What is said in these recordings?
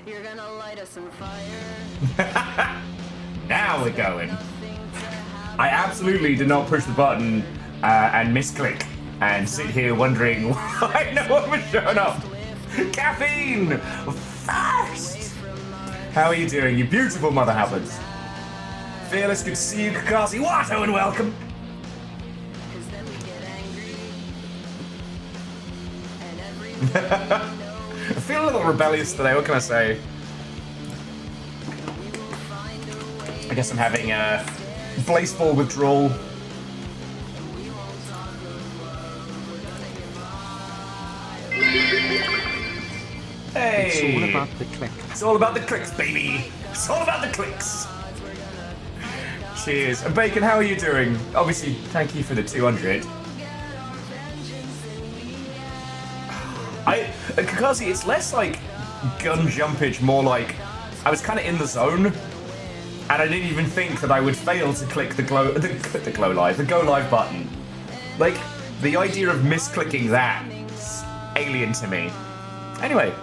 You're gonna light us on fire. Now we're going. I absolutely did not push the button and misclick and sit here wondering why no one was showing up. Caffeine! First! How are you doing, you beautiful mother habits? Fearless, good to see you. Kakashi Watto, and welcome. I feel a little rebellious today, what can I say? I guess I'm having a baseball withdrawal. Hey! It's all about the click. It's all about the clicks, baby! It's all about the clicks! Cheers. And Bacon, how are you doing? Obviously, thank you for the 200. Kakashi, it's less like gun jumpage, more like I was kind of in the zone, and I didn't even think that I would fail to click the go live button. Like, the idea of misclicking that is alien to me. Anyway,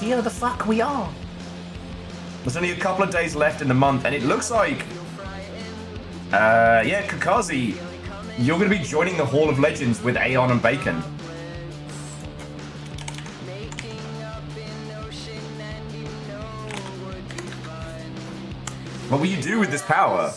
here the fuck we are. There's only a couple of days left in the month, and it looks like, yeah, Kakashi, you're going to be joining the Hall of Legends with Aeon and Bacon. What will you do with this power?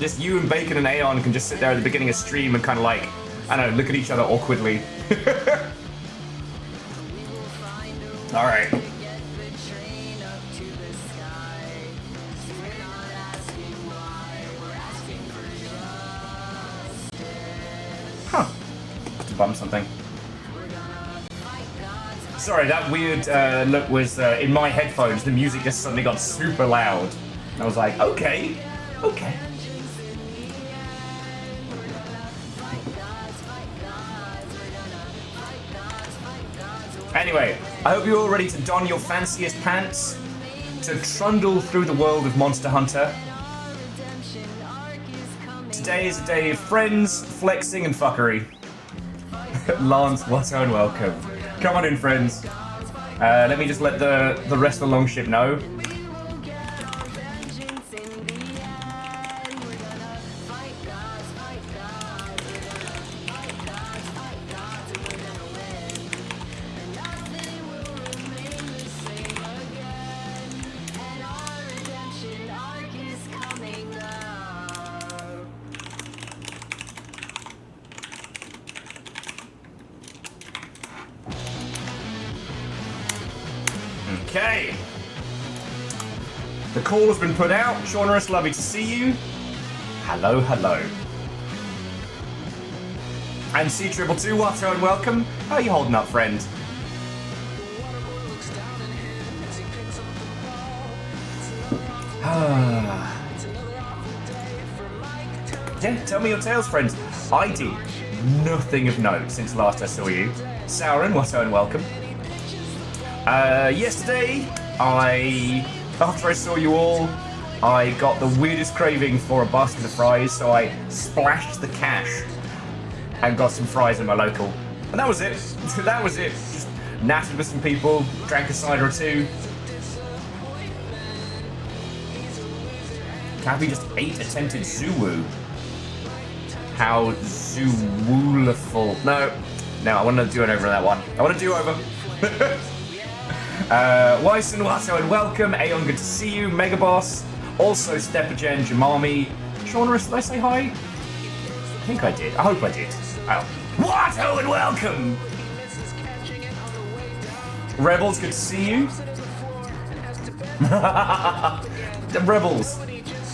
Just you and Bacon and Aeon can just sit there at the beginning of stream and kind of like, I don't know, look at each other awkwardly. Alright. Huh. To bump something. Sorry, that weird look was in my headphones. The music just suddenly got super loud. I was like, okay, okay. Anyway, I hope you're all ready to don your fanciest pants, to trundle through the world of Monster Hunter. Today is a day of friends, flexing, and fuckery. Lance, Watto, and welcome. Come on in, friends. Let me just let the rest of the longship know. Okay. The call has been put out. Shaunerus, lovely to see you. Hello, hello. And C222, Watto, and welcome. How are you holding up, friend? Yeah, tell me your tales, friends. I did nothing of note since last I saw you. Sauron, Watto, and welcome. Yesterday, after I saw you all, I got the weirdest craving for a basket of fries, so I splashed the cash and got some fries in my local. And that was it. That was it. Just nattered with some people, drank a cider or two. Cappy just 8 attempted Zuwu. How Zuwulaful. No, I want to do an over on that one. I want to do over. Wyson, Watto, and welcome. Aeon, good to see you. Megaboss. Also, Stepagen, Jamami. Shaunerus, did I say hi? I think I did. I hope I did. Oh. Watto, and welcome! Rebels, good to see you. The Rebels.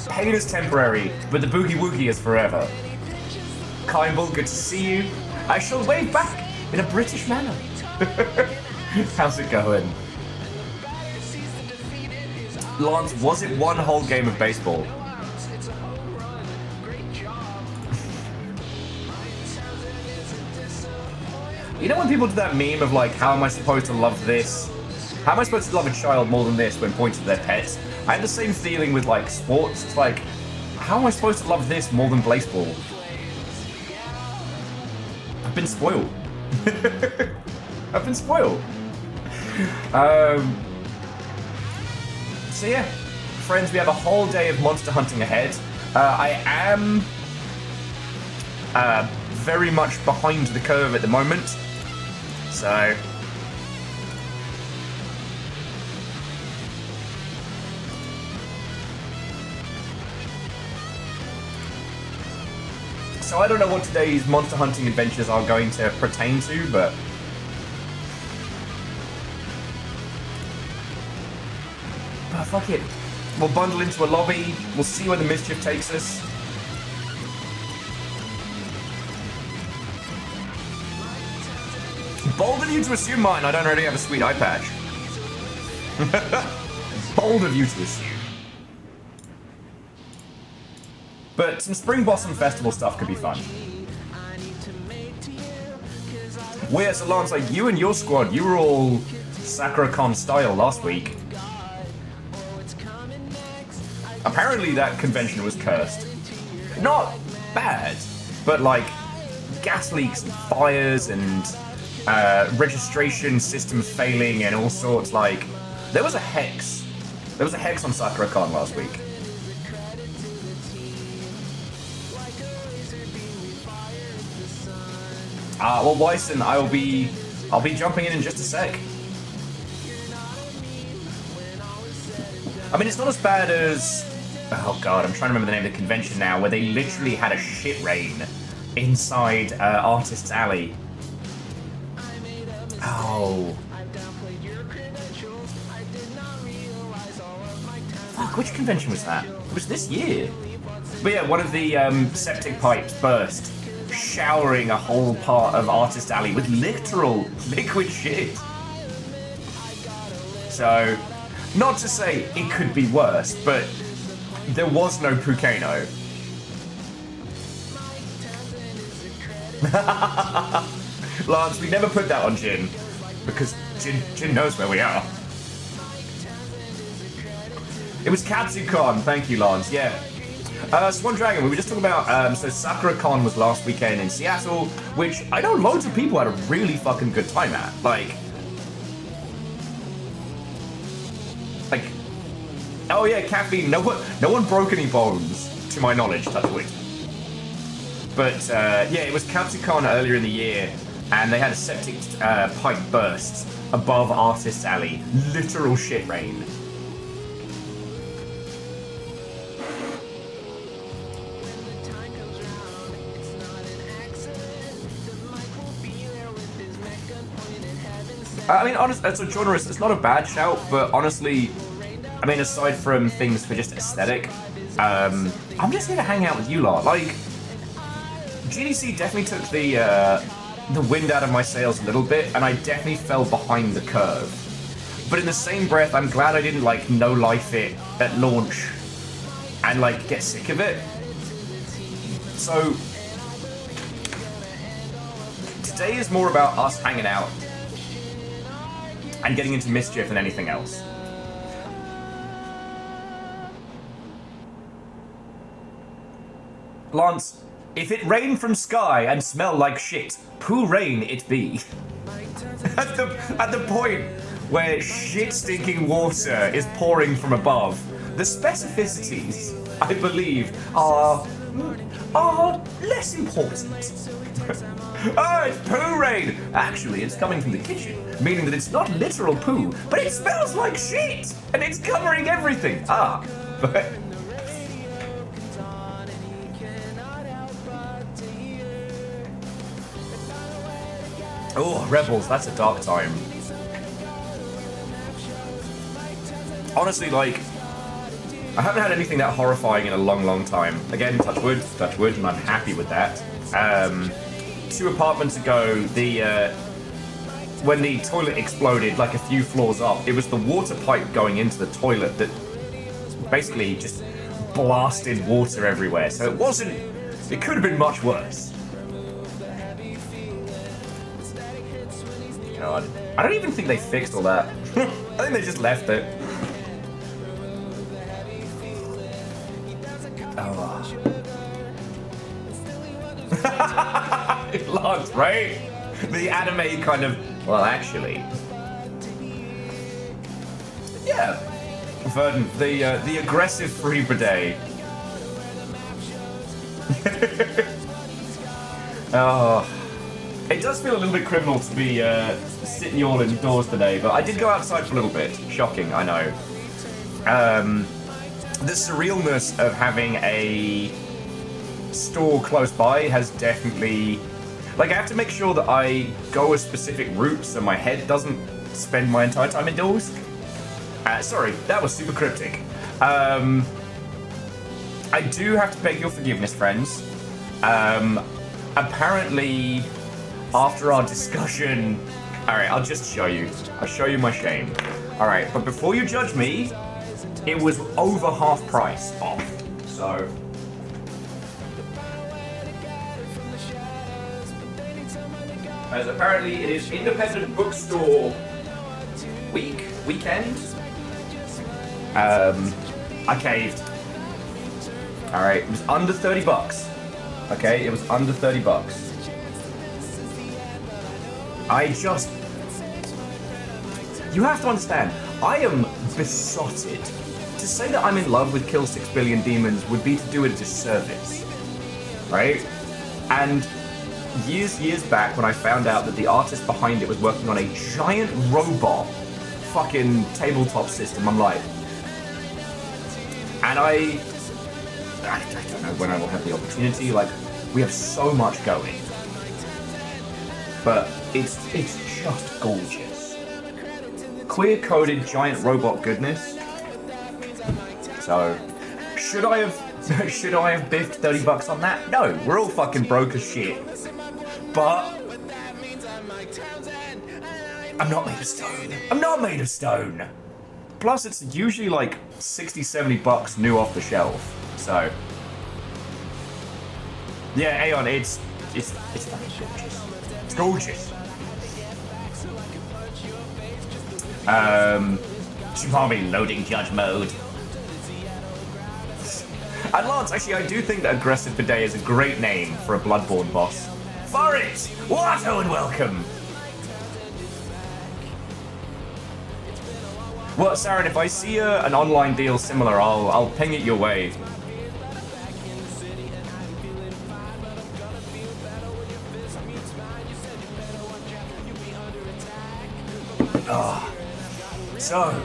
Pain is temporary, but the boogie woogie is forever. Kimball, good to see you. I shall wave back in a British manner. How's it going? Lance, was it one whole game of baseball? You know when people do that meme of like, how am I supposed to love this? How am I supposed to love a child more than this when pointing to their pets? I have the same feeling with, like, sports. It's like, how am I supposed to love this more than baseball? I've been spoiled. I've been spoiled. So yeah, friends, we have a whole day of monster hunting ahead. I am very much behind the curve at the moment, so I don't know what today's monster hunting adventures are going to pertain to, but fuck it. We'll bundle into a lobby, we'll see where the mischief takes us. Bold of you to assume, Martin, I don't already have a sweet eye patch. Bold of you to assume. But some Spring Blossom Festival stuff could be fun. Weird, so Lance, like, you and your squad, you were all SakuraCon style last week. Apparently that convention was cursed. Not bad, but like gas leaks and fires and registration systems failing and all sorts. Like, there was a hex. There was a hex on SakuraCon last week. Well, Wyson, I'll be jumping in just a sec. I mean, it's not as bad as... Oh god, I'm trying to remember the name of the convention now, where they literally had a shit rain inside Artist's Alley. Oh. Fuck, which convention was that? It was this year. But yeah, one of the septic pipes burst, showering a whole part of Artist's Alley with literal liquid shit. So, not to say it could be worse, but there was no Pukano. Lance, we never put that on Jin, because Jin knows where we are. It was KatsuCon, thank you, Lance, yeah. Swan Dragon, we were just talking about, so SakuraCon was last weekend in Seattle, which I know loads of people had a really fucking good time at. Like, oh yeah, caffeine. No one broke any bones, to my knowledge, touch wood. But yeah, it was KatsuCon earlier in the year, and they had a septic pipe burst above Artist's Alley. Literal shit rain. I mean, honestly, as a journalist, it's not a bad shout, but honestly, I mean, aside from things for just aesthetic, I'm just here to hang out with you lot. Like, GDC definitely took the wind out of my sails a little bit, and I definitely fell behind the curve. But in the same breath, I'm glad I didn't, like, no-life it at launch and, like, get sick of it. So, today is more about us hanging out and getting into mischief than anything else. Lance, if it rain from sky and smell like shit, poo rain it be. at the point where shit stinking water is pouring from above, the specificities, I believe, are less important. Oh, it's poo rain! Actually, it's coming from the kitchen, meaning that it's not literal poo, but it smells like shit! And it's covering everything! But... Oh, Rebels, that's a dark time. Honestly, like, I haven't had anything that horrifying in a long, long time. Again, touch wood, and I'm happy with that. 2 apartments ago, when the toilet exploded like a few floors up, it was the water pipe going into the toilet that basically just blasted water everywhere. So it could have been much worse. God, I don't even think they fixed all that. I think they just left it. Oh. Lance, right? The anime kind of... Well, actually... Yeah. Verdant, the aggressive free bidet. Oh. It does feel a little bit criminal to be sitting you all indoors today, but I did go outside for a little bit. Shocking, I know. The surrealness of having a store close by has definitely... Like, I have to make sure that I go a specific route so my head doesn't spend my entire time indoors. Sorry, that was super cryptic. I do have to beg your forgiveness, friends. Apparently, after our discussion... Alright, I'll just show you. I'll show you my shame. Alright, but before you judge me, it was over half price off. So... As apparently it is independent bookstore weekend. I caved. Alright, it was under 30 bucks. Okay, it was under 30 bucks. You have to understand, I am besotted. To say that I'm in love with Kill 6 Billion Demons would be to do it a disservice. Right? And years back when I found out that the artist behind it was working on a giant robot fucking tabletop system, I'm like... And I don't know when I will have the opportunity, like, we have so much going. But it's just gorgeous. Queer-coded giant robot goodness. So, should I have biffed 30 bucks on that? No, we're all fucking broke as shit. But I'm not made of stone. I'm not made of stone. Plus, it's usually like 60, 70 bucks new off the shelf. So, yeah, Aeon, it's fucking gorgeous. It's gorgeous. Shimami loading judge mode. And Lance, actually, I do think that Aggressive Bidet is a great name for a Bloodborne boss. For it! What and welcome! Well, Saren, if I see an online deal similar, I'll ping it your way. Oh. So,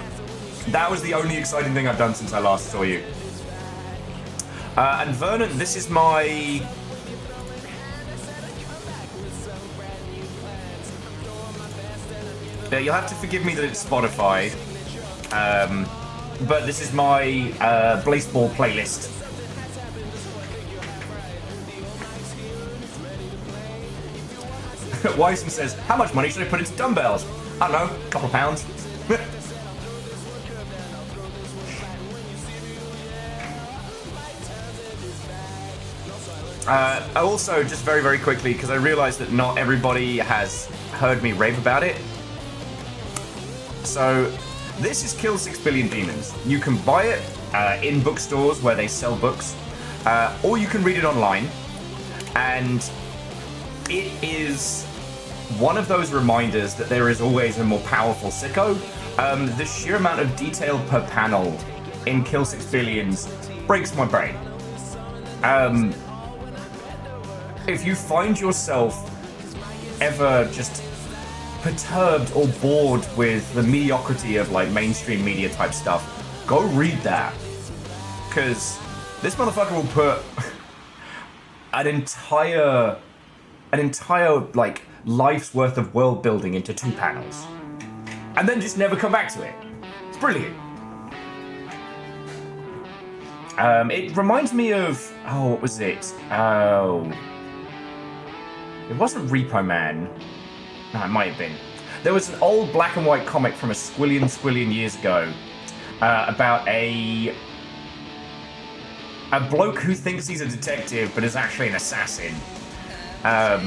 that was the only exciting thing I've done since I last saw you. And Vernon, this is my... You'll have to forgive me that it's Spotify. But this is my Blazeball playlist. Wyson says, how much money should I put into dumbbells? I don't know, a couple of pounds. Also, just very, very quickly, because I realised that not everybody has heard me rave about it. So, this is Kill 6 Billion Demons. You can buy it in bookstores where they sell books, or you can read it online. And it is one of those reminders that there is always a more powerful sicko. The sheer amount of detail per panel in Kill 6 Billions breaks my brain. If you find yourself ever just perturbed or bored with the mediocrity of like mainstream media type stuff, go read that. Because this motherfucker will put an entire like life's worth of world building into 2 panels. And then just never come back to it. It's brilliant. It reminds me of, oh, what was it? Oh, it wasn't Repo Man. No, it might have been. There was an old black and white comic from a squillion years ago about a bloke who thinks he's a detective but is actually an assassin. What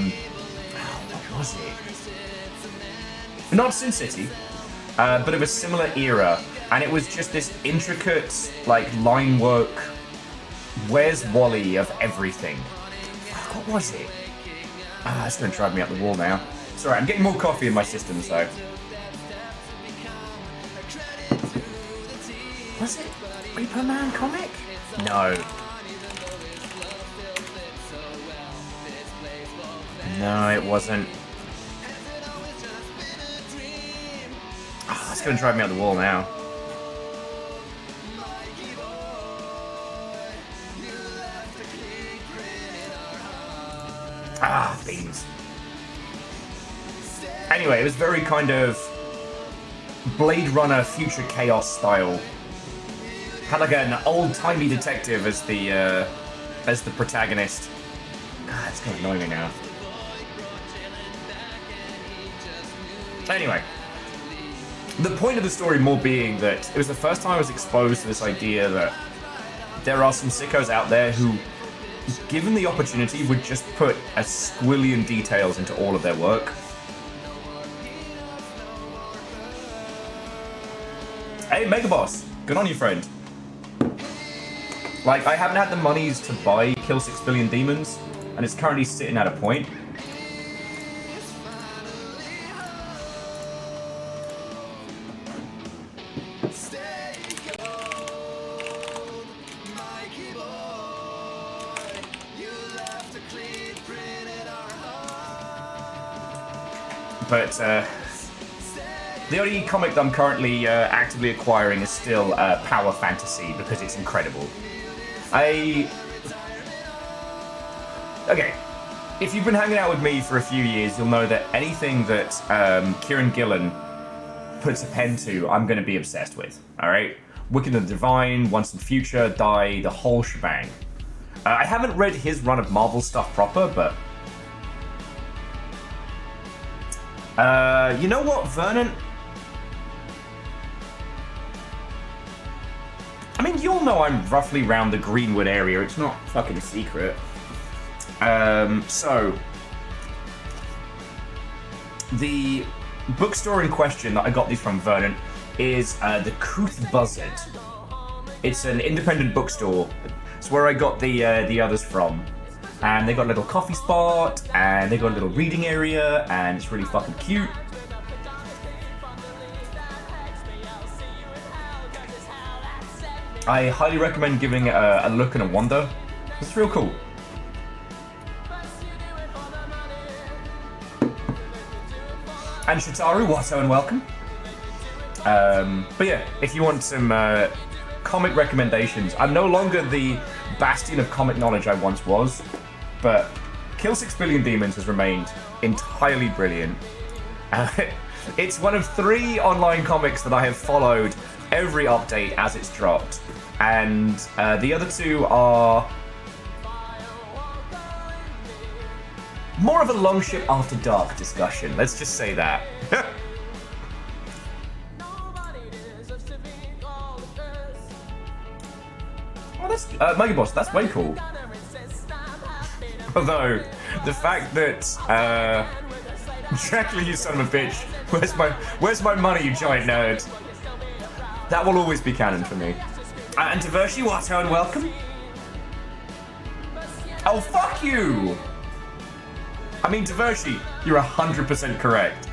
was it? Not Sin City. but of a similar era, and it was just this intricate, like, line work, Where's Wally of everything. Fuck, what was it? It's gonna drive me up the wall now. Sorry, I'm getting more coffee in my system, so... Was it Repo Man comic? No. No, it wasn't. It's gonna drive me up the wall now. Beans. Anyway, it was very kind of Blade Runner Future Chaos style. Had like an old-timey detective as the protagonist. God, it's kind of annoying me now. Anyway, the point of the story more being that it was the first time I was exposed to this idea that there are some sickos out there who, given the opportunity, would just put a squillion details into all of their work. Hey, Megaboss, good on you, friend. Like, I haven't had the monies to buy Kill 6 Billion Demons, and it's currently sitting at a point. But the only comic that I'm currently actively acquiring is still Power Fantasy because it's incredible. Okay, if you've been hanging out with me for a few years, you'll know that anything that Kieran Gillen puts a pen to, I'm going to be obsessed with. All right, Wicked and the Divine, Once and Future, Die, the whole shebang. I haven't read his run of Marvel stuff proper, but. You know what, Vernon? I mean, you'll know I'm roughly round the Greenwood area. It's not fucking a secret. So... The bookstore in question that I got these from, Vernon, is the Couth Buzzard. It's an independent bookstore. It's where I got the others from. And they got a little coffee spot, and they got a little reading area, and it's really fucking cute. I highly recommend giving it a look and a wander. It's real cool. And Shitaru, what's and welcome. But yeah, if you want some comic recommendations, I'm no longer the bastion of comic knowledge I once was, but Kill 6 Billion Demons has remained entirely brilliant. It's one of 3 online comics that I have followed every update as it's dropped, and the other 2 are more of a Longship After Dark discussion, let's just say that. Oh, that's Megaboss, that's way cool. Although, the fact that Dracula, you son of a bitch, where's my money, you giant nerd? That will always be canon for me. And Tavershi, Watto, and welcome. Oh, fuck you! I mean, Tavershi, you're 100% correct.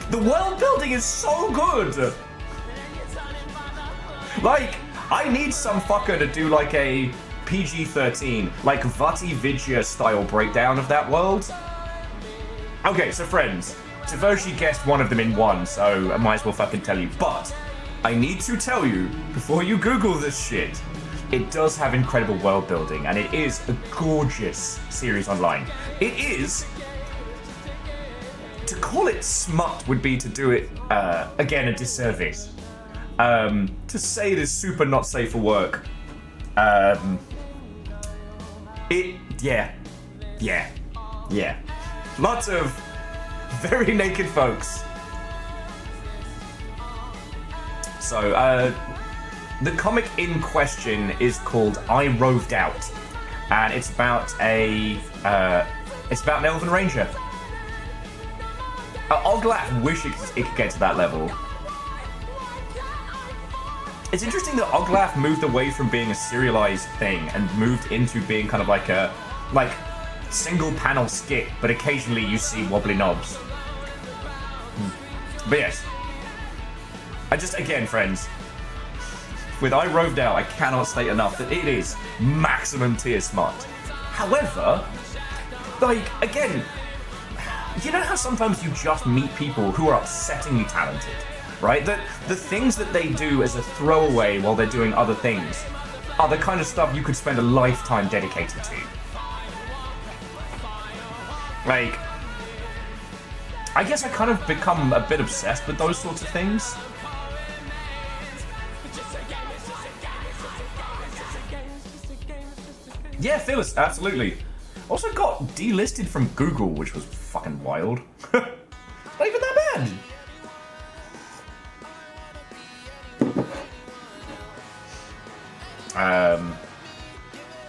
The world building is so good! Like, I need some fucker to do like a PG-13, like Vati Vidya style breakdown of that world. Okay, so friends, Tavershi guessed one of them in one, so I might as well fucking tell you. But I need to tell you, before you Google this shit, it does have incredible world building, and it is a gorgeous series online. It is... To call it smut would be to do it, again, a disservice. To say it is super not safe for work. Yeah. Lots of very naked folks. So, the comic in question is called I Roved Out, and it's about an Elven Ranger. Oglaf wish it could get to that level. It's interesting that Oglaf moved away from being a serialized thing and moved into being kind of like a single panel skit, but occasionally you see wobbly knobs. But yes. Again, friends, with I Roved Out, I cannot state enough that it is maximum tier smart. However, like, again, you know how sometimes you just meet people who are upsettingly talented, right? That the things that they do as a throwaway while they're doing other things are the kind of stuff you could spend a lifetime dedicated to. Like, I guess I kind of become a bit obsessed with those sorts of things. Yeah, Phyllis, absolutely. Also got delisted from Google, which was fucking wild. Not even that bad.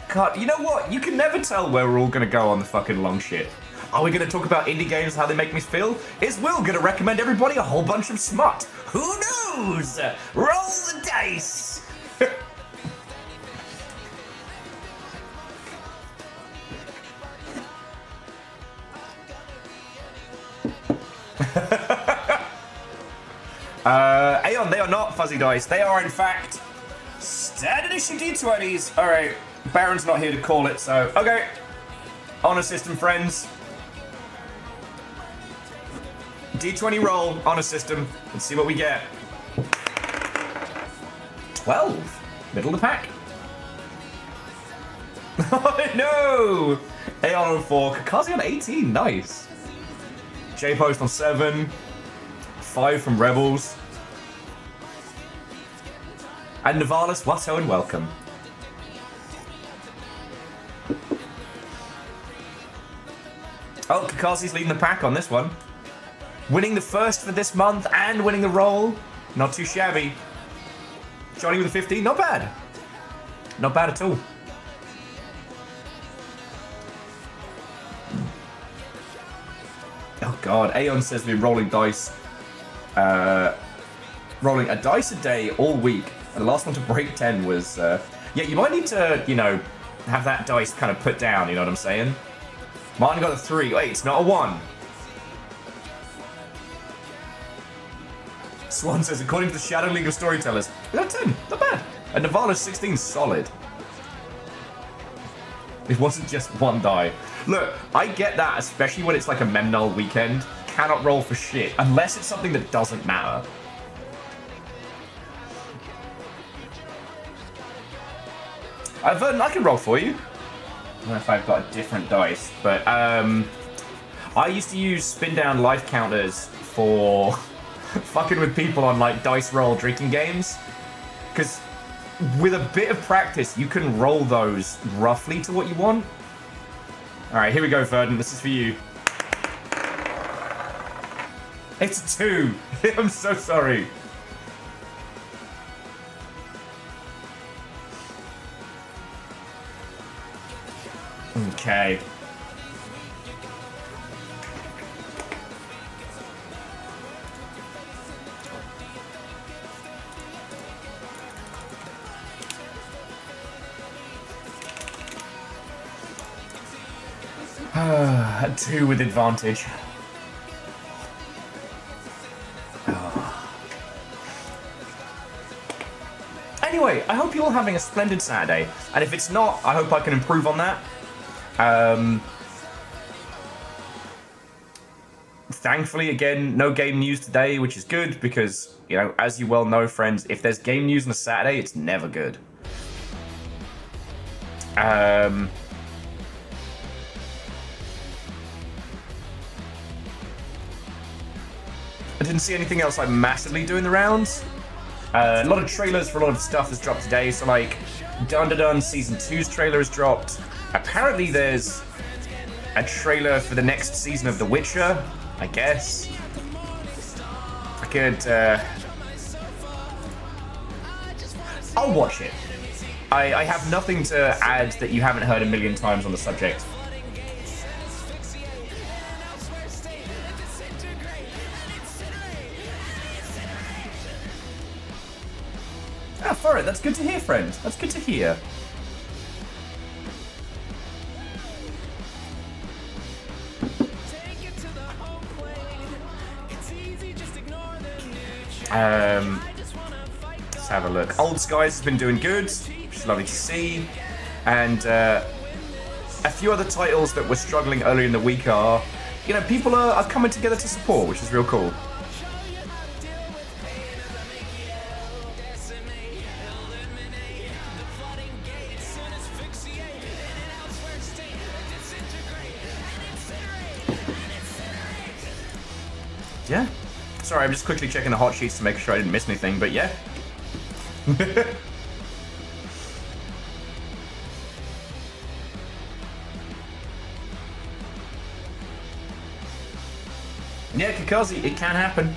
God, you know what? You can never tell where we're all gonna go on the fucking long shit. Are we gonna talk about indie games, how they make me feel? Is Will gonna recommend everybody a whole bunch of smut? Who knows? Roll the dice! Aeon, they are not fuzzy dice. They are, in fact, standard issue D20s. Alright, Baron's not here to call it, so... Okay. Honor system, friends. D20 roll, honor system. Let's see what we get. 12. Middle of the pack. Oh, no! Aeon on 4. Kakazi on 18. Nice. J-Post on 7. 5 from Rebels. And Navalis, Watto, and welcome. Oh, Kakazi's leading the pack on this one. Winning the first for this month and winning the roll. Not too shabby. Johnny with a 15, not bad. Not bad at all. Oh god, Aeon says we're rolling dice. Rolling a dice a day all week. And the last one to break 10 was... yeah, you might need to, you know, have that dice kind of put down, you know what I'm saying? Martin got a 3. Wait, it's not a 1. Swan says, according to the Shadow League of Storytellers, we got 10. Not bad. And Nirvana's 16, solid. It wasn't just one die. Look, I get that, especially when it's like a Memnull weekend. Cannot roll for shit, unless it's something that doesn't matter. Vernon, I can roll for you. I don't know if I've got a different dice, but I used to use spin down life counters for fucking with people on like dice roll drinking games. Because with a bit of practice, you can roll those roughly to what you want. Alright, here we go, Vernon. This is for you. It's a 2. I'm so sorry. Okay. A 2 with advantage. Anyway, I hope you're all having a splendid Saturday, and if it's not, I hope I can improve on that. Thankfully, again, no game news today, which is good because, you know, as you well know, friends, if there's game news on a Saturday, it's never good. I didn't see anything else like massively doing the rounds. A lot of trailers for a lot of stuff has dropped today, so like Dun Dun Dun Season 2's trailer has dropped. Apparently there's a trailer for the next season of The Witcher, I guess. I could, I'll watch it. I have nothing to add that you haven't heard a million times on the subject. for it. That's good to hear, friend. That's good to hear. Let's have a look. Old Skies has been doing good, which is lovely to see. And a few other titles that were struggling earlier in the week are, you know, people are coming together to support, which is real cool. Yeah. Sorry, I'm just quickly checking the hot sheets to make sure I didn't miss anything, but yeah. Yeah, Kakazi, it can happen.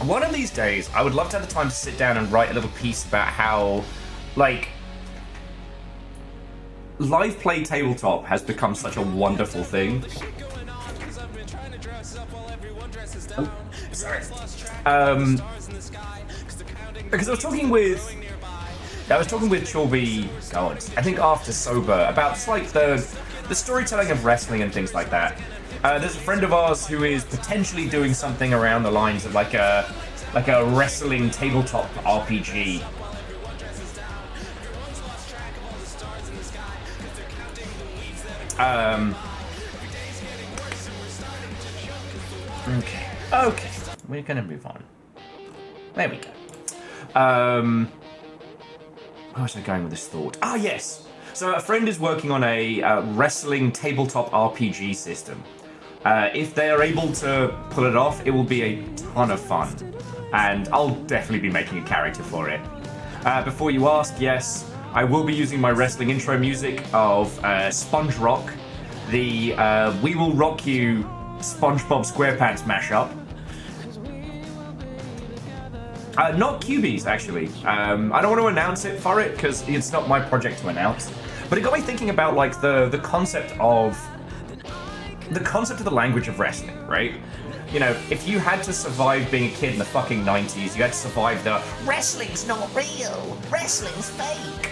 One of these days, I would love to have the time to sit down and write a little piece about how, like, live play tabletop has become such a wonderful thing. Oh, sorry. Because I was talking with Chorby, God, I think after Sober, about just like the storytelling of wrestling and things like that. There's a friend of ours who is potentially doing something around the lines of like a wrestling tabletop RPG. Okay, we're gonna move on. There we go. Where was I going with this thought? Ah, yes. So a friend is working on a wrestling tabletop RPG system. If they are able to pull it off, it will be a ton of fun. And I'll definitely be making a character for it. Before you ask, yes, I will be using my wrestling intro music of Sponge Rock, the We Will Rock You SpongeBob SquarePants mashup. Not QB's, actually. I don't want to announce it for it, because it's not my project to announce. But it got me thinking about, like, the concept of the language of wrestling, right? You know, if you had to survive being a kid in the fucking 90s, you had to survive the wrestling's not real, wrestling's fake.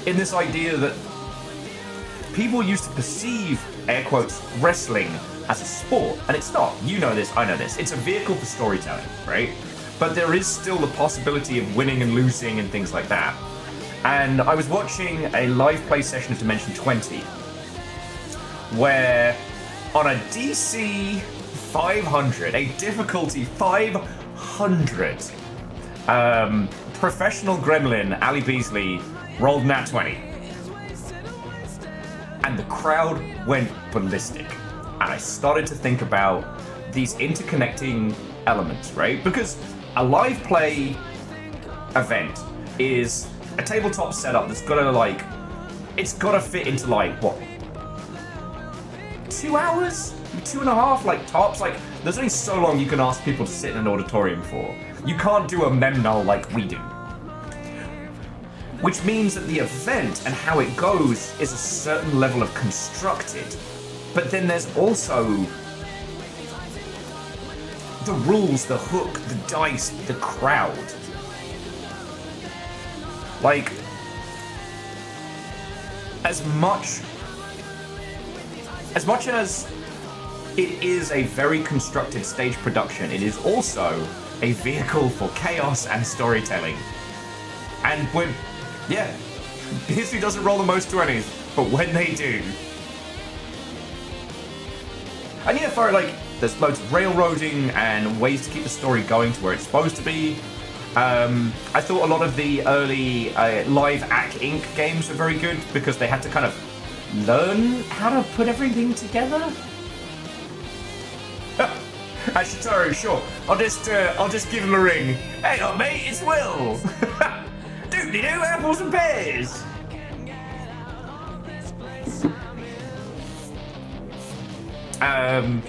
In this idea that people used to perceive, air quotes, wrestling as a sport, and it's not. You know this, I know this. It's a vehicle for storytelling, right? But there is still the possibility of winning and losing and things like that. And I was watching a live play session of Dimension 20, where on a DC 500, a difficulty 500, professional gremlin Ali Beasley rolled nat 20. And the crowd went ballistic. And I started to think about these interconnecting elements, right? Because a live play event is a tabletop setup that's gotta, like, it's gotta fit into, like, what? 2 hours? 2.5, like, tops? Like, there's only so long you can ask people to sit in an auditorium for. You can't do a memnull like we do. Which means that the event and how it goes is a certain level of constructed. But then there's also the rules, the hook, the dice, the crowd. Like, as much as it is a very constructed stage production, it is also a vehicle for chaos and storytelling. And Beasley doesn't roll the most 20s, but when they do. And yeah, for like, there's loads of railroading and ways to keep the story going to where it's supposed to be. I thought a lot of the early live AC Inc. games were very good because they had to kind of learn how to put everything together. Ashitaru, sure. I'll just give him a ring. Hey, up, mate, it's Will. Doody-doo, apples and pears. I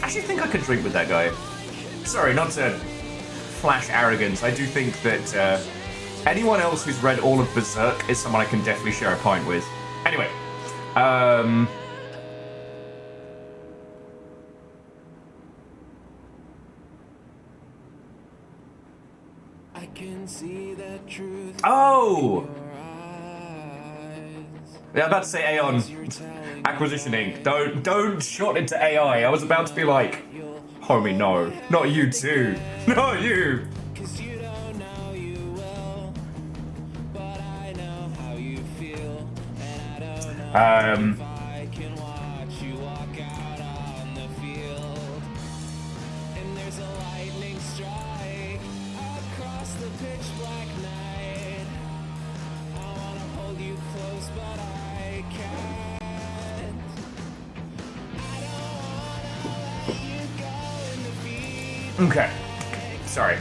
actually think I could drink with that guy. Sorry, not to flash arrogance. I do think that anyone else who's read all of Berserk is someone I can definitely share a pint with. Anyway, Oh! Yeah, I'm about to say Aeon Acquisition Inc. Don't short into AI. I was about to be like, homie, no. Not you too. Not you! Okay. Sorry.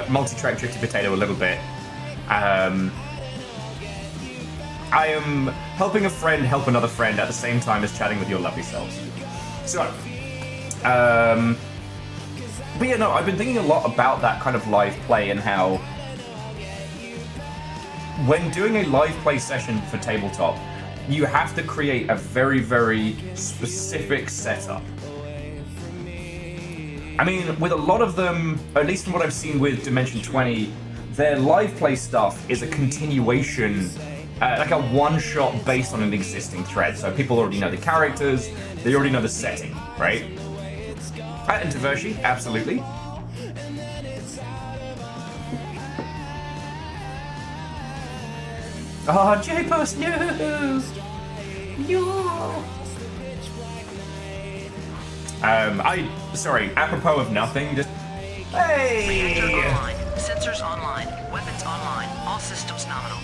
Multi-track drifty potato a little bit. I am helping a friend help another friend at the same time as chatting with your lovely selves. So, but yeah, no, I've been thinking a lot about that kind of live play and how when doing a live play session for tabletop, you have to create a very, very specific setup. I mean, with a lot of them, at least from what I've seen with Dimension 20, their live play stuff is a continuation, like a one-shot based on an existing thread. So people already know the characters, they already know the setting, right? And Divershi, absolutely. Oh, J-Post, no! No! Sorry, apropos of nothing, just... Hey! Reactor online, sensors online, weapons online, all systems nominal.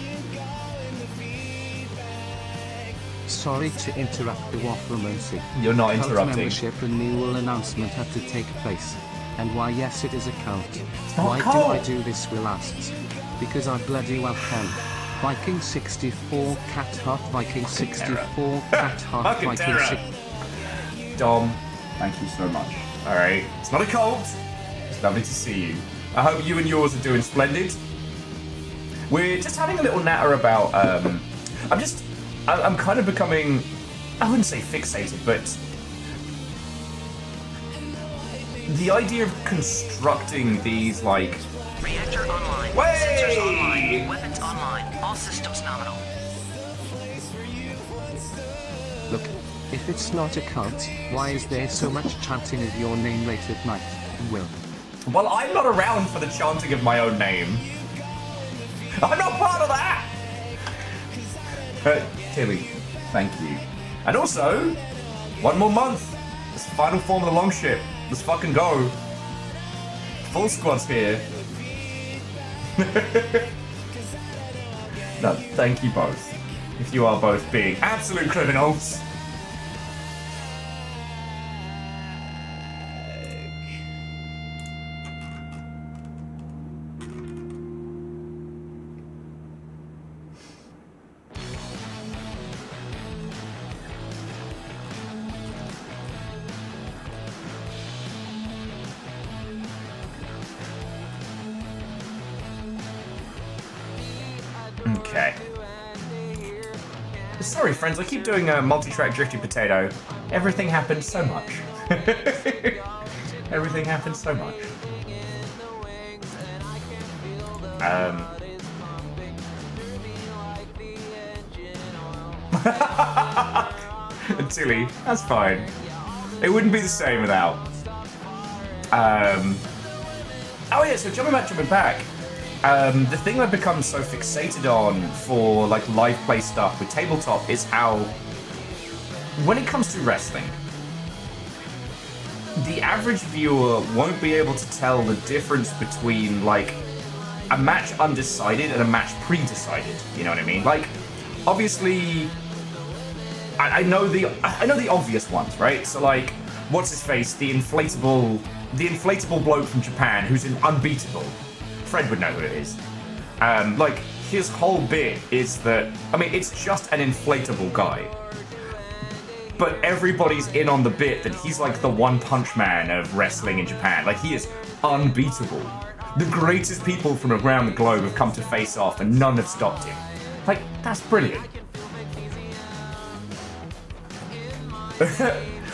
Sorry to interrupt the Wafflemancy. You're not Cult interrupting. membership renewal announcement had to take place. And why, yes, it is a cult. not Why a do cult. I do this, Will asks. Because I bloody well can. Viking 64 cat heart, Viking 64 cat heart, Fucking Viking terror. 6. Dom, thank you so much. Alright, it's not a cult. It's lovely to see you. I hope you and yours are doing splendid. We're just having a little natter about, I'm kind of becoming, I wouldn't say fixated, but the idea of constructing these, like... Reactor online, Way! sensors online, weapons online, all systems nominal. Look, if it's not a cult, why is there so much chanting of your name late at night, Will? Well, I'm not around for the chanting of my own name. I'm not part of that! Tilly, thank you. And also, one more month. It's the final form of the Longship. Let's fucking go. Full squad's here. No, thank you both. If you are both being absolute criminals. Okay. Sorry, friends, I keep doing a multi-track drifty potato. Everything happens so much. Everything happens so much. Tilly, that's fine. It wouldn't be the same without. Oh yeah, so jumping back. The thing I've become so fixated on for like live play stuff with tabletop is how, when it comes to wrestling, the average viewer won't be able to tell the difference between like a match undecided and a match pre-decided. You know what I mean? Like, obviously, I know the obvious ones, right? So like, what's his face? The inflatable bloke from Japan who's unbeatable. Fred would know who it is. Like, his whole bit is that, I mean, it's just an inflatable guy. But everybody's in on the bit that he's like the one punch man of wrestling in Japan. Like, he is unbeatable. The greatest people from around the globe have come to face off and none have stopped him. Like, that's brilliant.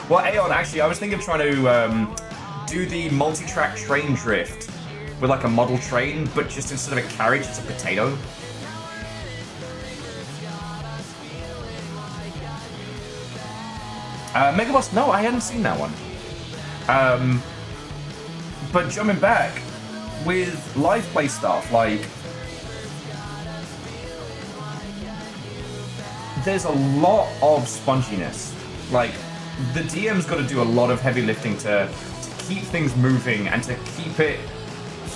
Well, Aeon, actually, I was thinking of trying to do the multi-track train drift with like a model train, but just instead of a carriage, it's a potato. Megaboss, no, I hadn't seen that one. But jumping back, with live play stuff, like, there's a lot of sponginess. Like, the DM's got to do a lot of heavy lifting to keep things moving and to keep it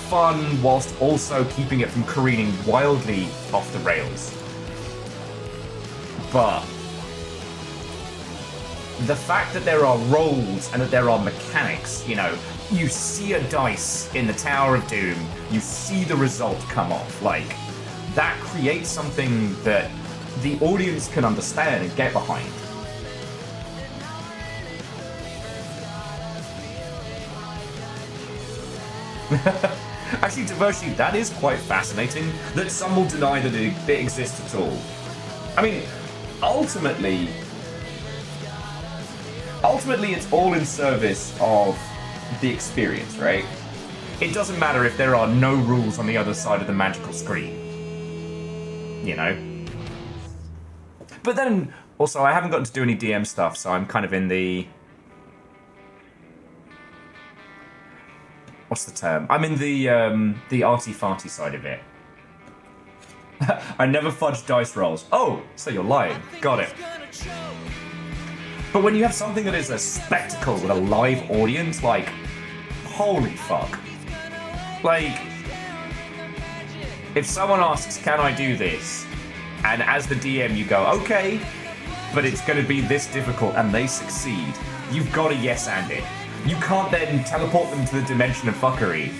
fun whilst also keeping it from careening wildly off the rails. But the fact that there are rolls and that there are mechanics, you know, you see a dice in the Tower of Doom, you see the result come off, like, that creates something that the audience can understand and get behind. Actually, Diversity, that is quite fascinating, that some will deny that it exists at all. I mean, ultimately, it's all in service of the experience, right? It doesn't matter if there are no rules on the other side of the magical screen, you know? But then, also, I haven't gotten to do any DM stuff, so I'm kind of in the... What's the term? I'm in the arty-farty side of it. I never fudge dice rolls. Oh, so you're lying. Got it. But when you have something that is a spectacle with a live audience, like, holy fuck. Like, if someone asks, can I do this? And as the DM you go, okay, but it's going to be this difficult, and they succeed, you've got to yes and it. You can't then teleport them to the dimension of fuckery.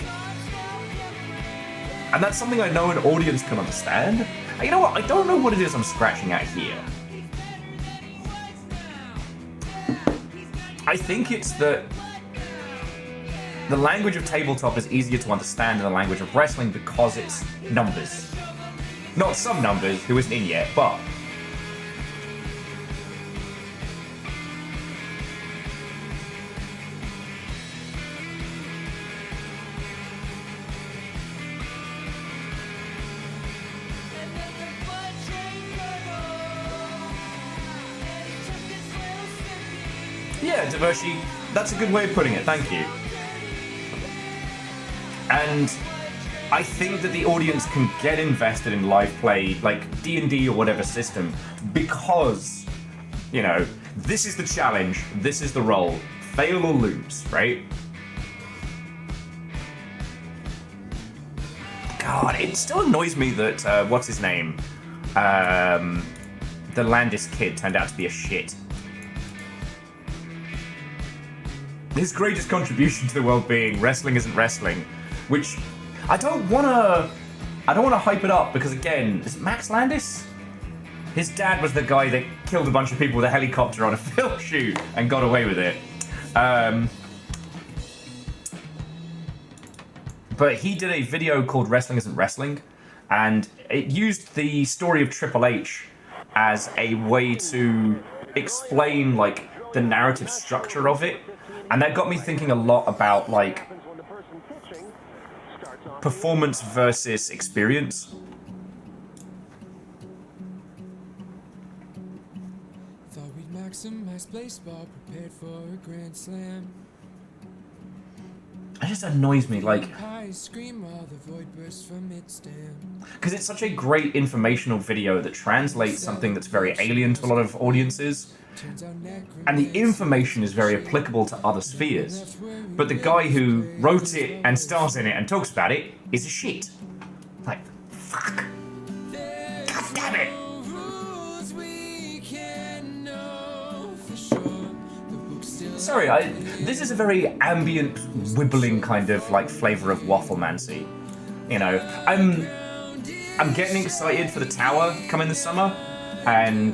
And that's something I know an audience can understand. And you know what? I don't know what it is I'm scratching at here. I think it's that the language of tabletop is easier to understand than the language of wrestling because it's numbers. Not some numbers, who isn't in yet, but... Yeah, Diversity, that's a good way of putting it, thank you. And I think that the audience can get invested in live play, like D&D or whatever system, because, you know, this is the challenge, this is the role, fail or lose, right? God, it still annoys me that, what's his name? The Landis kid turned out to be a shit. His greatest contribution to the world being wrestling isn't wrestling, which I don't wanna hype it up because, again, is it Max Landis? His dad was the guy that killed a bunch of people with a helicopter on a film shoot and got away with it. But he did a video called Wrestling Isn't Wrestling, and it used the story of Triple H as a way to explain, like, the narrative structure of it. And that got me thinking a lot about, like, performance versus experience. Thought we'd maximize baseball, prepared for a grand slam. It just annoys me, like, Scream while the void bursts from its dam. because it's such a great informational video that translates something that's very alien to a lot of audiences. And the information is very applicable to other spheres. But the guy who wrote it and stars in it and talks about it is a shit. Like, fuck. God damn it. Sorry, this is a very ambient, wibbling kind of, like, flavour of wafflemancy. You know, I'm getting excited for the Tower coming this summer. And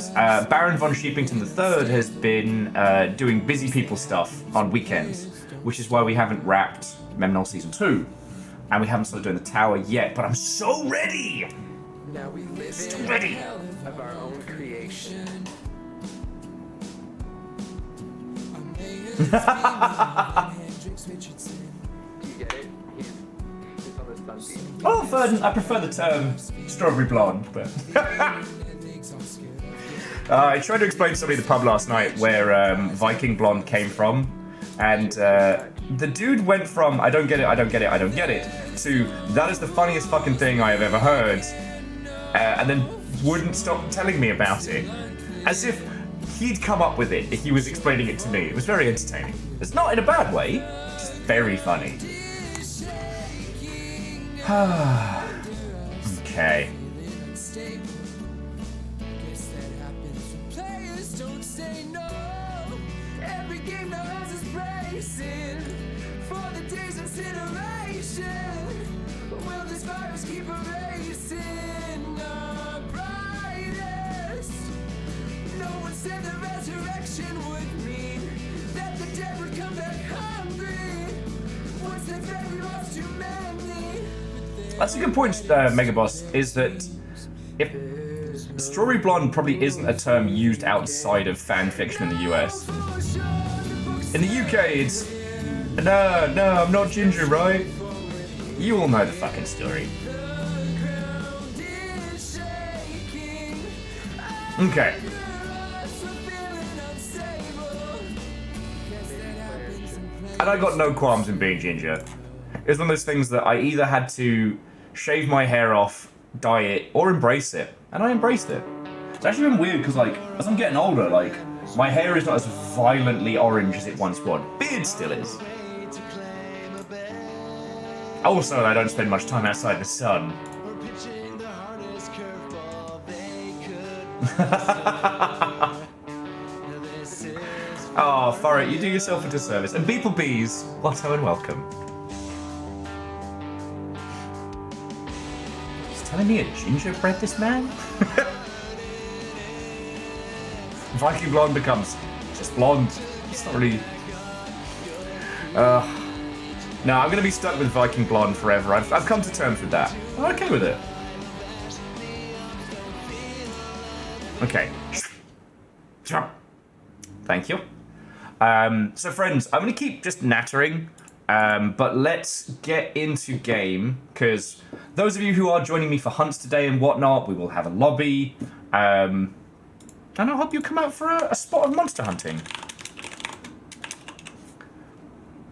Baron von Sheepington III has been doing busy people stuff on weekends, which is why we haven't wrapped Memnol Season 2. And we haven't started doing the Tower yet, but I'm so ready! Now we live So in ready! of our own creation. Do you get it? He's Oh, I prefer the term strawberry blonde, but I tried to explain to somebody at the pub last night where Viking blonde came from, and the dude went from I don't get it, I don't get it, I don't get it, to that is the funniest fucking thing I have ever heard, and then wouldn't stop telling me about it, as if he'd come up with it if he was explaining it to me. It was very entertaining. It's not in a bad way, just very funny. Okay. That's a good point, Megaboss, is that if Strawberry Blonde probably isn't a term used outside of fan fiction in the US. In the UK, it's, no, I'm not ginger, right? You all know the fucking story. Okay. And I got no qualms in being ginger. It's one of those things that I either had to shave my hair off, dye it, or embrace it. And I embraced it. It's actually been weird because, like, as I'm getting older, like, my hair is not as violently orange as it once was. Beard still is. Also, I don't spend much time outside the sun. Oh, Furret, you do yourself a disservice. And Beeple Bees, Lotto and welcome. He's telling me a gingerbread, this man? Viking blonde becomes just blonde. It's not really... No, I'm going to be stuck with Viking blonde forever. I've come to terms with that. I'm okay with it. Okay. Thank you. So friends, I'm going to keep just nattering, but let's get into game, because those of you who are joining me for hunts today and whatnot, we will have a lobby, and I hope you come out for a spot of monster hunting.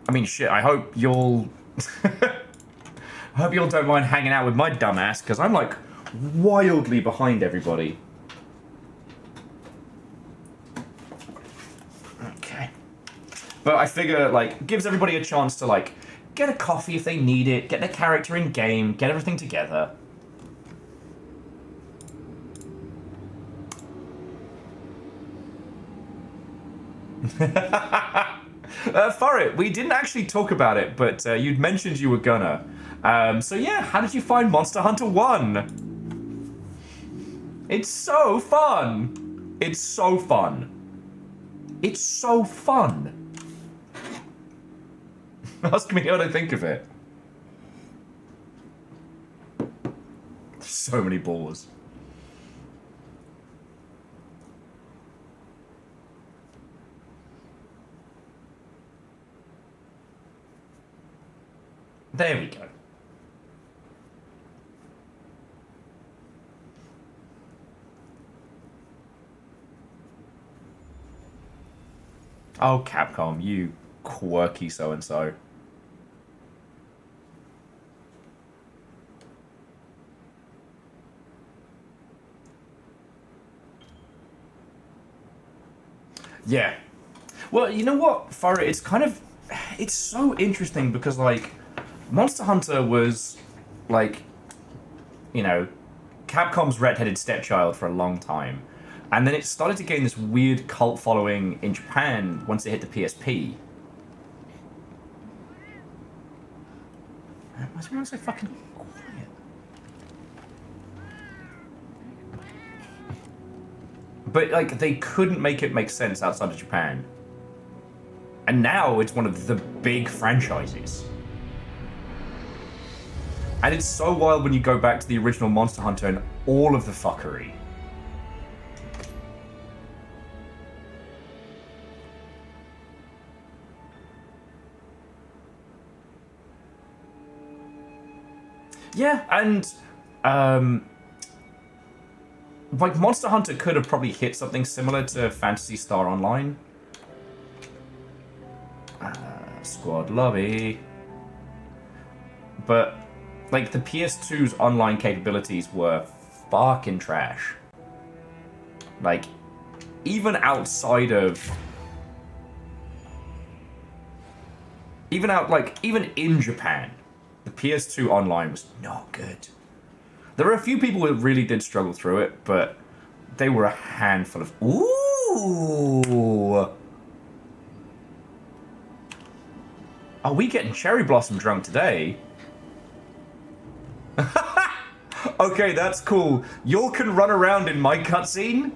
I mean, shit, I hope you'll... I hope you all don't mind hanging out with my dumbass, because I'm, like, wildly behind everybody. Okay. But I figure, like, gives everybody a chance to, like, get a coffee if they need it, get their character in game, get everything together. Furret, we didn't actually talk about it, but you'd mentioned you were gonna. So yeah, how did you find Monster Hunter 1? It's so fun! It's so fun. It's so fun. Ask me what I think of it. So many balls. There we go. Oh, Capcom, you quirky so-and-so. Yeah. Well, you know what, Furret, it's so interesting because, like, Monster Hunter was, like, you know, Capcom's red-headed stepchild for a long time. And then it started to gain this weird cult following in Japan once it hit the PSP. Why is everyone so fucking quiet? But, like, they couldn't make it make sense outside of Japan. And now it's one of the big franchises. And it's so wild when you go back to the original Monster Hunter and all of the fuckery. Yeah, and like Monster Hunter could have probably hit something similar to Phantasy Star Online. Squad lobby. But like the PS2's online capabilities were fucking trash. Like even outside of even in Japan, the PS2 online was not good. There were a few people who really did struggle through it, but they were a handful of... Ooh! Are we getting Cherry Blossom drunk today? Okay, that's cool. Y'all can run around in my cutscene?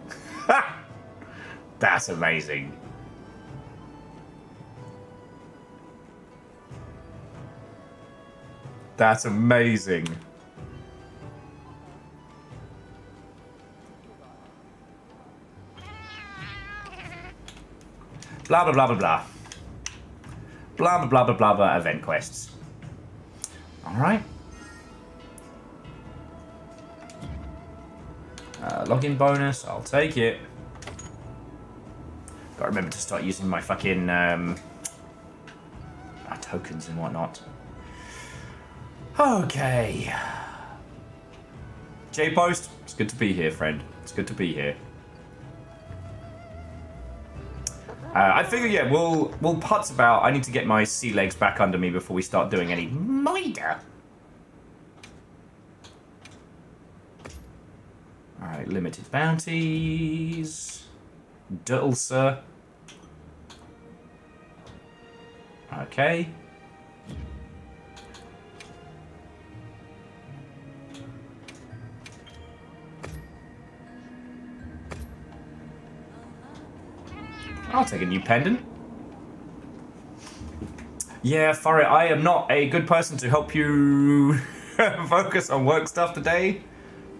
That's amazing. That's amazing. Blah, blah, blah, blah, blah. Blah, blah, blah, blah, blah, blah, event quests. Alright. Login bonus, I'll take it. Gotta remember to start using my fucking, tokens and whatnot. Okay. J-Post, it's good to be here, friend. It's good to be here. I figure, yeah, we'll putz about. I need to get my sea legs back under me before we start doing any moida. Alright, limited bounties. Dulcer. Okay. I'll take a new pendant. Yeah, Furry, I am not a good person to help you focus on work stuff today.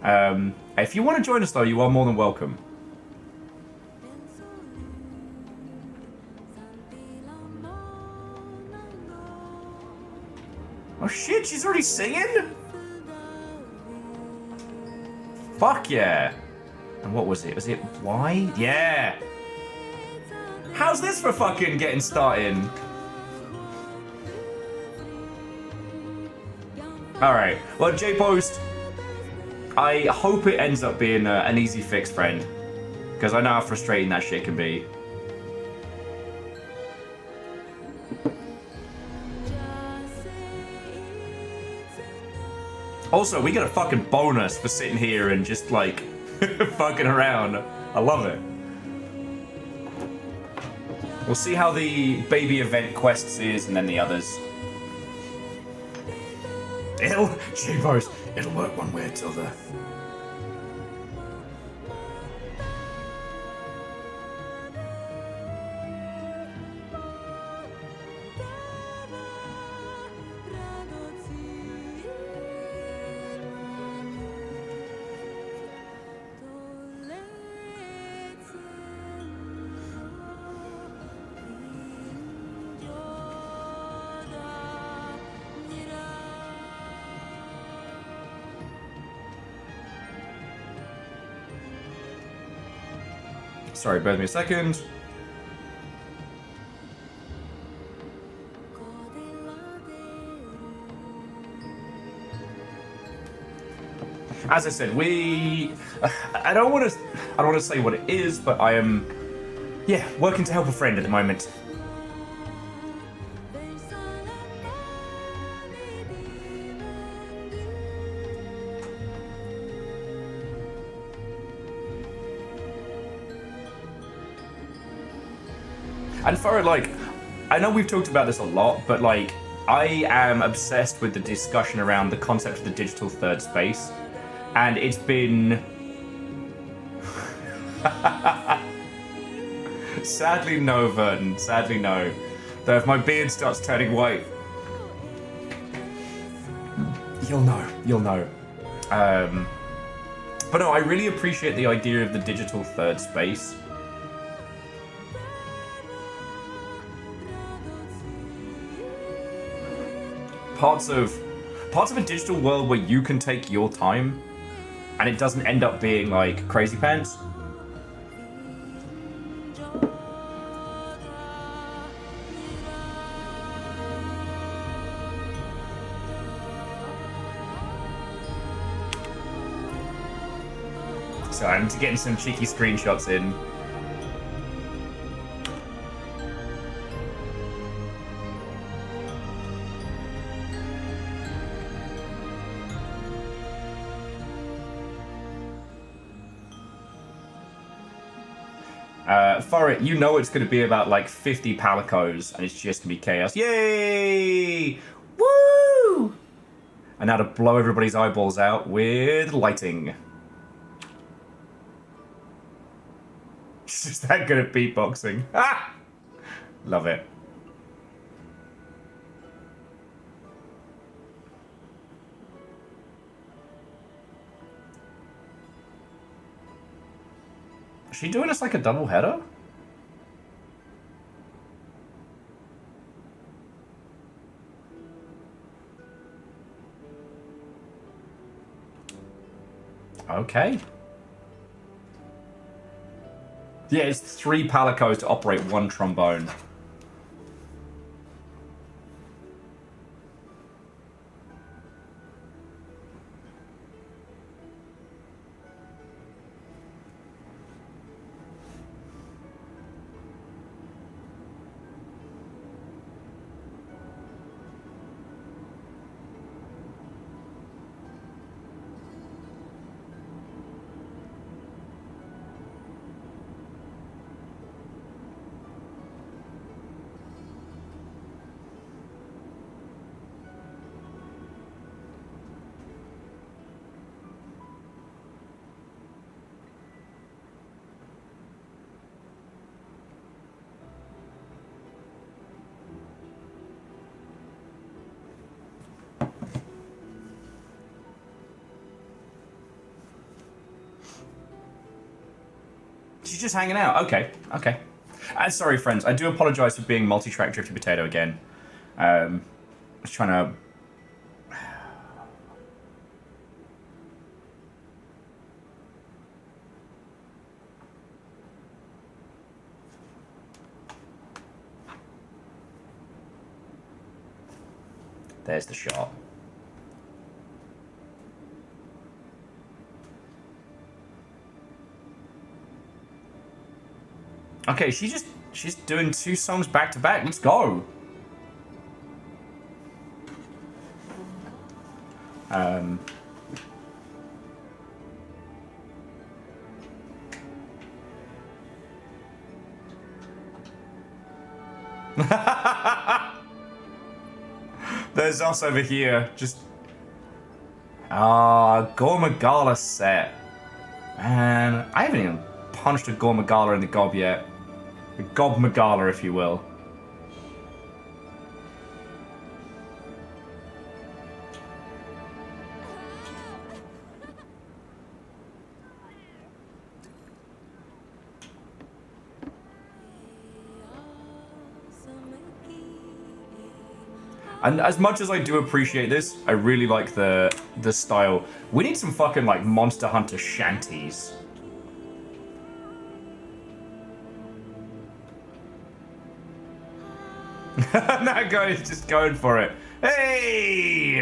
If you want to join us, though, you are more than welcome. Oh shit, she's already singing? Fuck yeah. And what was it? Was it Y? Yeah. How's this for fucking getting started? Alright, well, J-Post, I hope it ends up being an easy fix, friend. Because I know how frustrating that shit can be. Also, we get a fucking bonus for sitting here and just, like, fucking around. I love it. We'll see how the baby event quests is and then the others. J-Post, it'll work one way or the other. Sorry, bear with me a second. As I said, I don't want to say what it is, but I am, yeah, working to help a friend at the moment. And for like, I know we've talked about this a lot, but like, I am obsessed with the discussion around the concept of the digital third space, and it's been sadly no, Vernon, sadly no. Though if my beard starts turning white, you'll know. But no, I really appreciate the idea of the digital third space. Parts of a digital world where you can take your time and it doesn't end up being like crazy pants. So I'm getting some cheeky screenshots in. For it, you know it's going to be about like 50 palicos, and it's just going to be chaos. Yay! Woo! And now to blow everybody's eyeballs out with lighting. She's just that good at beatboxing. Ah! Love it. Is she doing us like a double header? Okay. Yeah, it's 3 palicos to operate 1 trombone. She's just hanging out. Okay, okay. Sorry, friends. I do apologize for being multi-track Drifty Potato again. I was trying to... There's the shot. Okay, she's doing 2 songs back to back. Let's go. There's us over here, just... Gormagala set. Man, I haven't even punched a Gormagala in the gob yet. A Gob Magala, if you will. And as much as I do appreciate this, I really like the style. We need some fucking like Monster Hunter shanties. That guy is just going for it. Hey!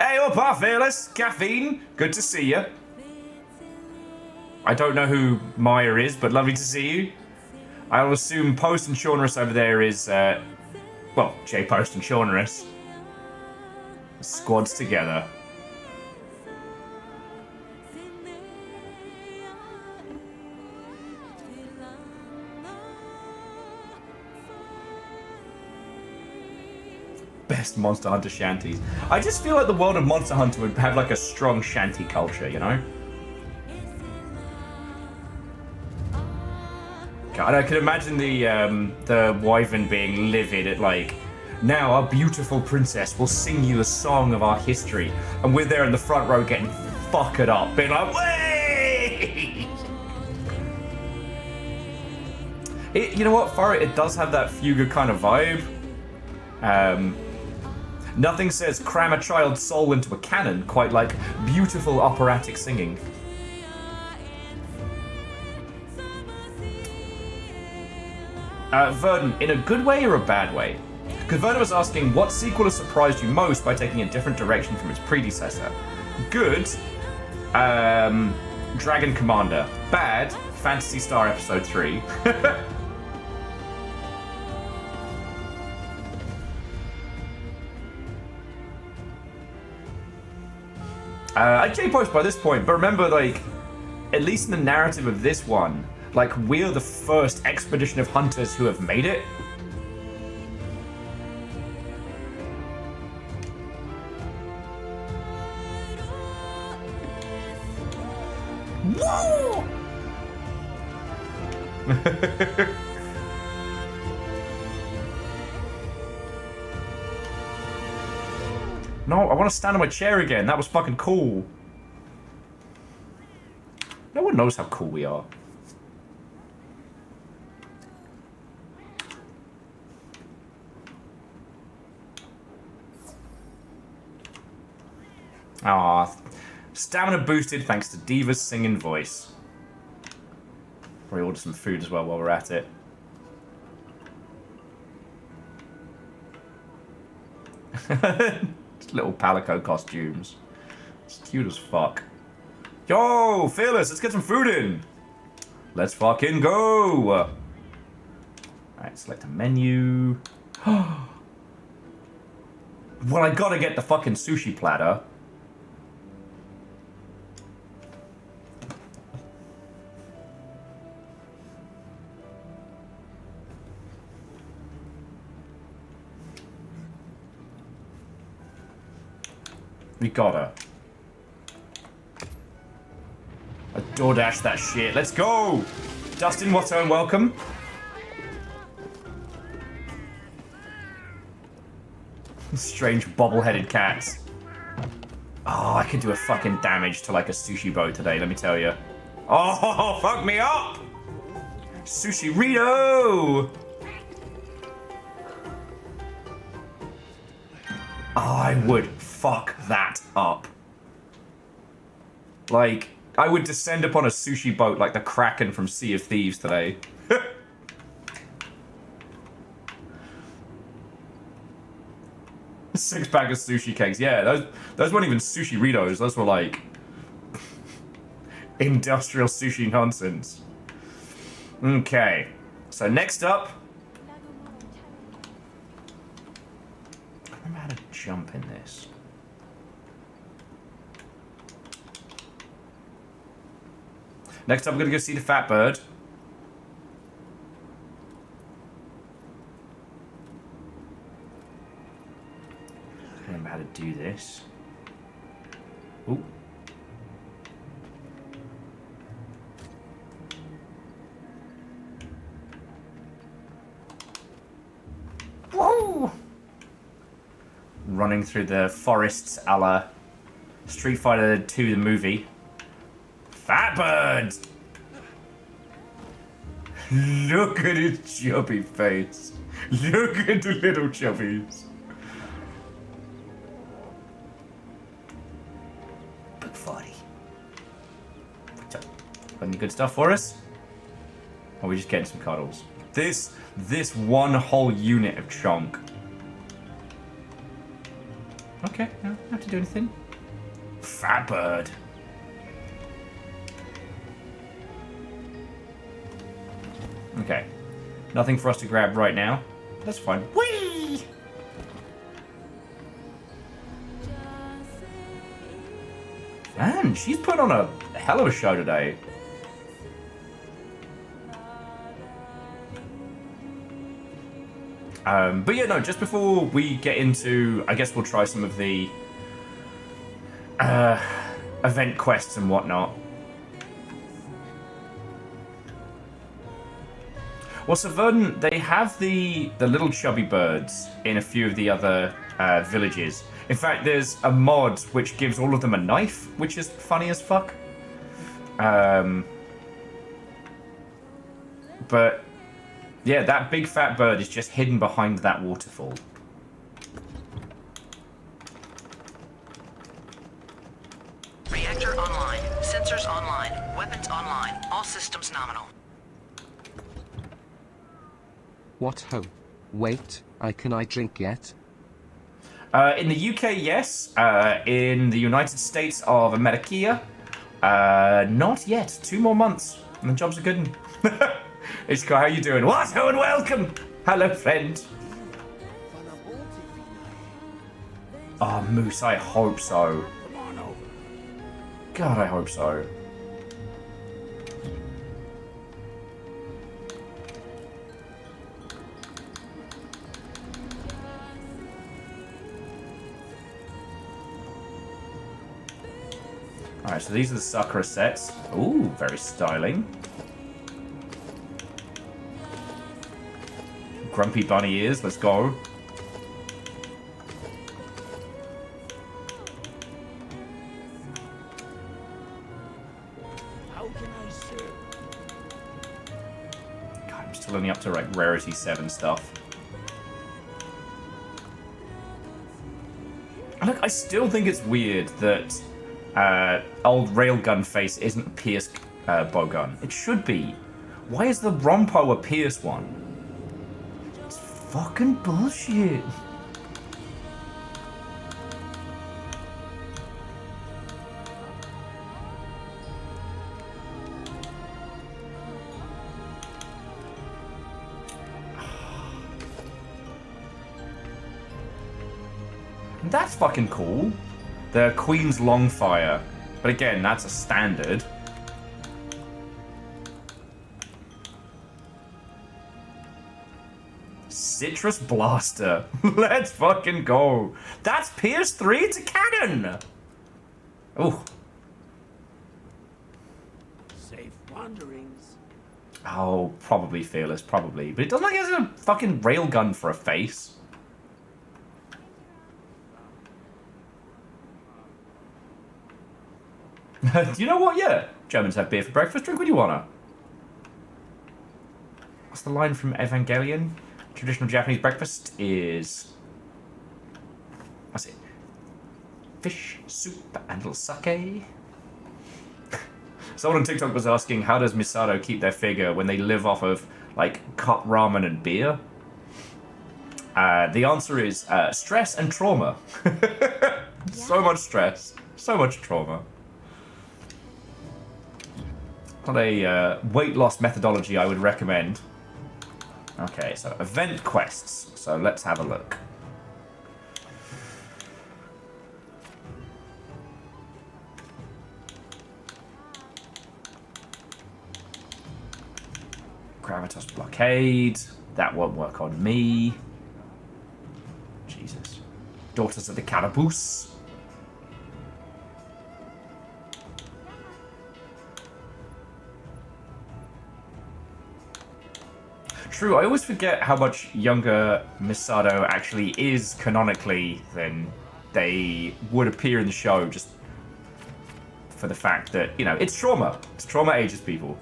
Hey up, our fearless. Caffeine, good to see you. I don't know who Maya is, but lovely to see you. I'll assume Post and Shaunerus over there is, well, J Post and Shaunerus. Squads together. Best Monster Hunter shanties. I just feel like the world of Monster Hunter would have like a strong shanty culture, you know? God, I can imagine the wyvern being livid at like, now our beautiful princess will sing you a song of our history, and we're there in the front row getting fucked up, being like, way! You know what, for it does have that fugue kind of vibe. Nothing says cram a child's soul into a cannon quite like beautiful operatic singing. Verdon, in a good way or a bad way? Because Verdon was asking, what sequel has surprised you most by taking a different direction from its predecessor? Good, Dragon Commander. Bad, Phantasy Star Episode 3. I'd J-post by this point, but remember, like, at least in the narrative of this one, like, we're the first expedition of hunters who have made it. Whoa! No, I want to stand on my chair again. That was fucking cool. No one knows how cool we are. Ah, stamina boosted thanks to Diva's singing voice. Probably order some food as well while we're at it. Just little Palico costumes. It's cute as fuck. Yo, Fearless, let's get some food in. Let's fucking go. Alright, select a menu. Well, I gotta get the fucking sushi platter. We gotta. I DoorDash that shit. Let's go! Dustin, what's up and welcome. Strange bobble-headed cats. Oh, I could do a fucking damage to like a sushi boat today, let me tell you. Oh, fuck me up! Sushi Rito! I would fuck that up. Like, I would descend upon a sushi boat like the Kraken from Sea of Thieves today. Six-pack of sushi cakes. Yeah, those weren't even sushi Ritos. Those were like industrial sushi nonsense. Okay. So next up, I remember how to jump in this. Next up, we're gonna go see the fat bird. Remember how to do this. Ooh. Whoa! Running through the forests a la Street Fighter 2 the movie. Fat bird! Look at his chubby face. Look at the little chubbies. Big 40. Got any good stuff for us? Or are we just getting some cuddles? This one whole unit of chunk. Okay, no, don't have to do anything. Fat bird. Okay. Nothing for us to grab right now. That's fine. Whee! Man, she's put on a hell of a show today. But yeah, no, just before we get into, I guess we'll try some of the event quests and whatnot. Well, so Verdun, they have the little chubby birds in a few of the other villages. In fact, there's a mod which gives all of them a knife, which is funny as fuck. But yeah, that big fat bird is just hidden behind that waterfall. Sensors online. Weapons online. All systems nominal. What ho? Wait, can I drink yet? In the UK, yes. In the United States of America, not yet. 2 more months, and the jobs are good. Ishka, how you doing? What? Ho and welcome. Hello, friend. Oh, Moose, I hope so. God, I hope so. Alright, so these are the Sakura sets. Ooh, very styling. Grumpy bunny ears, let's go. God, I'm still only up to like rarity 7 stuff. Look, I still think it's weird that old railgun face isn't a pierced bowgun. It should be. Why is the Rompo a pierced one? It's fucking bullshit. That's fucking cool. The Queen's Longfire. But again, that's a standard. Citrus Blaster. Let's fucking go. That's Pierce 3? It's a cannon. Ooh. Safe wanderings. Oh, probably Fearless, probably. But it doesn't look like it has a fucking railgun for a face. Do you know what? Yeah. Germans have beer for breakfast. Drink what you wanna. What's the line from Evangelion? Traditional Japanese breakfast is... what's it? Fish, soup, and little sake. Someone on TikTok was asking, how does Misato keep their figure when they live off of, like, cut ramen and beer? The answer is stress and trauma. So much stress. So much trauma. Not a weight loss methodology I would recommend. Okay, so event quests. So let's have a look. Gravitas Blockade. That won't work on me. Jesus. Daughters of the Caraboose. True, I always forget how much younger Misato actually is canonically than they would appear in the show, just for the fact that, you know, it's trauma. It's trauma ages people.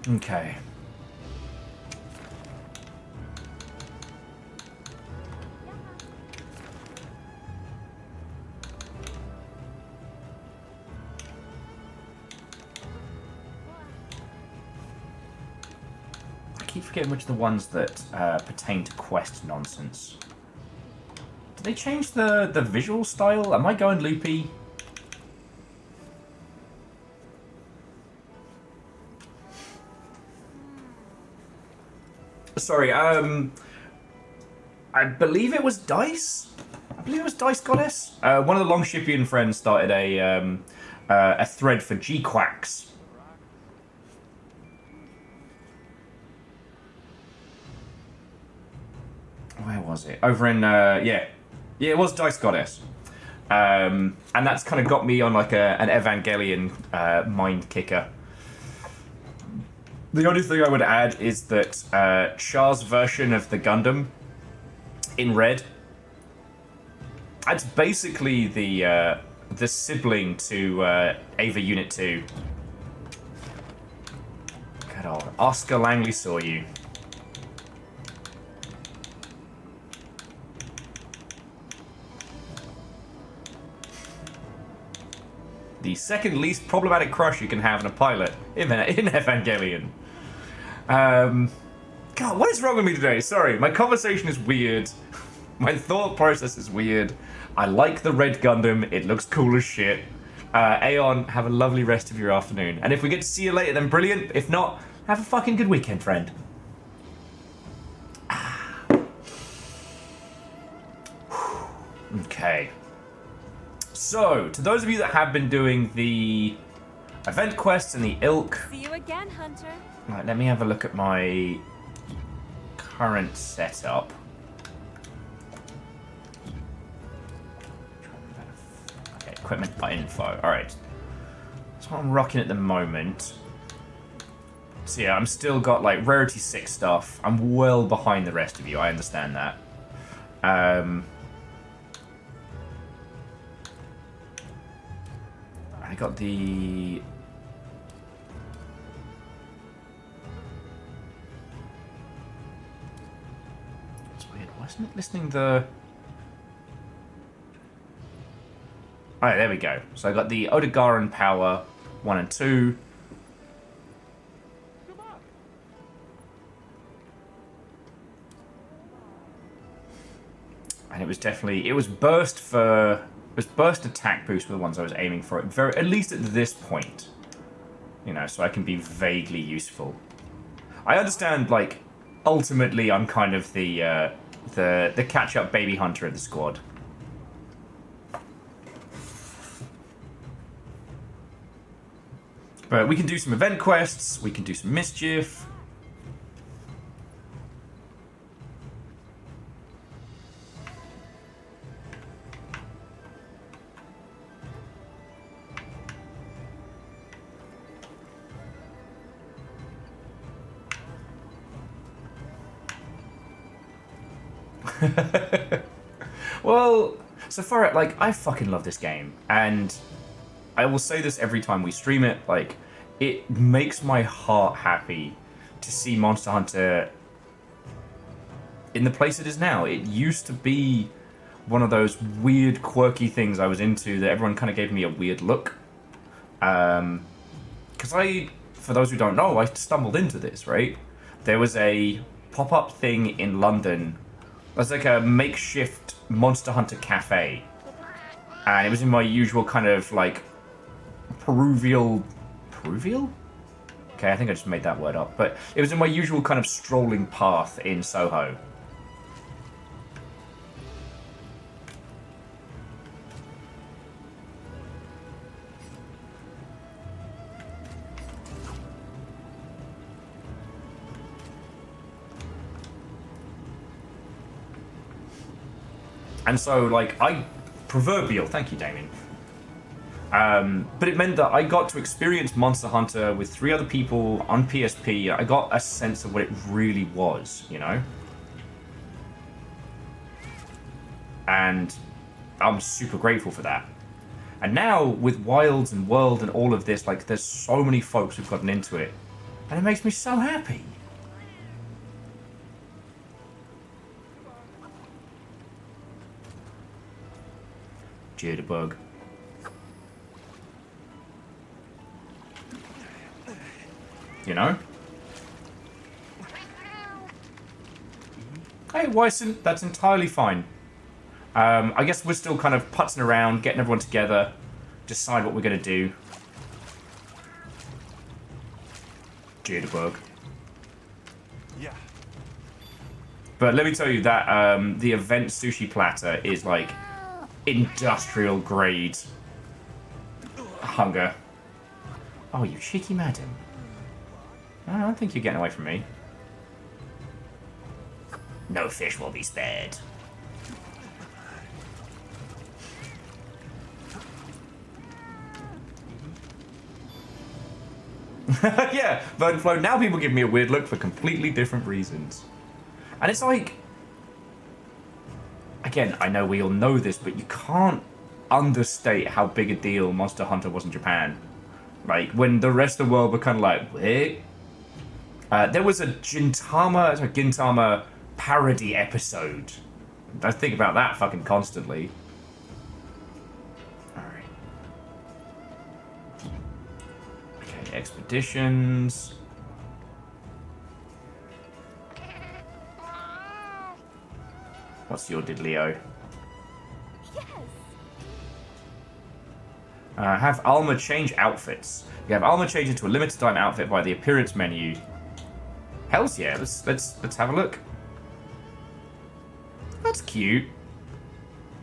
Okay. I keep forgetting which are the ones that pertain to quest nonsense. Did they change the visual style? Am I going loopy? Sorry, I believe it was Dice. I believe it was Dice Goddess. One of the Longshipian friends started a thread for G-Quacks. Where was it? Over in yeah, it was Dice Goddess. And that's kind of got me on like an Evangelion mind kicker. The only thing I would add is that Char's version of the Gundam in red, that's basically the sibling to Ava Unit 2. Good old Oscar Langley saw you. The second least problematic crush you can have in a pilot in Evangelion. God, what is wrong with me today? Sorry, my conversation is weird. My thought process is weird. I like the red Gundam. It looks cool as shit. Aeon, have a lovely rest of your afternoon. And if we get to see you later, then brilliant. If not, have a fucking good weekend, friend. Okay. So, to those of you that have been doing the event quests and the ilk... See you again, Hunter. Right, let me have a look at my current setup. Okay, equipment info. Alright. That's what I'm rocking at the moment. So yeah, I'm still got like rarity 6 stuff. I'm well behind the rest of you, I understand that. I got the... It's weird, why isn't it listening the... Alright, there we go. So I got the Odegaran Power 1 and 2. And it was definitely... It was burst for... It was burst attack boost were the ones I was aiming for, at least at this point. You know, so I can be vaguely useful. I understand, like, ultimately I'm kind of the catch-up baby hunter of the squad. But we can do some event quests, we can do some mischief. Well, so far, like, I fucking love this game, and I will say this every time we stream it, like, it makes my heart happy to see Monster Hunter in the place it is now. It used to be one of those weird, quirky things I was into that everyone kind of gave me a weird look. Because for those who don't know, I stumbled into this, right? There was a pop-up thing in London. It was like a makeshift Monster Hunter cafe. And it was in my usual kind of, like, Peruvial? Okay, I think I just made that word up. But it was in my usual kind of strolling path in Soho. And so, like, proverbial, thank you, Damien. But it meant that I got to experience Monster Hunter with 3 other people on PSP. I got a sense of what it really was, you know? And I'm super grateful for that. And now, with Wilds and World and all of this, like, there's so many folks who've gotten into it. And it makes me so happy. Jitterbug. You know? Hey, Wyson, that's entirely fine. I guess we're still kind of putzing around, getting everyone together, decide what we're going to do. Jitterbug. Yeah. But let me tell you that the event sushi platter is like industrial grade hunger. Oh, you cheeky madam. I don't think you're getting away from me. No fish will be spared. Yeah, Vernflow, now people give me a weird look for completely different reasons. And it's like... Again, I know we all know this, but you can't understate how big a deal Monster Hunter was in Japan. Like, when the rest of the world were kind of like, wait... there was a Gintama parody episode. I think about that fucking constantly. Alright. expeditions. What's your diddlio? Yes. Have Alma change outfits. You have Alma change into a limited time outfit by the appearance menu. Hells yeah, let's have a look. That's cute.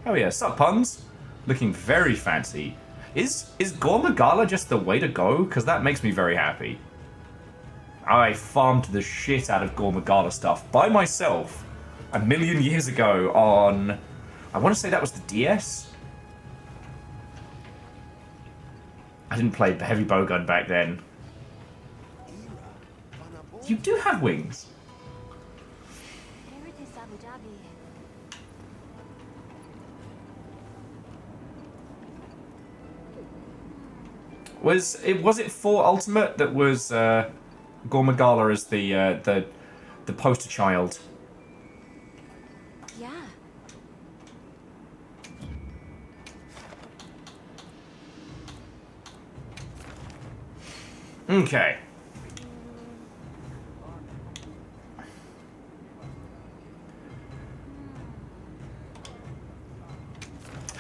Oh yeah, sup puns? Looking very fancy. Is Gormagala just the way to go? Because that makes me very happy. I farmed the shit out of Gormagala stuff by myself a million years ago on... I want to say that was the DS? I didn't play heavy bowgun back then. You do have wings. Was it for Ultimate that was Gormagala as the poster child? Yeah. Okay.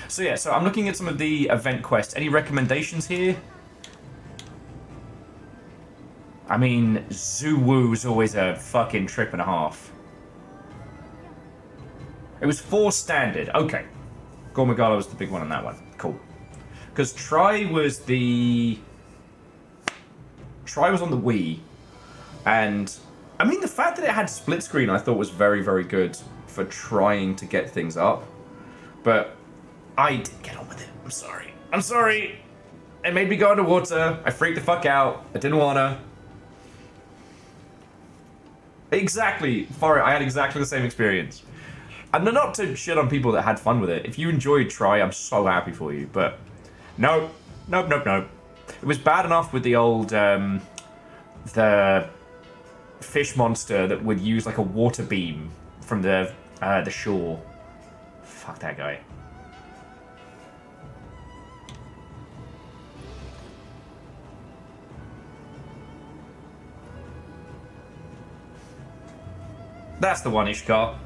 So yeah, so I'm looking at some of the event quests. Any recommendations here? I mean, Zoo-Woo's always a fucking trip and a half. It was 4 standard. Okay. Gormagala was the big one on that one. Cool. Because Try was on the Wii. And, I mean, the fact that it had split screen I thought was very, very good for trying to get things up. But I didn't get on with it. I'm sorry. I'm sorry. It made me go underwater. I freaked the fuck out. I didn't wanna. Exactly. I had exactly the same experience. And not to shit on people that had fun with it. If you enjoyed Try, I'm so happy for you. But nope. Nope, nope, nope. It was bad enough with the old, the fish monster that would use like a water beam from the shore. Fuck that guy. That's the one, Ishkar.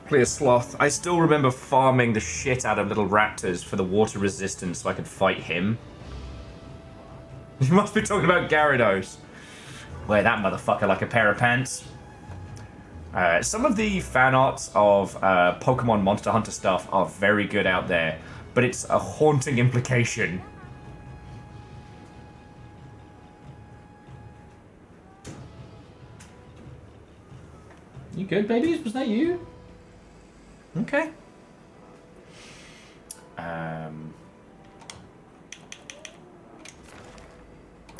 Clear Sloth. I still remember farming the shit out of little raptors for the water resistance so I could fight him. You must be talking about Gyarados. Wear that motherfucker like a pair of pants. Some of the fan arts of Pokemon Monster Hunter stuff are very good out there, but it's a haunting implication. You good, babies? Was that you? Okay.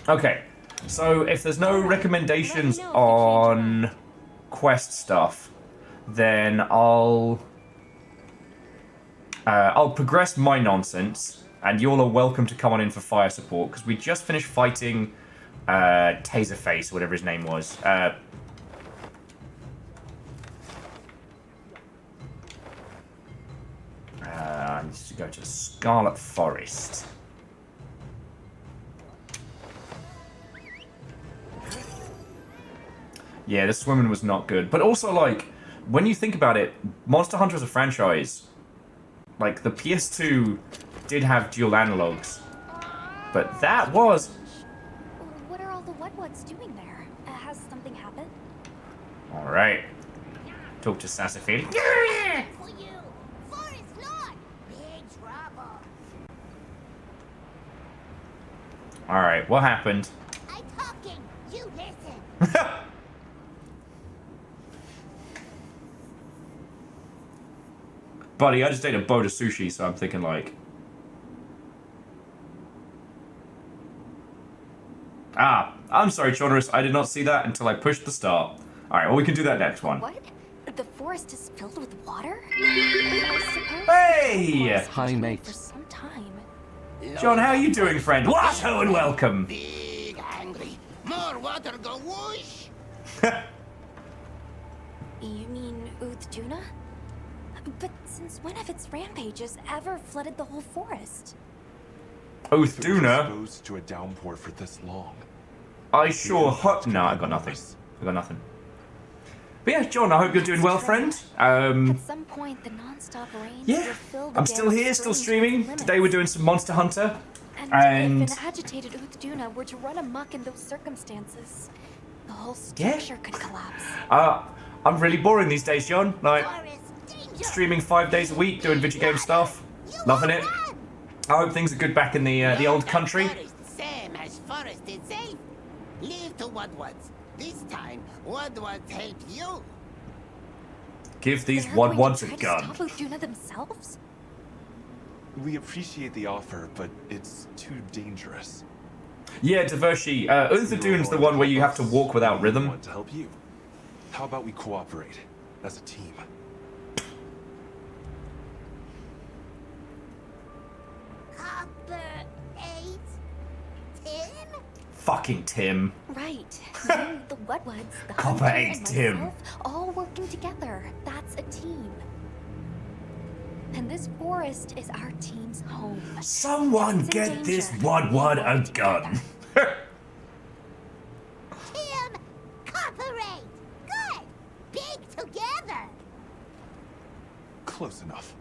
Okay. So if there's no recommendations on quest stuff, then I'll progress my nonsense, and y'all are welcome to come on in for fire support because we just finished fighting Taserface, whatever his name was. I need to go to the Scarlet Forest. Yeah, the swimming was not good. But also, like, when you think about it, Monster Hunter as a franchise, like, the PS2 did have dual analogs. But that was... What are all the Wet-Wets doing there? Has something happened? Alright. Talk to Sassafin. For you, Forest Lord, big trouble. Alright, what happened? I'm talking, you listen. Buddy, I just ate a boat of sushi, so I'm thinking, like... Ah, I'm sorry, Chonorus. I did not see that until I pushed the start. Alright, well, we can do that next one. What? The forest is filled with water? Hey! Hi, mate. For some time. John, how you doing, friend? Watto and welcome! Big angry, more water go whoosh. You mean Uthduna? But since when have its rampages ever flooded the whole forest? Oath If it was Duna. exposed to a downpour for this long. I sure hope. No, I got nothing. I got nothing. But yeah, John, I hope you're doing well, friend. At some point, the non-stop rains Yeah, will fill the I'm still dam's here, still stream to its streaming. limits. Today we're doing some Monster Hunter. And And if an agitated Uthduna were to run amok in those circumstances, the whole structure could collapse. I'm really boring these days, John. Like, Forest danger. streaming 5 days a week, doing video game stuff. Loving it. I hope things are good back in the old country. Same as forest is safe. Leave to Woodwards. This time, Woodwards help you. Give these They're going to Wadwads a try to gun. stop Uthduna themselves? We appreciate the offer, but it's too dangerous. Yeah, Divershi. Uthadune's the one where you have to walk without We rhythm. want to help you. How about we cooperate as a team? Copper 8? 10? Fucking Tim. Right. You, the Woodwards, the Copper hunter, Eight and Tim. myself, all working together. That's a team. And this forest is our team's home. Someone If it's in get this danger, Wadwad we a work gun. Tim! Copper 8! Good! Big together! Close enough.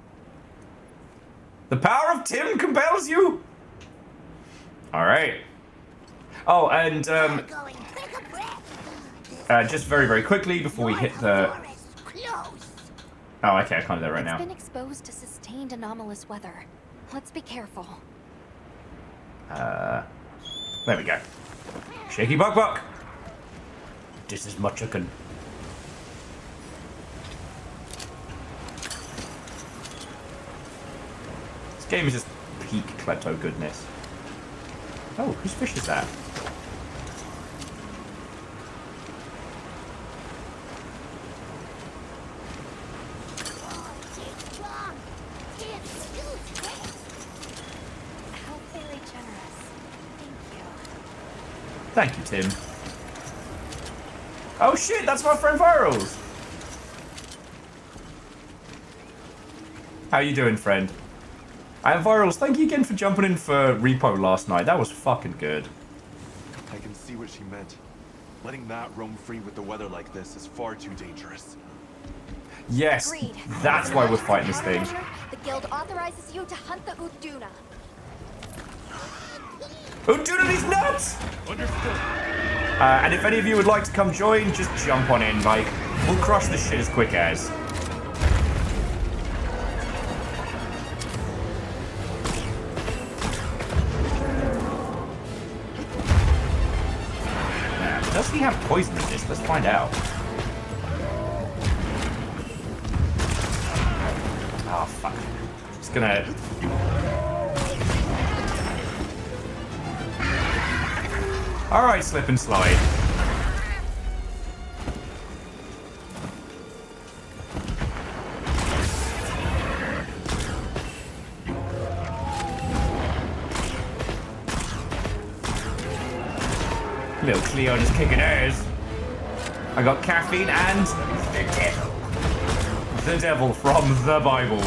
The power of Tim compels you. All right. Oh, and Going quick a breath. just very, very quickly before we hit the. Forest close. Oh, okay, I can't do that right It's now. been exposed to sustained anomalous weather. Let's be careful. There we go. Shaky buck buck. This is my chicken. This game is just peak klepto goodness. Oh, whose fish is that? It's strong. It's too quick. How very generous. Thank you. Thank you, Tim. Oh shit, that's my friend Virals. How you doing, friend? And Virals, thank you again for jumping in for Repo last night. That was fucking good. I can see what she meant. Letting Matt roam free with the weather like this is far too dangerous. Yes, Agreed. that's why we're fighting this thing. The guild authorizes you to hunt the Uthduna. Oh, dude, are these nuts? And if any of you would like to come join, just jump on in. Like, we'll crush this shit as quick as. Does he have poison resist? Let's find out. Oh, fuck. Just gonna... Alright, slip and slide. Little Cleo just kicking ass. I got caffeine and the devil. The devil from the Bible.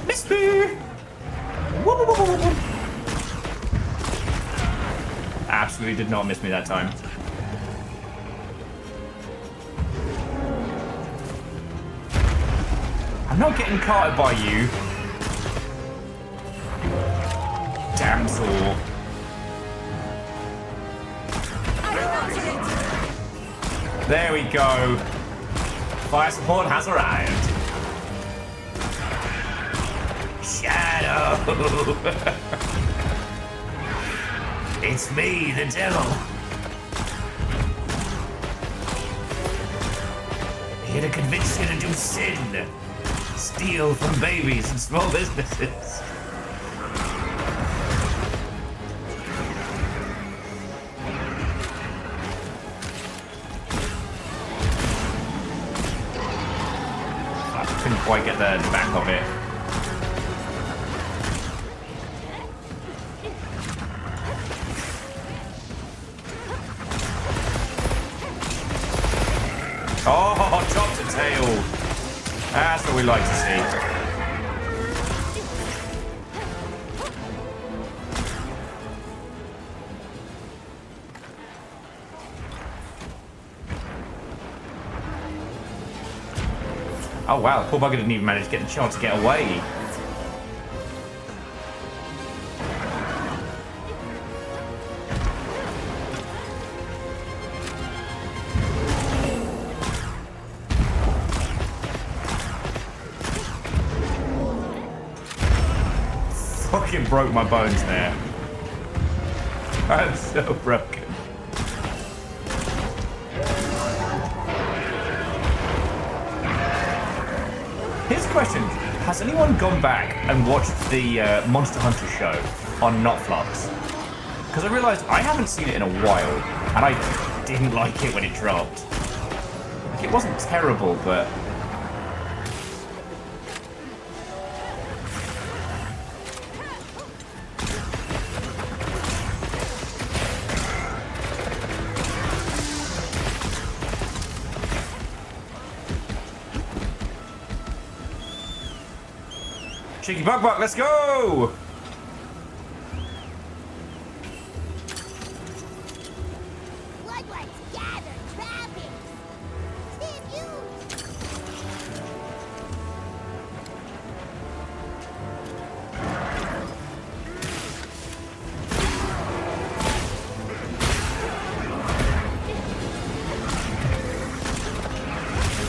Miss me! Whoop, whoop, whoop, whoop, whoop. Absolutely did not miss me that time. I'm not getting caught by you. Damsel. There we go. Fire support has arrived. Shadow. It's me, the devil. Here to convince you to do sin. Steal from babies and small businesses. I couldn't quite get the back of it. Oh, top to tail. That's what we like to see. Oh wow, poor bugger didn't even manage to get the chance to get away. Fucking broke my bones there. I'm so broken. Here's a question. Has anyone gone back and watched the Monster Hunter show on Notflux? Because I realised I haven't seen it in a while, and I didn't like it when it dropped. Like, it wasn't terrible, but... Cheeky Buck, let's go! What was gather trappings? Stand used.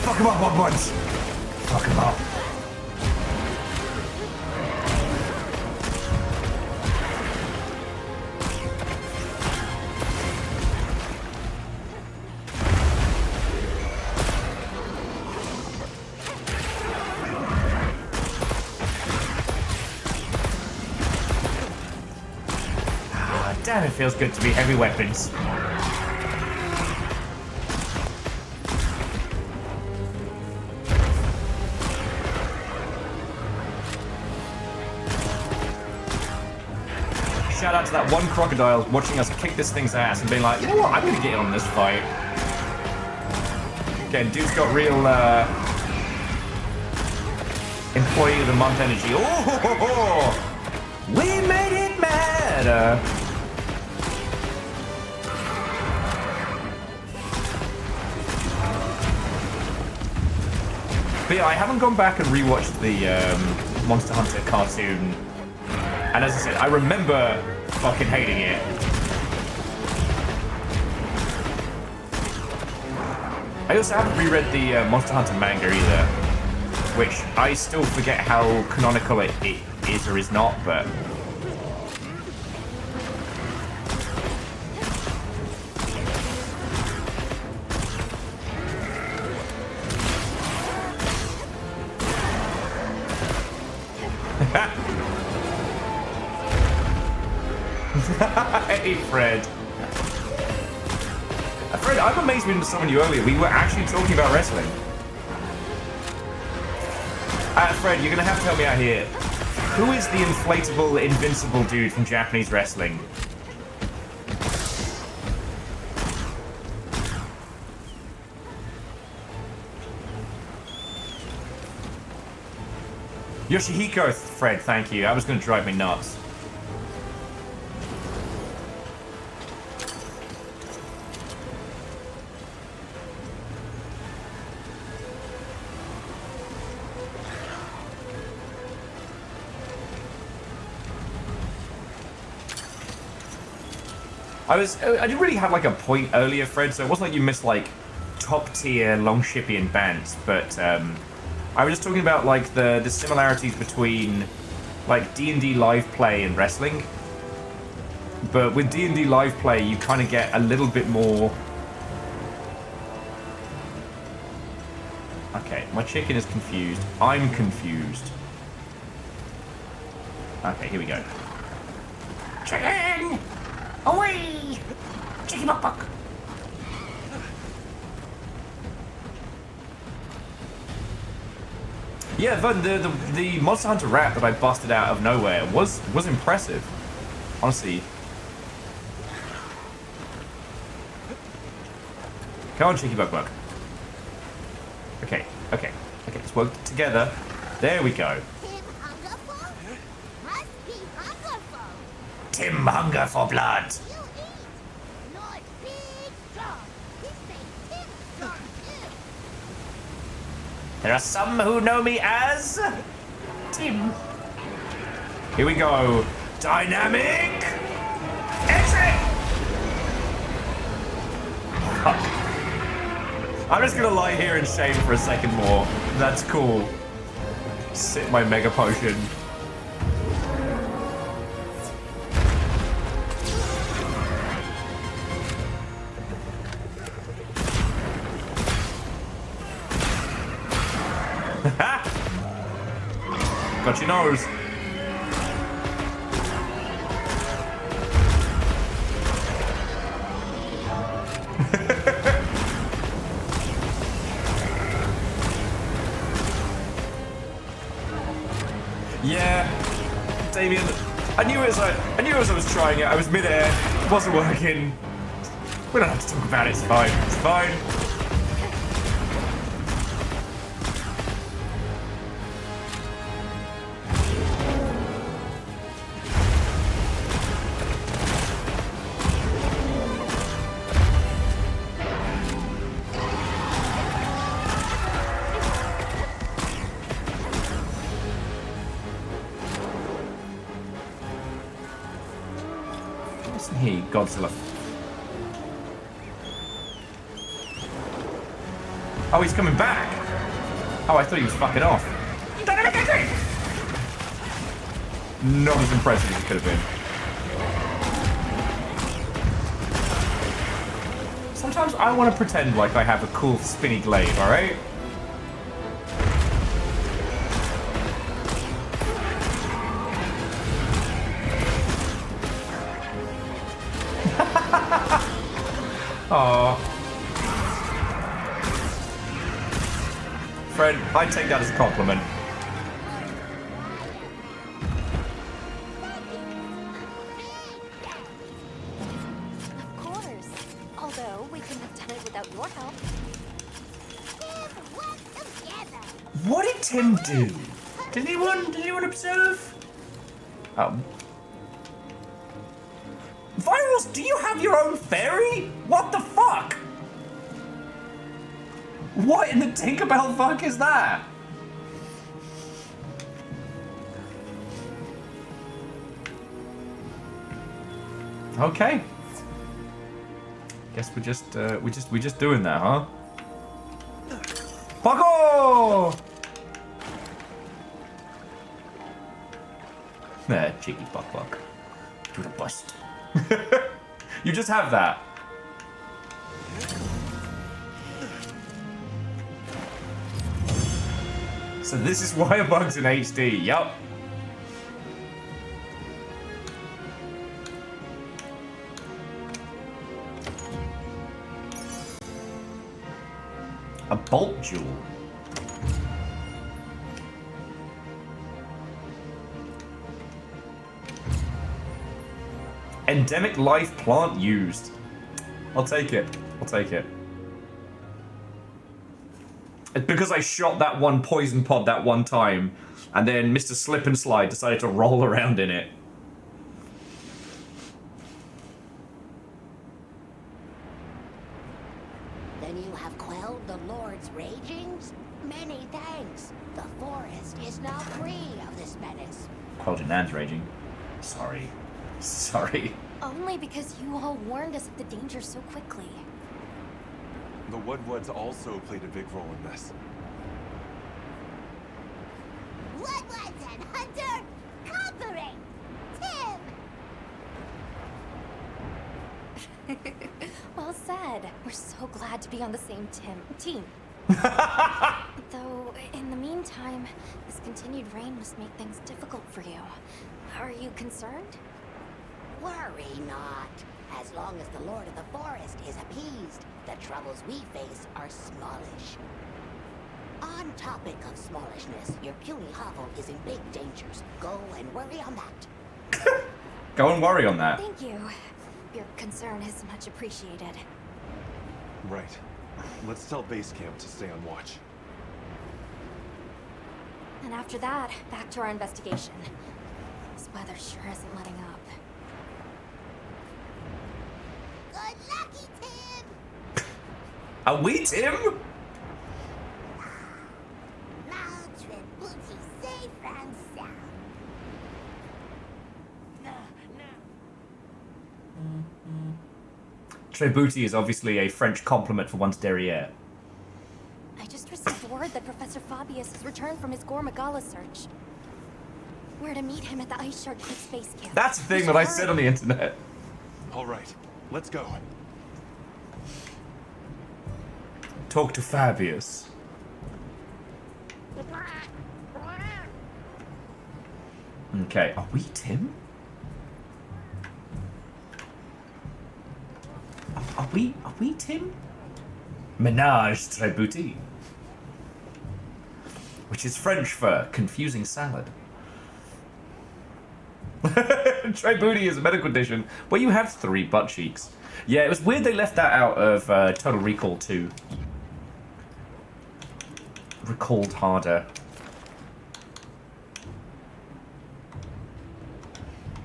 Fuck him up, once. Fuck him up. Damn, it feels good to be heavy weapons. Shout out to that one crocodile watching us kick this thing's ass and being like, you know what, I'm gonna get in on this fight. Okay, dude's got real employee of the month energy. Oh, we made it mad. But yeah, I haven't gone back and rewatched the Monster Hunter cartoon. And as I said, I remember fucking hating it. I also haven't reread the Monster Hunter manga either, which I still forget how canonical it is or is not, but... Hey, Fred. Fred, I'm amazed we didn't summon you earlier. We were actually talking about wrestling. Fred, you're going to have to help me out here. Who is the inflatable, invincible dude from Japanese wrestling? Yoshihiko, Fred, thank you. That was going to drive me nuts. I didn't really have like a point earlier, Fred, so it wasn't like you missed like top tier Longshipian bands, but I was just talking about like the similarities between like D&D live play and wrestling. But with D&D live play, you kind of get a little bit more... Okay, my chicken is confused. I'm confused. Okay, here we go. Chicken! Away! Chicken buck. Yeah, Vern, the Monster Hunter rap that I busted out of nowhere was impressive. Honestly. Come on, Cheeky Buck. Okay, okay, okay. Let's work together. There we go. Tim hungerful? Must be hungerful. Tim hunger for blood. You eat. Not big strong. This makes Tim strong too. There are some who know me as Tim. Here we go. Dynamic exit. Fuck. I'm just gonna lie here in shame for a second more. That's cool. Sip my mega potion. Got your nose. Yeah, Damien. I knew as I was trying it. I was mid-air. It wasn't working. We don't have to talk about it. It's fine. It's fine. He Godzilla. Oh, he's coming back. Oh, I thought he was fucking off. Not as impressive as it could have been. Sometimes I want to pretend like I have a cool spinny glaive, alright? Aww. Friend, I take that as a compliment. Of course. Although we couldn't have done it without your help. Tim, work together. What did Tim do? Did anyone observe? Virals, do you have your own fairy? What the fuck? What in the Tinkerbell fuck is that? Okay. Guess we're just doing that, huh? Paco! There, cheeky buck. Do the bust. You just have that. So this is why a bug's in HD. Yup. A bolt jewel. Endemic life plant used. I'll take it. I'll take it. It's because I shot that one poison pod that one time, and then Mr. Slip and Slide decided to roll around in it. Then you have quelled the Lord's ragings? Many thanks. The forest is now free of this menace. Quoting Nan's raging. Sorry. Sorry. Only because you all warned us of the danger so quickly. The Woodwoods also played a big role in this. Woodwoods and Hunter conquering! Tim! Well said. We're so glad to be on the same team. Though, in the meantime, this continued rain must make things difficult for you. Are you concerned? Worry not. As long as the Lord of the Forest is appeased, the troubles we face are smallish. On topic of smallishness, your puny hovel is in big dangers. Go and worry on that. Go and worry on that. Thank you. Your concern is much appreciated. Right. Let's tell base camp to stay on watch. And after that, back to our investigation. This weather sure isn't letting up. Good lucky, Tim! Are we Tim? Maldred booty safe and sound. Trebuti is obviously a French compliment for one's derriere. I just received word that Professor Fabius has returned from his Gore Magala search. We're to meet him at the Ice Shark Cliff Space Camp. That's the thing that I said on the internet. All right, let's go. Talk to Fabius. Okay, are we Tim? Are we Tim? Menage Trebuti. Which is French for confusing salad. Trebuti is a medical condition where you have 3 butt cheeks. Yeah, it was weird they left that out of Total Recall 2. Recalled harder.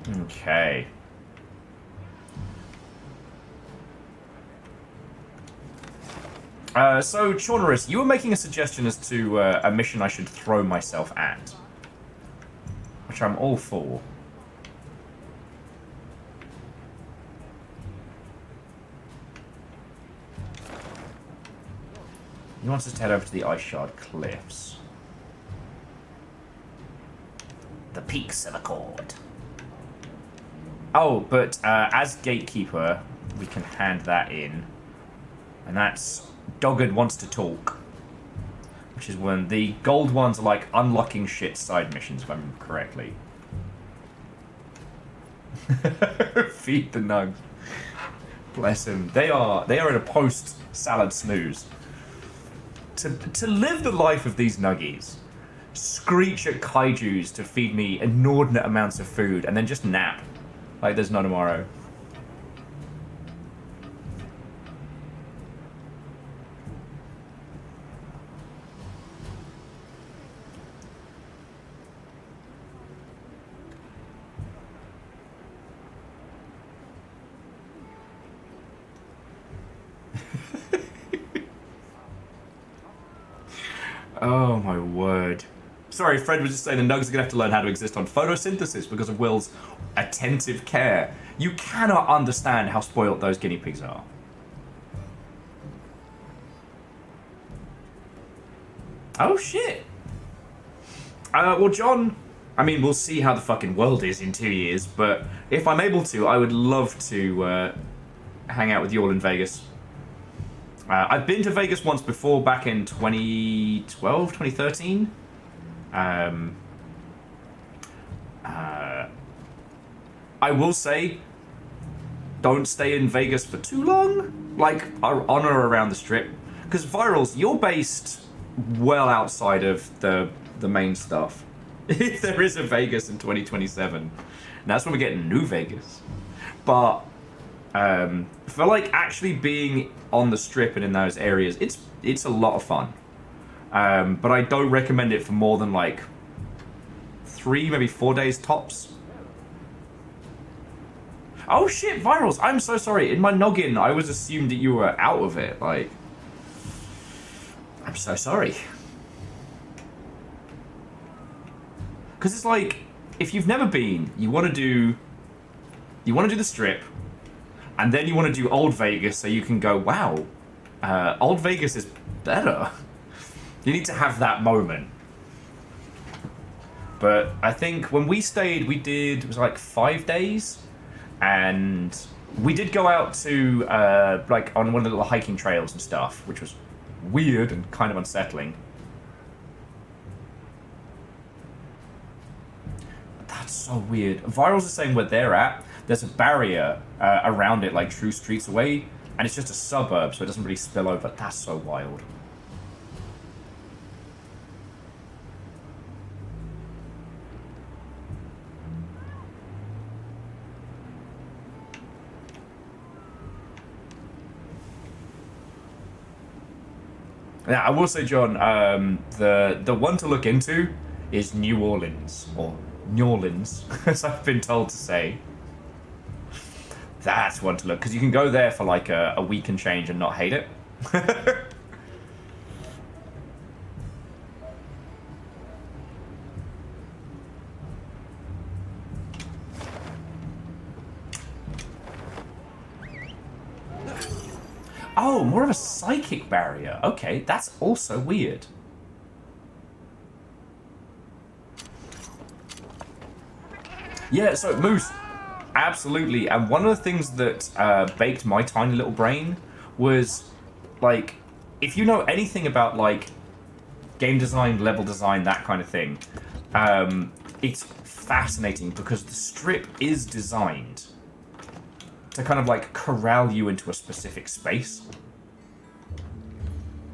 Okay. So, Chaunerus, you were making a suggestion as to a mission I should throw myself at. Which I'm all for. He wants us to head over to the Ice Shard Cliffs. The Peaks of Accord. Oh, but as Gatekeeper, we can hand that in. And that's Dogged Wants to Talk. Which is when the gold ones are like unlocking shit side missions, if I remember correctly. Feed the nugs. Bless him. They are in a post-salad snooze. To live the life of these nuggies, screech at kaijus to feed me inordinate amounts of food, and then just nap like there's no tomorrow. Oh my word. Sorry, Fred was just saying the nugs are going to have to learn how to exist on photosynthesis because of Will's attentive care. You cannot understand how spoiled those guinea pigs are. Oh shit. Well, John, I mean, we'll see how the fucking world is in 2 years, but if I'm able to, I would love to hang out with you all in Vegas. I've been to Vegas once before, back in 2012, 2013. I will say, don't stay in Vegas for too long. Like, on or around the Strip. Because Virals, you're based well outside of the main stuff. If there is a Vegas in 2027. And that's when we're getting New Vegas. But for like actually being on the Strip and in those areas, it's a lot of fun. But I don't recommend it for more than like 3, maybe 4 days tops. Oh shit, Virals, I'm so sorry. In my noggin, I was assumed that you were out of it. Like, I'm so sorry. Because it's like, if you've never been, you want to do the Strip, and then you want to do Old Vegas so you can go, wow, Old Vegas is better. You need to have that moment. But I think when we stayed, it was like 5 days, and we did go out to like on one of the little hiking trails and stuff, which was weird and kind of unsettling. That's so weird. Virals are saying where they're at, there's a barrier around it, like 2 streets away, and it's just a suburb, so it doesn't really spill over. That's so wild. Yeah, I will say, John, the one to look into is New Orleans, or New Orleans, as I've been told to say. That's one to look, because you can go there for like a week and change and not hate it. Oh, more of a psychic barrier. Okay, that's also weird. Yeah, so Moose, absolutely. And one of the things that baked my tiny little brain was, like, if you know anything about, like, game design, level design, that kind of thing, it's fascinating because the strip is designed to kind of, like, corral you into a specific space.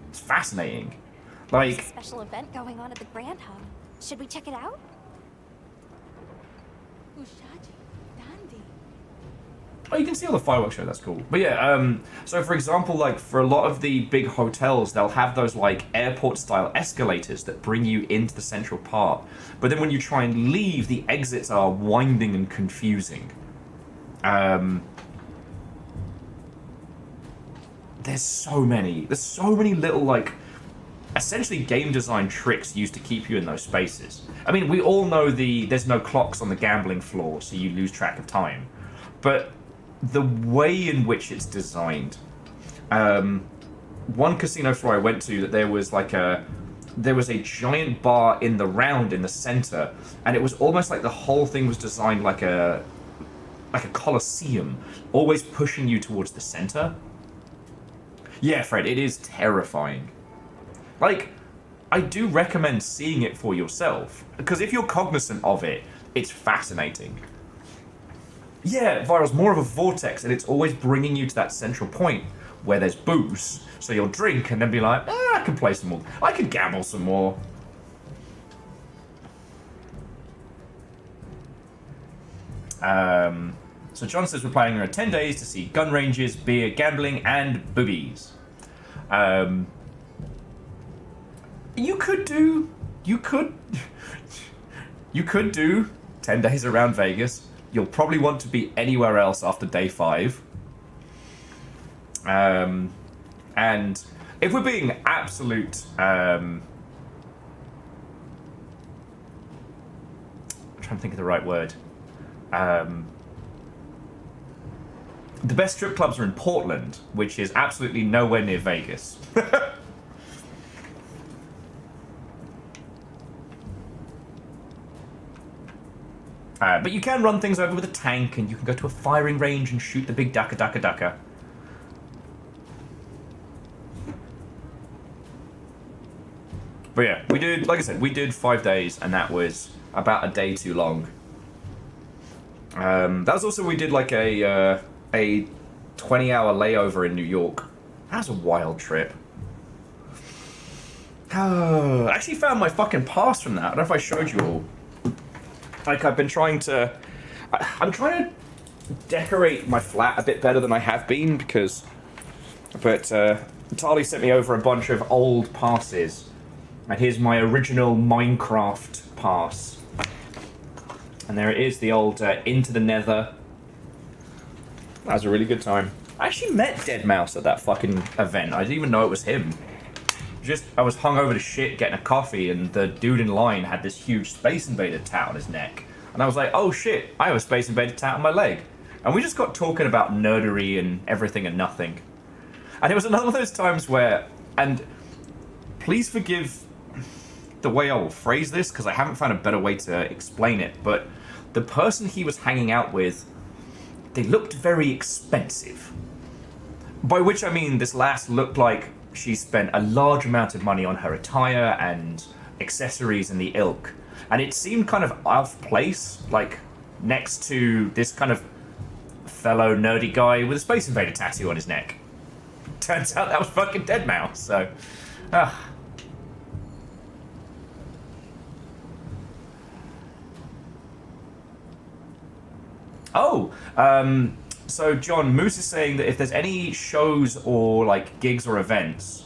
It's fascinating. Like, There's a special event going on at the Grand Hub. Should we check it out? oh, you can see all the fireworks show, that's cool. But yeah, so for example, like, for a lot of the big hotels, they'll have those, like, airport-style escalators that bring you into the central part. But then when you try and leave, the exits are winding and confusing. There's so many little, like, essentially game design tricks used to keep you in those spaces. I mean, we all know there's no clocks on the gambling floor, so you lose track of time. But the way in which it's designed, one casino floor I went to, that there was a giant bar in the round in the center, and it was almost like the whole thing was designed like a coliseum, always pushing you towards the center. Yeah, Fred, it is terrifying. Like, I do recommend seeing it for yourself, because if you're cognizant of it, it's fascinating. Yeah, Viral's more of a vortex, and it's always bringing you to that central point where there's booze. So you'll drink and then be like, I can play some more. I can gamble some more. So John says we're planning around 10 days to see gun ranges, beer, gambling, and boobies. You could do 10 days around Vegas. You'll probably want to be anywhere else after day 5. And if we're being absolute, I'm trying to think of the right word. The best strip clubs are in Portland, which is absolutely nowhere near Vegas. But you can run things over with a tank, and you can go to a firing range and shoot the big ducka ducka ducka. But yeah, we did, like I said, we did 5 days, and that was about a day too long. That was also, we did like a 20-hour layover in New York. That was a wild trip. I actually found my fucking pass from that. I don't know if I showed you all. Like, I've been trying to... I'm trying to decorate my flat a bit better than I have been, because... But, Tali sent me over a bunch of old passes. And here's my original Minecraft pass. And there it is, the old Into the Nether. That was a really good time. I actually met Dead Mouse at that fucking event. I didn't even know it was him. I was hungover to shit getting a coffee, and the dude in line had this huge Space Invader tat on his neck. And I was like, oh shit, I have a Space Invader tat on my leg. And we just got talking about nerdery and everything and nothing. And it was another of those times where, and please forgive the way I will phrase this, because I haven't found a better way to explain it, but the person he was hanging out with, they looked very expensive. By which I mean this lass looked like she spent a large amount of money on her attire and accessories and the ilk. And it seemed kind of out of place, like next to this kind of fellow nerdy guy with a Space Invader tattoo on his neck. Turns out that was fucking Dead Mouse, so... So John, Moose is saying that if there's any shows or like gigs or events,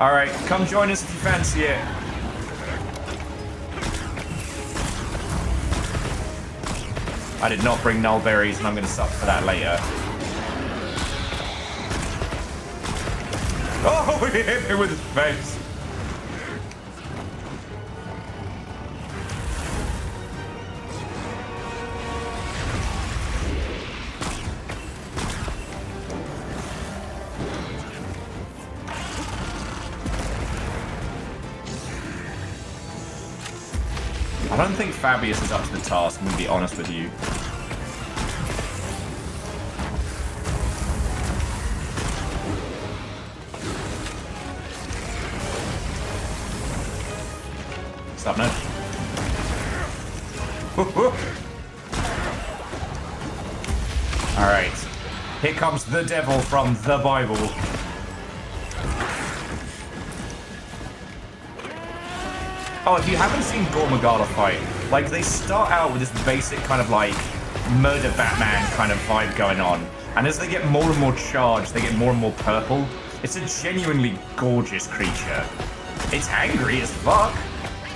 Alright, come join us if you fancy it. I did not bring null berries, and I'm going to suffer for that later. Oh, he hit me with his face. I don't think Fabius is up to the task, I'm going to be honest with you. Stop now. Alright. Here comes the devil from the Bible. Oh, if you haven't seen Gore Magala fight, like, they start out with this basic kind of, like, murder Batman kind of vibe going on. And as they get more and more charged, they get more and more purple. It's a genuinely gorgeous creature. It's angry as fuck.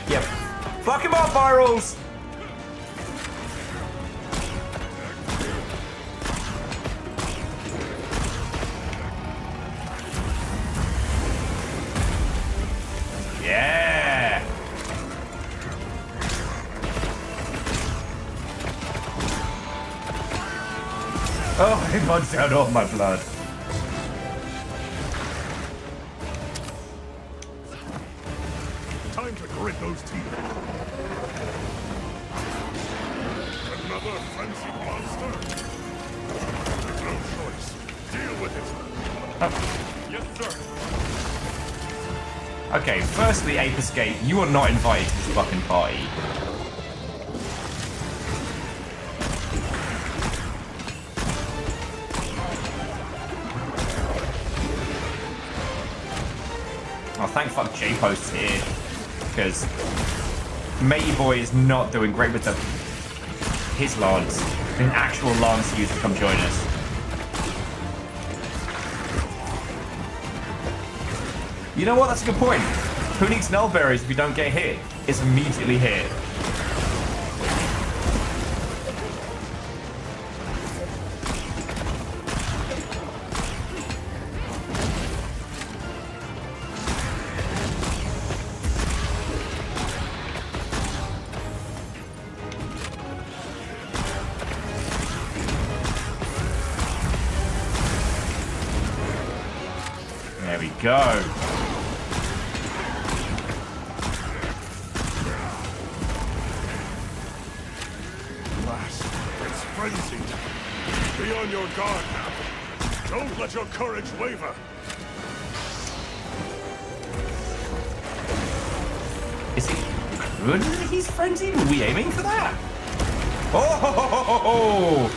Yep. Fuck him up, Virals! Yeah! Oh, he punched out all my blood. Time to grit those teeth. Another frenzied monster? There's no choice. Deal with it. Yes, sir. Okay, firstly, Ape Escape, you are not invited to this fucking party. Oh, thank fuck J-Post's here. Because Matey Boy is not doing great with his lance. An actual lance user come join us. You know what? That's a good point. Who needs null berries if you don't get hit? It's immediately hit. There we go. Be on your guard now. Don't let your courage waver. Is he good that he's frenzied? Were we aiming for that? Oh!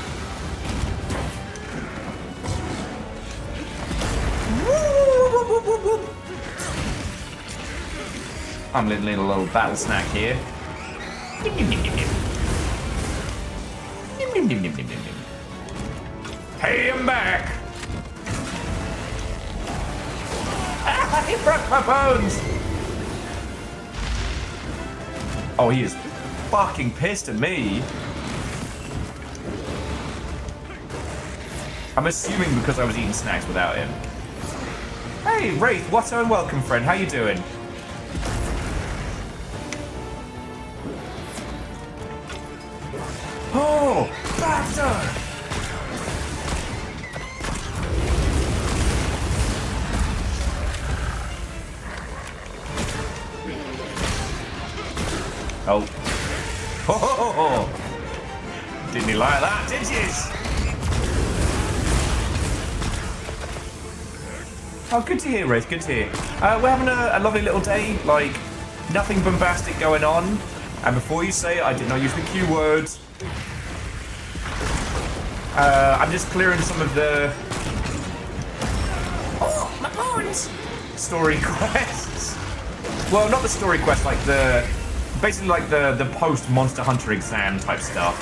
I'm little little battle snack here. Hey, I'm back! Ah, he broke my bones! Oh, he is fucking pissed at me. I'm assuming because I was eating snacks without him. Hey, Wraith, what's and welcome, friend. How you doing? Oh, bastard! Oh. Oh! Didn't you like that, did you? Oh, good to hear, Wraith, good to hear. We're having a lovely little day, like, nothing bombastic going on. And before you say it, I did not use the Q words. I'm just clearing some of the... Oh, my bones! Story quests. Well, not the story quests, like the... Basically like the post-Monster Hunter exam type stuff.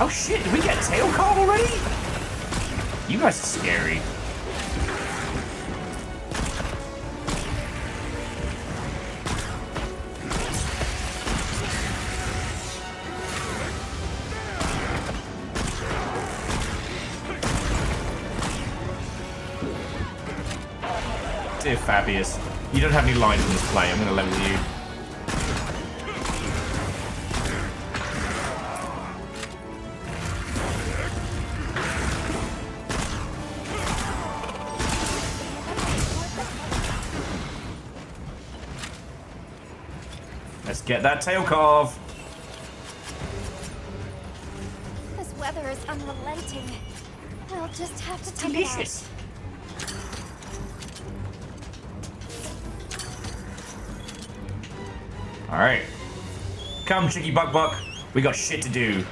Oh shit, did we get tail carve already? You guys are scary. Dear Fabius, you don't have any lines in this play. I'm gonna level you. Let's get that tail carve. This weather is unrelenting. We'll just have to take Delicious. it Alright. Come, Chicky Buck Buck. We got shit to do.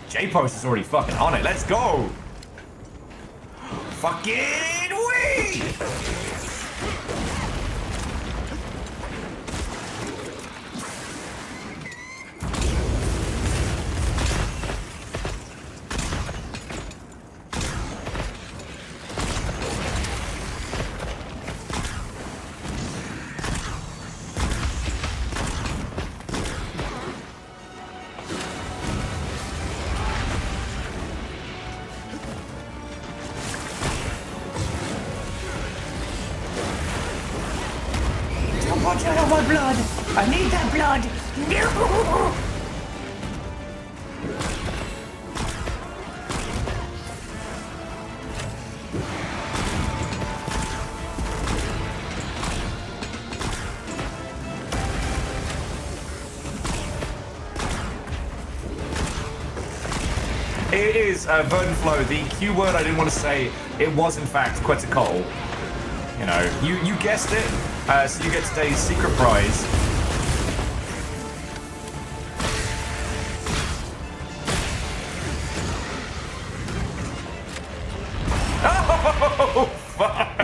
J-Post is already fucking on it. Let's go! Fucking wee! Watch out of my blood! I need that blood! No! It is Verdenflow, the Q word I didn't want to say. It was in fact Quetzalcoatl. You know, you guessed it, so you get today's secret prize. Oh, fuck!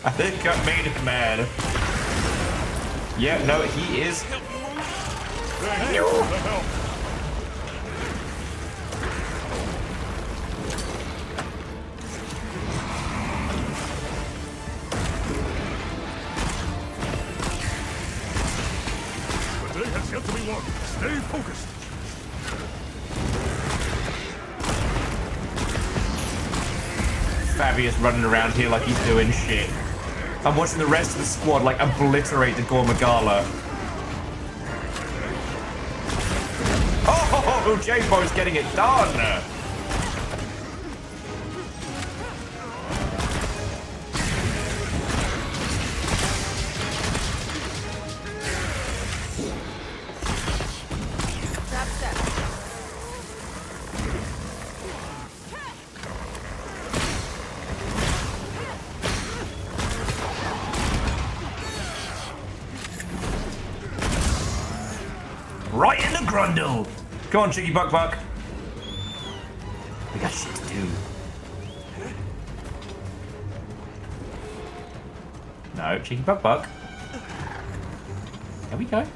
I think I made him mad. Yeah, no, he is. The day has yet to be won. Stay focused. Fabius running around here like he's doing shit. I'm watching the rest of the squad like obliterate the Gormagala. Oh, J-Bo's getting it done! Right in the grundle! Come on, Chicky Buck Buck. We got shit to do. No, Chicky Buck Buck. There we go.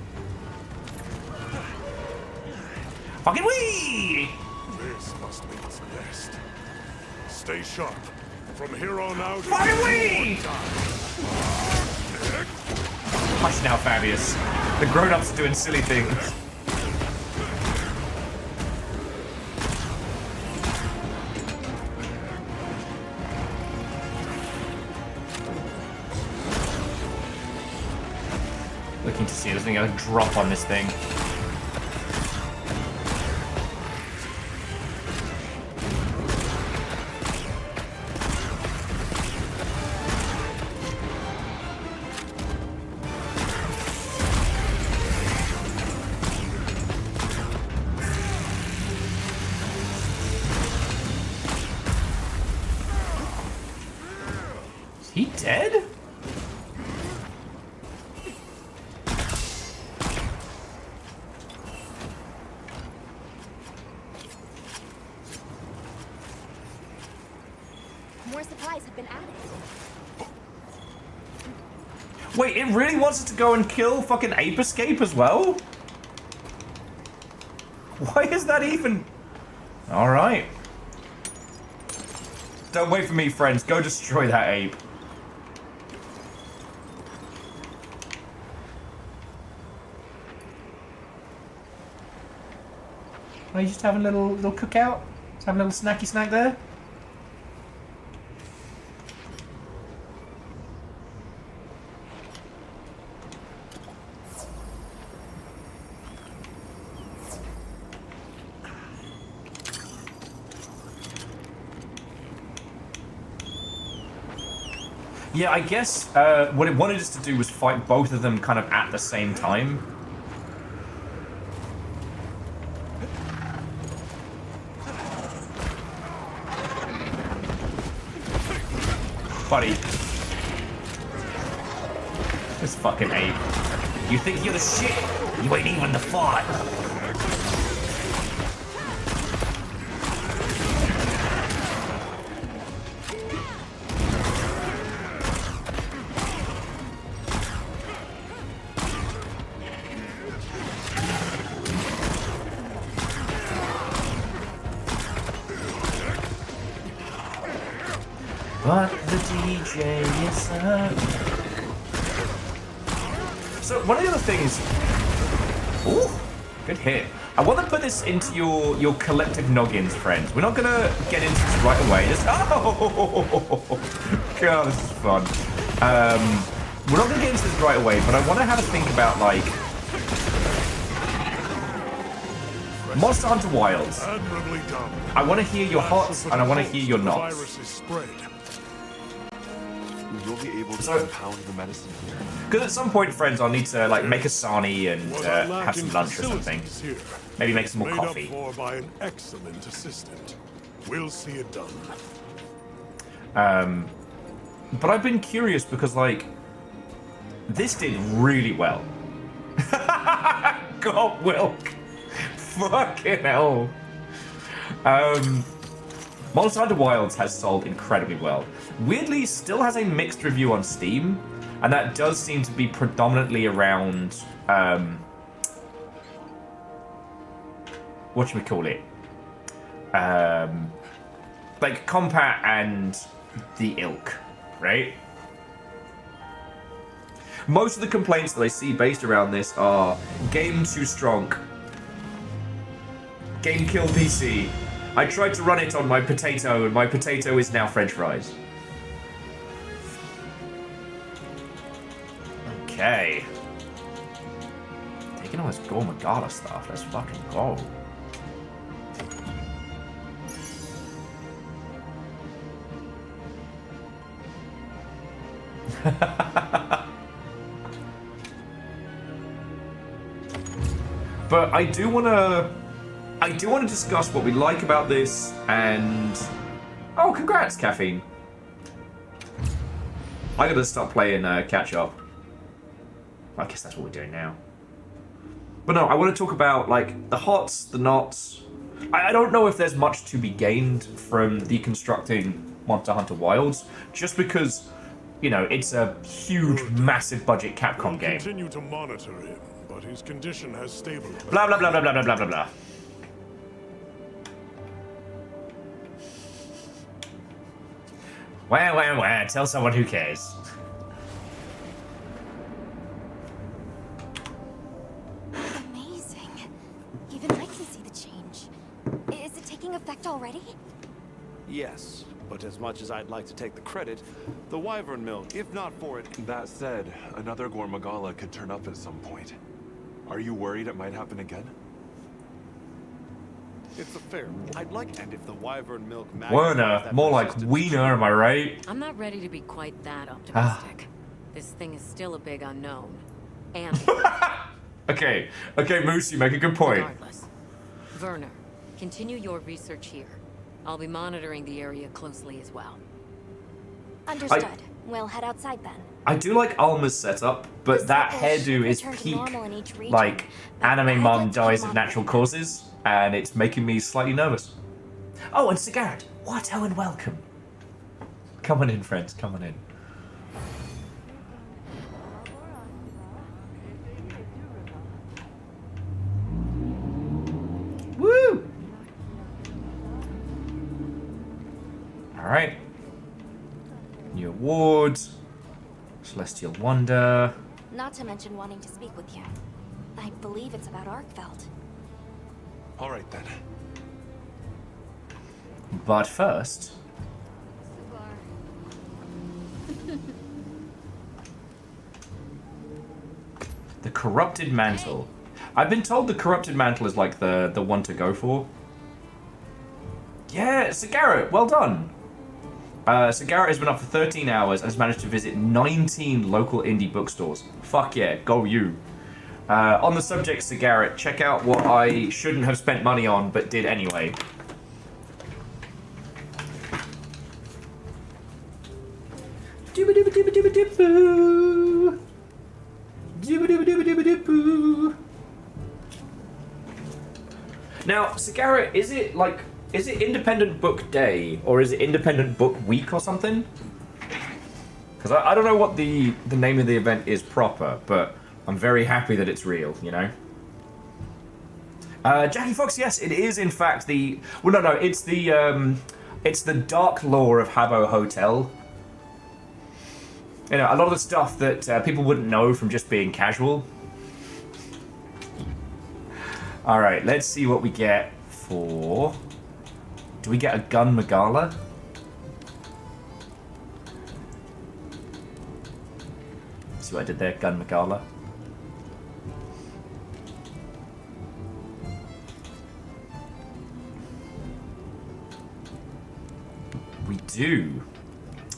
Fucking wee! This must be its best. Stay sharp. From here on out. Fucking wee! Hush now, Fabius. The grown-ups are doing silly things. Looking to see if there's any other drop on this thing. Is he dead? More supplies have been added. Wait, it really wants us to go and kill fucking Ape Escape as well? Why is that even? All right. Don't wait for me, friends. Go destroy that ape. Are you just having a little cookout? Just having a little snacky snack there? Yeah, I guess what it wanted us to do was fight both of them kind of at the same time. Buddy. This fucking ape. You think you're the shit? You ain't even the fight. But the DJ is up. So one of the other things. Ooh, good hit. I want to put this into your collective noggins, friends. We're not gonna get into this right away. Just God, this is fun. We're not gonna get into this right away, but I want to have a think about like Monster Hunter Wilds. I want to hear your hots and I want to hear your nots. You'll be able to compound the medicine here. Because at some point, friends, I'll need to like make a sarnie and have some lunch or something. Maybe make some more coffee. Made up for by an excellent assistant. We'll see it done. But I've been curious because like this did really well. God, Will. Fucking hell. Monster Hunter Wilds has sold incredibly well. Weirdly, still has a mixed review on Steam, and that does seem to be predominantly around, whatchamacallit? Like, combat and the ilk, right? Most of the complaints that I see based around this are game too strong, game kill PC. I tried to run it on my potato, and my potato is now French fries. Okay. Taking all this Gore Magala stuff. Let's fucking go. But I do want to discuss what we like about this and... Oh, congrats, Caffeine. I gotta start playing catch up. I guess that's what we're doing now. But no, I want to talk about like the hots, the nots. I don't know if there's much to be gained from deconstructing Monster Hunter Wilds, just because, you know, it's a huge, massive budget Capcom game. Continue to monitor him, but his condition has stabilized. Blah blah blah blah blah blah blah blah blah. Wah. Tell someone who cares. Amazing. Even I can see the change. Is it taking effect already? Yes, but as much as I'd like to take the credit, the wyvern milk, if not for it... That said, another Gore Magala could turn up at some point. Are you worried it might happen again? It's a fair. I'd like, and if the wyvern milk... Werner, more like Wiener, am I right? I'm not ready to be quite that optimistic. This thing is still a big unknown. And... Okay, Moose, you make a good point. Regardless, Werner, continue your research here. I'll be monitoring the area closely as well. Understood. We'll head outside then. I do like Alma's setup, but that hairdo is peak, like, anime mom dies of natural causes, and it's making me slightly nervous. Oh, and Sigurd, what and welcome. Come on in, friends, come on in. Celestial Wonder. Not to mention wanting to speak with you. I believe it's about Arkfeld. All right, then. But first... the Corrupted Mantle. I've been told the Corrupted Mantle is like the one to go for. Yeah, Garrett, well done. Garrett has been up for 13 hours and has managed to visit 19 local indie bookstores. Fuck yeah, go you. On the subject, Garrett, check out what I shouldn't have spent money on but did anyway. Dooba-dooba-dooba-dooba-doo. Dooba-dooba-dooba-dooba-doo. Now, Garrett, is it Independent Book Day or is it Independent Book Week or something? Because I don't know what the name of the event is proper, but I'm very happy that it's real, you know? Jackie Fox, yes, it is in fact the... Well, no, it's the dark lore of Habbo Hotel. You know, a lot of the stuff that people wouldn't know from just being casual. Alright, let's see what we get for... Do we get a Gun Magala? See what I did there? Gun Magala. We do.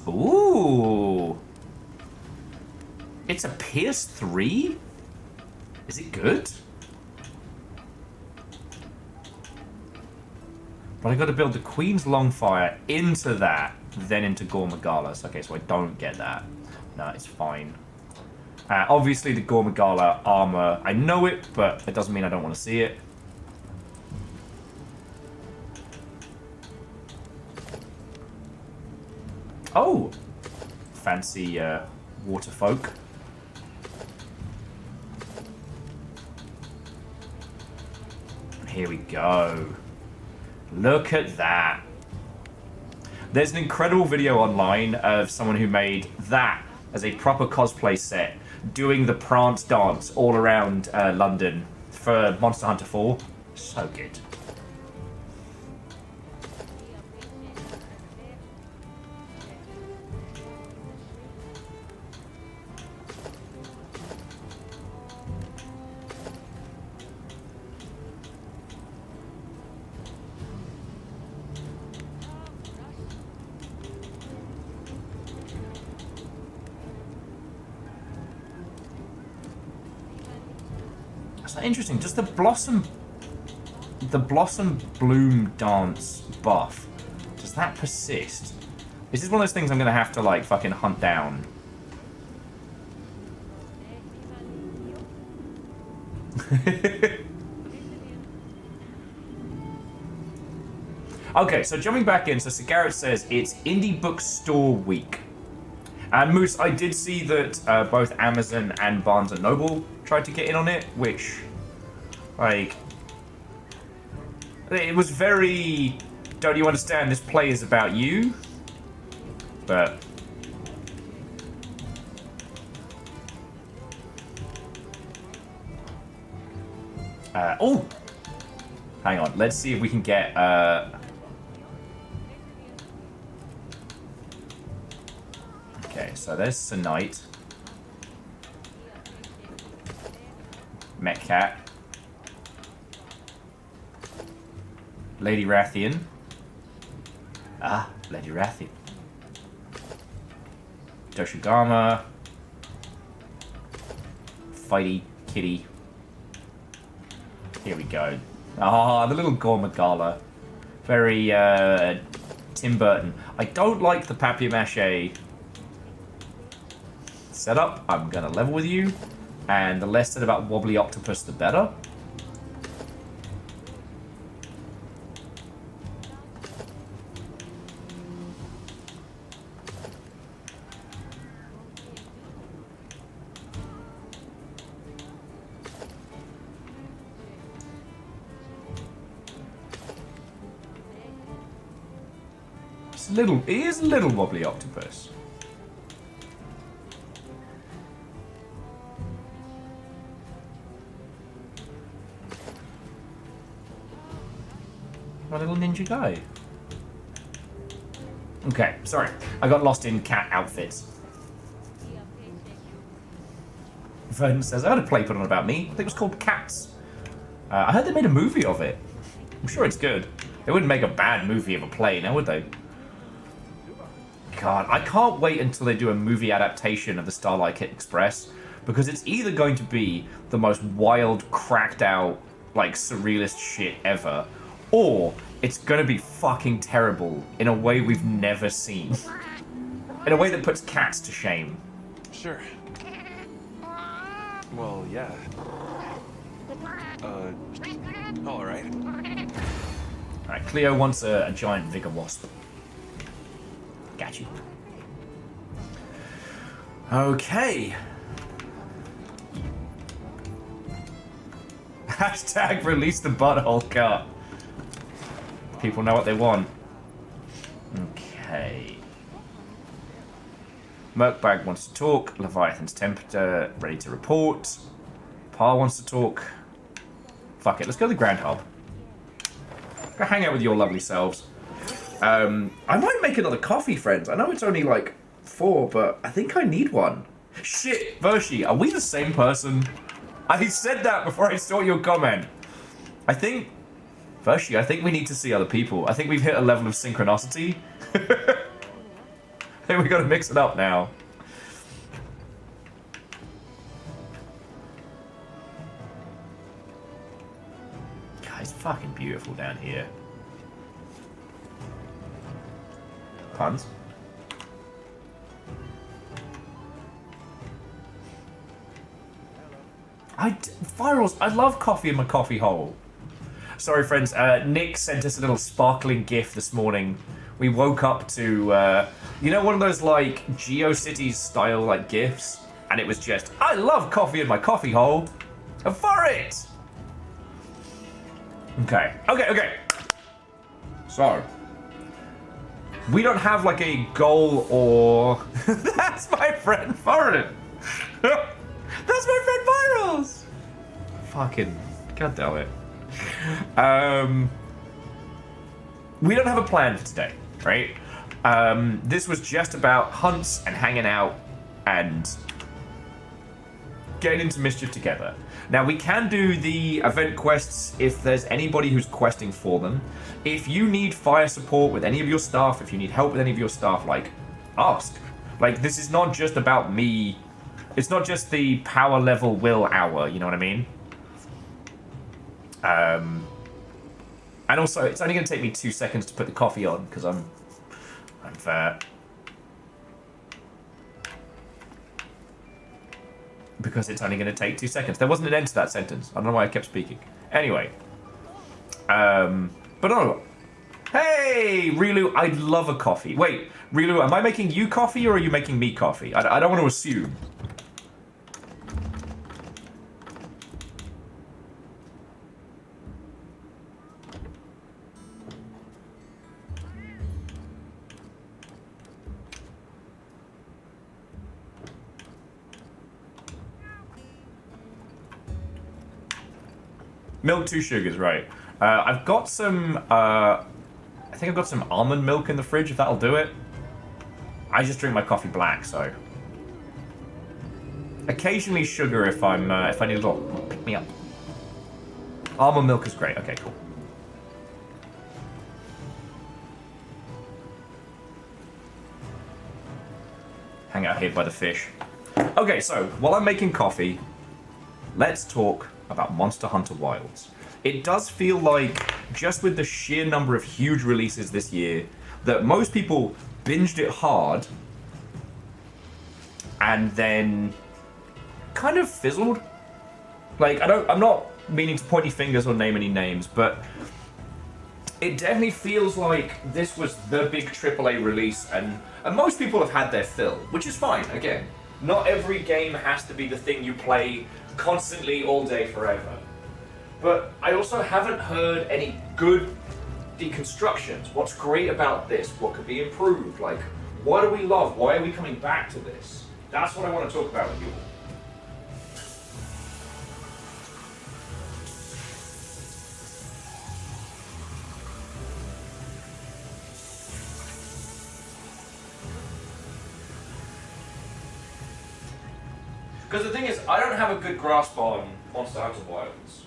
Ooh. It's a PS3? Is it good? But I got to build the Queen's Longfire into that, then into Gore Magala. Okay, so I don't get that. No, it's fine. Obviously, the Gore Magala armor, I know it, but it doesn't mean I don't want to see it. Oh! Fancy water folk. Here we go. Look at that. There's an incredible video online of someone who made that as a proper cosplay set, doing the prance dance all around London for Monster Hunter 4. So good. Interesting. Does the blossom bloom dance buff, does that persist? Is this one of those things I'm gonna have to like fucking hunt down? Okay, so jumping back in, so Garrett says it's Indie Bookstore Week. And Moose, I did see that both Amazon and Barnes & Noble tried to get in on it, which, like, it was very, don't you understand, this play is about you? But... oh! Hang on, let's see if we can get, okay, so there's Sonite. Metcat. Lady Rathian. Ah, Lady Rathian. Doshigama. Fighty Kitty. Here we go. Ah, the little Gore Magala. Very, Tim Burton. I don't like the papier-mâché setup. I'm gonna level with you. And the less said about Wobbly Octopus, the better. He is a little Wobbly Octopus. My little ninja guy. Okay, sorry. I got lost in cat outfits. Vernon says, I had a play put on about me. I think it was called Cats. I heard they made a movie of it. I'm sure it's good. They wouldn't make a bad movie of a play, now would they? God, I can't wait until they do a movie adaptation of the Starlight Express, because it's either going to be the most wild, cracked out, like, surrealist shit ever, or it's going to be fucking terrible in a way we've never seen. In a way that puts cats to shame. Sure. Well, yeah. Alright. Alright, Cleo wants a giant vigor wasp. Got you. Okay. Hashtag release the butthole cut. People know what they want. Okay. Merkbag wants to talk. Leviathan's temperature ready to report. Pa wants to talk. Fuck it, let's go to the Grand Hub. Go hang out with your lovely selves. I might make another coffee, friends. I know it's only like 4, but I think I need one. Shit, Vershi, are we the same person? I said that before I saw your comment. Vershi, I think we need to see other people. I think we've hit a level of synchronicity. I think we gotta mix it up now. God, it's fucking beautiful down here. Puns? Virals, I love coffee in my coffee hole. Sorry, friends. Nick sent us a little sparkling gif this morning. We woke up to, you know, one of those, like, GeoCities style, like, gifs? And it was just, I love coffee in my coffee hole. For it! Okay. So, we don't have, like, a goal or... That's my friend Foreign! That's my friend Virals! Fucking... God damn it. We don't have a plan for today, right? This was just about hunts and hanging out and getting into mischief together. Now, we can do the event quests if there's anybody who's questing for them. If you need fire support with any of your stuff, if you need help with any of your stuff, like, ask. Like, this is not just about me. It's not just the power level will hour, you know what I mean? And also, it's only going to take me 2 seconds to put the coffee on, because I'm fat. Because it's only going to take 2 seconds. There wasn't an end to that sentence. I don't know why I kept speaking. Anyway. But no. Hey, Rilu, I'd love a coffee. Wait, Rilu, am I making you coffee or are you making me coffee? I don't want to assume. Milk, 2 sugars, right. I've got some, I think I've got some almond milk in the fridge, if that'll do it. I just drink my coffee black, so. Occasionally sugar if I need a little pick me up. Almond milk is great, okay, cool. Hang out here by the fish. Okay, so, while I'm making coffee, let's talk about Monster Hunter Wilds. It does feel like, just with the sheer number of huge releases this year, that most people binged it hard and then kind of fizzled. Like, I'm not meaning to pointy fingers or name any names, but it definitely feels like this was the big AAA release, and most people have had their fill, which is fine. Again, not every game has to be the thing you play constantly, all day, forever. But I also haven't heard any good deconstructions. What's great about this? What could be improved? Like, what do we love? Why are we coming back to this? That's what I want to talk about with you all. Because the thing is, I don't have a good grasp on Monster Hunter Wilds.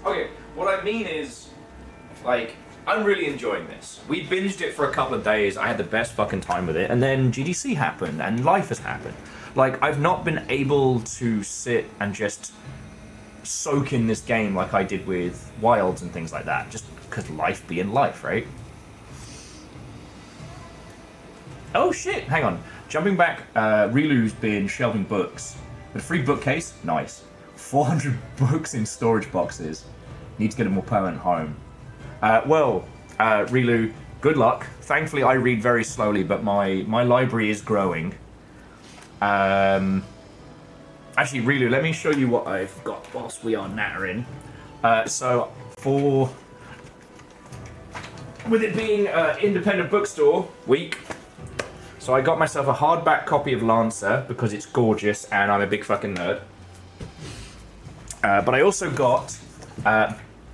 Okay, what I mean is, like, I'm really enjoying this. We binged it for a couple of days, I had the best fucking time with it, and then GDC happened, and life has happened. Like, I've not been able to sit and just soak in this game like I did with Wilds and things like that, just because life being life, right? Oh shit, hang on. Jumping back, Rilu's been shelving books. With a free bookcase, nice. 400 books in storage boxes. Need to get a more permanent home. Rilu, good luck. Thankfully, I read very slowly, but my library is growing. Actually, Rilu, let me show you what I've got whilst we are nattering. With it being independent bookstore week, so I got myself a hardback copy of Lancer because it's gorgeous and I'm a big fucking nerd. But I also got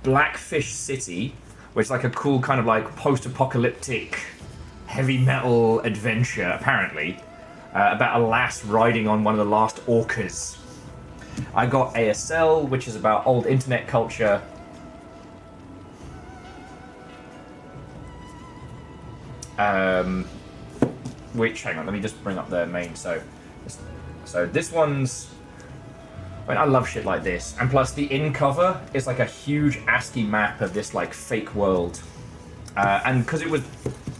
Blackfish City, which is like a cool kind of like post-apocalyptic heavy metal adventure, apparently, about a lass riding on one of the last orcas. I got ASL, which is about old internet culture. Which, hang on, let me just bring up the main. So this one's. I mean, I love shit like this, and plus the in cover is like a huge ASCII map of this like fake world. And because it was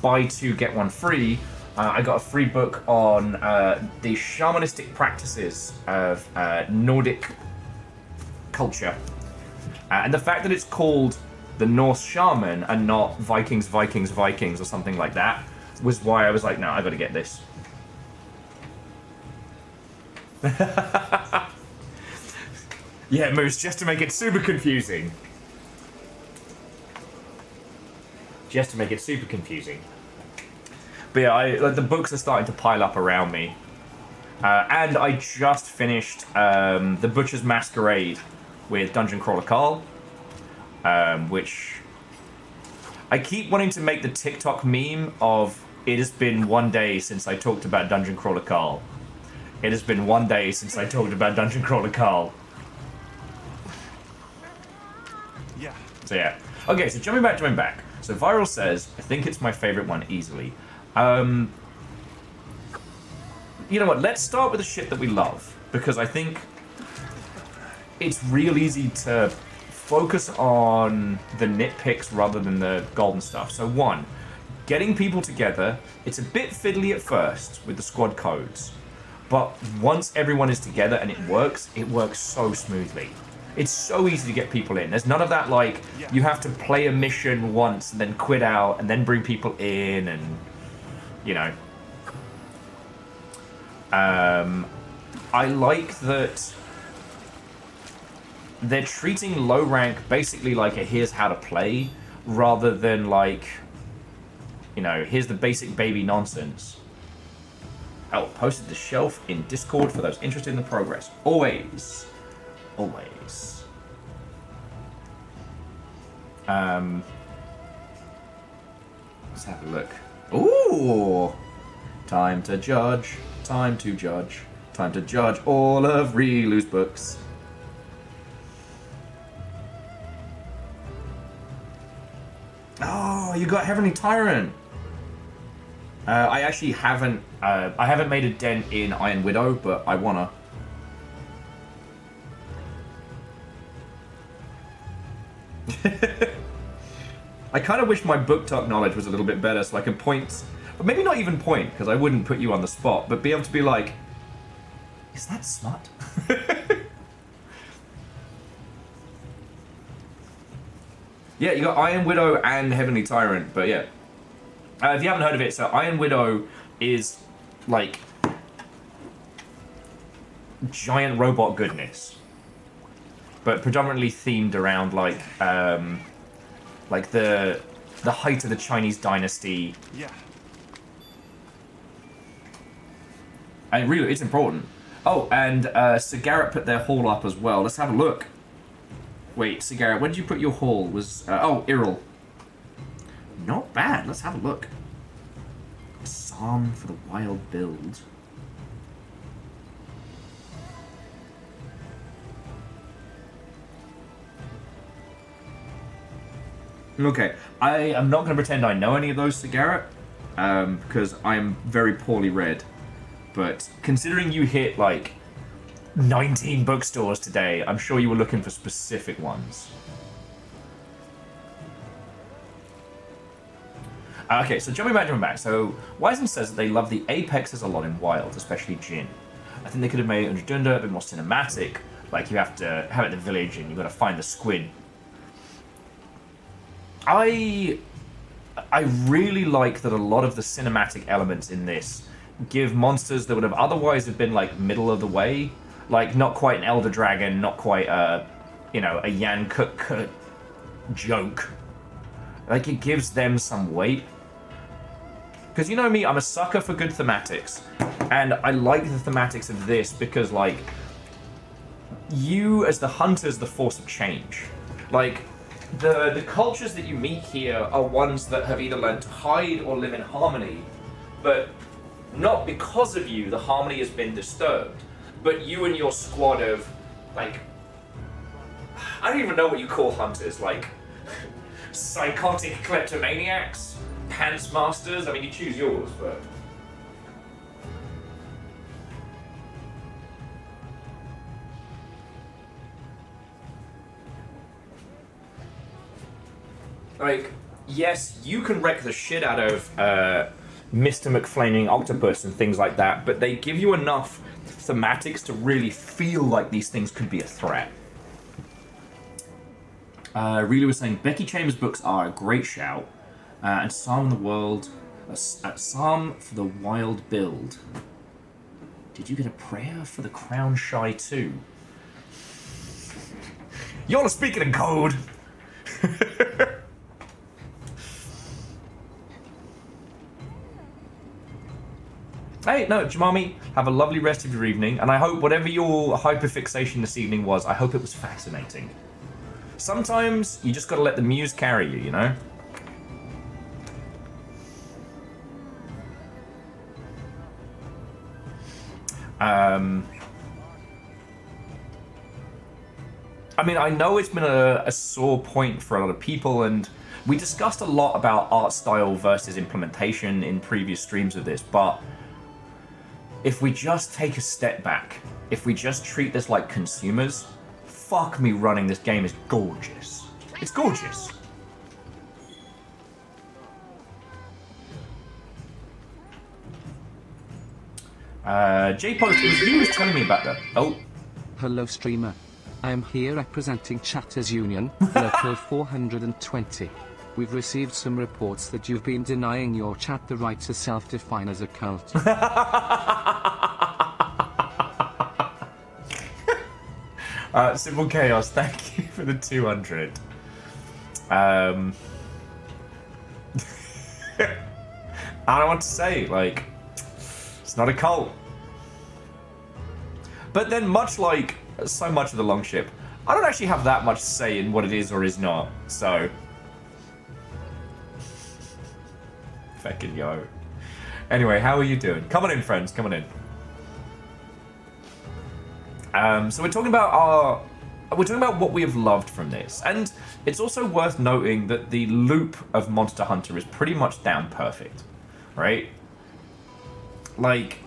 buy two get one free, I got a free book on the shamanistic practices of Nordic culture, and the fact that it's called the Norse Shaman and not Vikings or something like that was why I was like, no, I got to get this. Yeah, Moose, just to make it super confusing. Just to make it super confusing. But yeah, the books are starting to pile up around me. And I just finished The Butcher's Masquerade with Dungeon Crawler Carl. Which... I keep wanting to make the TikTok meme of, it has been one day since I talked about Dungeon Crawler Carl. It has been one day since I talked about Dungeon Crawler Carl. Yeah. So yeah. Okay, so jumping back. So Viral says, I think it's my favorite one easily. You know what, let's start with the shit that we love. Because I think it's real easy to focus on the nitpicks rather than the golden stuff. So one, getting people together, it's a bit fiddly at first with the squad codes. But once everyone is together and it works so smoothly. It's so easy to get people in. There's none of that, like, you have to play a mission once and then quit out and then bring people in and, you know. I like that they're treating low rank basically like a here's how to play rather than like, you know, here's the basic baby nonsense. Oh, posted the shelf in Discord for those interested in the progress. Always. Always. Let's have a look. Ooh! Time to judge. Time to judge. Time to judge all of Rilu's books. Oh, you got Heavenly Tyrant. I actually haven't. I haven't made a dent in Iron Widow, but I wanna. I kind of wish my book talk knowledge was a little bit better, so I can point, but maybe not even point, because I wouldn't put you on the spot, but be able to be like, is that smut? Yeah, you got Iron Widow and Heavenly Tyrant, but yeah. If you haven't heard of it, so Iron Widow is like giant robot goodness, but predominantly themed around like the the height of the Chinese dynasty. Yeah. And really, it's important. Oh, and Cigarette put their haul up as well. Let's have a look. Wait, Cigarette, where did you put your haul? Was oh, Iril. Not bad. Let's have a look. Psalm for the wild build. Okay, I am not going to pretend I know any of those, Cigarette, because I am very poorly read. But considering you hit, like, 19 bookstores today, I'm sure you were looking for specific ones. Okay, so jumping back. So, Wiseman says that they love the apexes a lot in Wild, especially Jin. I think they could have made Underdunda a bit more cinematic. Like, you have to have it in the village and you've got to find the squid. I really like that a lot of the cinematic elements in this give monsters that would have otherwise have been like middle of the way, like not quite an Elder Dragon, not quite a, you know, a Yan Kut joke. Like it gives them some weight. Because you know me, I'm a sucker for good thematics, and I like the thematics of this because like you as the hunter's the force of change. Like the cultures that you meet here are ones that have either learned to hide or live in harmony, but not because of you, the harmony has been disturbed, but you and your squad of, like, I don't even know what you call hunters, like, psychotic kleptomaniacs, pants masters, I mean, you choose yours, but... Like, yes, you can wreck the shit out of, Mr. McFlaming Octopus and things like that, but they give you enough thematics to really feel like these things could be a threat. Really was saying Becky Chambers books are a great shout, and Psalm in the World, Psalm for the Wild build. Did you get a prayer for the Crown Shy too? Y'all are speaking in code. Hey, no, Jamami, have a lovely rest of your evening, and I hope whatever your hyperfixation this evening was, I hope it was fascinating. Sometimes you just gotta let the muse carry you, you know? I mean, I know it's been a sore point for a lot of people, and we discussed a lot about art style versus implementation in previous streams of this, but if we just take a step back, if we just treat this like consumers, fuck me, running this game is gorgeous. It's gorgeous. J-Post, it was you who was telling me about that. Oh. Hello streamer. I am here representing Chatters Union, local 420. We've received some reports that you've been denying your chat the right to self-define as a cult. Simple Chaos, thank you for the 200. I don't know what to say, like, it's not a cult. But then much like so much of the Longship, I don't actually have that much say in what it is or is not, so... Fucking yo. Anyway, how are you doing? Come on in, friends, come on in. So we're talking about what we have loved from this, and it's also worth noting that the loop of Monster Hunter is pretty much down perfect, right? Like,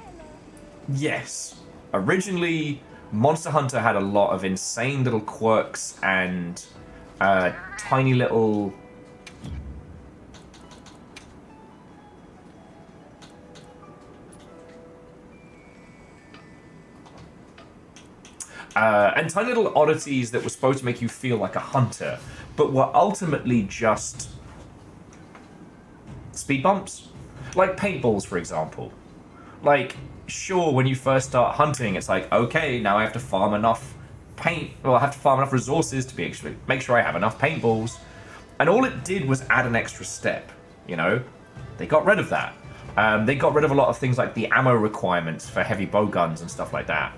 yes, originally Monster Hunter had a lot of insane little quirks and tiny little and tiny little oddities that were supposed to make you feel like a hunter, but were ultimately just speed bumps. Like paintballs, for example. Like, sure, when you first start hunting, it's like, okay, now I have to farm enough paint, well, I have to farm enough resources to make sure I have enough paintballs. And all it did was add an extra step, you know? They got rid of that. They got rid of a lot of things like the ammo requirements for heavy bow guns and stuff like that.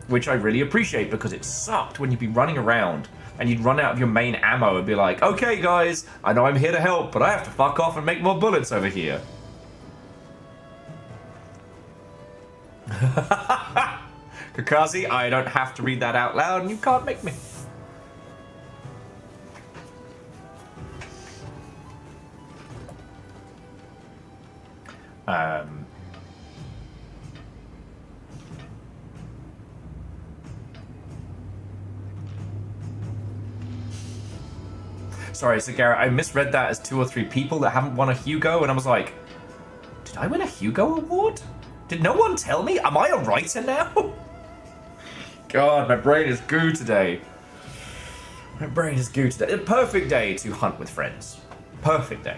Which I really appreciate, because it sucked when you'd be running around and you'd run out of your main ammo and be like, okay guys, I know I'm here to help, but I have to fuck off and make more bullets over here. Kakazi, I don't have to read that out loud and you can't make me. Sorry, so Garrett, I misread that as 2 or 3 people that haven't won a Hugo, and I was like, did I win a Hugo award? Did no one tell me? Am I a writer now? God, my brain is goo today. My brain is goo today. A perfect day to hunt with friends. Perfect day.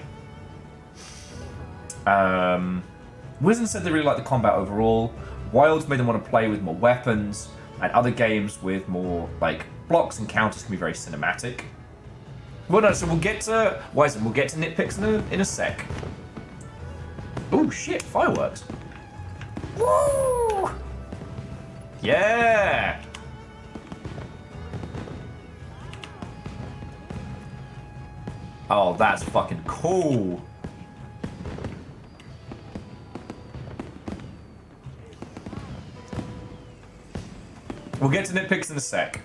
Wizen said they really like the combat overall. Wilds made them want to play with more weapons, and other games with more, like, blocks and counters can be very cinematic. Well, no, so we'll get to Wizen. We'll get to nitpicks in a sec. Oh shit! Fireworks. Woo! Yeah. Oh, that's fucking cool. We'll get to nitpicks in a sec.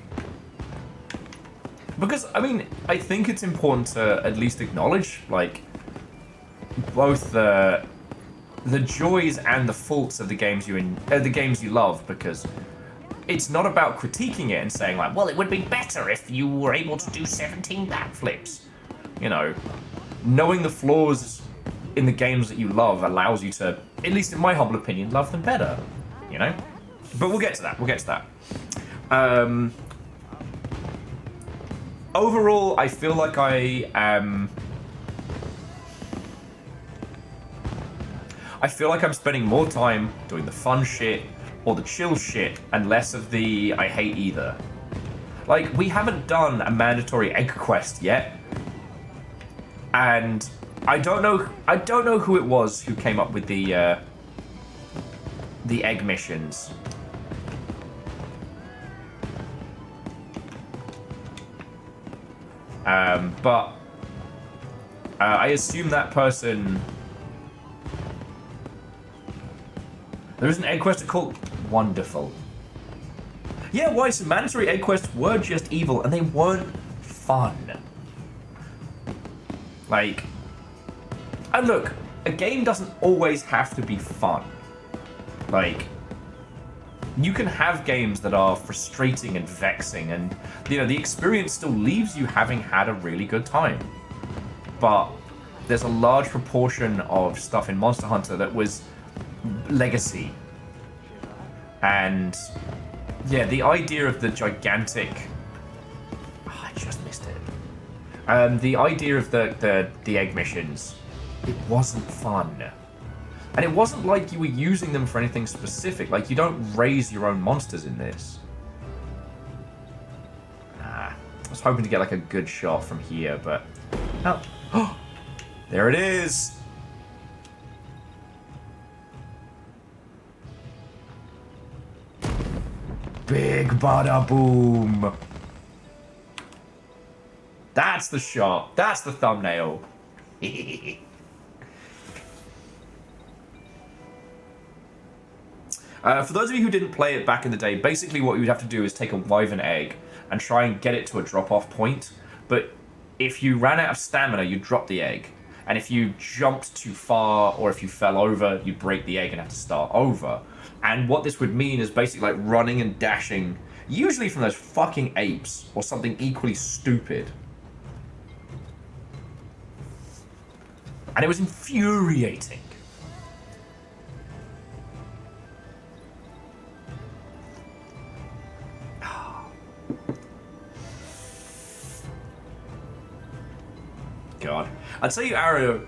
Because, I mean, I think it's important to at least acknowledge, like, both the joys and the faults of the games you love, because it's not about critiquing it and saying, like, well, it would be better if you were able to do 17 backflips. You know, knowing the flaws in the games that you love allows you to, at least in my humble opinion, love them better, you know? But we'll get to that, overall, I feel like I feel like I'm spending more time doing the fun shit or the chill shit and less of the I hate either. Like, we haven't done a mandatory egg quest yet. And I don't know who it was who came up with the egg missions. But I assume that person... There is an egg quest called Wonderful. Yeah, why? Some mandatory egg quests were just evil, and they weren't fun. Like... And look, a game doesn't always have to be fun. Like... You can have games that are frustrating and vexing, and, you know, the experience still leaves you having had a really good time. But there's a large proportion of stuff in Monster Hunter that was legacy. And, yeah, the idea of the gigantic... Oh, I just missed it. The idea of the egg missions, it wasn't fun. And it wasn't like you were using them for anything specific. Like, you don't raise your own monsters in this. I was hoping to get, like, a good shot from here, but... Oh, there it is! Big bada boom! That's the shot. That's the thumbnail. For those of you who didn't play it back in the day, basically what you would have to do is take a wyvern egg and try and get it to a drop-off point. But if you ran out of stamina, you'd drop the egg. And if you jumped too far or if you fell over, you'd break the egg and have to start over. And what this would mean is basically like running and dashing, usually from those fucking apes or something equally stupid. And it was infuriating. God. I'd tell you, Arrow,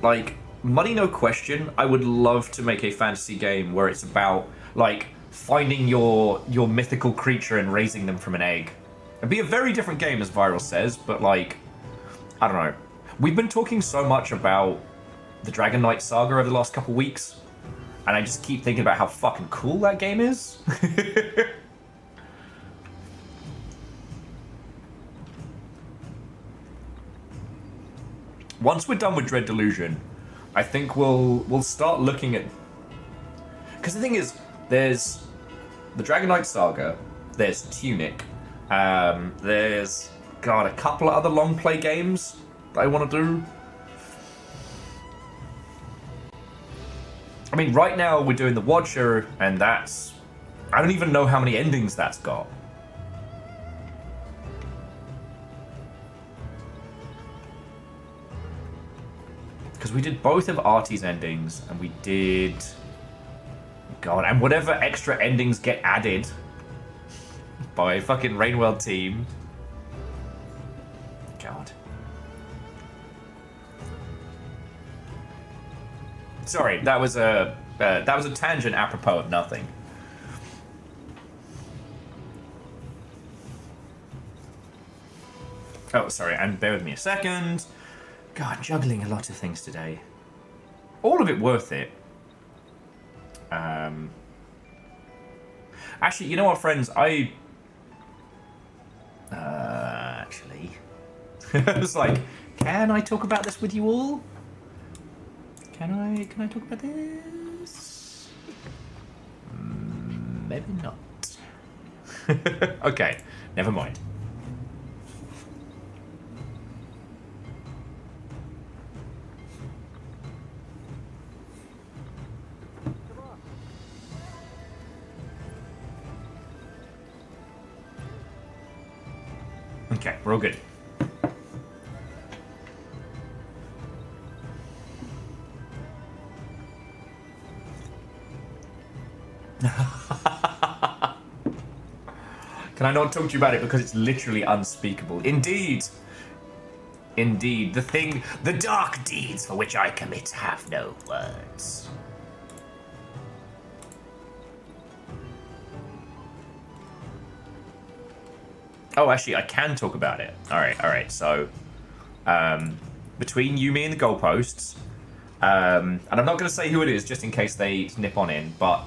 like, money no question, I would love to make a fantasy game where it's about, like, finding your mythical creature and raising them from an egg. It'd be a very different game, as Viral says, but, like, I don't know. We've been talking so much about the Dragon Knight saga over the last couple weeks, and I just keep thinking about how fucking cool that game is. Once we're done with Dread Delusion, I think we'll start looking at... Because the thing is, there's the Dragon Knight saga, there's Tunic, there's, God, a couple of other long play games that I want to do. I mean, right now we're doing The Watcher, and that's... I don't even know how many endings that's got. Because we did both of Artie's endings, and we did... God, and whatever extra endings get added by fucking Rainwell team. God. Sorry, that was a tangent apropos of nothing. Oh, sorry, and bear with me a second. God, juggling a lot of things today. All of it worth it. Actually, you know what, friends? I was like, can I talk about this with you all? Can I talk about this? Maybe not. Okay, never mind. Okay, we're all good. Can I not talk to you about it because it's literally unspeakable? Indeed. Indeed. The dark deeds for which I commit have no words. Oh, actually, I can talk about it. All right. So, between you, me, and the goalposts, and I'm not going to say who it is, just in case they nip on in, but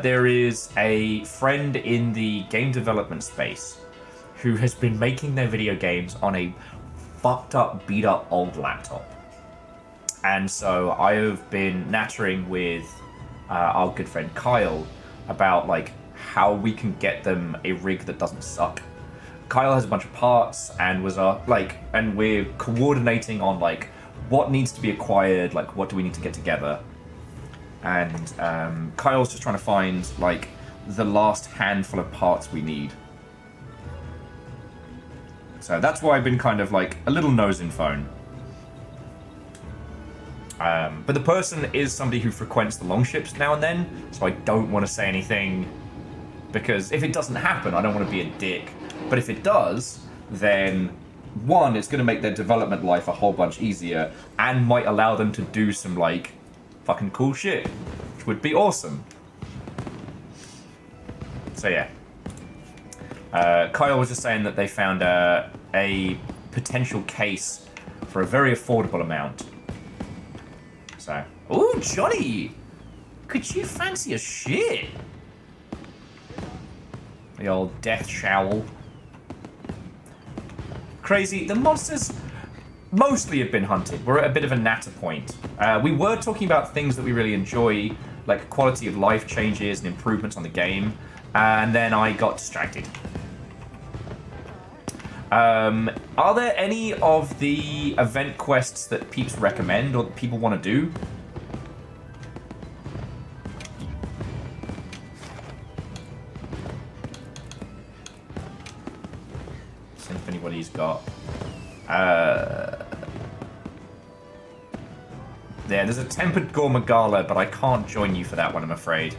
there is a friend in the game development space who has been making their video games on a fucked up, beat up old laptop. And so I have been nattering with our good friend Kyle about like how we can get them a rig that doesn't suck. Kyle has a bunch of parts and was and we're coordinating on like what needs to be acquired, like what do we need to get together. And Kyle's just trying to find like the last handful of parts we need. So that's why I've been kind of like a little nose in phone. But the person is somebody who frequents the longships now and then, so I don't want to say anything because if it doesn't happen, I don't want to be a dick. But if it does, then one, it's going to make their development life a whole bunch easier and might allow them to do some like fucking cool shit, which would be awesome. So yeah. Kyle was just saying that they found a potential case for a very affordable amount. So, ooh, Johnny! Could you fancy a shit? The old death showl. Crazy. The monsters mostly have been hunted. We're at a bit of a natter point. We were talking about things that we really enjoy, like quality of life changes and improvements on the game, and then I got distracted. Are there any of the event quests that peeps recommend or that people want to do? See if anybody's got. There's a Tempered Gormagala, but I can't join you for that one, I'm afraid.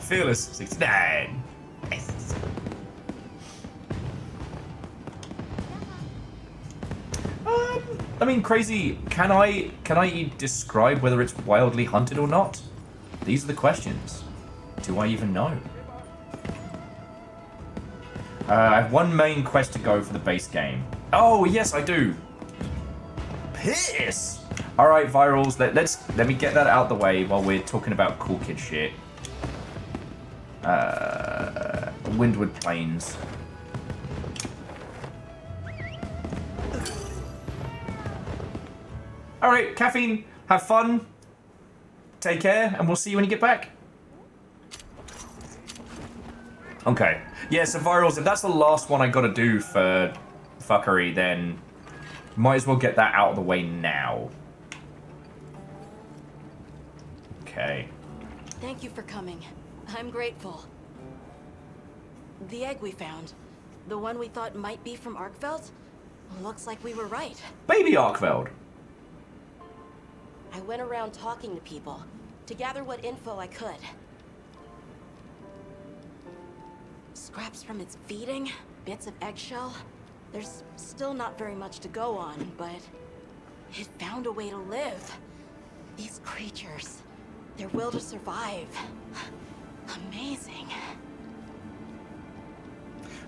Fearless 69. Yes. I mean, crazy. Can I describe whether it's wildly hunted or not? These are the questions. Do I even know? I have one main quest to go for the base game. Oh, yes, I do. Piss! Alright, Virals, let me get that out the way while we're talking about cool kid shit. Windward Plains. Alright, Caffeine, have fun. Take care, and we'll see you when you get back. Okay. Yeah, so Virals, if that's the last one I gotta do for fuckery, then might as well get that out of the way now. Okay. Thank you for coming. I'm grateful. The egg we found, the one we thought might be from Arkveld, looks like we were right. Baby Arkveld. I went around talking to people to gather what info I could. Scraps from its feeding, bits of eggshell. There's still not very much to go on, but it found a way to live. These creatures, their will to survive. Amazing.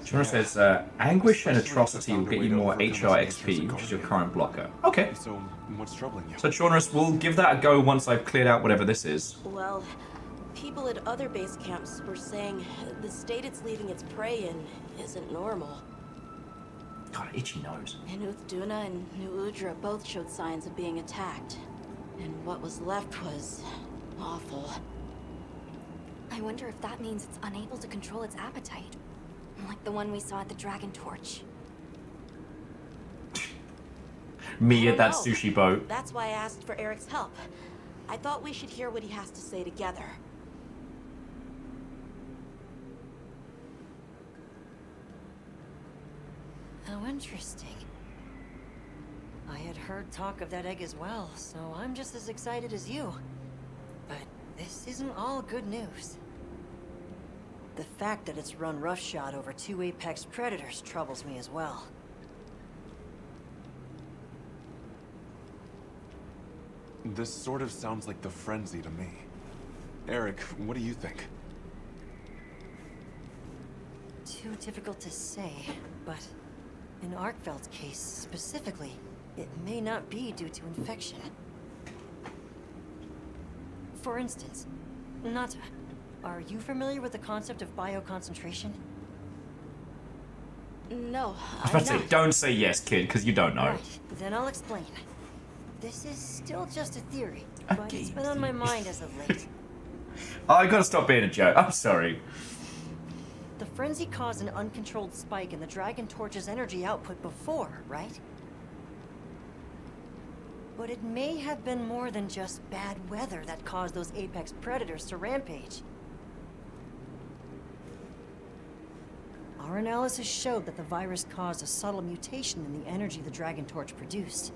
Jonas says, anguish and atrocity will get you more HR XP, which is your current blocker. Okay. So, what's troubling you? So, Jonas, we'll give that a go once I've cleared out whatever this is. Well, people at other base camps were saying the state it's leaving its prey in isn't normal. God, itchy nose. Duna and New Udra both showed signs of being attacked. And what was left was awful. I wonder if that means it's unable to control its appetite. Like the one we saw at the Dragon Torch. Me at that sushi boat. That's why I asked for Eric's help. I thought we should hear what he has to say together. How interesting. I had heard talk of that egg as well, so I'm just as excited as you. But this isn't all good news. The fact that it's run roughshod over 2 apex predators troubles me as well. This sort of sounds like the frenzy to me. Eric, what do you think? Too difficult to say, but in Arkveld's case specifically, it may not be due to infection. For instance, Nata, are you familiar with the concept of bioconcentration? No, I was about to say, don't say yes, kid, because you don't know. Right, then I'll explain. This is still just a theory, but it's been on my mind as of late. I gotta stop being a joke. I'm sorry. The frenzy caused an uncontrolled spike in the Dragon Torch's energy output before, right? But it may have been more than just bad weather that caused those apex predators to rampage. Our analysis showed that the virus caused a subtle mutation in the energy the Dragon Torch produced.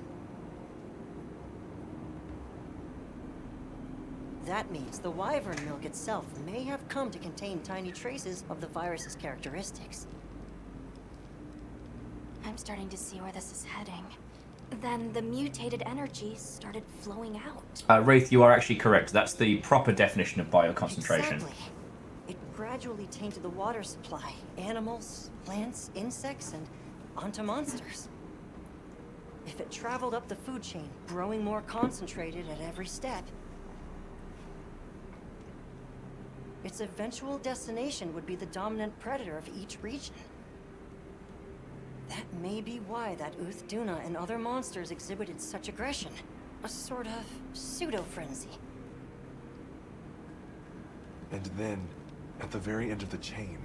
That means the wyvern milk itself may have come to contain tiny traces of the virus's characteristics. I'm starting to see where this is heading. Then the mutated energy started flowing out. Wraith, you are actually correct. That's the proper definition of bioconcentration. Exactly. It gradually tainted the water supply, animals, plants, insects, and onto monsters. If it traveled up the food chain, growing more concentrated at every step, its eventual destination would be the dominant predator of each region. That may be why that Duna and other monsters exhibited such aggression. A sort of pseudo-frenzy. And then, at the very end of the chain,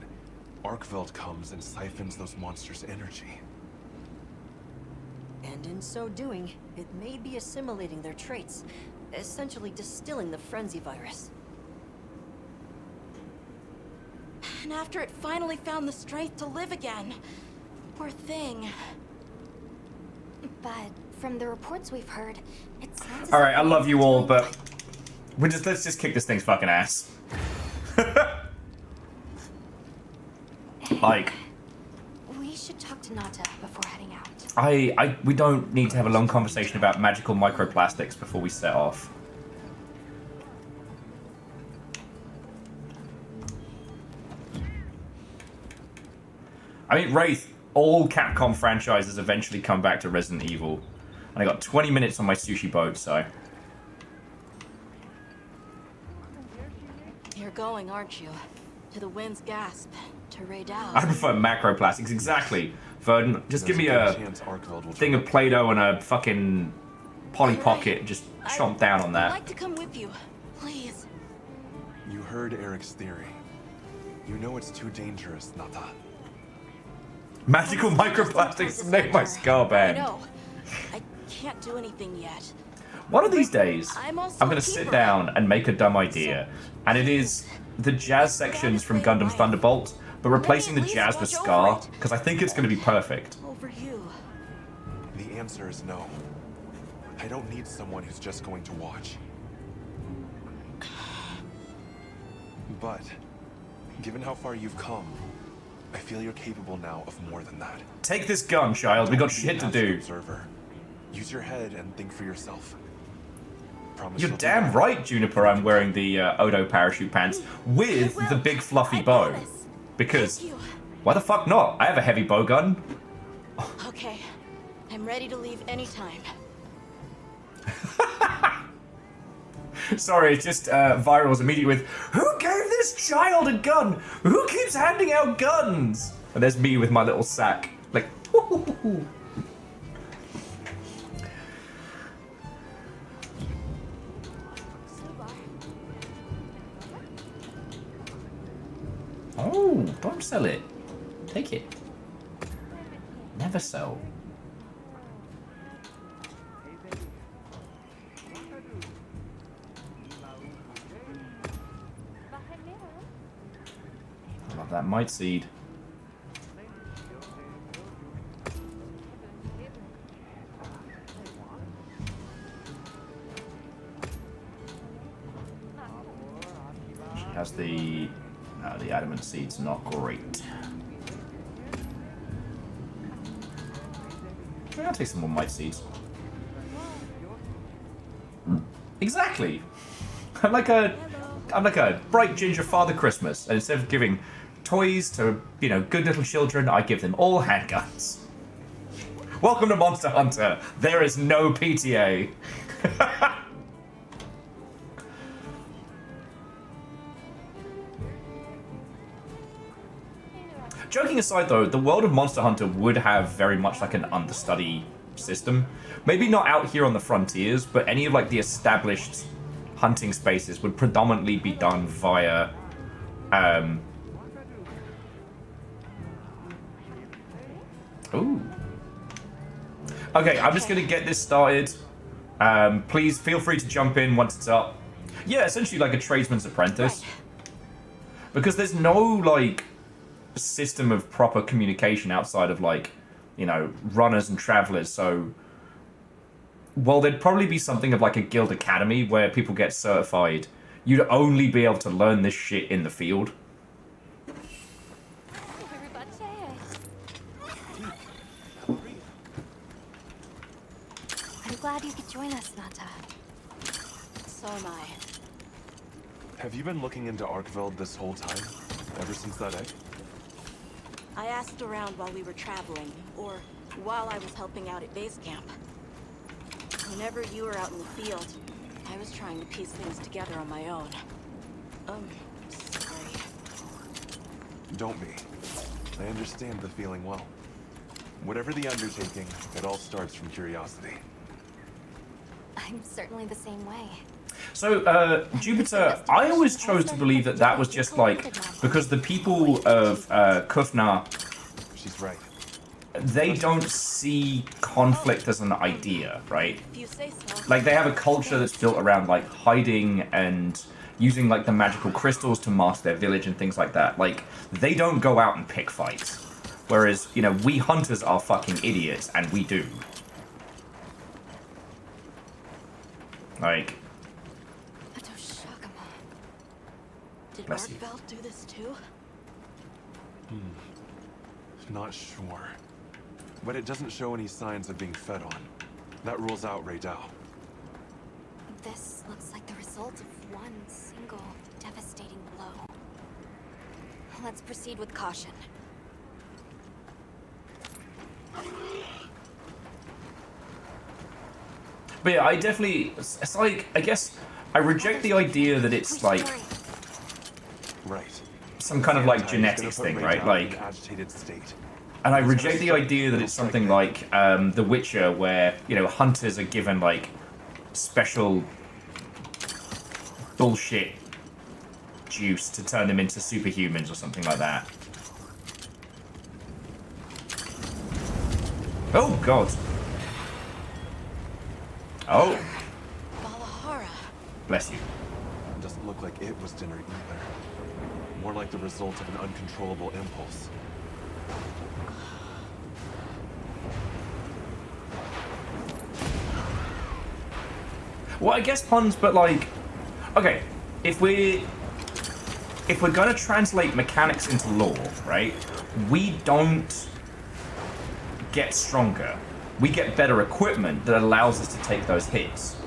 Arkveld comes and siphons those monsters' energy. And in so doing, it may be assimilating their traits, essentially distilling the frenzy virus. And after it finally found the strength to live again, poor thing. But from the reports we've heard, it sounds as Alright, if I love you all, but let's just kick this thing's fucking ass. Like, we should talk to Nata before heading out. we don't need to have a long conversation about magical microplastics before we set off. I mean, Wraith, all Capcom franchises eventually come back to Resident Evil. And I got 20 minutes on my sushi boat, so... You're going, aren't you? To the Wind's Gasp, to Raydal. I prefer macroplastics, exactly. Verdun, just give me a thing of Play-Doh and a fucking Polly Pocket, just chomp down on that. I'd like to come with you, please. You heard Eric's theory. You know it's too dangerous, Nata. Magical microplastics make my skull I bad. know. I can't do anything yet. One of these days, I'm also I'm gonna a sit keeper. down and make a dumb idea. And it is the jazz sections from Gundam Thunderbolt, but replacing the jazz with Scar, because I think it's gonna be perfect. Over you. The answer is no. I don't need someone who's just going to watch. But, given how far you've come, I feel you're capable now of more than that. Take this gun, child. We got shit to do. Observer. Use your head and think for yourself. Promise You're you'll do damn that. right, Juniper, I'm wearing the Odo parachute pants with the big fluffy bow. Because, why the fuck not? I have a heavy bow gun. Okay. I'm ready to leave anytime. Sorry, it's just Viral's immediately with, who gave this child a gun? Who keeps handing out guns? And there's me with my little sack. Like, woo-hoo-hoo-hoo. Oh, don't sell it. Take it. Never sell. I love that might seed. She has the... No, the adamant seed's not great. I'll take some more might seeds. Exactly. I'm like a bright ginger Father Christmas, and instead of giving toys to, you know, good little children, I give them all handguns. Welcome to Monster Hunter. There is no PTA. Joking aside though, the world of Monster Hunter would have very much like an understudy system. Maybe not out here on the frontiers, but any of like the established hunting spaces would predominantly be done via Ooh. Okay, I'm just gonna get this started. Please feel free to jump in once it's up. Yeah, essentially like a tradesman's apprentice. Because there's no like system of proper communication outside of like, you know, runners and travelers, so well, there'd probably be something of like a guild academy where people get certified. You'd only be able to learn this shit in the field. I'm glad you could join us, Nata. So am I. Have you been looking into Arkveld this whole time? Ever since that egg? I asked around while we were traveling, or while I was helping out at base camp. Whenever you were out in the field, I was trying to piece things together on my own. Sorry. Don't be. I understand the feeling well. Whatever the undertaking, it all starts from curiosity. I'm certainly the same way. So, Jupiter, I always chose to believe that that was just like, because the people of Kufna, she's right. They don't see conflict as an idea, right? Like, they have a culture that's built around, like, hiding and using, like, the magical crystals to mask their village and things like that. Like, they don't go out and pick fights. Whereas, you know, we hunters are fucking idiots, and we do. Like... Did Bless you. Arkveld do this too? Not sure. But it doesn't show any signs of being fed on. That rules out Raydal. This looks like the result of one single devastating blow. Let's proceed with caution. But yeah, I definitely, it's like, I guess I reject the idea that it's like some kind of like genetics thing, right? Like, and I reject the idea that it's something like The Witcher, where, you know, hunters are given like special bullshit juice to turn them into superhumans or something like that. Oh god. Oh. Bless you. Doesn't look like it was dinner either. More like the result of an uncontrollable impulse. Well, I guess puns, but like, okay, if we're gonna translate mechanics into lore, right? We don't get stronger. We get better equipment that allows us to take those hits.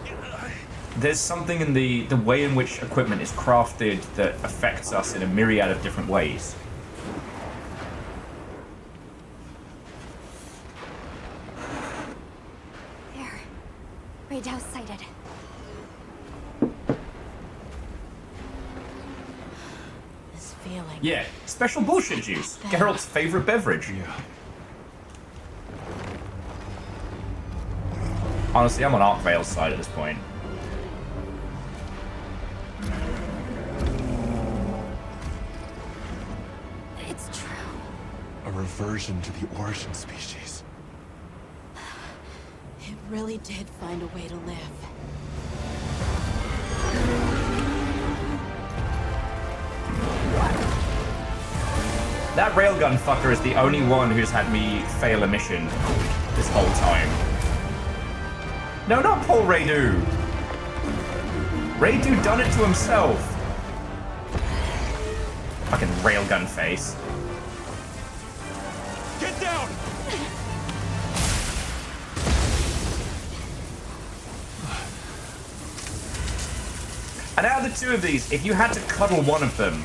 There's something in the way in which equipment is crafted that affects us in a myriad of different ways. There. Radau sighted. This feeling. Yeah, special bullshit juice. Geralt's favorite beverage. Yeah. Honestly, I'm on Arkvale's side at this point. It's true. A reversion to the origin species. It really did find a way to live. That railgun fucker is the only one who's had me fail a mission this whole time. No, not poor Radu. Radu done it to himself. Fucking railgun face. Get down! And out of the two of these, if you had to cuddle one of them,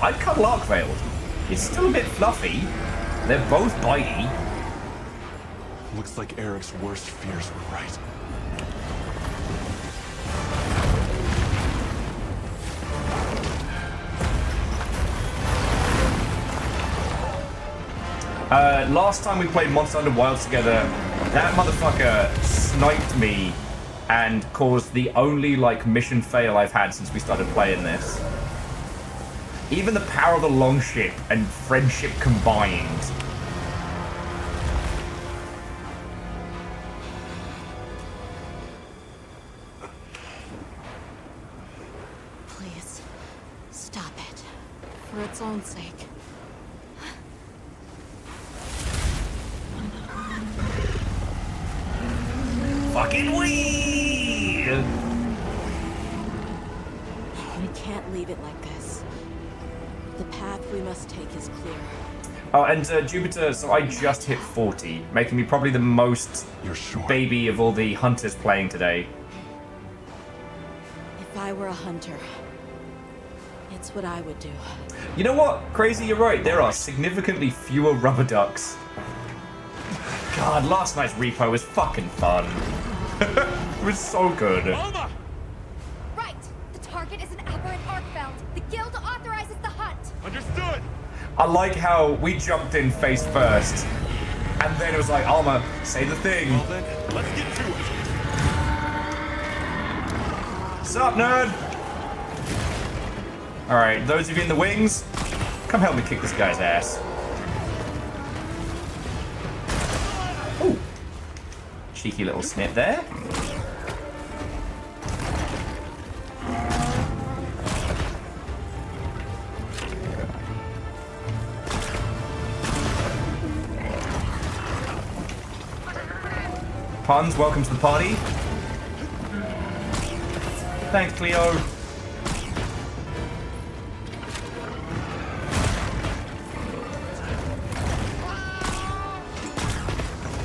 I'd cuddle Arkvale. It's still a bit fluffy. They're both bitey. Looks like Eric's worst fears were right. Last time we played Monster Hunter Wilds together, that motherfucker sniped me and caused the only, like, mission fail I've had since we started playing this. Even the power of the longship and friendship combined. Please, stop it. For its own sake. Fucking wee! We can't leave it like this. The path we must take is clear. Oh, and Jupiter, so I just hit 40, making me probably the most baby of all the hunters playing today. If I were a hunter, it's what I would do. You know what? Crazy, you're right. There are significantly fewer rubber ducks. God, last night's repo was fucking fun. It was so good. Right! The target is an aberrant Arkveld. The guild authorizes the hunt. Understood! I like how we jumped in face first, and then it was like, Alma, say the thing. Well then, let's get to it. Sup, nerd? Alright, those of you in the wings, come help me kick this guy's ass. Ooh. Cheeky little snip there. Puns, welcome to the party. Thanks, Cleo.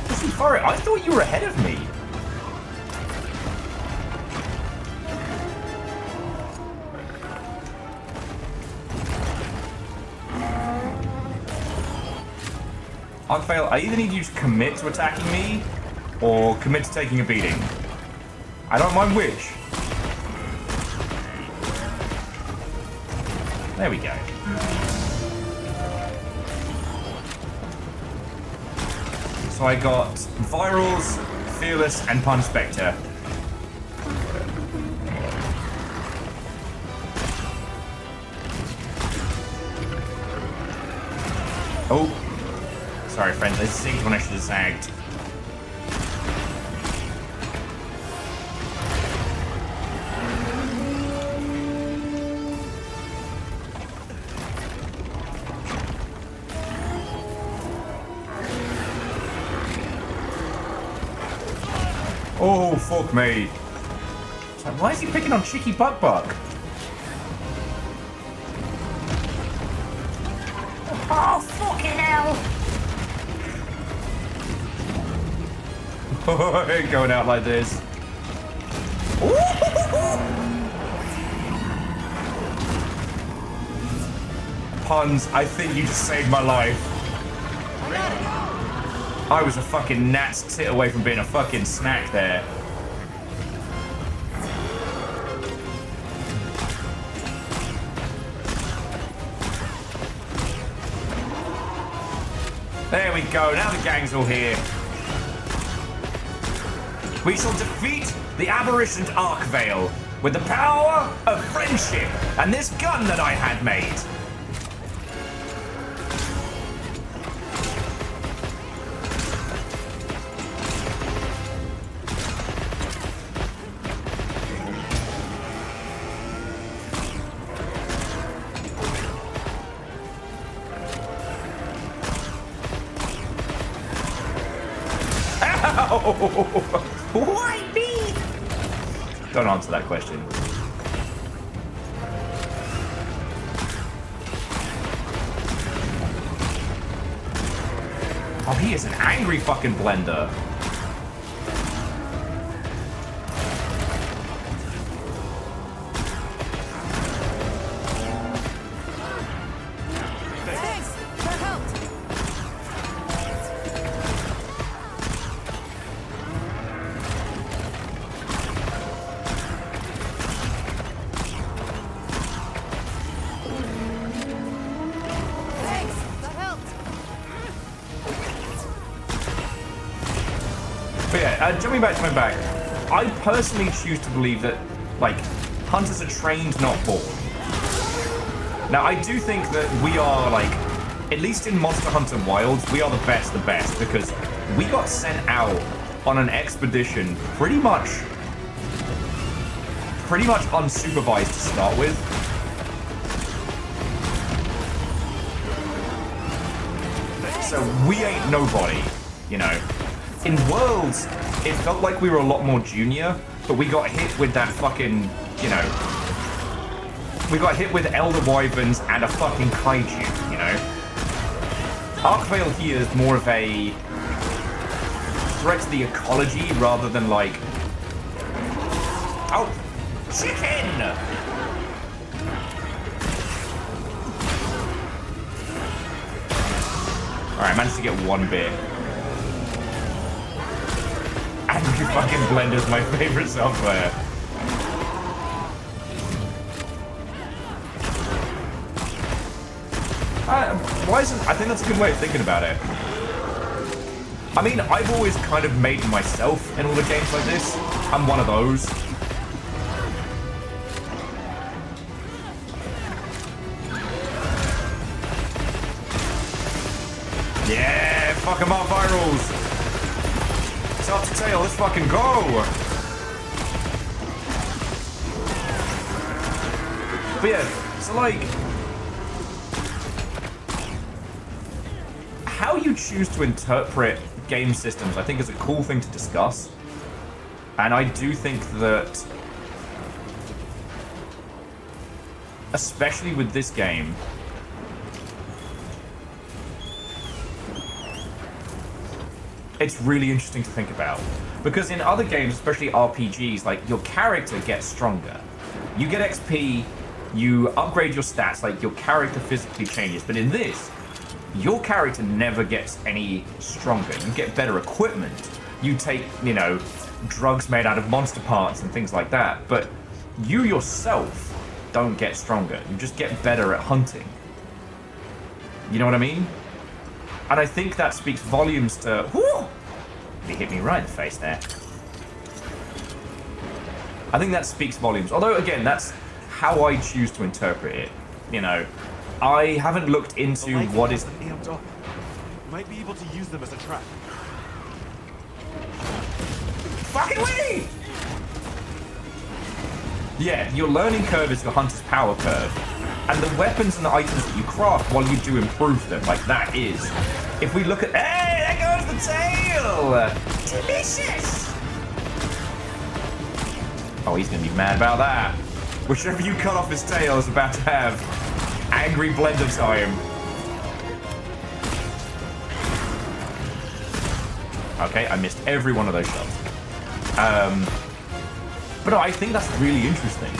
Listen, Forrest, I thought you were ahead of me. Arcvale, I either need you to commit to attacking me, or commit to taking a beating. I don't mind which. There we go. So I got Virals, Fearless, and Punch Spectre. Oh. Sorry, friend. This is when I should have zagged. Oh, fuck me. So why is he picking on Cheeky Buck Buck? Oh, fucking hell! Going out like this. Puns, I think you just saved my life. I was a fucking gnat's tit away from being a fucking snack there. There we go, now the gang's all here. We shall defeat the aberrant Arcvale with the power of friendship and this gun that I had made. Why me? Don't answer that question. Oh, he is an angry fucking blender. Thanks, that helped. But yeah, jumping back to my back, I personally choose to believe that, like, hunters are trained, not born. Now, I do think that we are, like, at least in Monster Hunter Wilds, we are the best, because we got sent out on an expedition pretty much unsupervised to start with. So we ain't nobody, you know. In Worlds, it felt like we were a lot more junior, but we got hit with that fucking, you know... We got hit with Elder Wyverns and a fucking kaiju, you know? Arcvale here is more of a threat to the ecology rather than like... Oh! Chicken! Alright, I managed to get one bit. Angry fucking Blender's my favorite software. Why isn't... I think that's a good way of thinking about it. I mean, I've always kind of made myself in all the games like this. I'm one of those. Yeah, fuck 'em up, Virals. Top to tail, let's fucking go. But yeah, so like... How you choose to interpret game systems, I think, is a cool thing to discuss. And I do think that, especially with this game, it's really interesting to think about. Because in other games, especially RPGs, like, your character gets stronger. You get XP, you upgrade your stats, like, your character physically changes. But in this, your character never gets any stronger. You get better equipment. You take, you know, drugs made out of monster parts and things like that. But you yourself don't get stronger. You just get better at hunting. You know what I mean? And I think that speaks volumes to... Whew! He hit me right in the face there. I think that speaks volumes. Although, again, that's how I choose to interpret it. You know, I haven't looked into what is... amped up. Might be able to use them as a trap. Fucking way! Yeah, your learning curve is your hunter's power curve. And the weapons and the items that you craft while you do improve them, like that is. If we look at... Hey, there goes the tail! Delicious! Oh, he's gonna be mad about that. Whichever you cut off his tail is about to have angry blender time. Okay, I missed every one of those shots. But no, I think that's really interesting.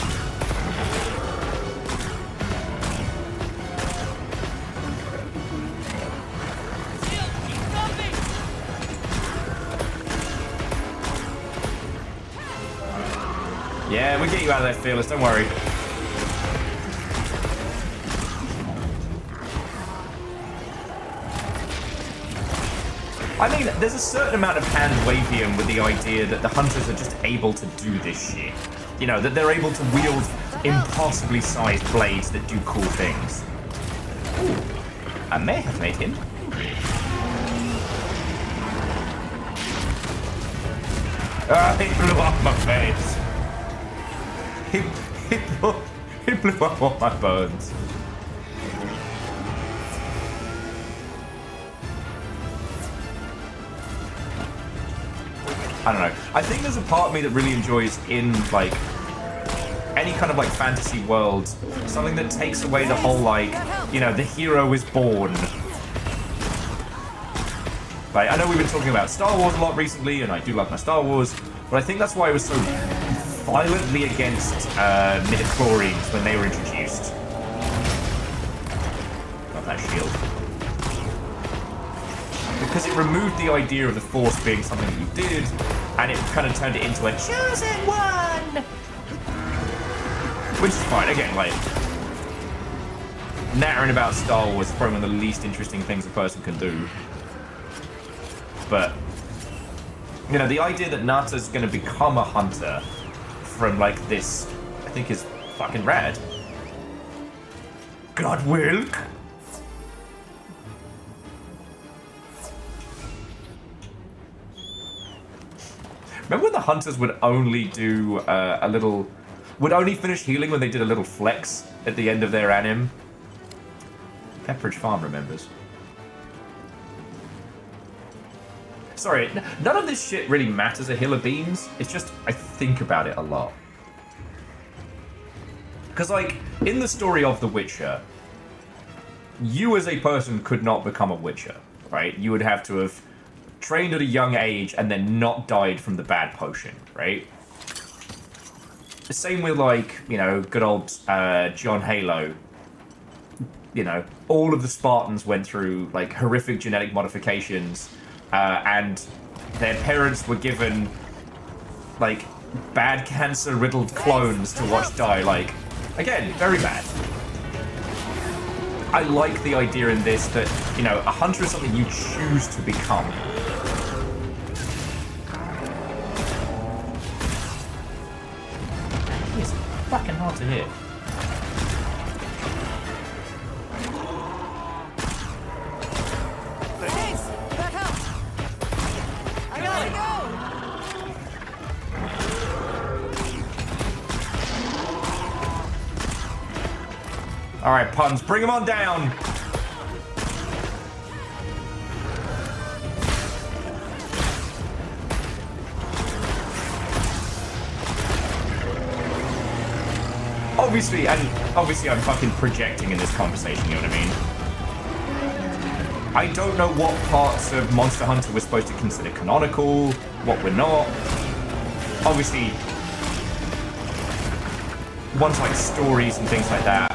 Yeah, we'll get you out of there, Fearless, don't worry. I mean, there's a certain amount of hand-wavium with the idea that the hunters are just able to do this shit. You know, that they're able to wield impossibly sized blades that do cool things. Ooh, I may have made him. Ah, he blew up my face. He blew up all my bones. I don't know. I think there's a part of me that really enjoys in, like, any kind of, like, fantasy world, something that takes away the whole, like, you know, the hero is born. Like, I know we've been talking about Star Wars a lot recently, and I do love my Star Wars, but I think that's why I was so violently against midichlorians when they were introduced. Got that shield. Because it removed the idea of the Force being something that you did, and it kind of turned it into a chosen one! Which is fine. Again, like, nattering about Star Wars is probably one of the least interesting things a person can do. But, you know, the idea that Nata's going to become a hunter from, like, this, I think is fucking rad. God wilk! Remember when the hunters would only do would only finish healing when they did a little flex at the end of their anim? Pepperidge Farm remembers. Sorry, none of this shit really matters a hill of beans. It's just, I think about it a lot. Because, like, in the story of The Witcher, you as a person could not become a Witcher, right? You would have to have trained at a young age and then not died from the bad potion, right? The same with, like, you know, good old John Halo. You know, all of the Spartans went through, like, horrific genetic modifications, and their parents were given, like, bad cancer-riddled clones to watch die. Like, again, very bad. I like the idea in this that, you know, a hunter is something you choose to become. It's fucking hard to hit. Thanks! That helps! I gotta go! Alright, puns, bring him on down! Obviously I'm fucking projecting in this conversation, you know what I mean? I don't know what parts of Monster Hunter we're supposed to consider canonical, what we're not. Obviously, ones like stories and things like that.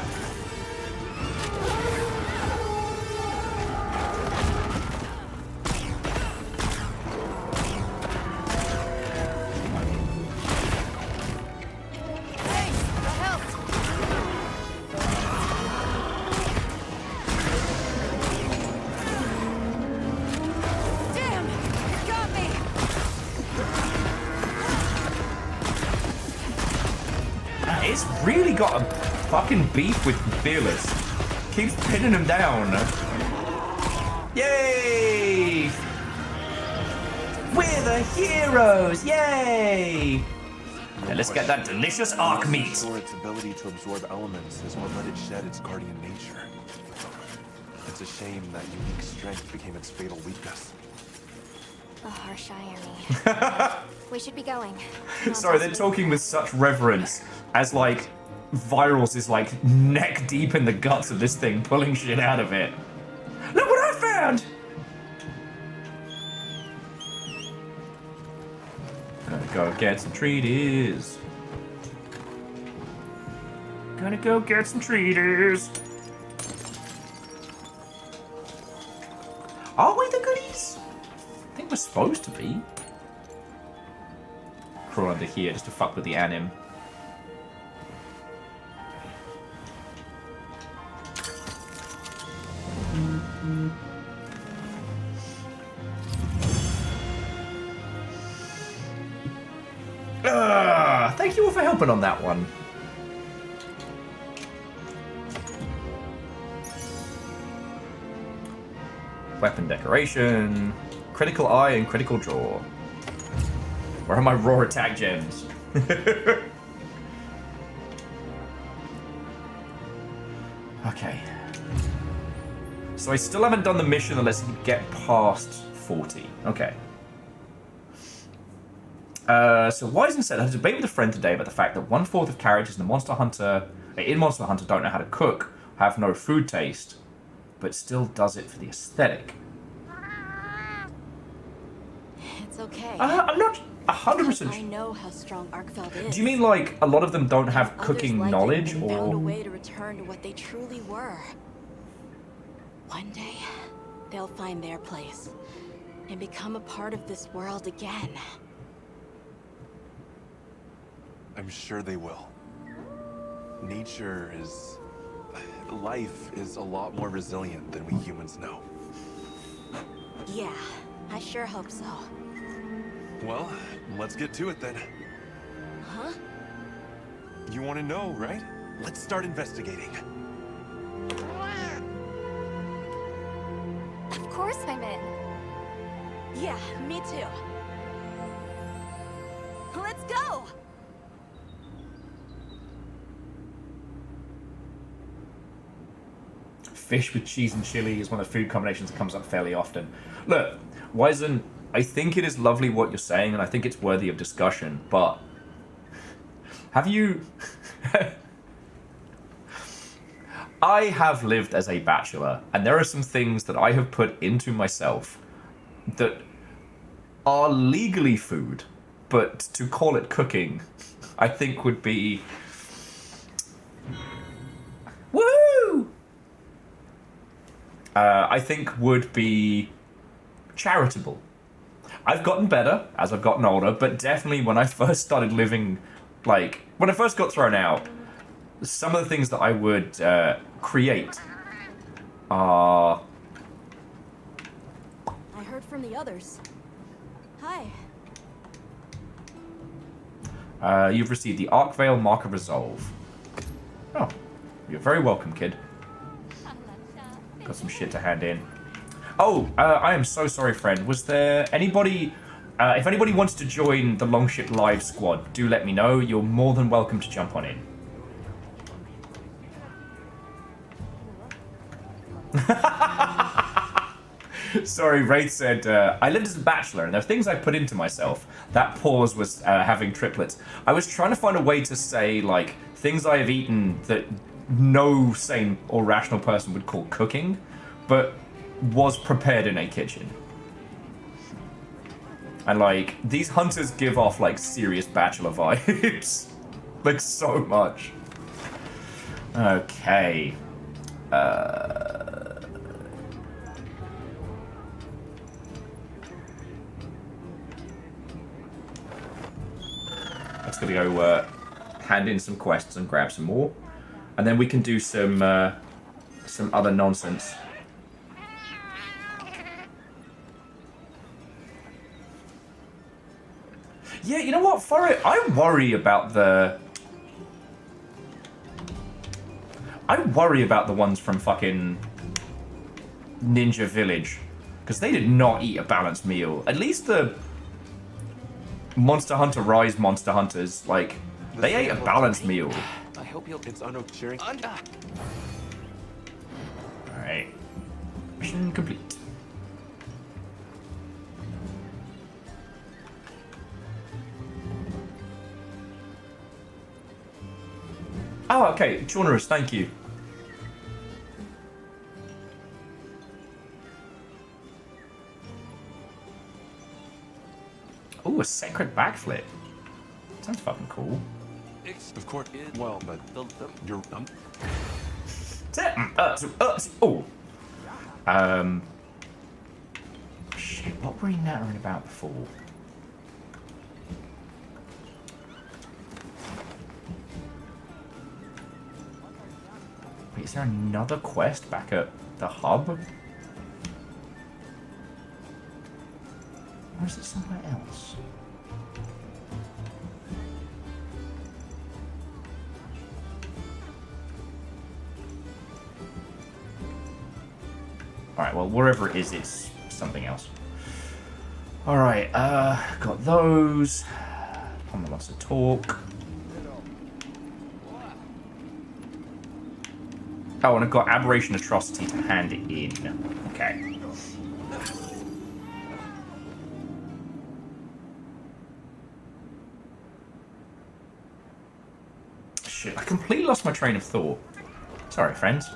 It's really got a fucking beef with Fearless. Keeps pinning him down. Yay! We're the heroes! Yay! Now let's get that delicious arc meat. Its ability to absorb elements is what let it shed its guardian nature. It's a shame that unique strength became its fatal weakness. A harsh irony. We should be going. Sorry, they're talking with such reverence as like Virals is like neck deep in the guts of this thing, pulling shit out of it. Look what I found! Gonna go get some treaties. Gonna go get some treaties. Are we the goodies? I think we're supposed to be. Crawl under here just to fuck with the anim. Thank you all for helping on that one. Weapon decoration, critical eye and critical draw. Where are my raw attack gems? Okay. So I still haven't done the mission unless you get past 40. Okay. So Wizen said, I had a debate with a friend today about the fact that 1/4 of characters in Monster Hunter don't know how to cook, have no food taste, but still does it for the aesthetic. It's okay. I'm not 100%. I know how strong Arkfeld is. Do you mean like a lot of them don't have cooking Others like knowledge, it and or found a way to return to what they truly were? One day, they'll find their place and become a part of this world again. I'm sure they will. Nature is... life is a lot more resilient than we humans know. Yeah, I sure hope so. Well, let's get to it then. Huh? You want to know, right? Let's start investigating. Of course I'm in. Yeah, me too. Let's go! fish with cheese and chili is one of the food combinations that comes up fairly often. Look, Wizen, I think it is lovely what you're saying, and I think it's worthy of discussion, but have you... I have lived as a bachelor, and there are some things that I have put into myself that are legally food, but to call it cooking, I think would be... Woo! I think would be charitable. I've gotten better as I've gotten older, but definitely when I first started living, like, when I first got thrown out, some of the things that I would create are... I heard from the others. Hi. You've received the Arkvale Mark of Resolve. Oh, you're very welcome, kid. Got some shit to hand in. Oh, I am so sorry, friend. Was there anybody... if anybody wants to join the Longship Live squad, do let me know. You're more than welcome to jump on in. Sorry, Wraith said, I lived as a bachelor, and there are things I put into myself. That pause was having triplets. I was trying to find a way to say, like, things I have eaten that no sane or rational person would call cooking, but was prepared in a kitchen. And, like, these hunters give off, like, serious bachelor vibes. Like, so much. Okay. That's gonna go hand in some quests and grab some more, and then we can do some other nonsense. Yeah, you know what? For it, I worry about the I worry about the ones from fucking Ninja Village, because they did not eat a balanced meal. At least the Monster Hunter Rise Monster Hunters, like, they ate a balanced meal. I hope you'll. It's cheering. Alright. Mission complete. Oh, okay. Chaunerus, thank you. Oh, a sacred backflip. Sounds fucking cool. Of course. Well, but you're. Oh. Shit, what were you nattering about before? Wait, is there another quest back at the hub? Or is it somewhere else? Alright, well, wherever it is, it's something else. Alright, got those. Palmer wants to talk. Oh, and I've got Aberration Atrocity to hand it in. Okay. Shit, I completely lost my train of thought. Sorry, friends.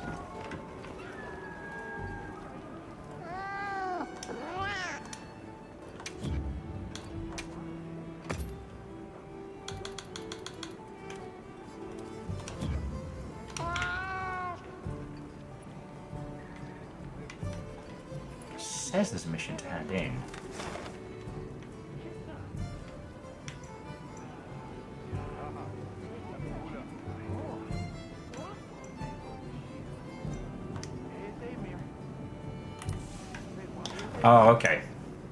Says there's a mission to hand in. Oh, okay.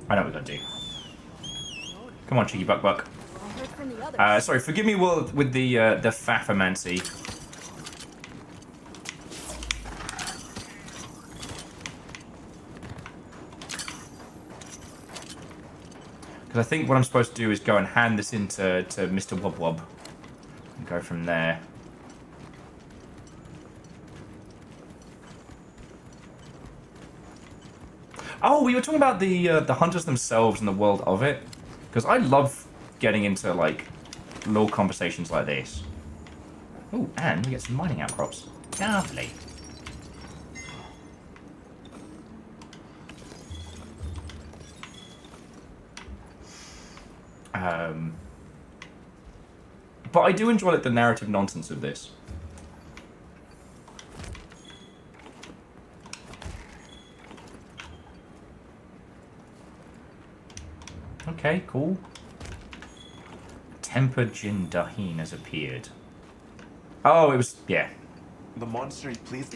I know what we're gonna do. Come on, cheeky buck. Sorry, forgive me with the faffomancy. Because I think what I'm supposed to do is go and hand this in to Mr. Wub Wub. And go from there. Oh, we were talking about the hunters themselves and the world of it. Because I love getting into, like, little conversations like this. Oh, and we get some mining outcrops. Lovely. But I do enjoy, like, the narrative nonsense of this. Okay, cool. Tempered Jin Dahin has appeared. Oh, it was... yeah. The monster, please.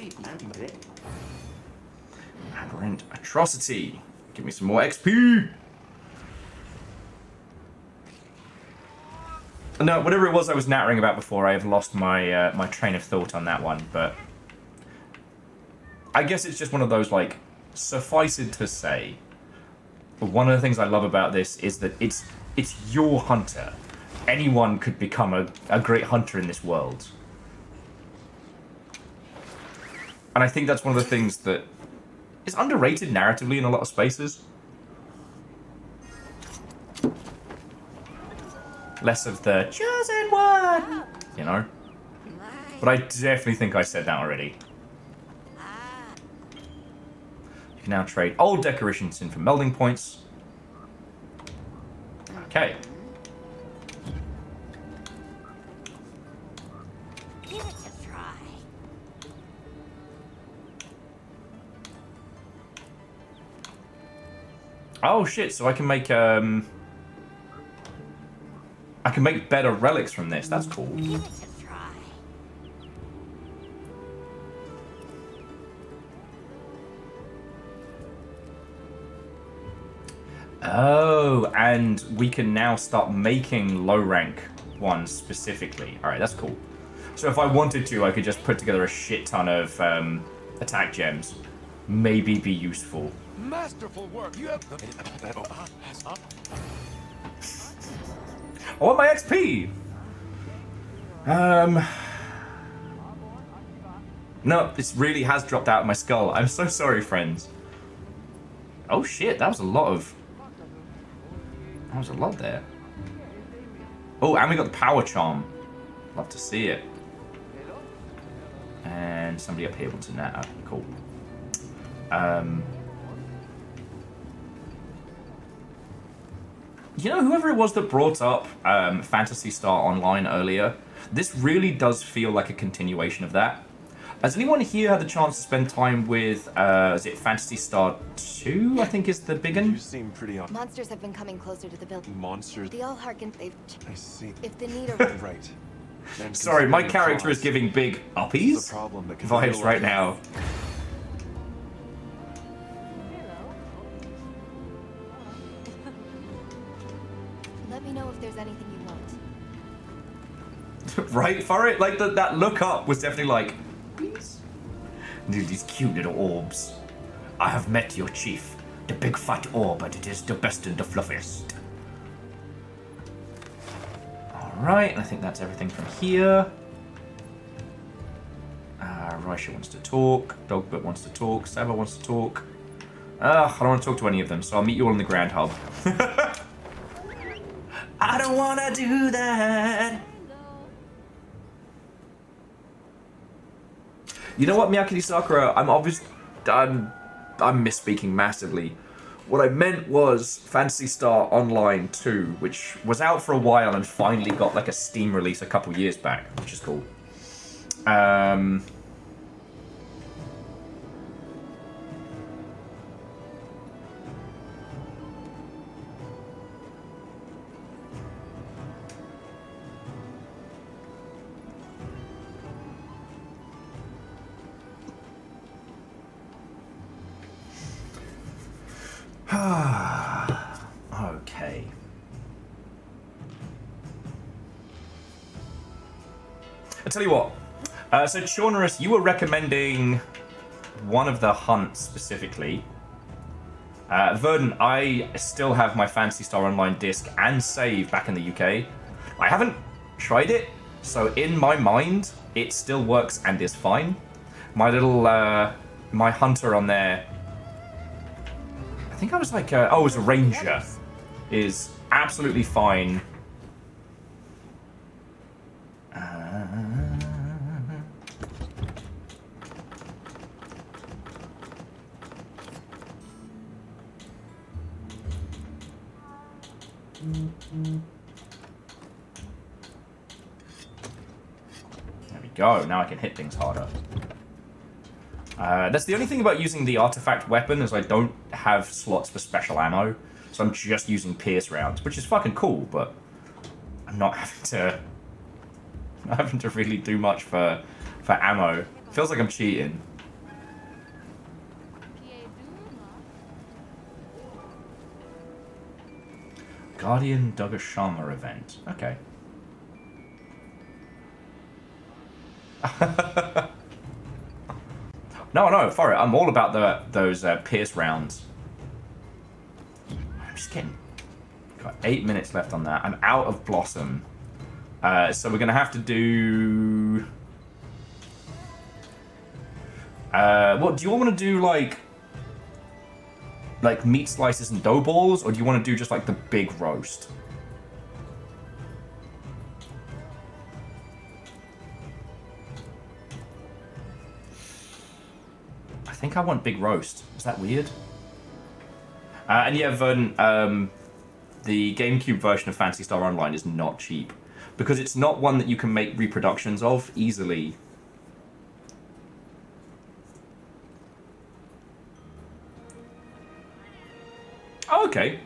Aberrant Atrocity. Give me some more XP. No, whatever it was I was nattering about before, I have lost my my train of thought on that one, but... I guess it's just one of those, like, suffice it to say, one of the things I love about this is that it's your hunter. Anyone could become a great hunter in this world. And I think that's one of the things that is underrated narratively in a lot of spaces. Less of the chosen one, you know? But I definitely think I said that already. You can now trade old decorations in for melding points. Okay. Give it a try. Oh shit, so I can make better relics from this. That's cool. Give it a try. Oh, and we can now start making low rank ones specifically. Alright, that's cool. So if I wanted to, I could just put together a shit ton of attack gems. Maybe be useful. Masterful work. You have. I want my XP! No, this really has dropped out of my skull. I'm so sorry, friends. Oh shit, that was a lot of... That was a lot there. Oh, and we got the power charm. Love to see it. And somebody up here wants a net. Okay, cool. You know, whoever it was that brought up Phantasy Star Online earlier, this really does feel like a continuation of that. Has anyone here had the chance to spend time with, is it Phantasy Star 2, I think is the big one? You seem pretty on. Monsters have been coming closer to the building. Monsters? They all harken. They've. I see. If the need are right. And Sorry, my considering the character is cost, giving big uppies it's a problem that can vibes be right now. Let me know if there's anything you want. Right, for it? Like, that look up was definitely like, please? Dude, these cute little orbs. I have met your chief, the big fat orb, but it is the best and the fluffiest. Alright, I think that's everything from here. Raisha wants to talk, Dogbert wants to talk, Saba wants to talk. I don't want to talk to any of them, so I'll meet you all in the Grand Hub. I don't want to do that. You know what, Miyake Sakura? I'm misspeaking massively. What I meant was Phantasy Star Online 2, which was out for a while and finally got like a Steam release a couple years back, which is cool. Okay. I tell you what. So Chaunerus, you were recommending one of the hunts specifically. Verdant, I still have my Phantasy Star Online disc and save back in the UK. I haven't tried it, so in my mind, it still works and is fine. My little, my hunter on there, I think I was like, it was a ranger, is absolutely fine. There we go, now I can hit things harder. That's the only thing about using the artifact weapon is I don't have slots for special ammo, so I'm just using pierce rounds, which is fucking cool, but I'm not having to really do much for ammo. Feels like I'm cheating. Guardian Dugashama event. Okay. No, for it. I'm all about those pierce rounds. I'm just kidding. Got 8 minutes left on that. I'm out of Blossom. So we're going to have to do... what, do you all want to do, like meat slices and dough balls? Or do you want to do just, like, the big roast? I think I want big roast. Is that weird? And yeah, Verdant, the GameCube version of Phantasy Star Online is not cheap. Because it's not one that you can make reproductions of easily. Oh, okay.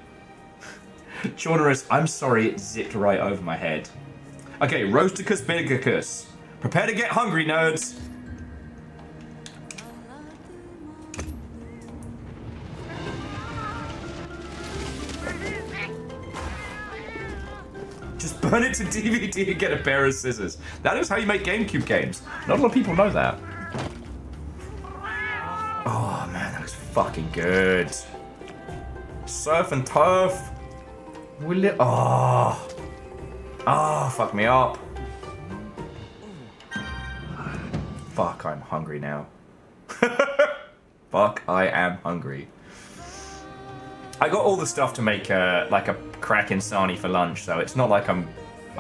Chaunerus, I'm sorry it zipped right over my head. Okay, Roasticus Bigicus. Prepare to get hungry, nerds. Just Burn it to DVD and get a pair of scissors. That is how you make GameCube games. Not a lot of people know that. Oh man, that was fucking good. Surf and turf. Will it? Oh. Oh, fuck me up. Fuck, I'm hungry now. Fuck, I am hungry. I got all the stuff to make like a Kraken Sani for lunch, so it's not like I'm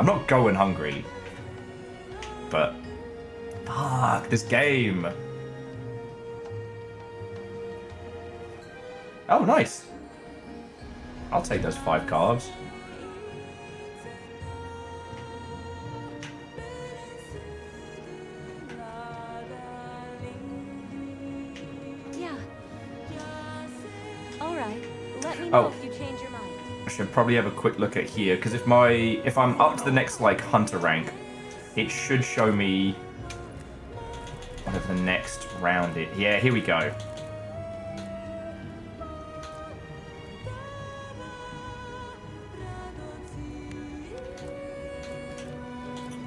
not going hungry. But fuck, this game. Oh, nice. I'll take those 5 carbs. Yeah. All right. Let me know Oh. if you change your mind. I should probably have a quick look at here, because if I'm up to the next like hunter rank, it should show me whatever the next round is. Yeah, here we go.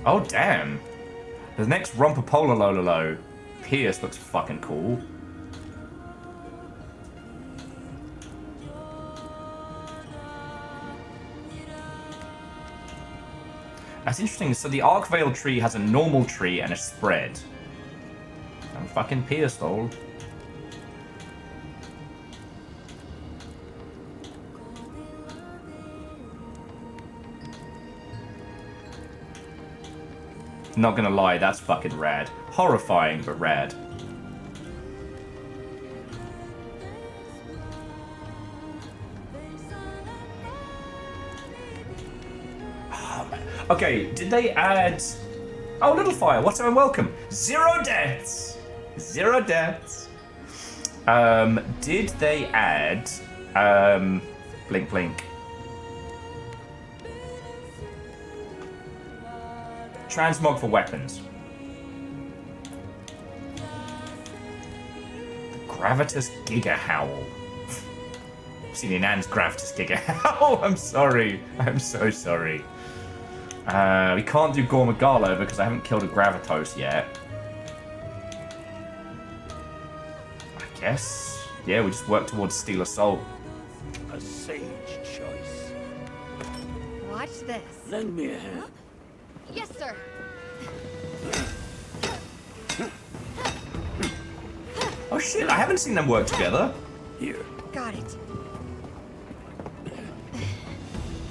Oh damn! The next Rompapololololo Pierce looks fucking cool. That's interesting. So the Arkvale tree has a normal tree and a spread. I'm fucking pierced, old. Not gonna lie, that's fucking rad. Horrifying, but rad. Okay, did they add... Oh, Little Fire, what's up and welcome. 0 deaths. 0 deaths. Did they add... Blink Blink. Transmog for weapons. The Gravitas Giga Howl. I've seen Inan's Gravitas Giga Howl. I'm sorry. I'm so sorry. We can't do Gormagalo because I haven't killed a Gravatos yet. I guess. Yeah, we just work towards Steel Assault. A sage choice. Watch this. Lend me a hand. Yes, sir. Oh shit, I haven't seen them work together. Here. Got it.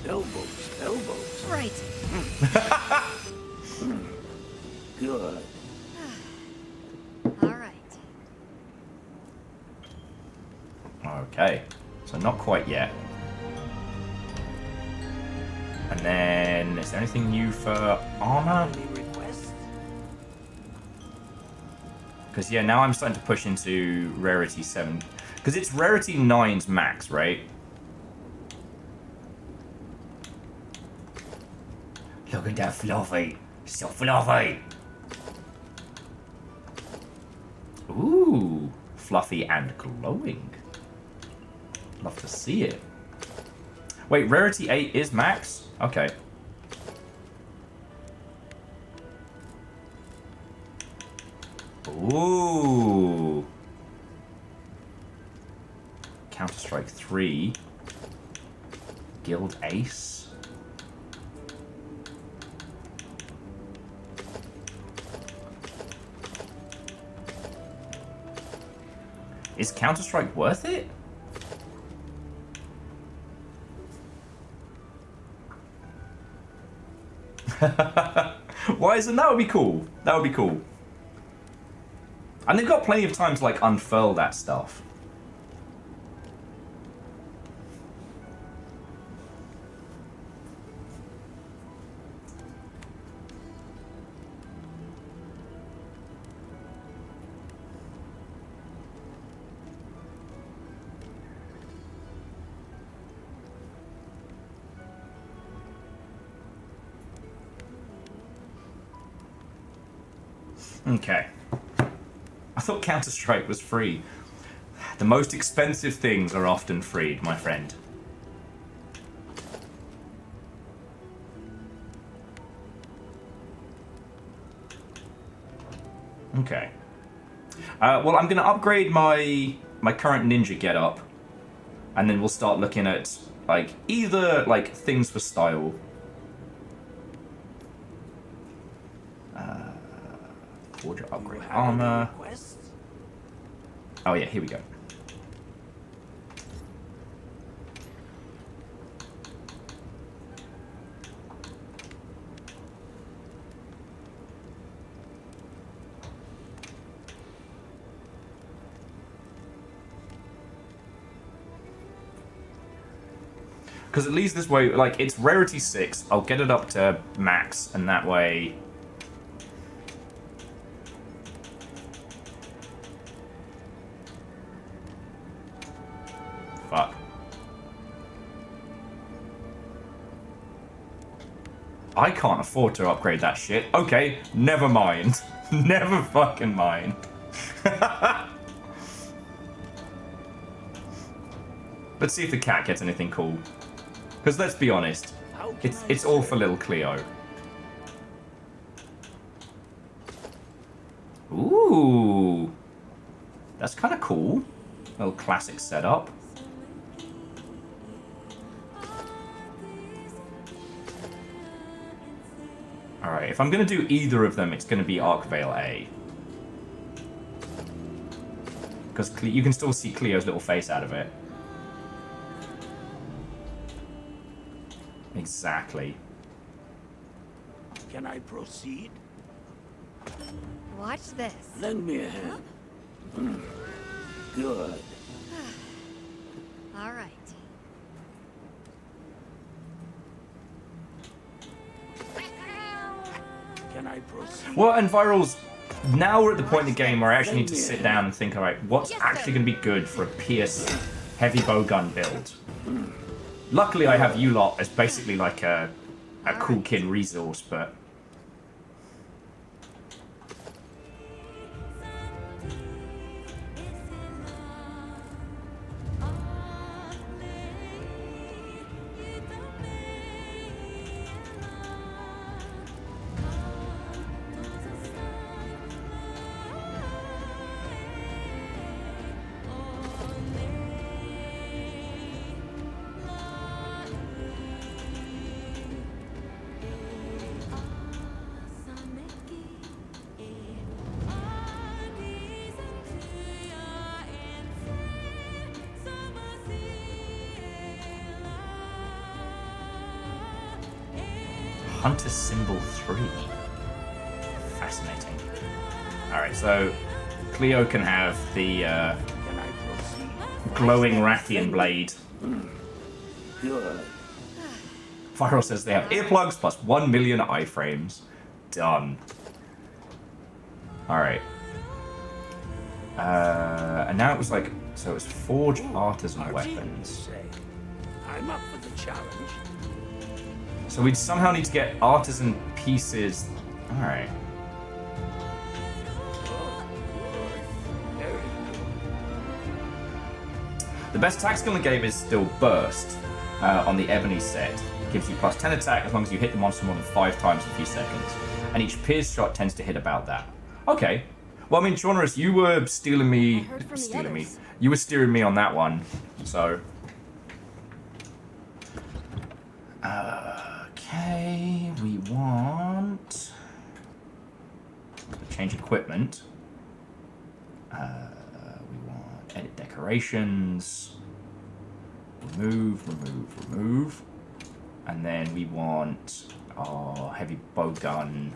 Elbows, elbows. Right. Good. All right. Okay, so not quite yet. And then, is there anything new for armor? Because yeah, now I'm starting to push into rarity 7. Because it's rarity 9's max, right? Look at that fluffy. So fluffy. Ooh, fluffy and glowing. Love to see it. Wait, rarity 8 is max? Okay. Ooh. Counter-Strike 3. Guild Ace. Is Counter-Strike worth it? Why isn't that? Would be cool. That would be cool. And they've got plenty of time to like unfurl that stuff. Okay. I thought Counter-Strike was free. The most expensive things are often freed, my friend. Okay. Well, I'm going to upgrade my current ninja getup, and then we'll start looking at like either like things for style. Forger upgrade armor. Oh yeah, here we go. Because at least this way, like, it's rarity 6. I'll get it up to max, and that way... Fuck. I can't afford to upgrade that shit. Okay, never mind. Never fucking mind. Let's see if the cat gets anything cool. Because let's be honest, it's all for little Cleo. Ooh. That's kind of cool. Little classic setup. Alright, if I'm going to do either of them, it's going to be Arcvale A. Because you can still see Cleo's little face out of it. Exactly. Can I proceed? Watch this. Lend me a hand. Good. All right. Can I proceed? Well, and Virals, now we're at the point in the game where I actually need to sit down and think, alright, what's actually going to be good for a Pierce heavy bowgun build? Luckily, I have you lot as basically like a cool kid resource, but... Hunter Symbol 3. Fascinating. Alright, so Cleo can have the glowing Rathian blade. Good. Viral says they have earplugs plus 1 million iframes. Done. Alright. And now it was like, so it was forge artisan weapons. I'm up for the challenge. So we somehow need to get artisan pieces. Alright. The best attack skill in the game is still Burst on the Ebony set. It gives you plus 10 attack as long as you hit the monster more than 5 times in a few seconds. And each pierce shot tends to hit about that. Okay. Well, I mean, Jonas, you were stealing me. You were steering me on that one. So. Okay, we want to change equipment. We want edit decorations. Remove. And then we want our heavy bowgun.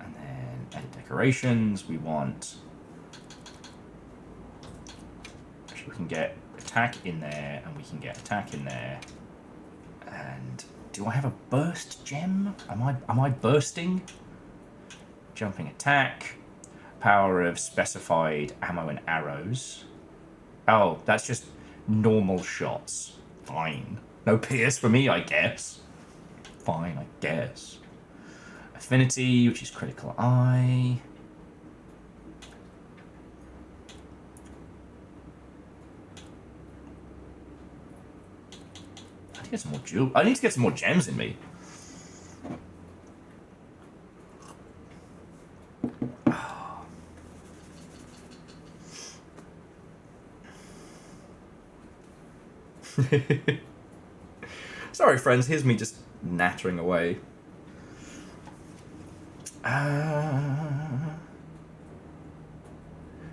And then edit decorations. We want. Actually, we can get attack in there, and we can get attack in there. And do I have a burst gem? Am I bursting? Jumping attack, power of specified ammo and arrows. Oh, that's just normal shots. Fine. No pierce for me, I guess. Fine, I guess. Affinity, which is critical eye. Get some more jewel. I need to get some more gems in me. Sorry, friends. Here's me just nattering away.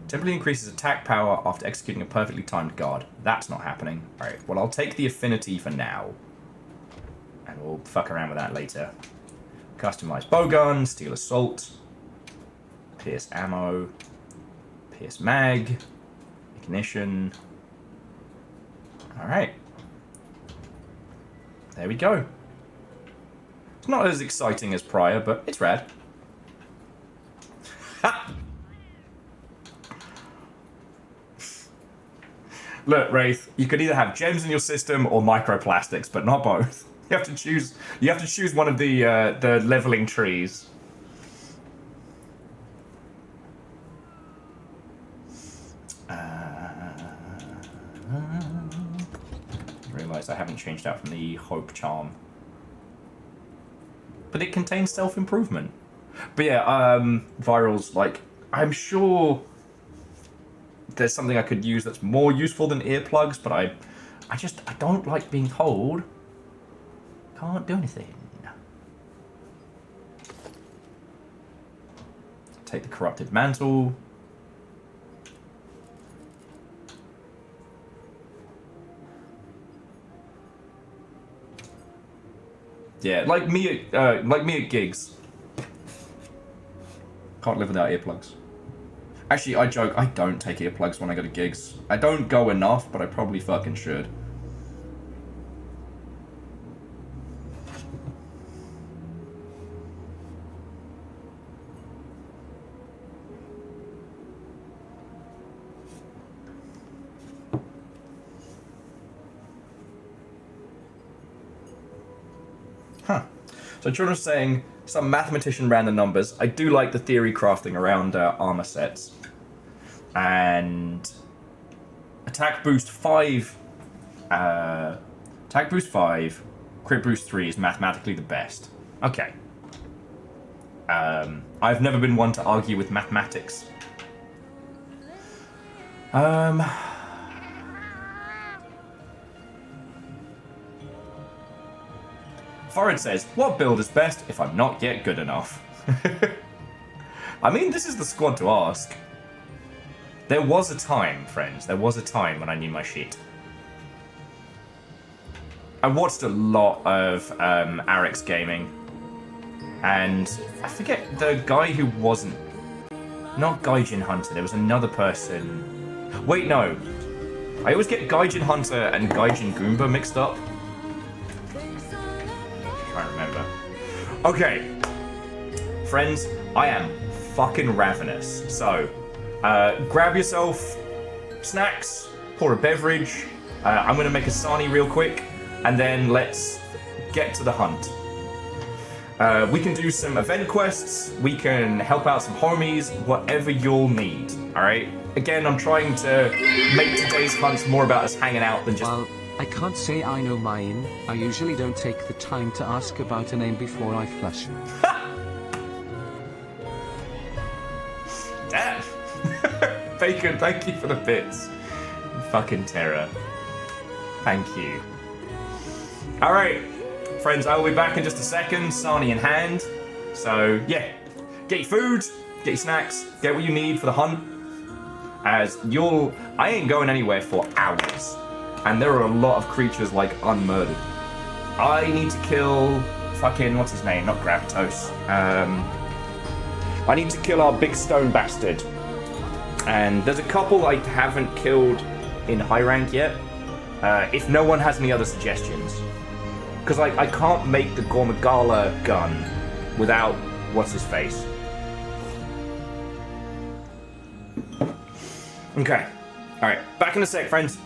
Temporarily increases attack power after executing a perfectly timed guard. That's not happening. Alright, well, I'll take the affinity for now. And we'll fuck around with that later. Customize bowgun, steel assault, pierce ammo, pierce mag, ignition. Alright. There we go. It's not as exciting as prior, but it's rad. Ha! Look, Wraith, you could either have gems in your system or microplastics, but not both. You have to choose. You have to choose one of the leveling trees. Realize I haven't changed out from the Hope Charm, but it contains self-improvement. But yeah, virals. Like, I'm sure there's something I could use that's more useful than earplugs, but I don't like being told can't do anything. Take the corrupted mantle. Yeah, like me at gigs. Can't live without earplugs. Actually, I joke, I don't take earplugs when I go to gigs. I don't go enough, but I probably fucking should. Huh. So John was saying, some mathematician ran the numbers. I do like the theory crafting around armor sets. And attack boost 5, attack boost 5, crit boost 3 is mathematically the best. Okay. I've never been one to argue with mathematics. Forrid says, what build is best if I'm not yet good enough? I mean, this is the squad to ask. There was a time, friends, there was a time when I knew my shit. I watched a lot of Arex Gaming, and I forget the guy who wasn't... Not Gaijin Hunter, there was another person... Wait, no. I always get Gaijin Hunter and Gaijin Goomba mixed up. I remember. Okay, friends, I am fucking ravenous. So, grab yourself snacks, pour a beverage. I'm gonna make a sani real quick, and then let's get to the hunt. We can do some event quests. We can help out some homies. Whatever you'll need. All right. Again, I'm trying to make today's hunts more about us hanging out than just. Well, I can't say I know mine. I usually don't take the time to ask about a name before I flush. Damn! Bacon, thank you for the bits. Fucking terror. Thank you. Alright, friends, I will be back in just a second, Sani in hand. So, yeah. Get your food, get your snacks, get what you need for the hunt. As I ain't going anywhere for hours. And there are a lot of creatures, like, unmurdered. I need to kill fucking, what's his name? Not Gravitos. I need to kill our big stone bastard. And there's a couple I haven't killed in high rank yet. If no one has any other suggestions. Because I can't make the Gormagala gun without what's his face. Okay. Alright, back in a sec, friends.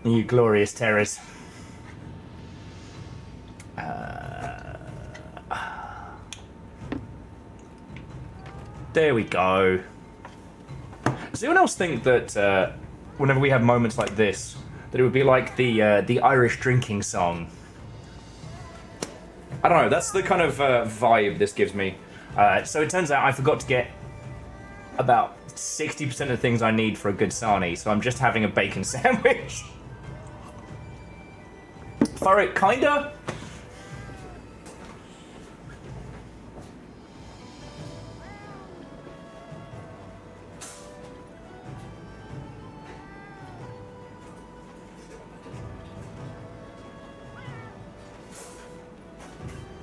You glorious terrors. There we go. Does anyone else think that whenever we have moments like this, that it would be like the Irish drinking song? I don't know, that's the kind of vibe this gives me. So it turns out I forgot to get about 60% of the things I need for a good sarnie, so I'm just having a bacon sandwich. Thorough, kinda?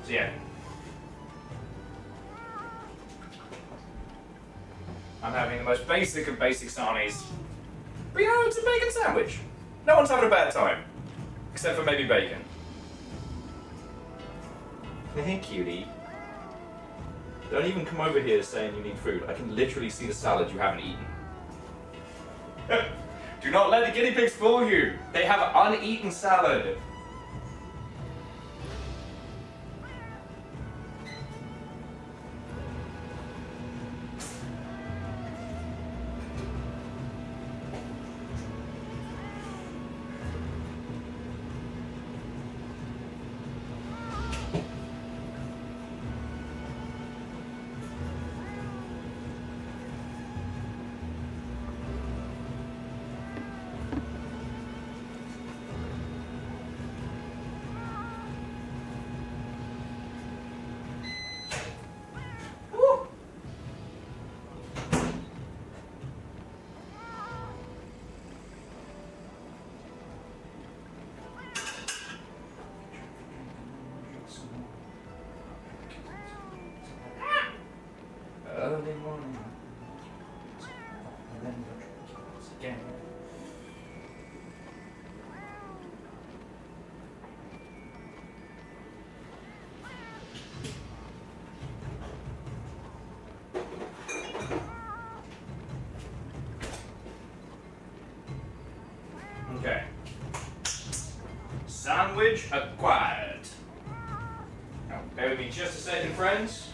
So yeah. most basic of basic sarnies. But you know, it's a bacon sandwich. No one's having a bad time. Except for maybe bacon. Hey, cutie. Don't even come over here saying you need food. I can literally see the salad you haven't eaten. Do not let the guinea pigs fool you. They have uneaten salad. Early morning. And then again. Okay. Sandwich acquired. Now, bear with me just a second, friends.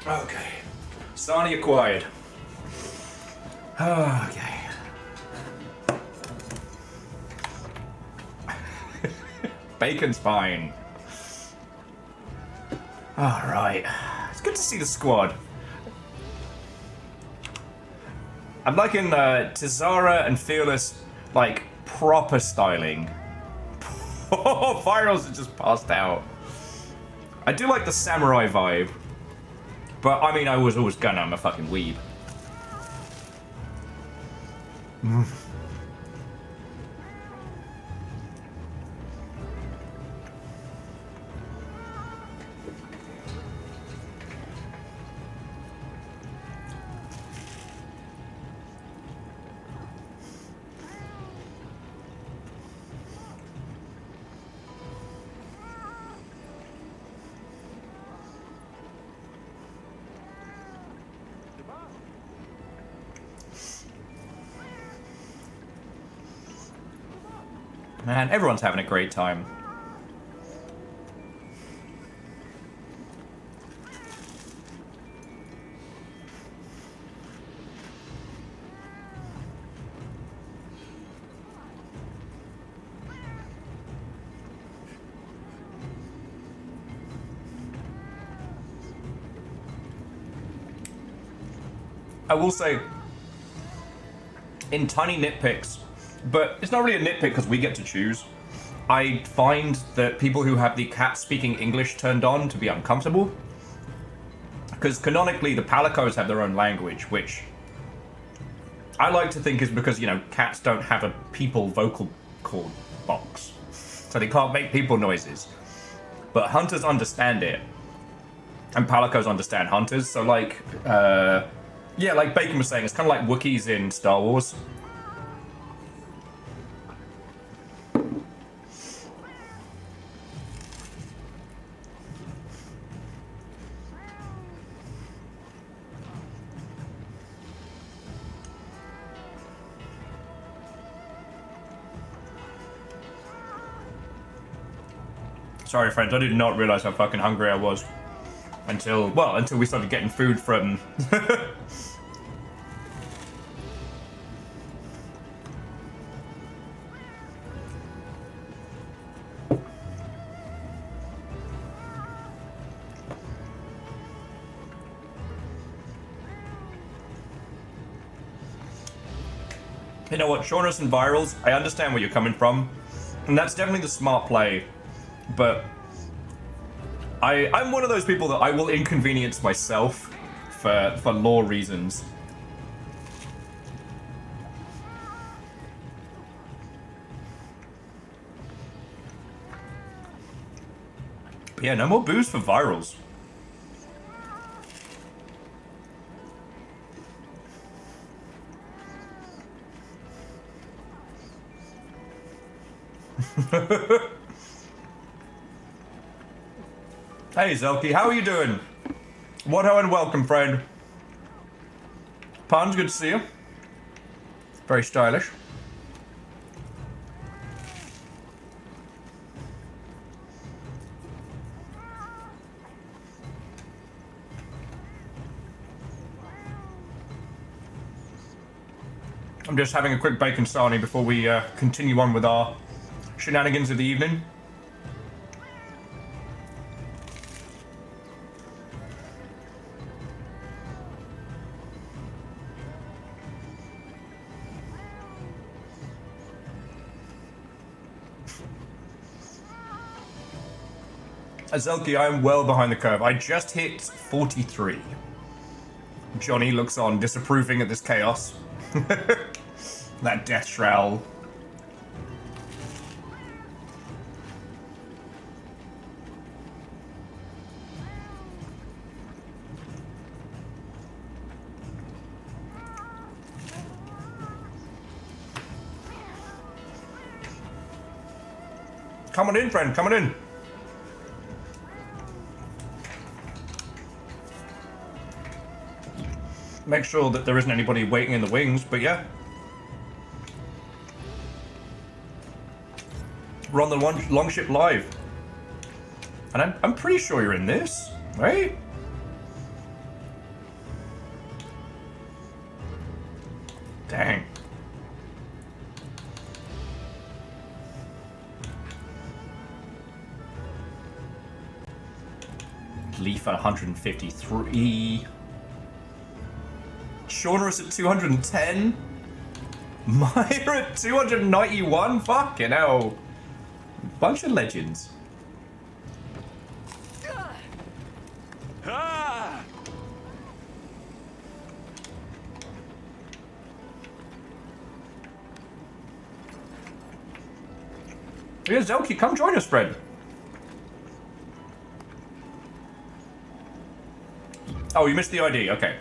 Okay. Sarnie acquired. Okay. Bacon's fine. Alright. It's good to see the squad. I'm liking Tizara and Fearless, like, proper styling. Oh, Virals are just passed out. I do like the samurai vibe. But, I mean, I was always gonna, I'm a fucking weeb. Man, everyone's having a great time. I will say, in tiny nitpicks, but it's not really a nitpick because we get to choose. I find that people who have the cat speaking English turned on to be uncomfortable. Because canonically, the Palicos have their own language, which I like to think is because, you know, cats don't have a people vocal cord box. So they can't make people noises. But hunters understand it. And Palicos understand hunters. So, like, yeah, like Bacon was saying, it's kind of like Wookiees in Star Wars. Sorry, friends, I did not realize how fucking hungry I was. Until we started getting food from... You know what, Shaunus and Virals, I understand where you're coming from, and that's definitely the smart play, but I'm one of those people that I will inconvenience myself for lore reasons. But yeah, no more booze for Virals. Hey Zelky, how are you doing? What-ho and welcome, friend. Pons, good to see you. Very stylish. I'm just having a quick bacon sarnie before we continue on with our shenanigans of the evening. Azelki, I am well behind the curve. I just hit 43. Johnny looks on, disapproving at this chaos. That death shroud. Come on in, friend, come on in. Make sure that there isn't anybody waiting in the wings, but yeah. We're on the Longship Live. And I'm pretty sure you're in this, right? Dang. Leaf at 153. Shaunus at 210. Myra at 291. Fucking hell. Bunch of legends. Yeah, Zelky, come join us, friend. Oh, you missed the ID. Okay.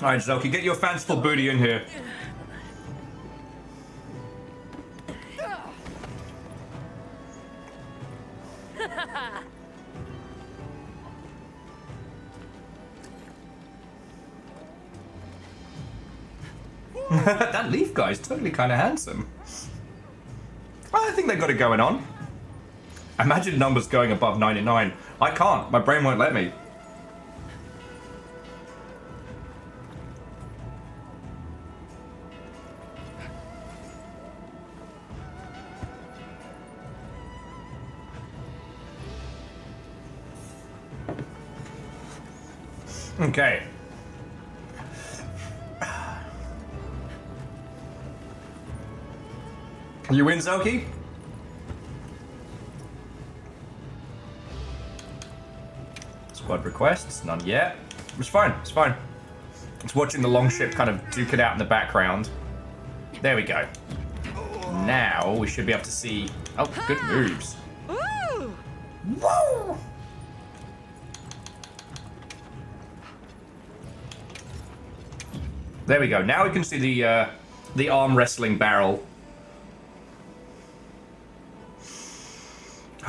Alright, Zelky, get your fanciful booty in here. That leaf guy's totally kind of handsome. Well, I think they got it going on. Imagine numbers going above 99. I can't. My brain won't let me. Okay. You win, Zelky? Squad requests? None yet. It's fine, it's fine. It's watching the longship kind of duke it out in the background. There we go. Now we should be able to see... Oh, good moves. Woo! Woo! There we go. Now we can see the arm wrestling barrel.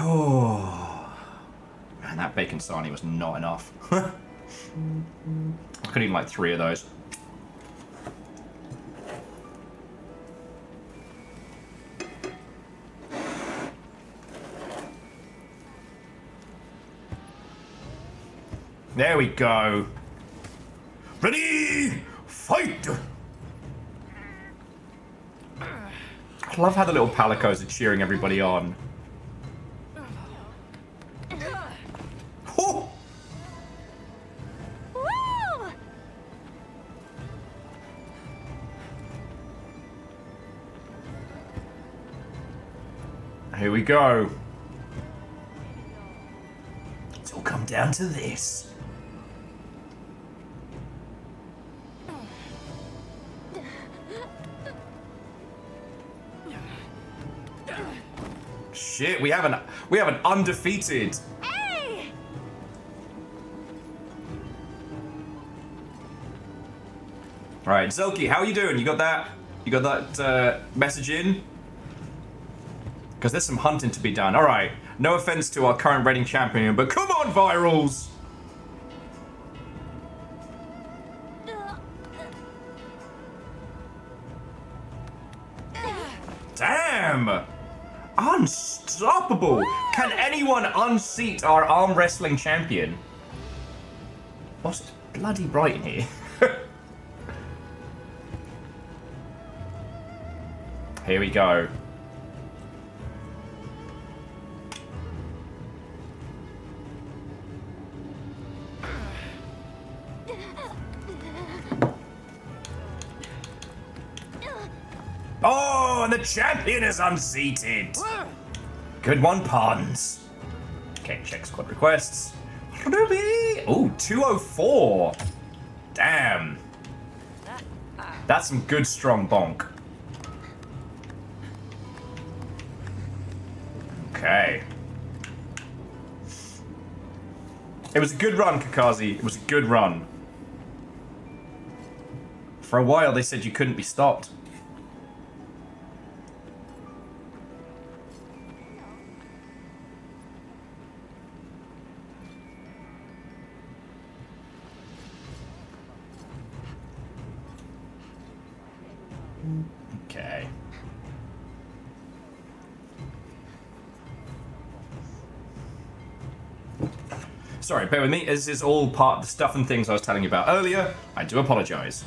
Oh, man, that bacon sarnie was not enough. I could eat like 3 of those. There we go. Ready, fight! I love how the little palicos are cheering everybody on. Oh! Here we go. It's all come down to this. Shit, we have an undefeated. Hey! All right, Zelky, how are you doing? You got that? You got that message in? Because there's some hunting to be done. All right. No offense to our current reigning champion, but come on, Virals! Damn! Unstoppable! Can anyone unseat our arm wrestling champion? What's bloody bright in here? Here we go. Oh, and the champion is unseated. Good one, Pawns. Okay, check squad requests. Oh, 204. Damn. That's some good strong bonk. Okay. It was a good run, Kakazi. It was a good run. For a while, they said you couldn't be stopped. Okay. Sorry, bear with me. This is all part of the stuff and things I was telling you about earlier. I do apologize.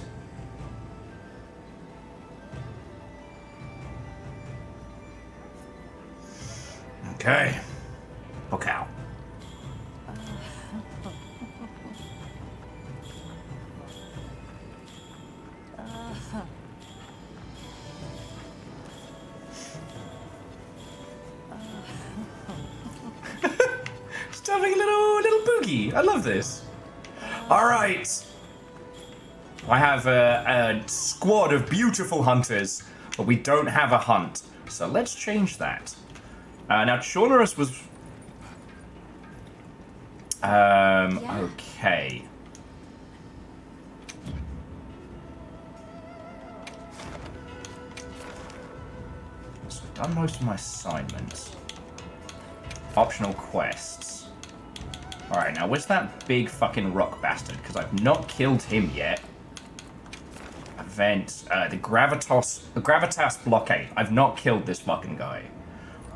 Okay. Book out. Just having a little boogie. I love this. All right. I have a squad of beautiful hunters, but we don't have a hunt. So let's change that. Now, Chaunerus was... okay. So I've done most of my assignments. Optional quests. Alright, now where's that big fucking rock bastard? Because I've not killed him yet. Event, the Gravitas blockade. I've not killed this fucking guy.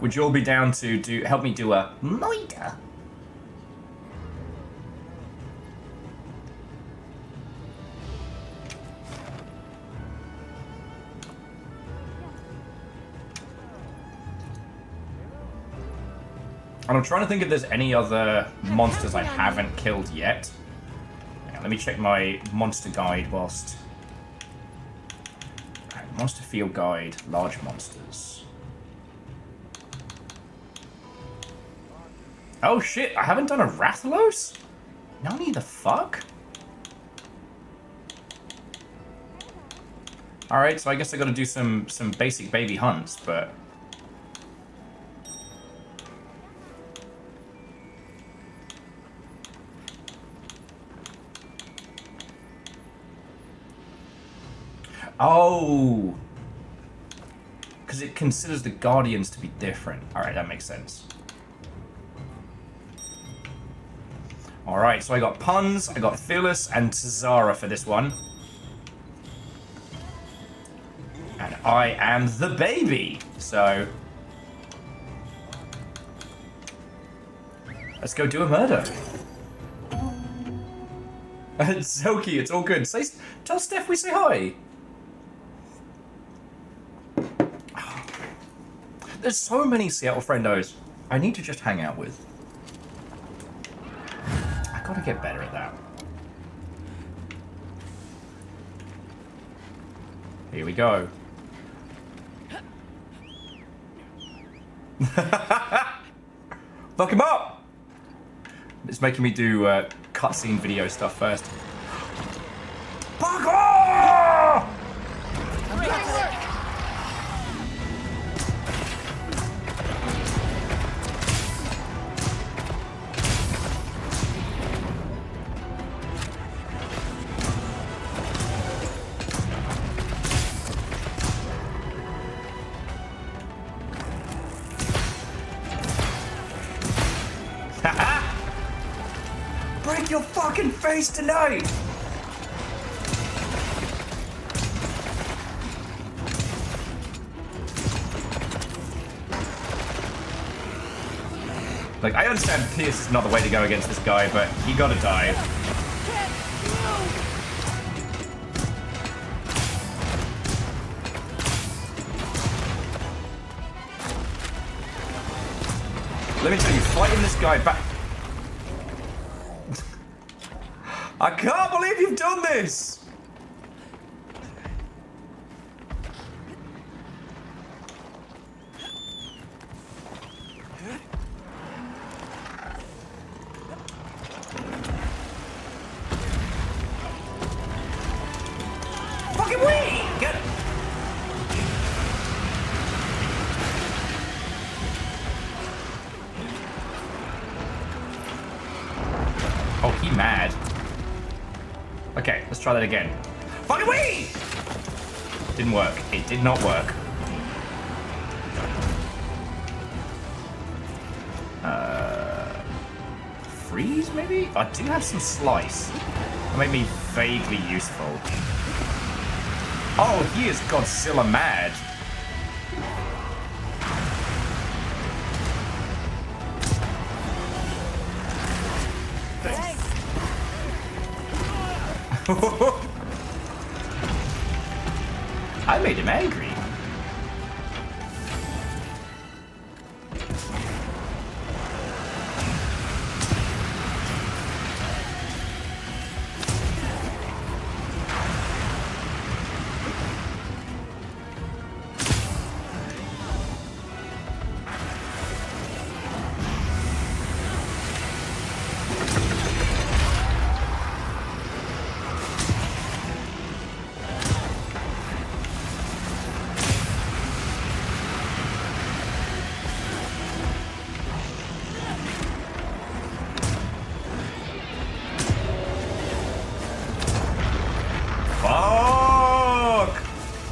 Would you all be down to help me do a moida? And I'm trying to think if there's any other monsters I haven't killed yet. Hang on, let me check my monster guide whilst... Right, monster field guide, large monsters. Oh shit, I haven't done a Rathalos? Nani the fuck? Alright, so I guess I gotta do some basic baby hunts, but... Oh! Because it considers the Guardians to be different. Alright, that makes sense. Alright, so I got Puns, I got Phyllis, and Tazara for this one. And I am the baby, so... let's go do a murder. Zoki, it's all good. Tell Steph we say hi. There's so many Seattle friendos I need to just hang out with. I gotta get better at that. Here we go. Fuck him up! It's making me do cutscene video stuff first. Fuck off! Break your fucking face tonight! Like, I understand Pierce is not the way to go against this guy, but he gotta die. Let me tell you, fighting this guy back... I can't believe you've done this! Fucking wee! Get it! Oh, he mad. Okay, let's try that again. Fucking wee! Didn't work. It did not work. Freeze, maybe? I do have some slice. That made me vaguely useful. Oh, he is Godzilla mad. I made him angry.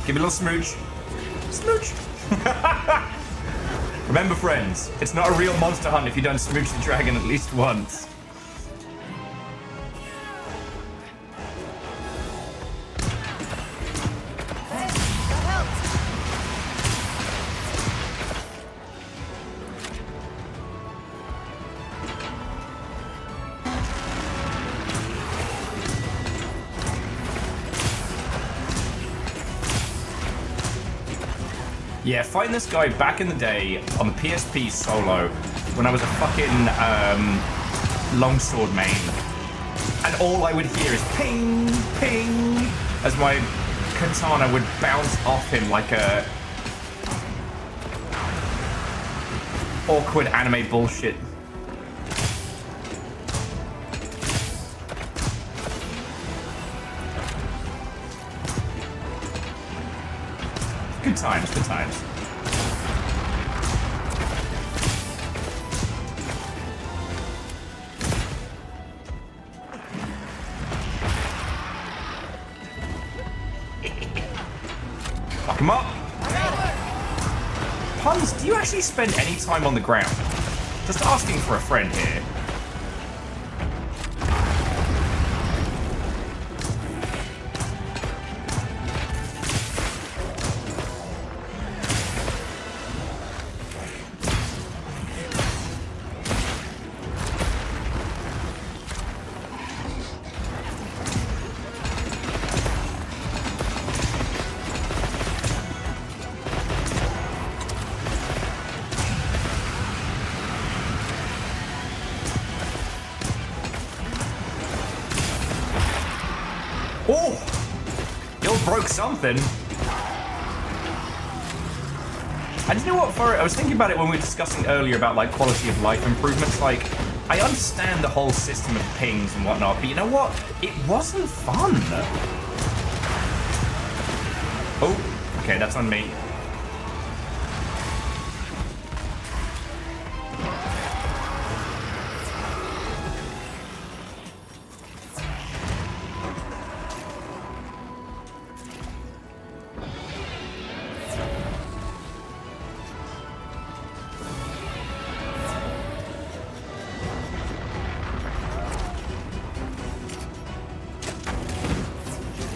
Give me a little smooch. Smooch! Remember, friends, it's not a real monster hunt if you don't smooch the dragon at least once. Yeah, fighting this guy back in the day on the PSP solo when I was a fucking longsword main. And all I would hear is ping, ping, as my katana would bounce off him like a awkward anime bullshit. Good times, good times. Lock him up. Puns, do you actually spend any time on the ground? Just asking for a friend here. broke something. And you know what, I was thinking about it when we were discussing earlier about like quality of life improvements. Like, I understand the whole system of pings and whatnot, but you know what? It wasn't fun. Oh, okay, that's on me.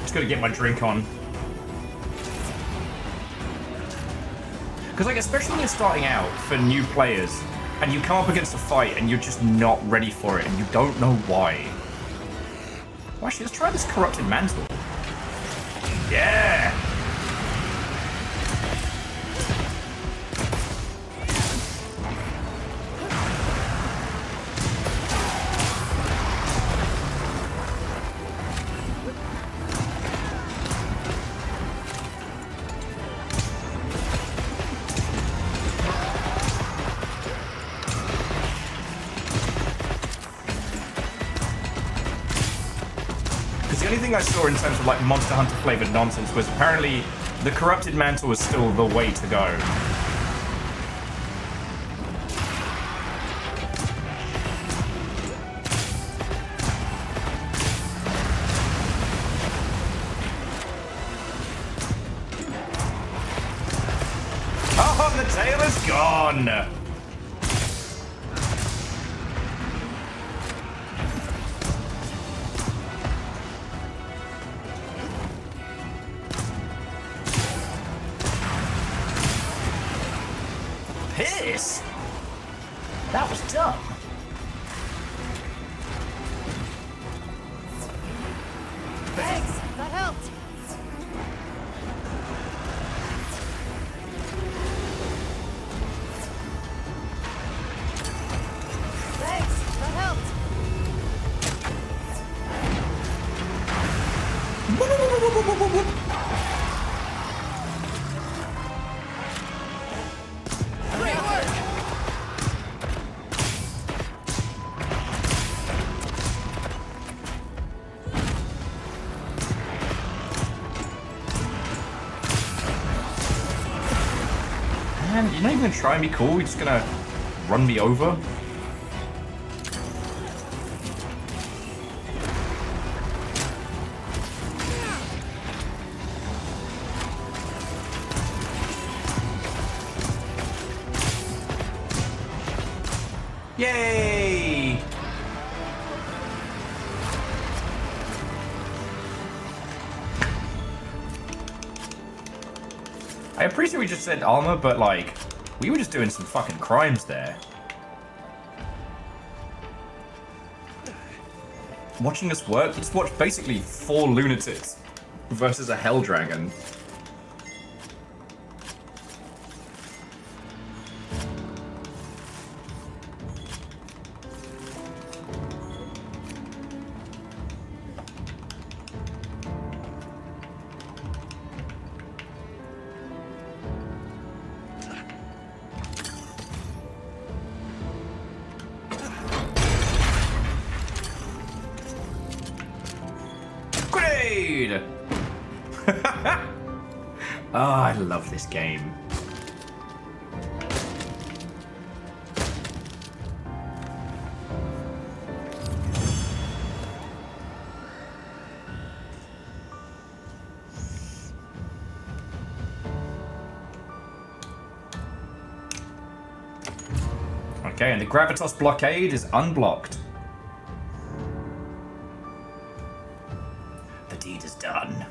Just gotta get my drink on. Because, like, especially when you're starting out for new players, and you come up against a fight and you're just not ready for it, and you don't know why. Well, actually, let's try this corrupted mantle. Yeah! The only thing I saw in terms of like Monster Hunter flavored nonsense was apparently the corrupted mantle was still the way to go. Oh, the tail is gone! Piss? That was dumb. Thanks, that helped. Thanks, that helped. Great work! Man, you're not even gonna try and be cool, you're just gonna run me over? Yay! I appreciate we just said armor, but like, we were just doing some fucking crimes there. Watching us work, just watch basically 4 lunatics versus a hell dragon. Grenade! Oh, I love this game. Okay, and the Gravitas blockade is unblocked. The deed is done.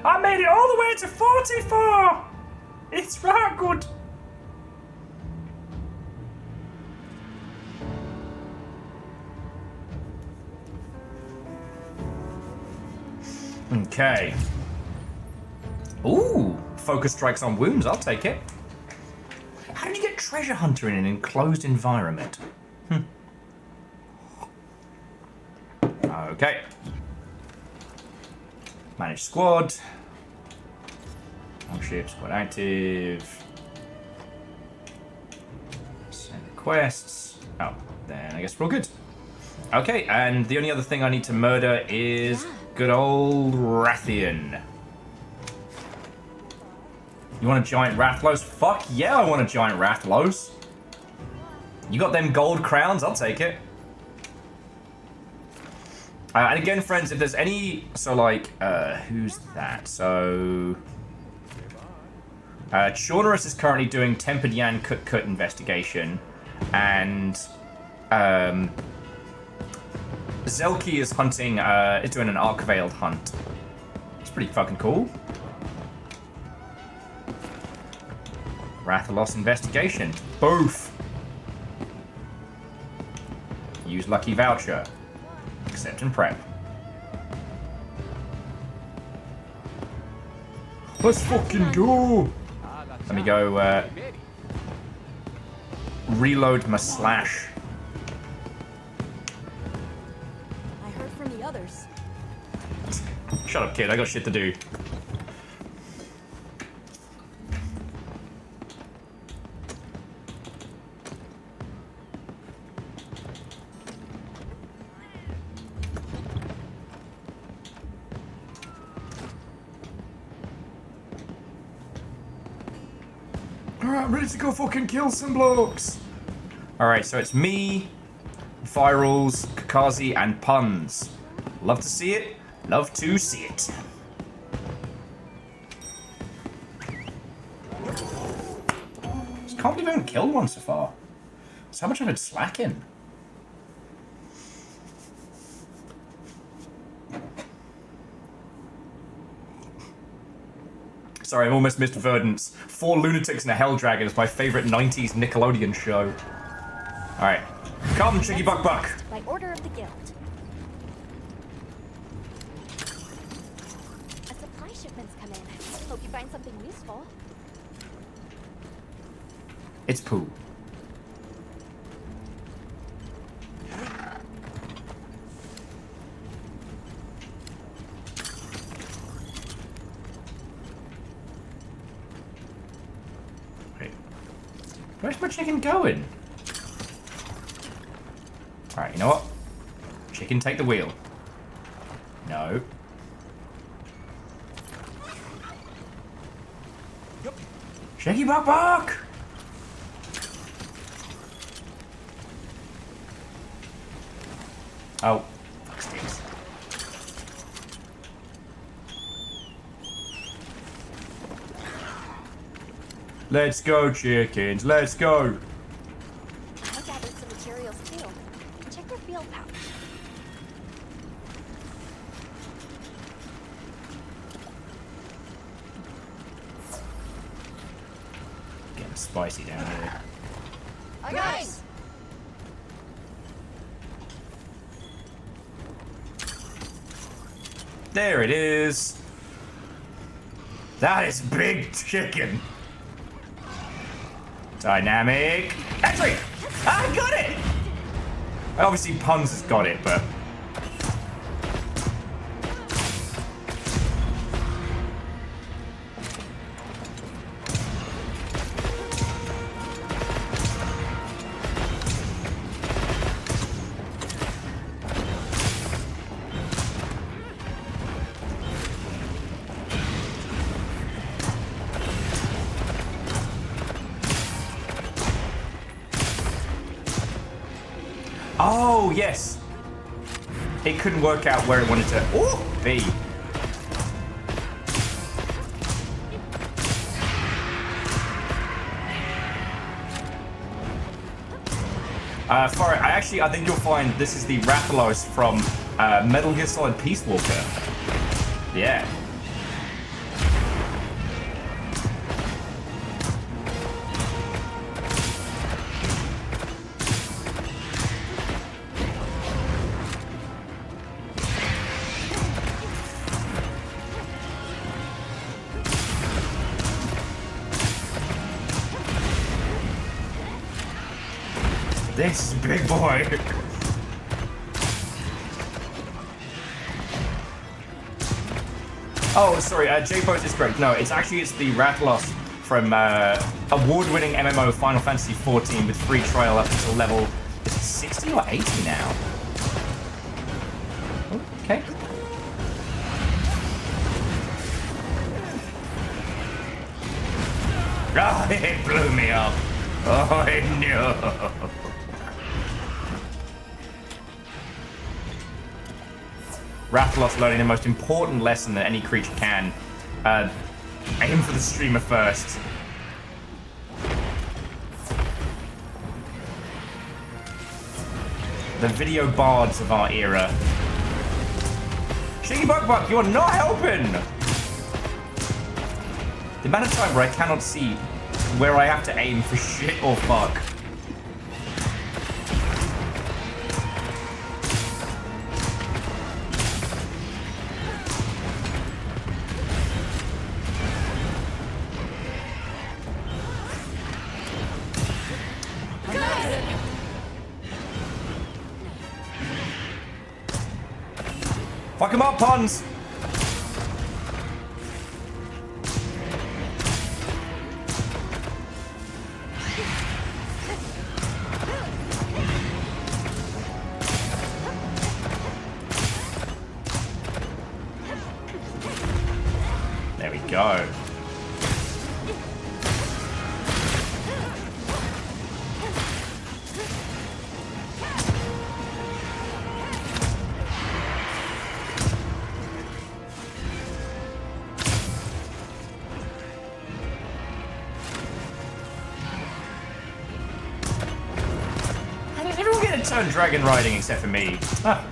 I made it all the way to 44! It's right good. Okay. Ooh, focus strikes on wounds, I'll take it. How did you get treasure hunter in an enclosed environment? Okay. Manage squad. All ships quite active. Send requests. Oh, then I guess we're all good. Okay, and the only other thing I need to murder is good old Rathian. You want a giant Rathlos? Fuck yeah, I want a giant Rathlos. You got them gold crowns? I'll take it. And again, friends, if there's any... So, like, who's that? So... Chaunerus is currently doing Tempered Yan Kut Kut investigation. And... Zelki is hunting... is doing an Arc-Veiled hunt. It's pretty fucking cool. Rathalos investigation. Both. Use lucky voucher. Accept and prep. Let's fucking go. Let me go reload my slash. I heard from the others. Shut up, kid. I got shit to do. Alright, I'm ready to go fucking kill some blokes. Alright, so it's me, Virals, Kakazi, and Puns. Love to see it. Love to see it. Just can't believe I haven't killed one so far. So how much I've been slacking. Sorry, I'm almost missed Verdance. 4 Lunatics and a Hell Dragon is my favorite 90s Nickelodeon show. Alright. Come, Chiggy Buck Buck. By order of the guild. A supply shipment's come in. Hope you find something useful. It's poo. Where's my chicken going? Alright, you know what? Chicken, take the wheel. No. Shaky Buck Buck! Oh. Fuck sticks. Let's go, chickens. Let's go. I gathered some materials too. Check your field pouch. Getting spicy down here. Guys! There it is. That is big chicken. Dynamic. Actually, I got it! Obviously, Puns has got it, but... Oh, yes. It couldn't work out where it wanted to be. I think you'll find this is the Rathalos from Metal Gear Solid Peace Walker. Yeah. This big boy. Oh, sorry, J-Pose is correct. No, it's the Rathalos from award-winning MMO Final Fantasy XIV with free trial up until level 60 or 80 now. Okay. Oh, it blew me up. Oh, no. Rathalos learning the most important lesson that any creature can. Aim for the streamer first. The video bards of our era. Shiggy Buck, you're not helping! The amount of time where I cannot see where I have to aim for shit or fuck. Fuck him up, puns! There we go. Everyone get a turn dragon riding except for me. Ah.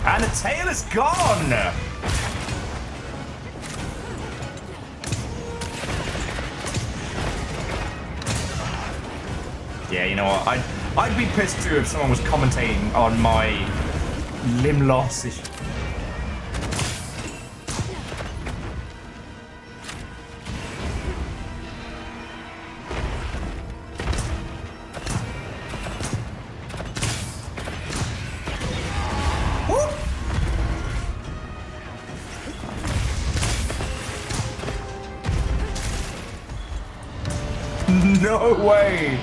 And the tail is gone! Yeah, you know what? I'd be pissed too if someone was commentating on my limb loss issue. No way!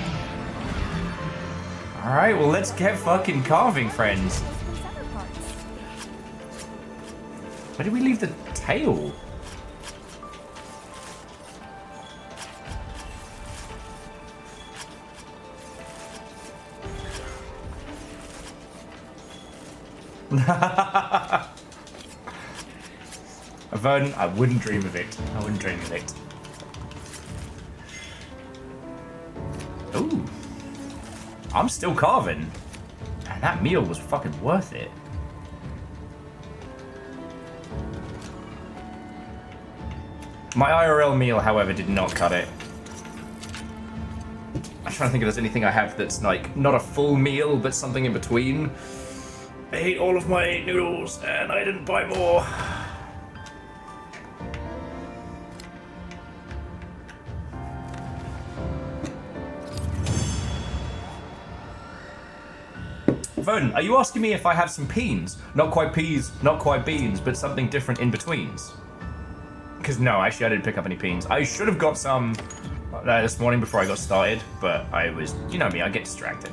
Alright, well let's get fucking carving, friends. Where did we leave the tail? Vernon, I wouldn't dream of it. I wouldn't dream of it. Ooh. I'm still carving. And that meal was fucking worth it. My IRL meal, however, did not cut it. I'm trying to think if there's anything I have that's like not a full meal, but something in between. I ate all of my noodles and I didn't buy more. Vernon, are you asking me if I have some beans? Not quite peas, not quite beans, but something different in betweens. Because no, actually I didn't pick up any beans. I should have got some this morning before I got started, but I was, you know me, I get distracted.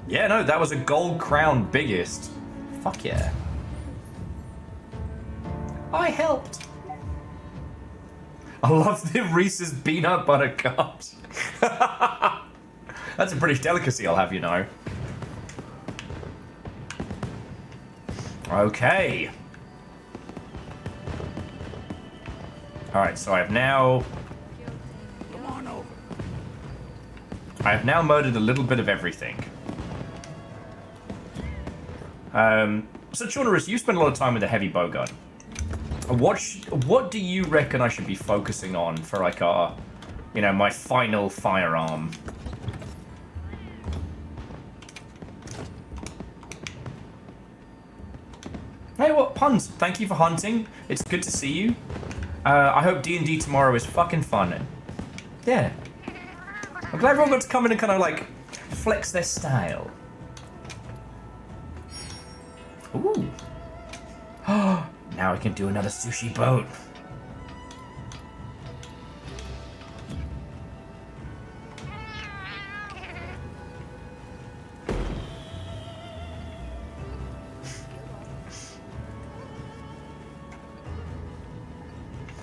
Yeah, no, that was a gold crown biggest. Fuck yeah. I helped. I love the Reese's peanut butter cups. That's a British delicacy, I'll have you know. Okay. Alright, so I have now murdered a little bit of everything. So Chaunerus, you spend a lot of time with a heavy bowgun. What do you reckon I should be focusing on for like our, you know, my final firearm? Hey, what puns? Thank you for hunting. It's good to see you. I hope D&D tomorrow is fucking fun. Yeah. I'm glad everyone got to come in and kind of like flex their style. Ooh. Now I can do another sushi boat.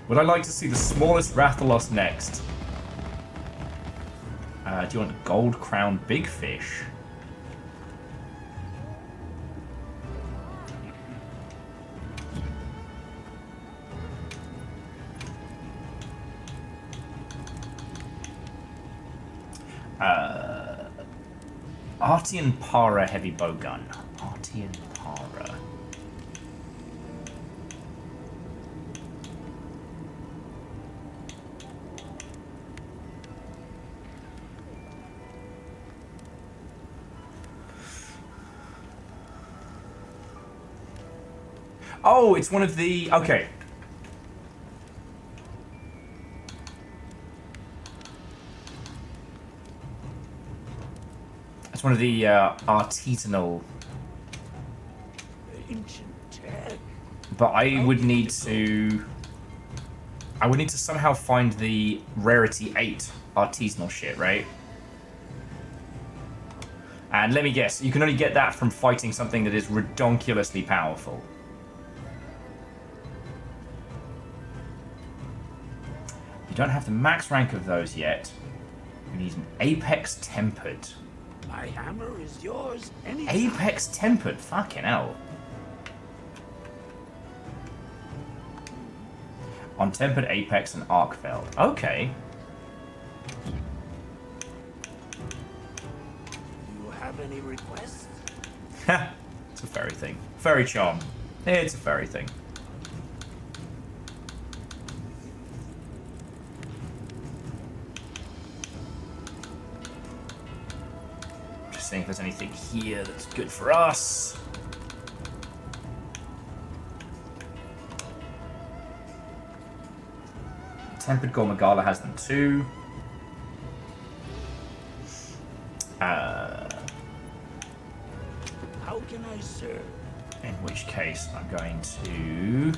Would I like to see the smallest Rathalos next? Do you want gold crown big fish? Artian Para heavy bowgun. Artian Para. Oh, it's one of the... Okay. It's one of the artisanal... Ancient tech. But I would need to... I would need to somehow find the rarity 8 artisanal shit, right? And let me guess, you can only get that from fighting something that is redonkulously powerful. You don't have the max rank of those yet. You need an Apex Tempered. My hammer is yours anytime. Apex Tempered? Fucking hell. On Tempered Apex and Arkfeld. Okay. Do you have any requests? Ha! It's a fairy thing. Fairy charm. It's a fairy thing. Just seeing if there's anything here that's good for us. Tempered Gormagala has them too. How can I serve? In which case, I'm going to...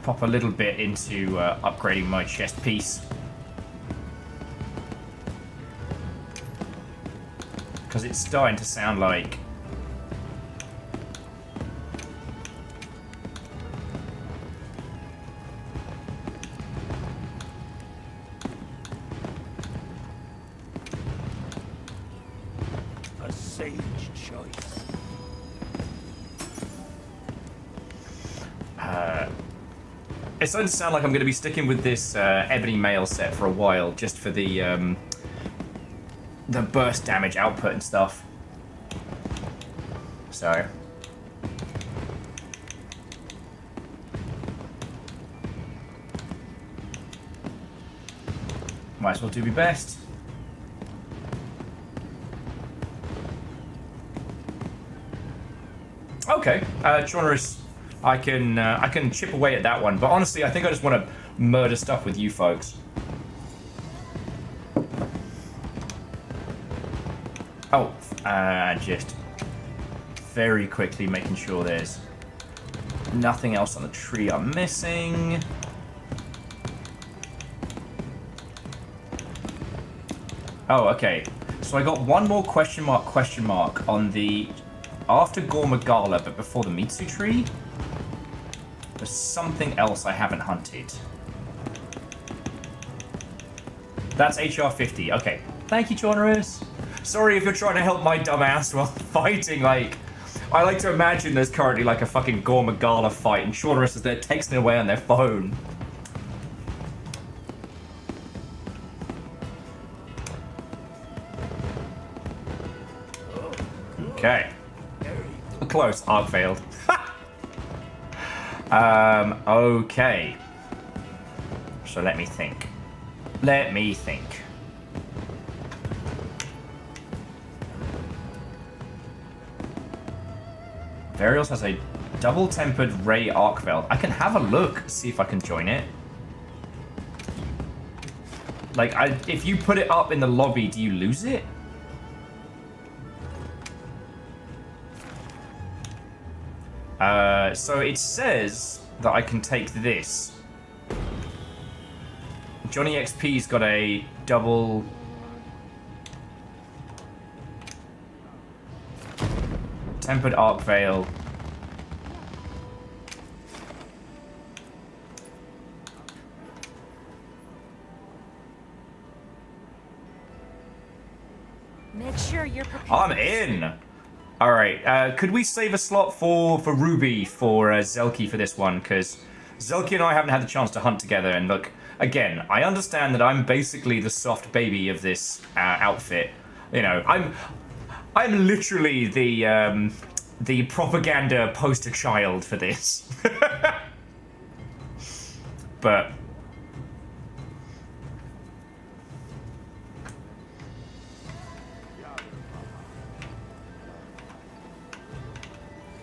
pop a little bit into upgrading my chest piece. Because it's starting to sound like... A sage choice. It's starting to sound like I'm going to be sticking with this ebony mail set for a while, just for the burst damage output and stuff. So... might as well do my best. Okay, Chonorus, I can chip away at that one, but honestly, I think I just want to murder stuff with you folks. Oh, just very quickly making sure there's nothing else on the tree I'm missing. Oh, okay. So I got one more question mark on the... after Gormagala, but before the Mitsu tree. There's something else I haven't hunted. That's HR 50. Okay. Thank you, Chonorus. Sorry if you're trying to help my dumb ass while fighting, like... I like to imagine there's currently like a fucking Gormagala fight and Chonorus is there texting away on their phone. Okay. close. Arc failed. Okay. So let me think. Let me think. Varials has a double-tempered ray arc veld. I can have a look, see if I can join it. Like, if you put it up in the lobby, do you lose it? So it says that I can take this. Johnny XP's got a double... tempered arc veil. Make sure you're prepared. I'm in. All right. Could we save a slot for Ruby for Zelky for this one? Because Zelky and I haven't had the chance to hunt together. And look, again, I understand that I'm basically the soft baby of this outfit. You know, I'm literally the propaganda poster child for this. But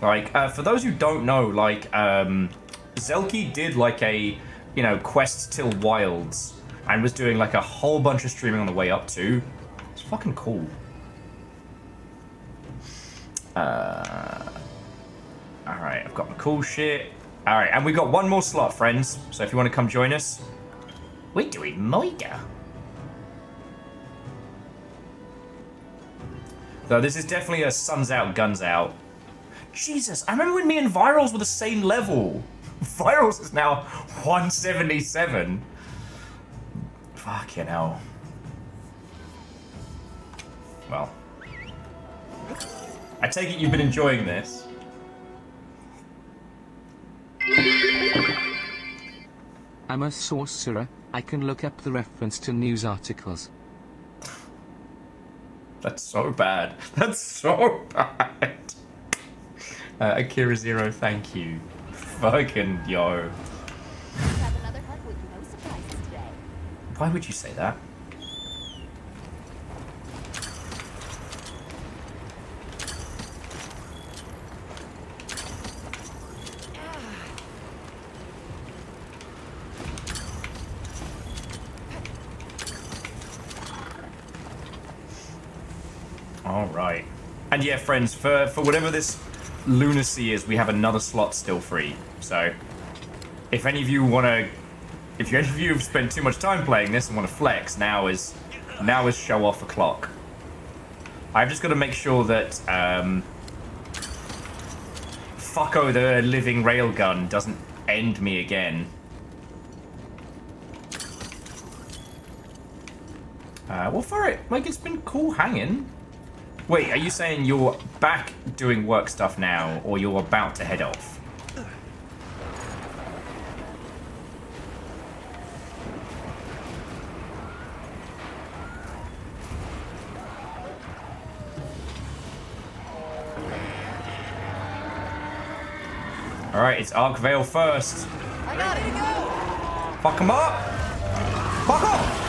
like, for those who don't know, like, Zelky did like a, you know, quest till Wilds and was doing like a whole bunch of streaming on the way up too. It's fucking cool. Alright, I've got my cool shit. Alright, and we got one more slot, friends. So if you want to come join us, we're doing Moida. Though this is definitely a suns out, guns out. Jesus, I remember when me and Virals were the same level. Virals is now 177. Fucking hell. Well. I take it you've been enjoying this. I'm a sorcerer. I can look up the reference to news articles. That's so bad. That's so bad. Akira Zero, thank you. Fucking yo. Why would you say that? All right. And yeah, friends, for whatever this lunacy is, we have another slot still free. So if any of you want to, if any of you have spent too much time playing this and want to flex, now is show off the clock. I've just got to make sure that fucko the living railgun doesn't end me again. Well, for it, like, it's been cool hanging. Wait, are you saying you're back doing work stuff now, or you're about to head off? Alright, it's Arc Veil first. I got it. Go. Fuck him up! Fuck off!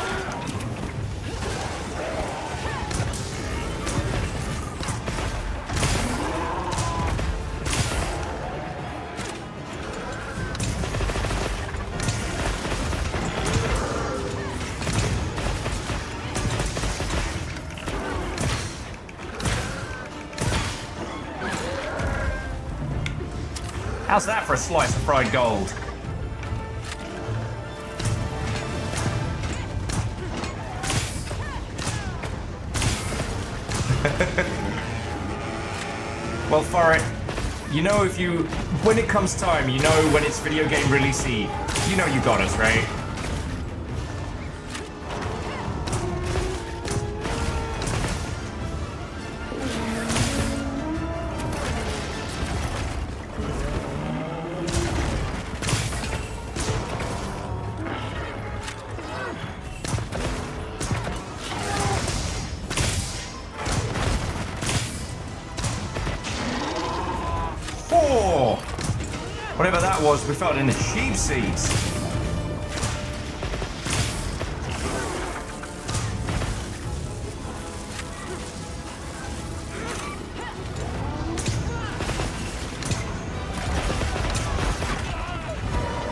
How's that for a slice of fried gold? Well, for it, you know, if you, when it comes time, you know, when it's video game releasey, you know you got us, right? Whatever that was, we felt in the sheep seats.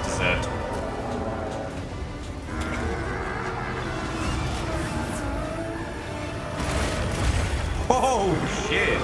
Deserved. Oh, shit.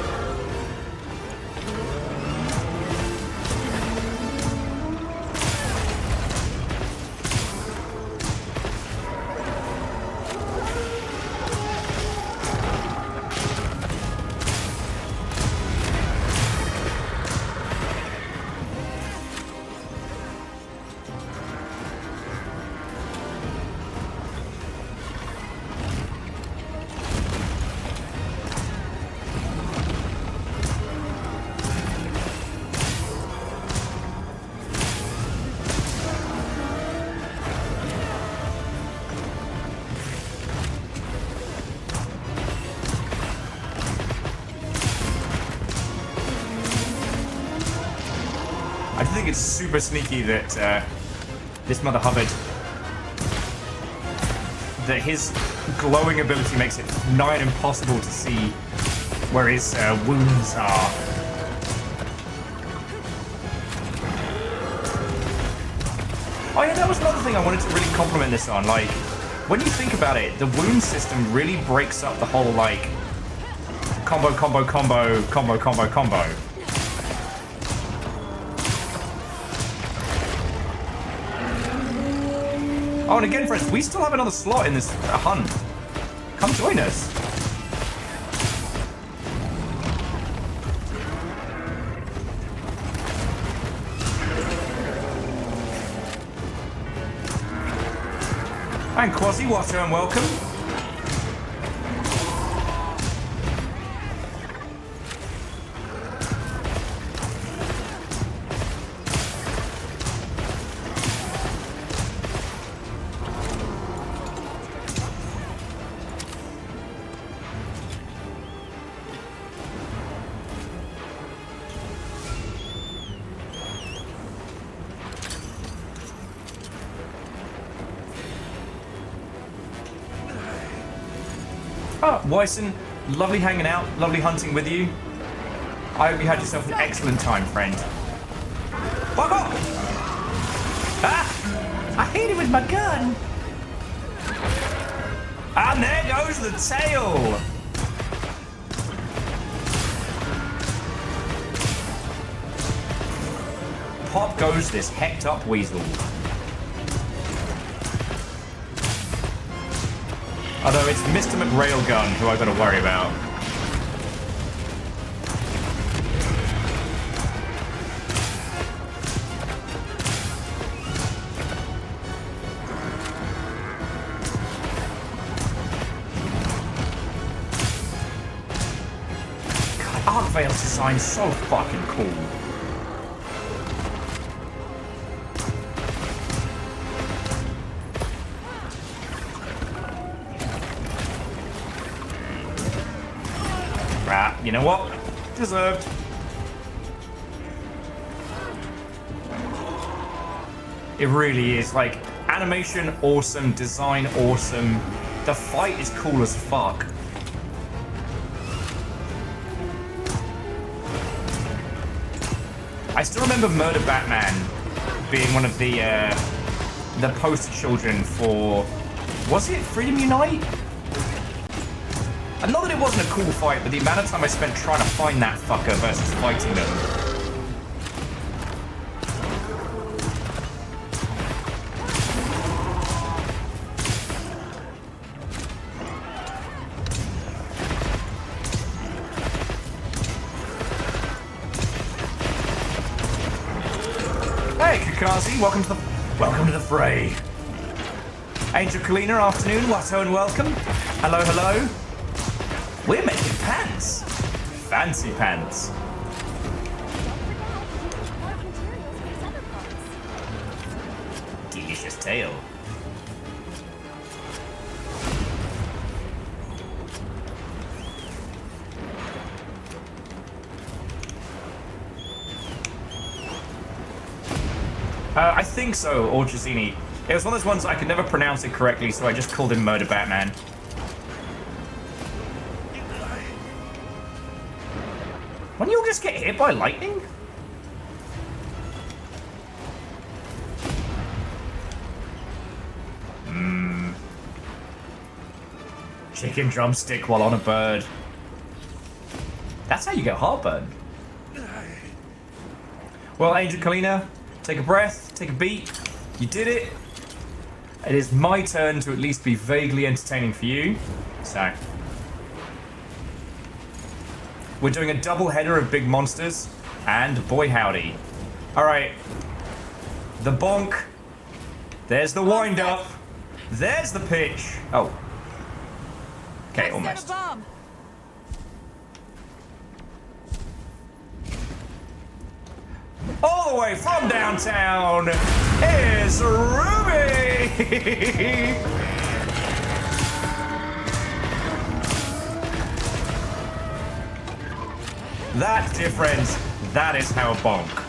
I think it's super sneaky that this Mother Hubbard, that his glowing ability makes it nigh and impossible to see where his wounds are. Oh yeah, that was another thing I wanted to really compliment this on. Like, when you think about it, the wound system really breaks up the whole, like, combo, combo, combo, combo, combo, combo. Oh, and again, friends, we still have another slot in this hunt. Come join us. And Quasi, what's and welcome. Oh, Wyson, lovely hanging out, lovely hunting with you. I hope you had yourself an excellent time, friend. Fuck off! Ah! I hit him with my gun! And there goes the tail! Pop goes this hecked up weasel. Although it's Mr. McRailgun who I gotta worry about. God, Arcvale's design's so fucking cool. You know what? Deserved. It really is. Like, animation awesome, design awesome. The fight is cool as fuck. I still remember Murder Batman being one of the poster children for, was it Freedom Unite? And not that it wasn't a cool fight, but the amount of time I spent trying to find that fucker versus fighting them. Hey, Kakazi, welcome to the fray. Angel Kalina, afternoon, Watto and welcome. Hello, hello. We're making pants. Fancy pants. Delicious tail. I think so, or Gizzini. It was one of those ones I could never pronounce it correctly, so I just called him Murder Batman. When you all just get hit by lightning? Chicken drumstick while on a bird. That's how you get heartburn. Well, Agent Kalina, take a breath, take a beat. You did it. It is my turn to at least be vaguely entertaining for you. So, we're doing a double header of big monsters, and boy howdy. All right, the bonk. There's the wind up. There's the pitch. Oh. Okay, almost. All the way from downtown is Ruby! That, dear friends, that is how bonk.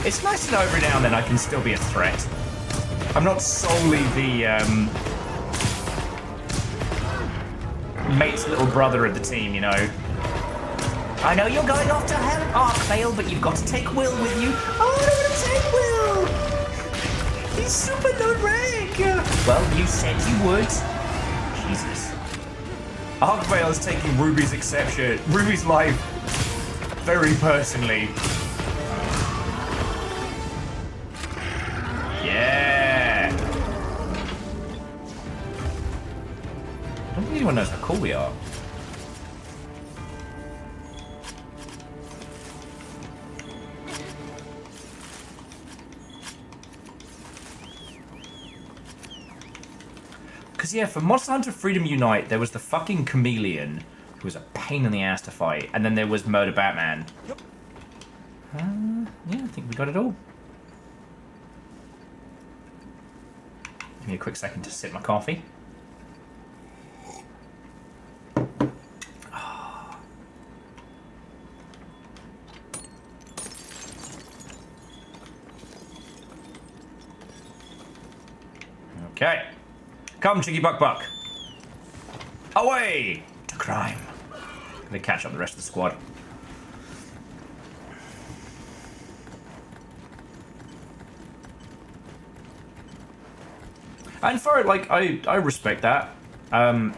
It's nice to know every now and then I can still be a threat. I'm not solely the mate's little brother of the team, you know. I know you're going off to help Arkvale, but you've got to take Will with you. Oh, I don't want to take Will! He's super low rank! Well, you said you would. Jesus. Arkvale is taking Ruby's life very personally. Yeah! I don't think anyone knows how cool we are. Because, yeah, for Monster Hunter Freedom Unite, there was the fucking Chameleon, who was a pain in the ass to fight, and then there was Murder Batman. Yeah, I think we got it all. Give me a quick second to sip my coffee. Okay. Come, Chicky Buck Buck. Away to crime. Gonna catch up the rest of the squad. And for it, like, I respect that. I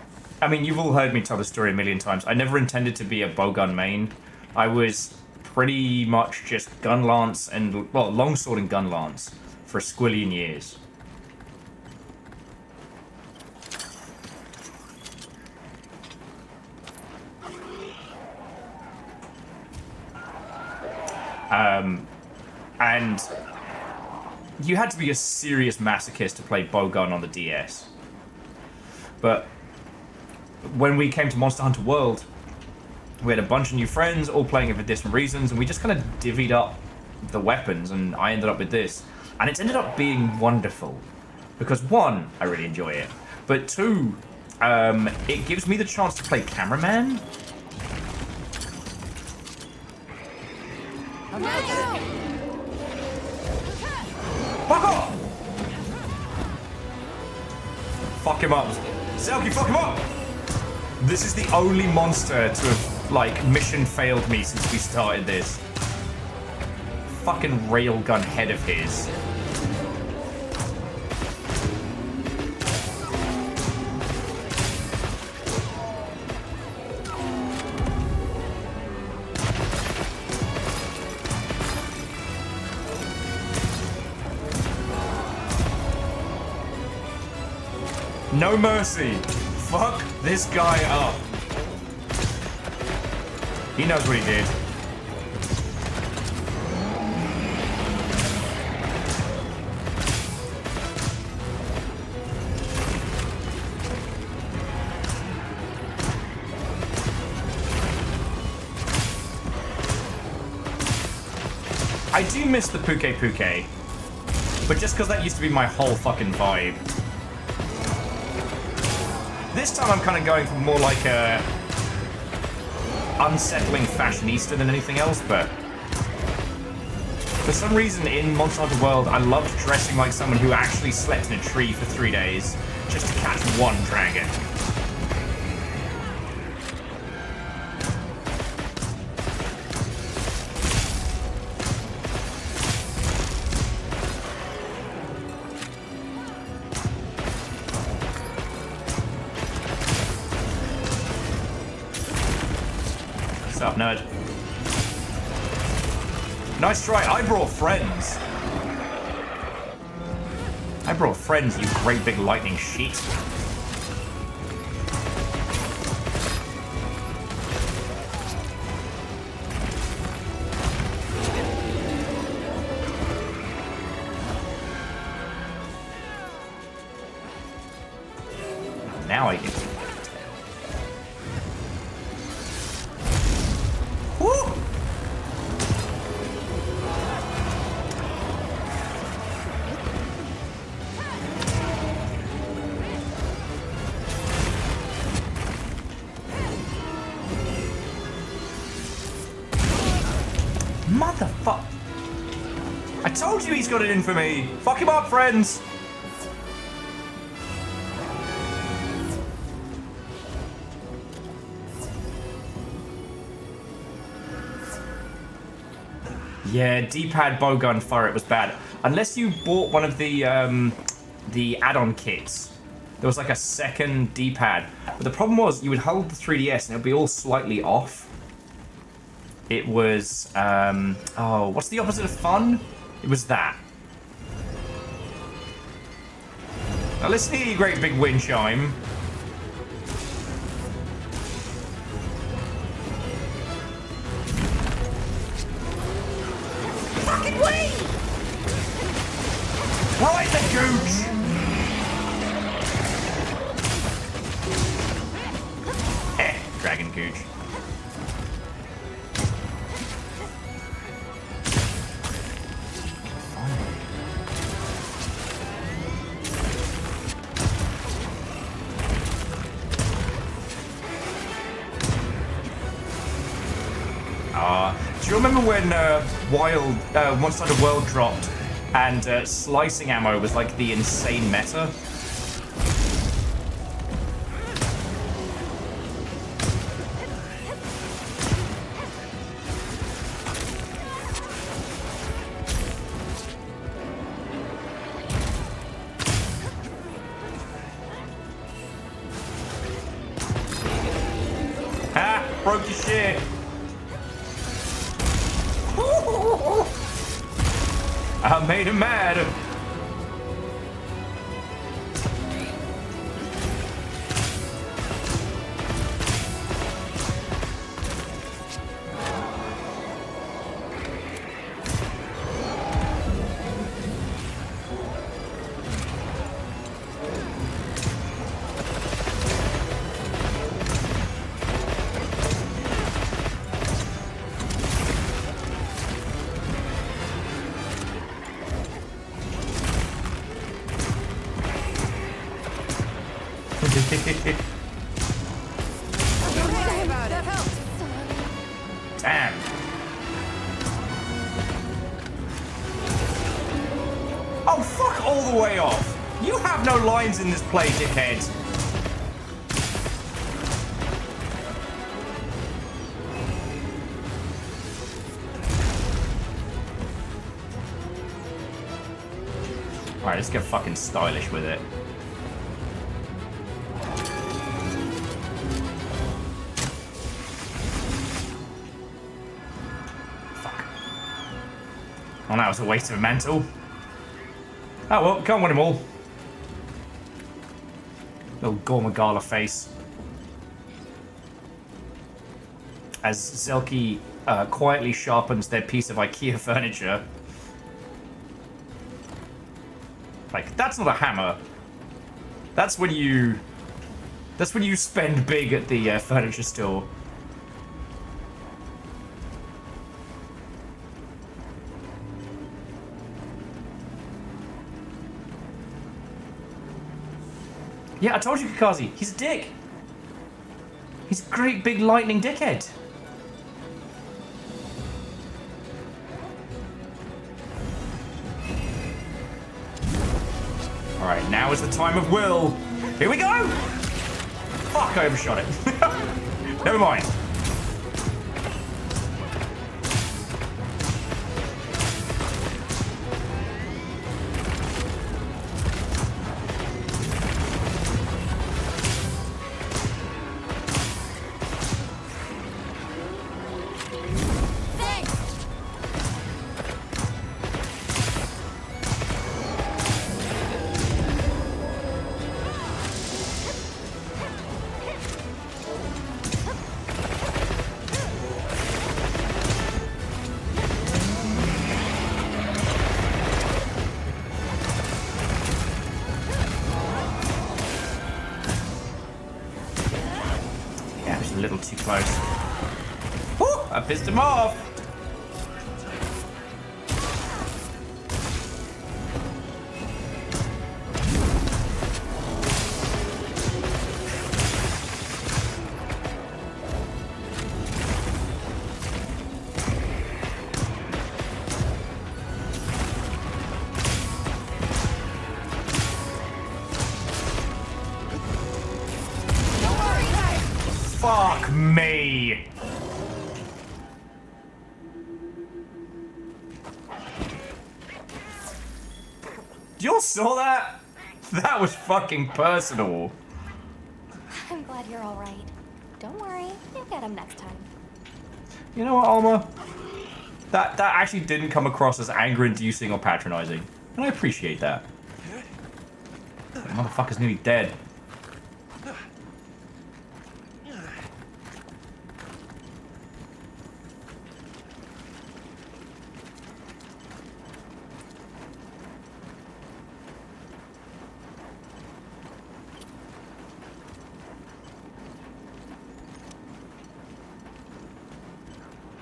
mean, you've all heard me tell the story a million times. I never intended to be a bowgun main. I was pretty much just gun lance and, well, longsword and gun lance for a squillion years. And you had to be a serious masochist to play bowgun on the DS. But when we came to Monster Hunter World, we had a bunch of new friends, all playing it for different reasons, and we just kind of divvied up the weapons, and I ended up with this. And it's ended up being wonderful. Because one, I really enjoy it. But two, it gives me the chance to play cameraman. Fuck off! Fuck him up. Zelky, fuck him up! This is the only monster to have, like, mission failed me since we started this. Fucking railgun head of his. No mercy. Fuck this guy up. He knows what he did. I do miss the Puke Puke. But just because that used to be my whole fucking vibe. This time I'm kind of going for more like a unsettling fashionista than anything else, but for some reason in Monster Hunter World, I loved dressing like someone who actually slept in a tree for 3 days just to catch one dragon. What's up, nerd? Nice try. I brought friends. I brought friends, you great big lightning sheet. Now I get to woo! Motherfuck! I told you he's got it in for me! Fuck him up, friends! Yeah, D-pad bowgun fire, it was bad. Unless you bought one of the add-on kits. There was like a second D-pad. But the problem was, you would hold the 3DS and it would be all slightly off. It was, oh, what's the opposite of fun? It was that. Now listen here, you great big wind chime. Fucking wait! Right the gooch! Dragon gooch. Do you remember when Monster Hunter World dropped and slicing ammo was like the insane meta? Ha! Broke your shit! I made him mad. Damn. Oh, fuck all the way off. You have no lines in this play, dickhead. Alright, let's get fucking stylish with it. Oh, that was a waste of a mantle. Oh well, can't win them all. Little Gormagala face. As Zelki quietly sharpens their piece of IKEA furniture. Like, that's not a hammer. That's when you spend big at the furniture store. Yeah, I told you, Kakazi. He's a dick. He's a great big lightning dickhead. Alright, now is the time of will. Here we go! Fuck, I overshot it. Never mind. A little too close. Woo! I pissed him off. Fuck me! You all saw that? That was fucking personal. I'm glad you're all right. Don't worry, you'll get him next time. You know what, Alma? That actually didn't come across as anger-inducing or patronizing. And I appreciate that. That motherfucker's nearly dead.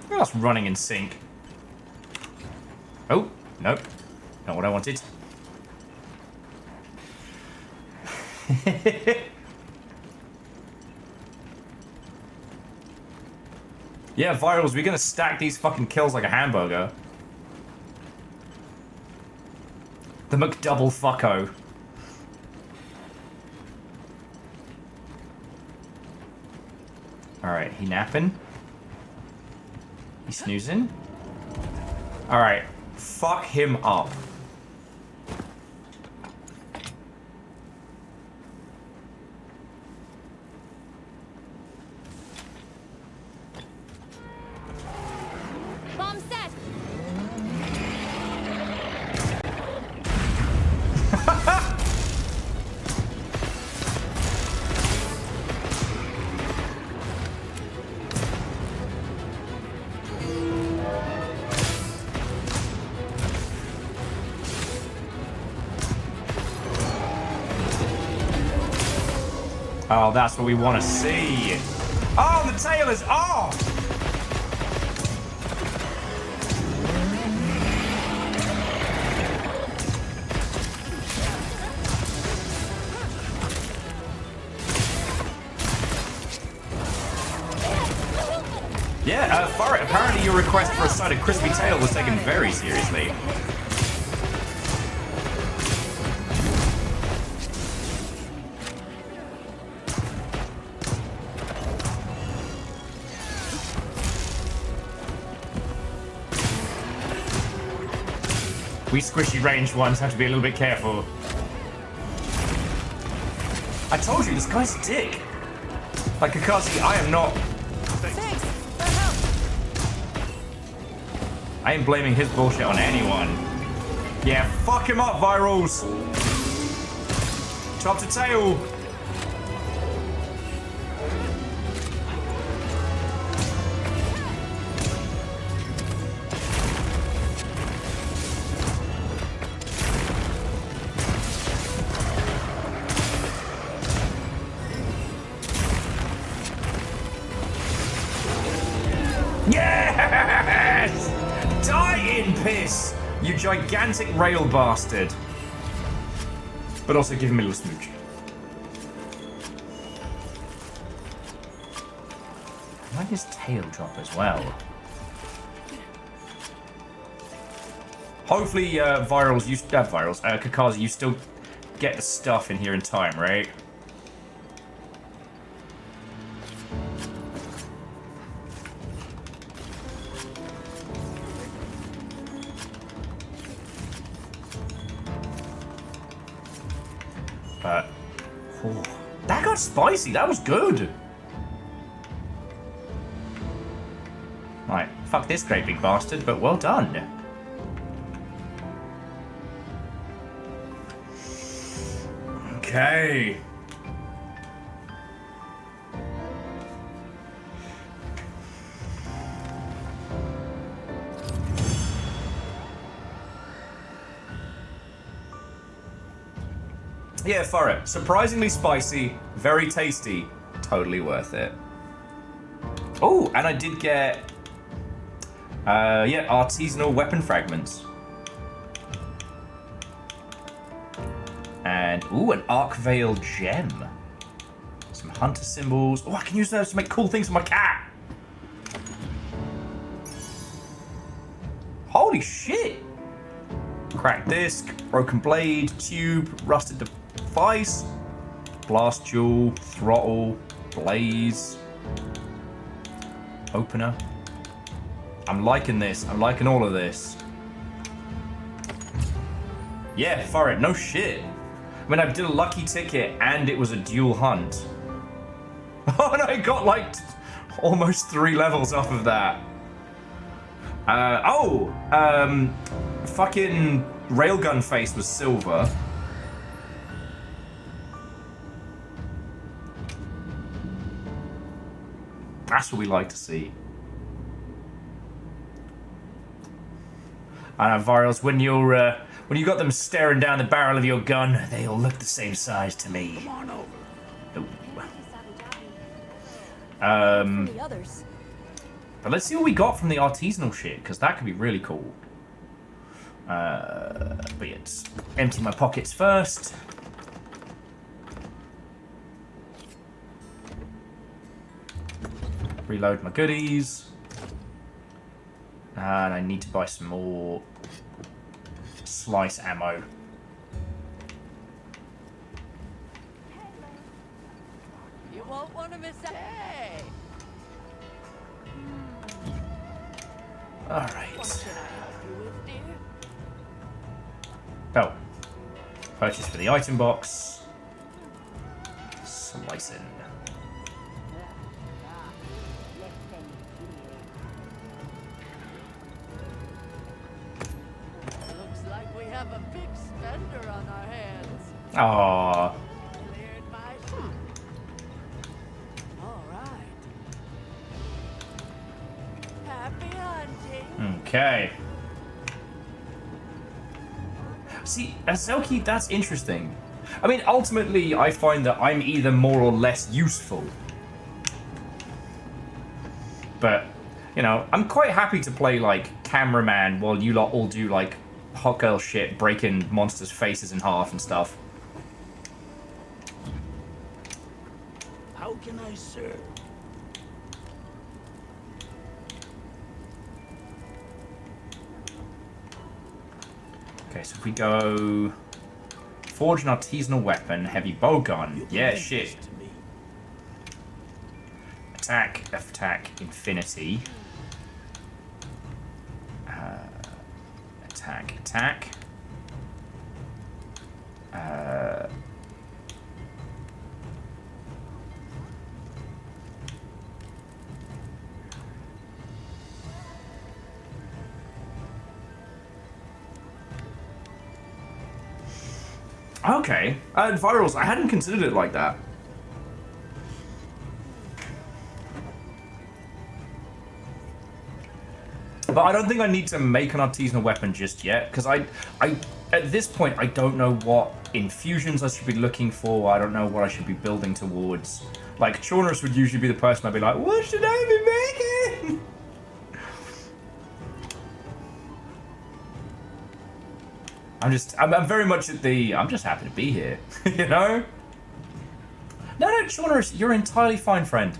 That's running in sync. Oh, nope. Not what I wanted. Yeah, Virals, we're gonna stack these fucking kills like a hamburger. The McDouble fucko. Alright, he napping. He's snoozing. Alright, fuck him up. Bomb set. Oh, that's what we want to see. Oh, the tail is off! Yeah, Farrett, apparently your request for a side of crispy tail was taken very seriously. We squishy ranged ones have to be a little bit careful. I told you, this guy's a dick. Like, Kakashi, I am not... Thanks for help. I ain't blaming his bullshit on anyone. Yeah, fuck him up, Virals! Top to tail! Yes! Die in piss, you gigantic rail bastard. But also give him a little smooch. I like his tail drop as well. Hopefully, Kakaza, you still get the stuff in here in time, right? Oh, that got spicy. That was good. Right, fuck this great big bastard, but well done. Okay. Yeah, for it. Surprisingly spicy, very tasty, totally worth it. Oh, and I did get, yeah, artisanal weapon fragments. And, ooh, an Arc Veil gem. Some hunter symbols. Oh, I can use those to make cool things for my cat. Holy shit. Cracked disc, broken blade, tube, rusted device, blast jewel, throttle, blaze, opener. I'm liking this. I'm liking all of this. Yeah, for it. No shit. I mean, I did a lucky ticket and it was a dual hunt. Oh, and I got like almost 3 levels off of that. Fucking railgun face was silver. That's what we like to see. I know, Virals, when you got them staring down the barrel of your gun, they all look the same size to me. Come on over. But let's see what we got from the artisanal shit, because that could be really cool. But yeah, just empty my pockets first. Reload my goodies. And I need to buy some more slice ammo. You won't want to miss a hey. Alright. Oh. Purchase for the item box. Slicing. Looks like we have a big spender on our hands. Aww. Cleared my shop. All right. Happy hunting. Okay. See, Azelki, that's interesting. I mean, ultimately, I find that I'm either more or less useful. But, you know, I'm quite happy to play, like, cameraman while you lot all do, like, hot girl shit, breaking monsters' faces in half and stuff. How can I serve? Okay, so if we go... Forge an artisanal weapon, heavy bow gun. Yeah, shit. Attack, infinity. Attack. Okay. Virals, I hadn't considered it like that. But I don't think I need to make an artisanal weapon just yet, because I at this point, I don't know what infusions I should be looking for. I don't know what I should be building towards. Like, Chaunerus would usually be the person I'd be like, what should I be making? I'm very much at the, I'm just happy to be here, you know? No, Chaunerus, you're entirely fine, friend.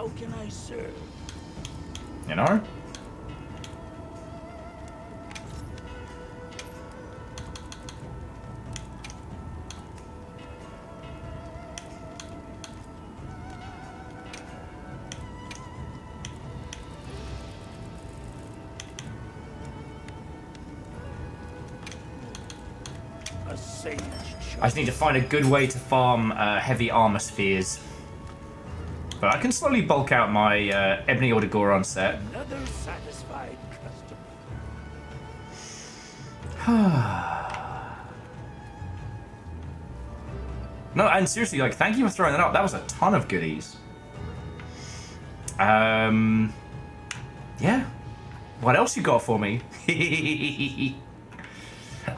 How can I serve? You know? A sage I just need to find a good way to farm heavy armor spheres. But I can slowly bulk out my Ebony Order Goron set. Another satisfied customer. No, and seriously, like, thank you for throwing that up. That was a ton of goodies. Yeah. What else you got for me?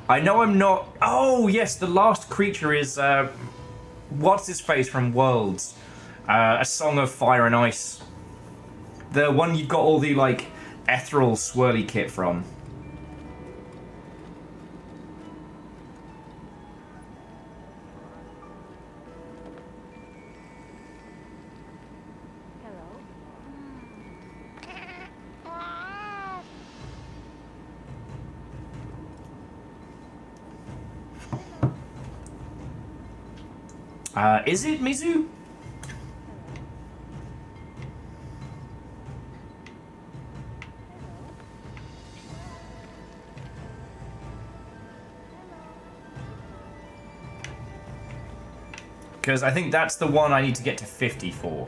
I know I'm not... Oh, yes, the last creature is... what's his face from Worlds? A Song of Fire and Ice. The one you've got all the, like, ethereal swirly kit from. Is it Mizu? Because I think that's the one I need to get to 50 for.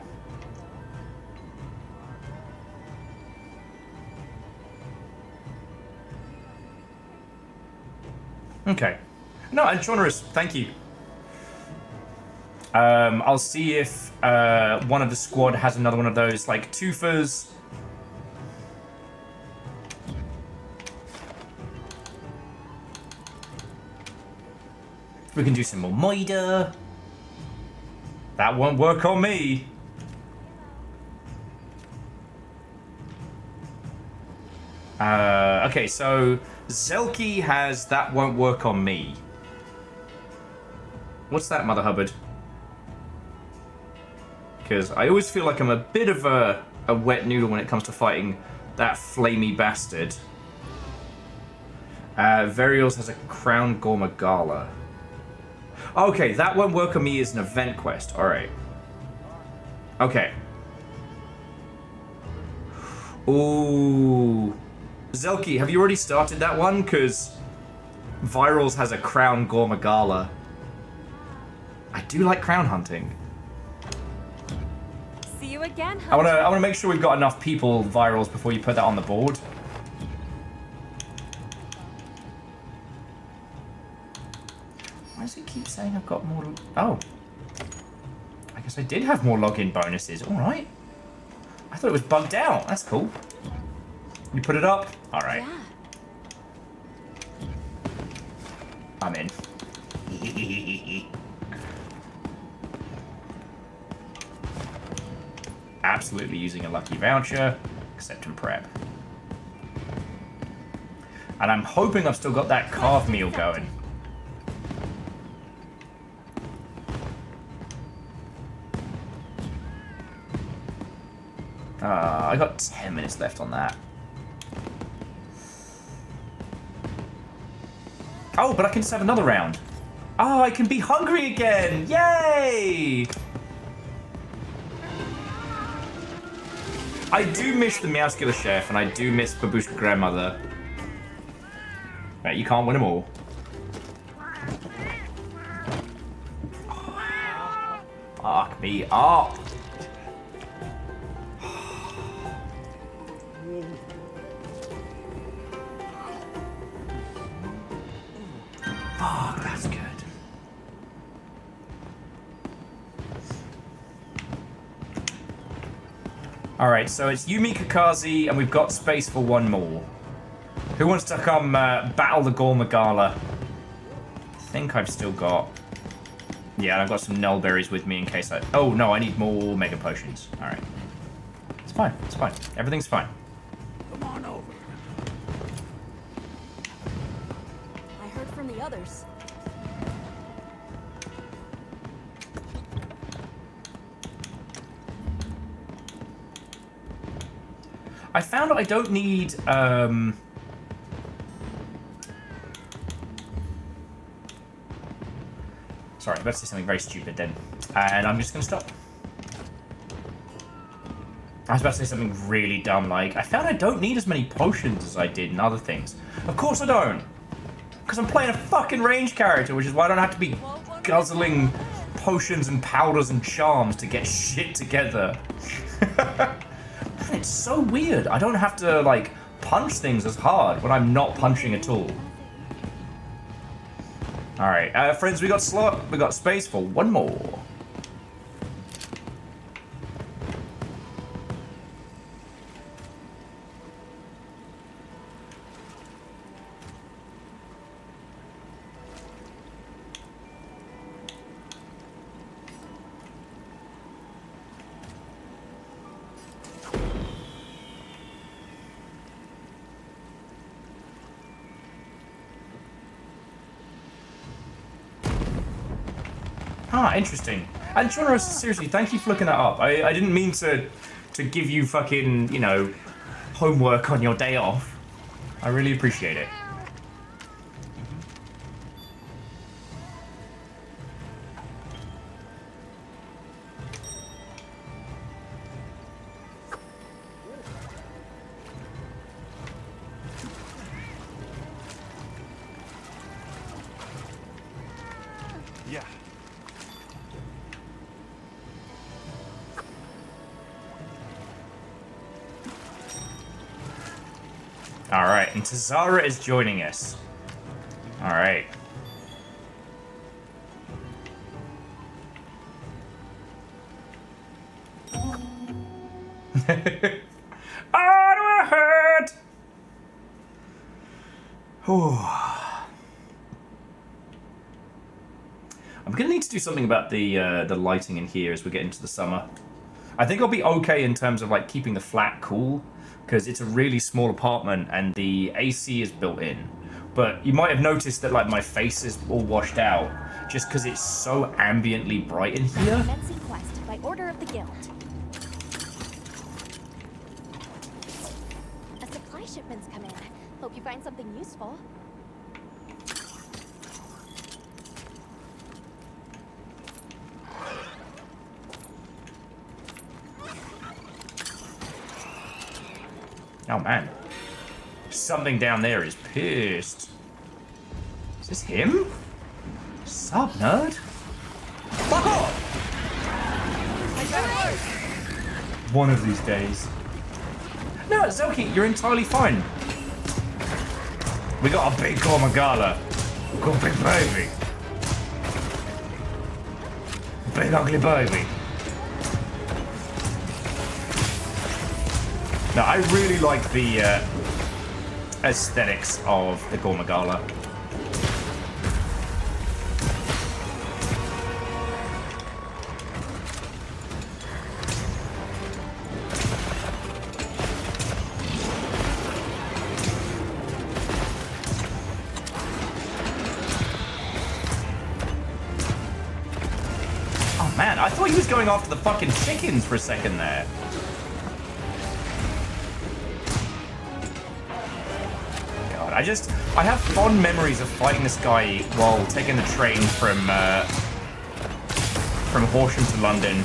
Okay. No, and Chonorus, thank you. I'll see if one of the squad has another one of those, like, twofers. We can do some more Moida. That won't work on me. Okay, so Zelki has that won't work on me. What's that, Mother Hubbard? Because I always feel like I'm a bit of a wet noodle when it comes to fighting that flamey bastard. Varials has a Crown Gormagala. Okay, that won't work on me as an event quest. Alright. Okay. Ooh. Zelki, have you already started that one? Because Virals has a Crown Gormagala. I do like crown hunting. See you again, I wanna make sure we've got enough people Virals before you put that on the board. Why does it keep saying I've got more... Oh. I guess I did have more login bonuses. Alright. I thought it was bugged out. That's cool. You put it up? Alright. Yeah. I'm in. Absolutely using a lucky voucher. Accept and prep. And I'm hoping I've still got that carved meal going. I got 10 minutes left on that. Oh, but I can just have another round. Oh, I can be hungry again! Yay! I do miss the Meowscular Chef, and I do miss Babushka Grandmother. Right, you can't win them all. Fuck me up! Fuck, that's good. Alright, so it's Yumi Kakazi, and we've got space for one more. Who wants to come battle the Gormagala? I think I've still got... Yeah, and I've got some Nullberries with me in case I... Oh, no, I need more Mega Potions. Alright. It's fine, it's fine. Everything's fine. Come on over. I heard from the others. I found I don't need, Sorry, let's say something very stupid then. And I'm just gonna stop. I was about to say something really dumb, like, I found I don't need as many potions as I did in other things. Of course I don't! Because I'm playing a fucking range character, which is why I don't have to be guzzling potions and powders and charms to get shit together. Man, it's so weird. I don't have to, like, punch things as hard when I'm not punching at all. Alright, friends, we got space for one more. Ah, interesting. And Jonas, seriously, thank you for looking that up. I didn't mean to give you fucking, you know, homework on your day off. I really appreciate it. Yeah. Alright, and Tazara is joining us. Alright. Onward! I'm gonna need to do something about the lighting in here as we get into the summer. I think I'll be okay in terms of like keeping the flat cool, because it's a really small apartment and the AC is built in. But you might have noticed that like my face is all washed out just because it's so ambiently bright in here. Commencing quest by order of the guild. A supply shipment's come in. Hope you find something useful. Oh man. Something down there is pissed. Is this him? Sup, nerd? Fuck off! One of these days. No, Zelki, you're entirely fine. We got a big Gormagala. We got a big baby. Big ugly baby. No, I really like the aesthetics of the Gormagala. Oh man, I thought he was going after the fucking chickens for a second there. I have fond memories of fighting this guy while taking the train from Horsham to London.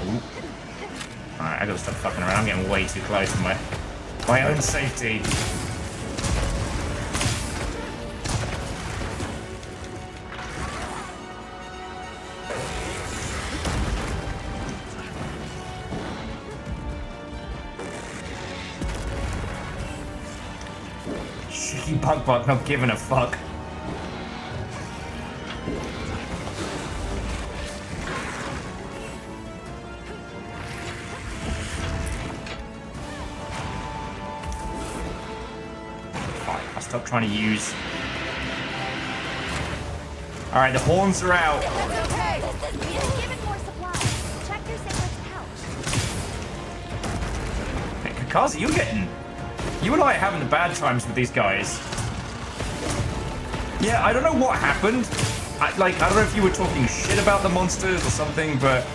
Ooh. Alright, I gotta stop fucking around. I'm getting way too close to my own safety. Buck not giving a fuck. Fine, I'll stop trying to use. Alright, the horns are out. That's okay. Given more supplies. Check your sandwich pouch. Hey, Kakazi, you and I are having the bad times with these guys. Yeah, I don't know what happened. I don't know if you were talking shit about the monsters or something, but...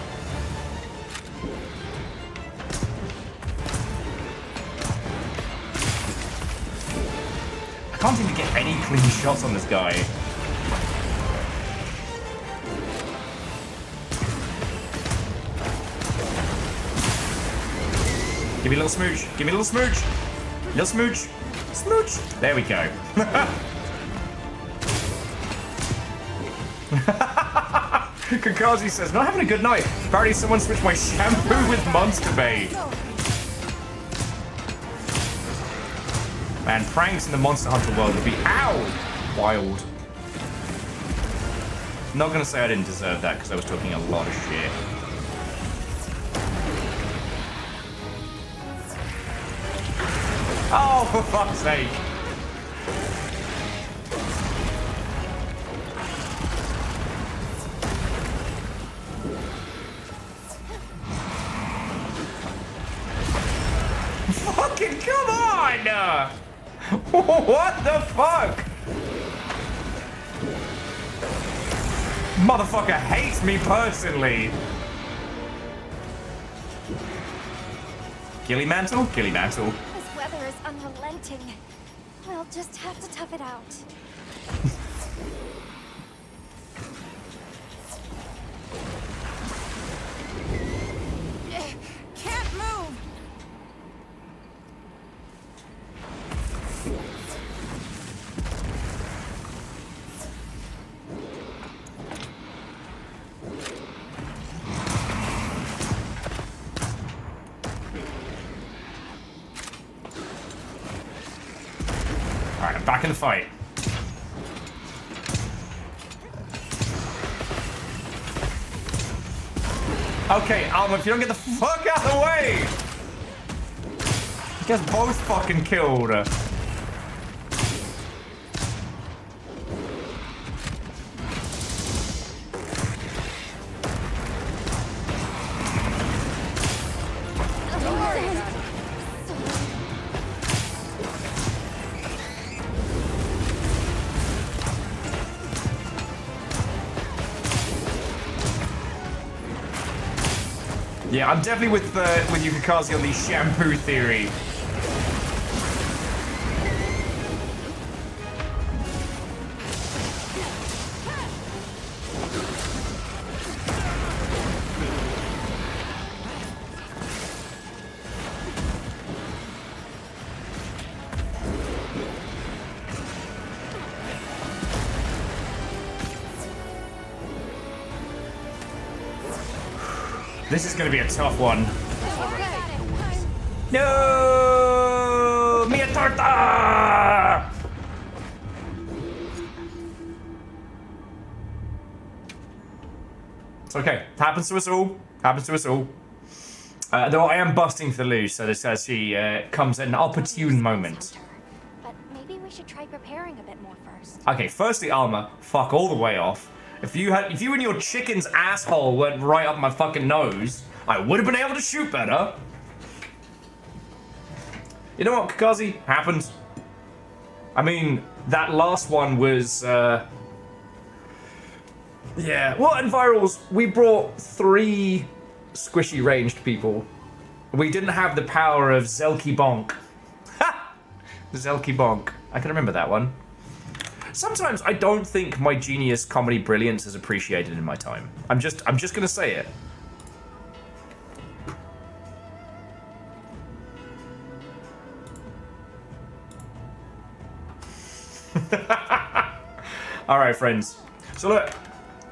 I can't seem to get any clean shots on this guy. Give me a little smooch. Give me a little smooch. Little smooch. Smooch. There we go. Kakazi says, not having a good night. Apparently someone switched my shampoo with Monster Bait. Man, pranks in the Monster Hunter world would be, ow, wild. Not gonna say I didn't deserve that because I was talking a lot of shit. Oh, for fuck's sake. Fucking come on! What the fuck? Motherfucker hates me personally. Gilly Mantle? Gilly Mantle. This weather is unrelenting. We'll just have to tough it out. Can't move! Alright, I'm back in the fight. Okay, Alma, if you don't get the fuck out of the way! You guys both fucking killed. Yeah, I'm definitely with you, Kakazi, on the shampoo theory. This is going to be a tough one. No! Mia torta! It's okay. Happens to us all. Happens to us all. Though I am busting for the loose, so this actually comes at an opportune moment. But maybe we should try preparing a bit more first. Okay, firstly, Alma, fuck all the way off. If you and your chicken's asshole went right up my fucking nose, I would have been able to shoot better. You know what, Kakazi? Happens. I mean, that last one was, yeah. Well, in Virals, we brought 3 squishy ranged people. We didn't have the power of Zelky Bonk. Ha! Zelky Bonk. I can remember that one. Sometimes I don't think my genius comedy brilliance is appreciated in my time. I'm just gonna say it. All right, friends. So look,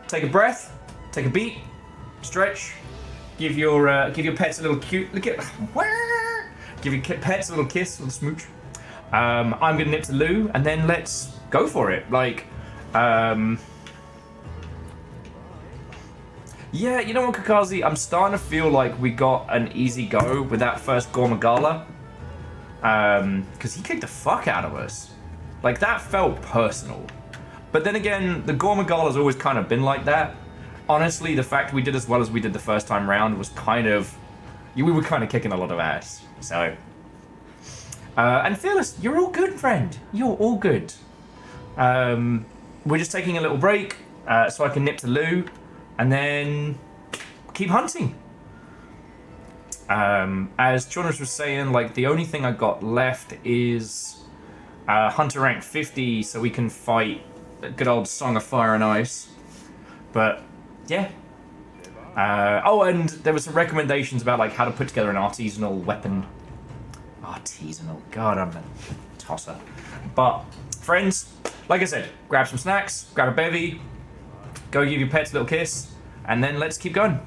take a breath, take a beat, stretch, give your pets a little cute. Look at give your pets a little kiss, a little smooch. I'm gonna nip to Lou, and then let's go for it. Like, yeah, you know what, Kakazi? I'm starting to feel like we got an easy go with that first Gormagala. Because he kicked the fuck out of us. Like, that felt personal. But then again, the Gormagala's always kind of been like that. Honestly, the fact we did as well as we did the first time round was kind of... We were kind of kicking a lot of ass. So... and Fearless, you're all good, friend. You're all good. we're just taking a little break so I can nip to loo and then keep hunting. As Jonas was saying, like, the only thing I got left is Hunter rank 50, so we can fight a good old Song of Fire and Ice. But, yeah. Oh, and there were some recommendations about, like, how to put together an artisanal weapon. Artisanal? God, I'm a tosser. But, friends, like I said, grab some snacks, grab a bevy, go give your pets a little kiss, and then let's keep going.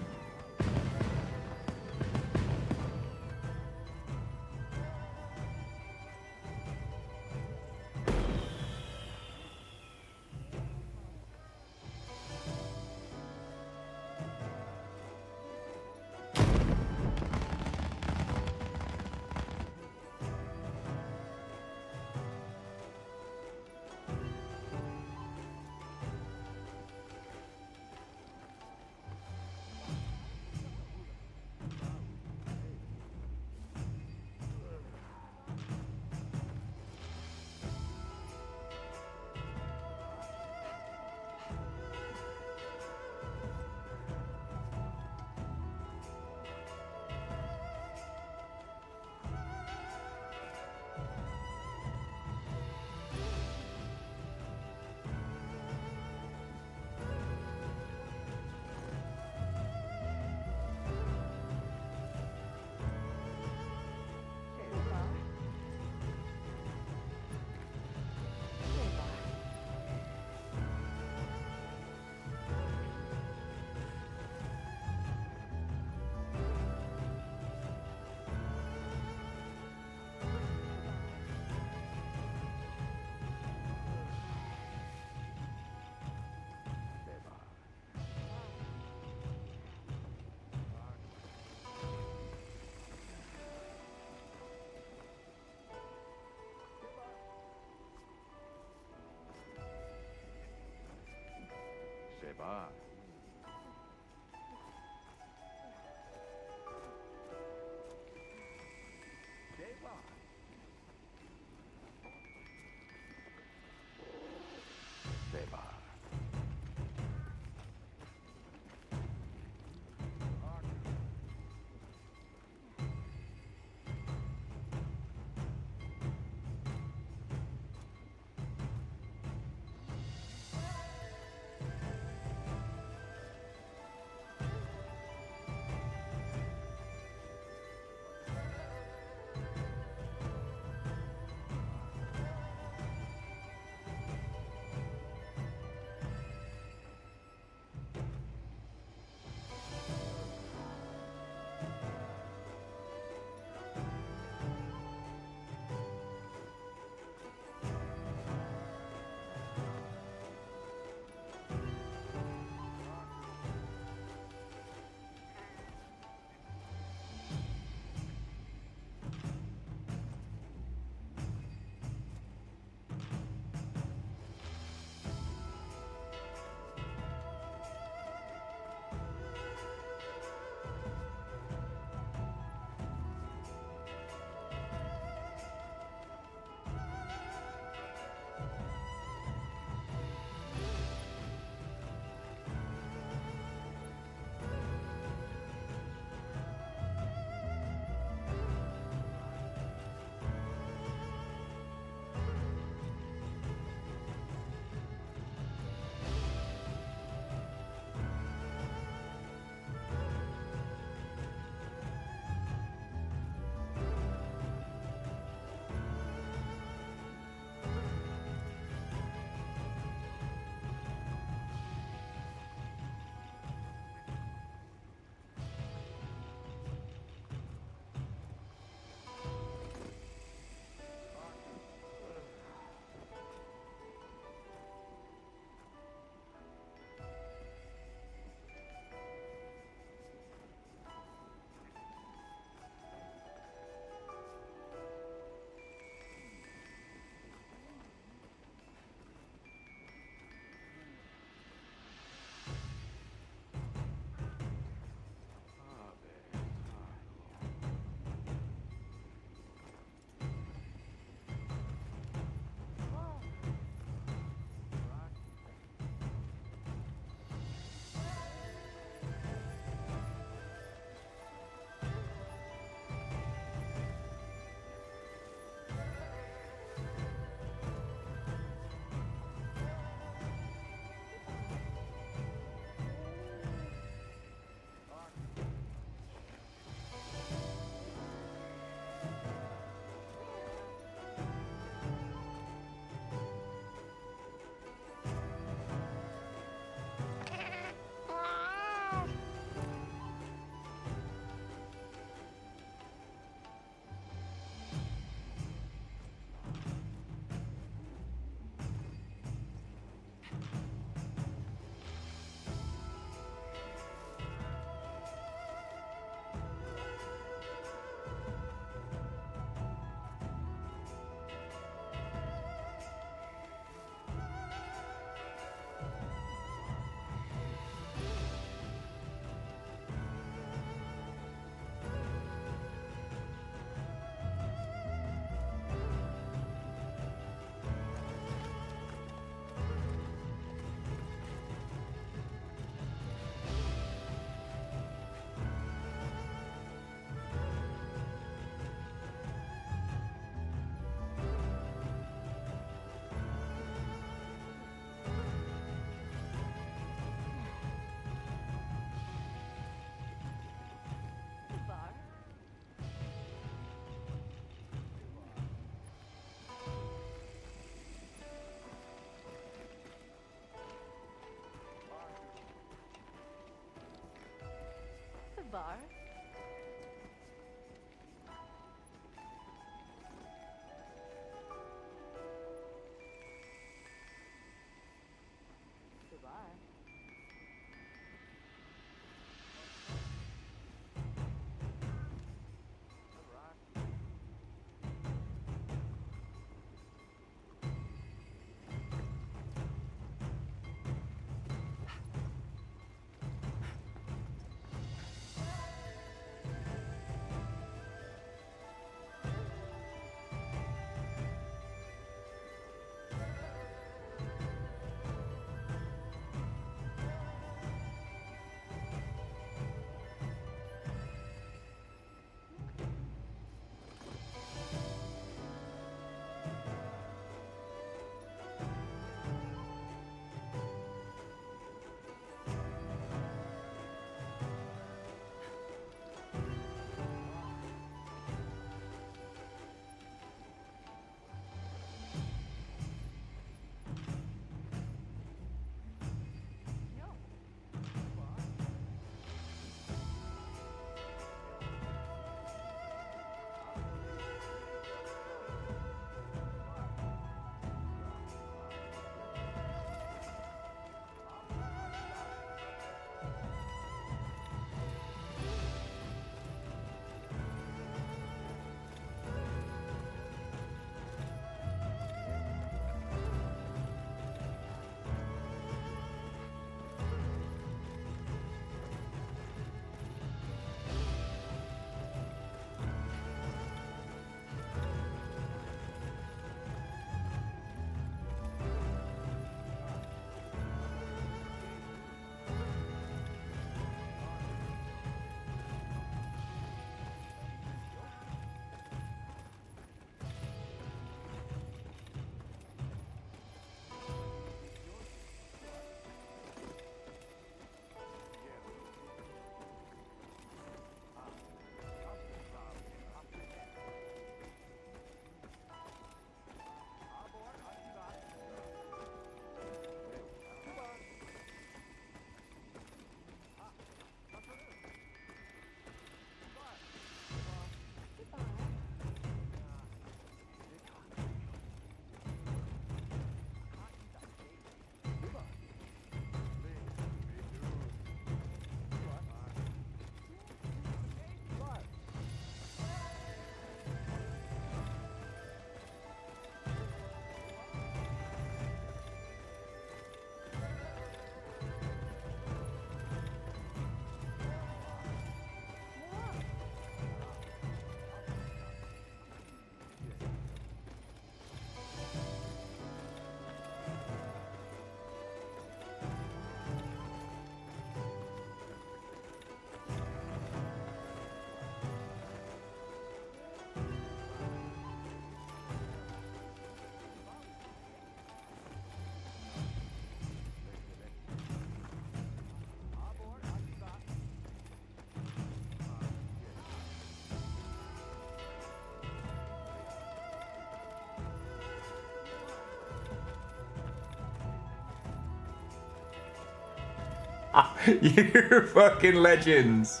You fucking legends.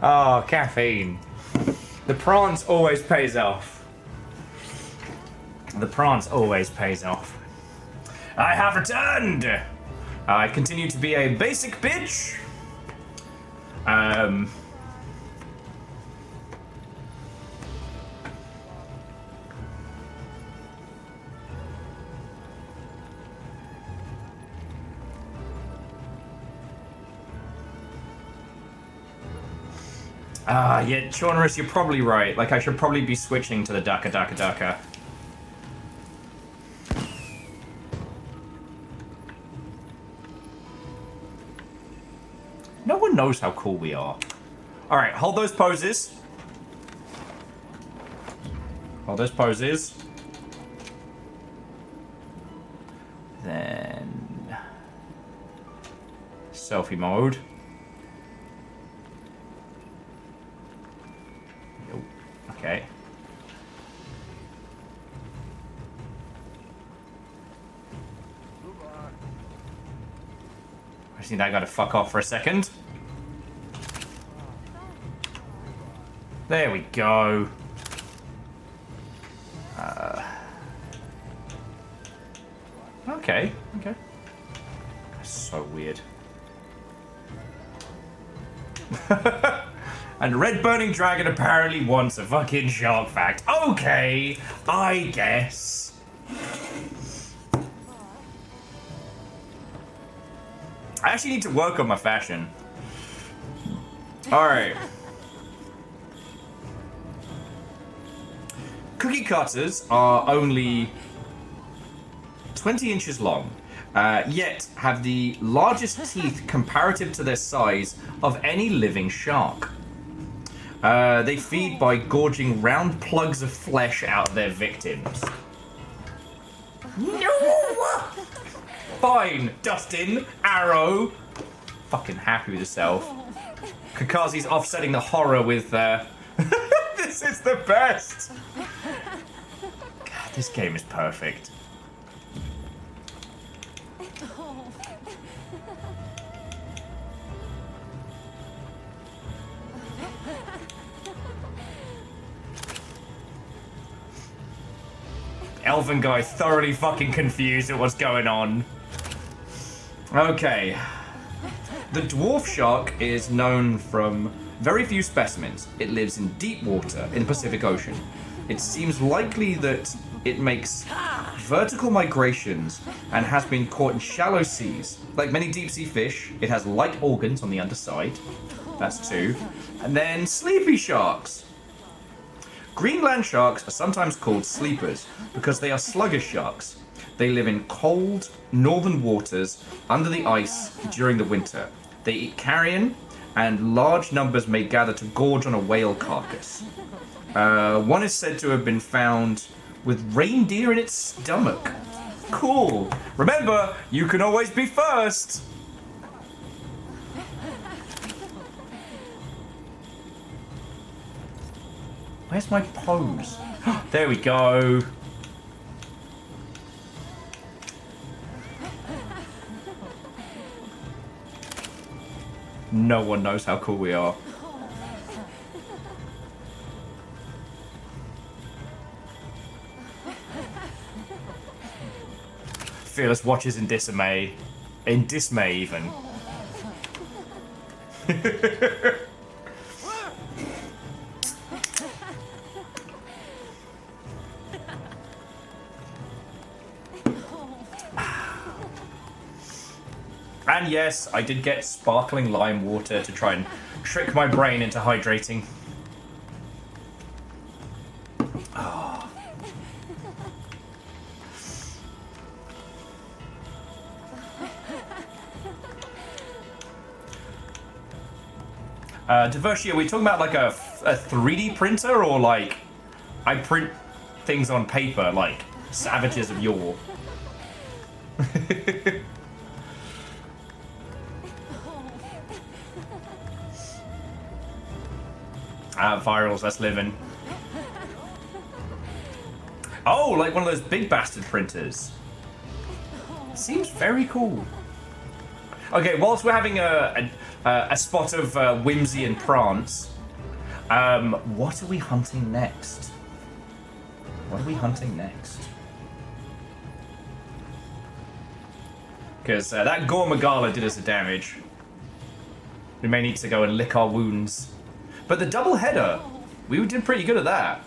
Oh, caffeine. The prance always pays off. The prance always pays off. I have returned! I continue to be a basic bitch. Yeah, Chaunerus, you're probably right. Like, I should probably be switching to the Daka. No one knows how cool we are. Alright, hold those poses. Hold those poses. Then... selfie mode. Okay. I think I gotta fuck off for a second. There we go. Okay. That's so weird. And Red Burning Dragon apparently wants a fucking shark fact. Okay, I guess. I actually need to work on my fashion. Alright. Cookie cutters are only 20 inches long, yet have the largest teeth comparative to their size of any living shark. They feed by gorging round plugs of flesh out of their victims. No! Fine, Dustin, Arrow. Fucking happy with yourself. Kakazi's offsetting the horror with, this is the best! God, this game is perfect. Elven guy thoroughly fucking confused at what's going on. Okay. The dwarf shark is known from very few specimens. It lives in deep water in the Pacific Ocean. It seems likely that it makes vertical migrations and has been caught in shallow seas. Like many deep sea fish, it has light organs on the underside. That's 2. And then sleepy sharks. Greenland sharks are sometimes called sleepers because they are sluggish sharks. They live in cold, northern waters under the ice during the winter. They eat carrion, and large numbers may gather to gorge on a whale carcass. One is said to have been found with reindeer in its stomach. Cool. Remember, you can always be first. Where's my pose? There we go. No one knows how cool we are. Fearless watches in dismay. In dismay, even. And yes, I did get sparkling lime water to try and trick my brain into hydrating. Oh. Diversi, are we talking about like a 3D printer, or like I print things on paper like savages of yore? Virals, that's living. Oh, like one of those big bastard printers. Seems very cool. Okay, whilst we're having a spot of whimsy and prance, what are we hunting next? What are we hunting next? Because that Gore Magala did us a damage. We may need to go and lick our wounds. But the double header, we did pretty good at that.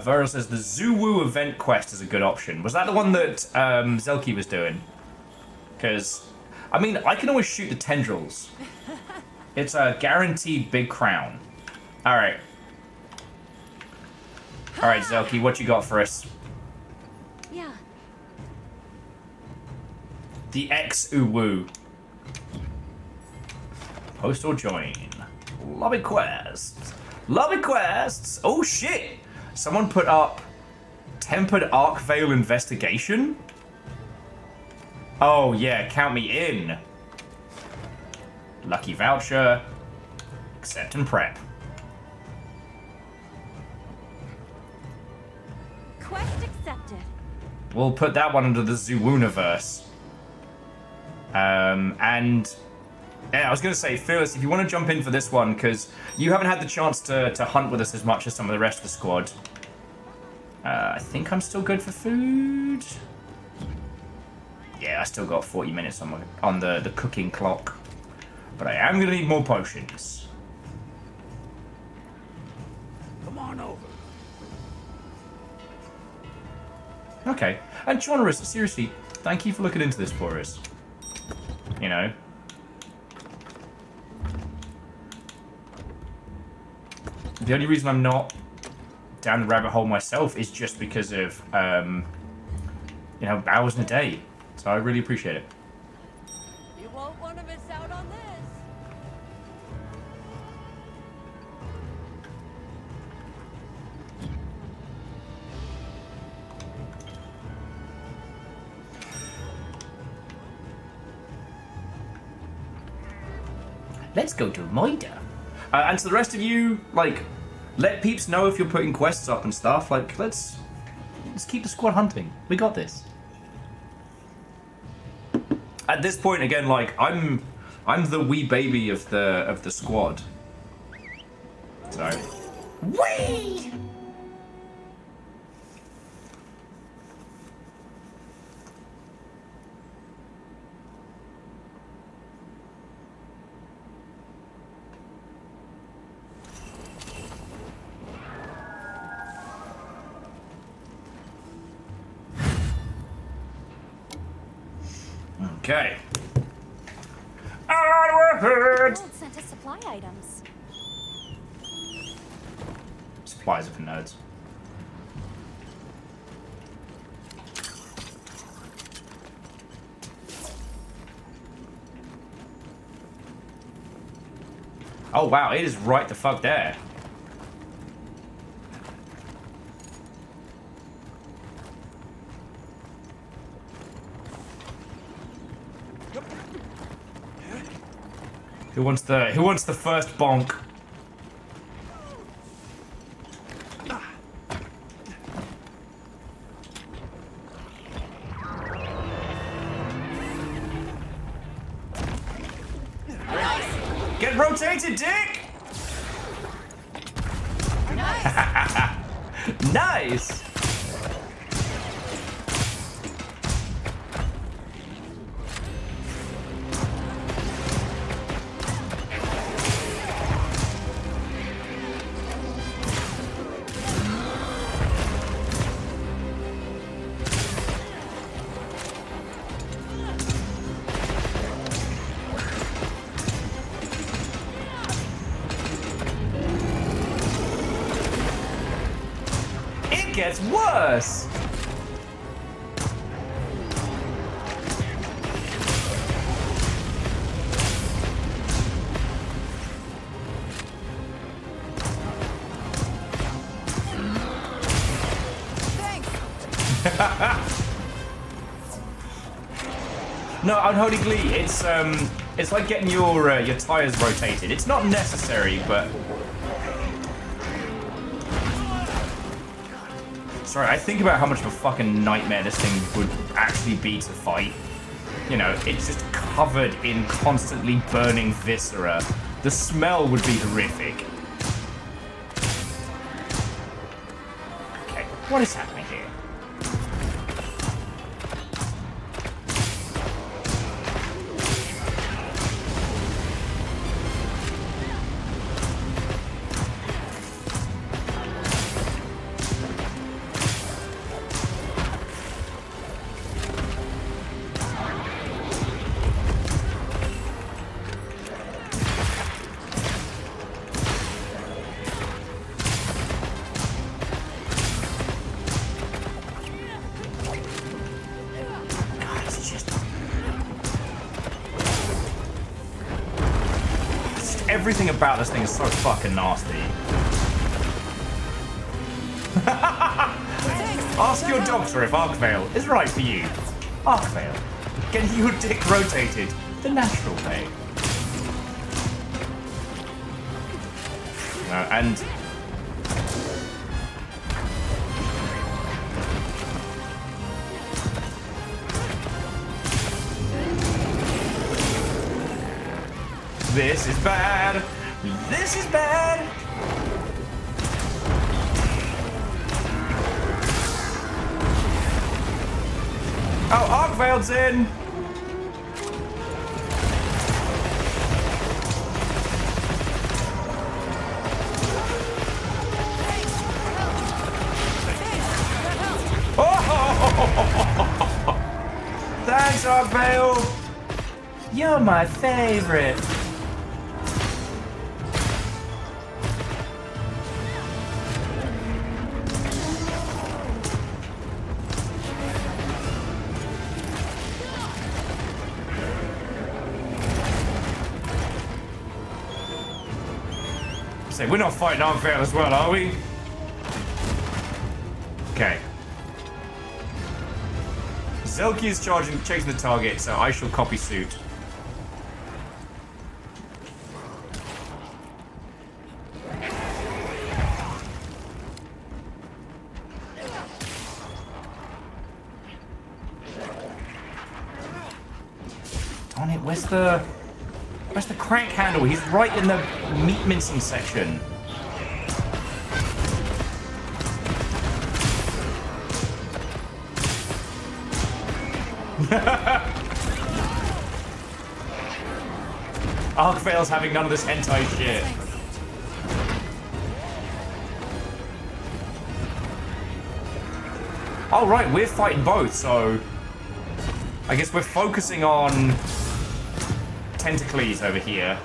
Vera says the Zoo-Woo event quest is a good option. Was that the one that Zelky was doing? Because, I mean, I can always shoot the tendrils. It's a guaranteed big crown. Alright. Alright, Zelky, what you got for us? Yeah. The X-Uwu. Post or join. Lobby quests. Lobby quests! Oh shit! Someone put up Tempered Arc Veil Investigation? Oh yeah, count me in. Lucky voucher. Accept and prep. Quest accepted. We'll put that one under the Zoo-Universe. And yeah, I was going to say, Fearless, if you want to jump in for this one, because you haven't had the chance to hunt with us as much as some of the rest of the squad. I think I'm still good for food. Yeah, I still got 40 minutes on the cooking clock. But I am going to need more potions. Come on over. Okay. And Jonorus, seriously, thank you for looking into this for us. You know. The only reason I'm not down the rabbit hole myself is just because of, you know, hours in a day. So I really appreciate it. You won't want to miss out on this. Let's go to Moida. And to the rest of you, like, let peeps know if you're putting quests up and stuff. Like, let's keep the squad hunting. We got this. At this point, again, like, I'm the wee baby of the squad. So, wee. Okay. Onward! Gold sent us supply items. Supplies are for nerds. Oh wow, it is right the fuck there. Who wants the first bonk? Get rotated, dick! Nice! Nice! Gets worse. No, Unholy Glee. It's like getting your tires rotated. It's not necessary, but Sorry, I think about how much of a fucking nightmare this thing would actually be to fight. You know, it's just covered in constantly burning viscera. The smell would be horrific. Okay, what is happening here? Everything about this thing is so fucking nasty. Ask your doctor if Arkvale is right for you. Arkvale, getting your dick rotated the natural way. And this is bad. This is bad. Oh, Arkvale's in. Oh! Thanks, Arkvale. You're my favorite. So we're not fighting Arkvale as well, are we? Okay. Zelki is chasing the target, so I shall copy suit. Darn it, where's the crank handle? He's right in the meat mincing section. Arkvale's having none of this hentai shit. Oh right, we're fighting both, so I guess we're focusing on Tentacles over here.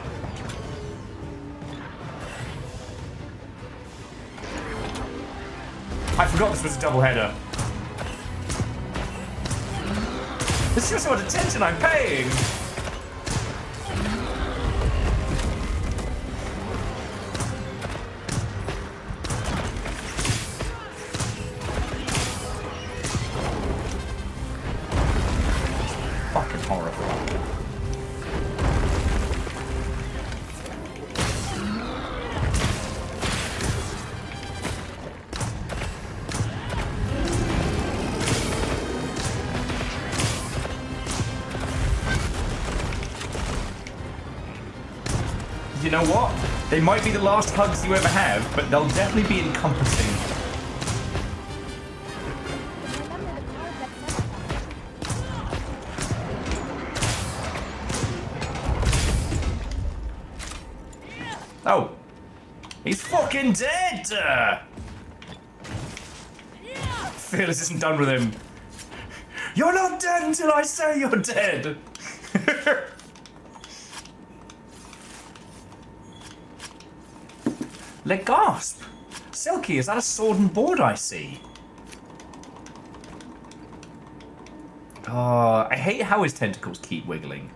I forgot this was a double header. This is what attention I'm paying. Fucking horrifying. You know what? They might be the last hugs you ever have, but they'll definitely be encompassing. Oh. He's fucking dead! Fearless isn't done with him. You're not dead until I say you're dead! Let gasp! Silky, is that a sword and board I see? I hate how his tentacles keep wiggling.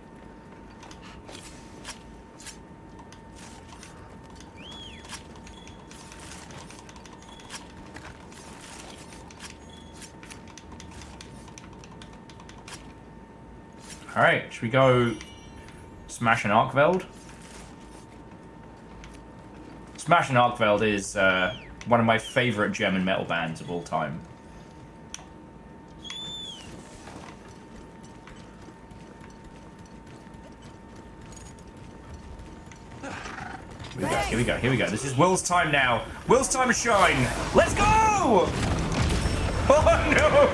Alright, should we go smash an Arkveld? Smash and Arkveld is one of my favourite German metal bands of all time. Here we go, here we go. This is Will's time now. Will's time to shine. Let's go! Oh no!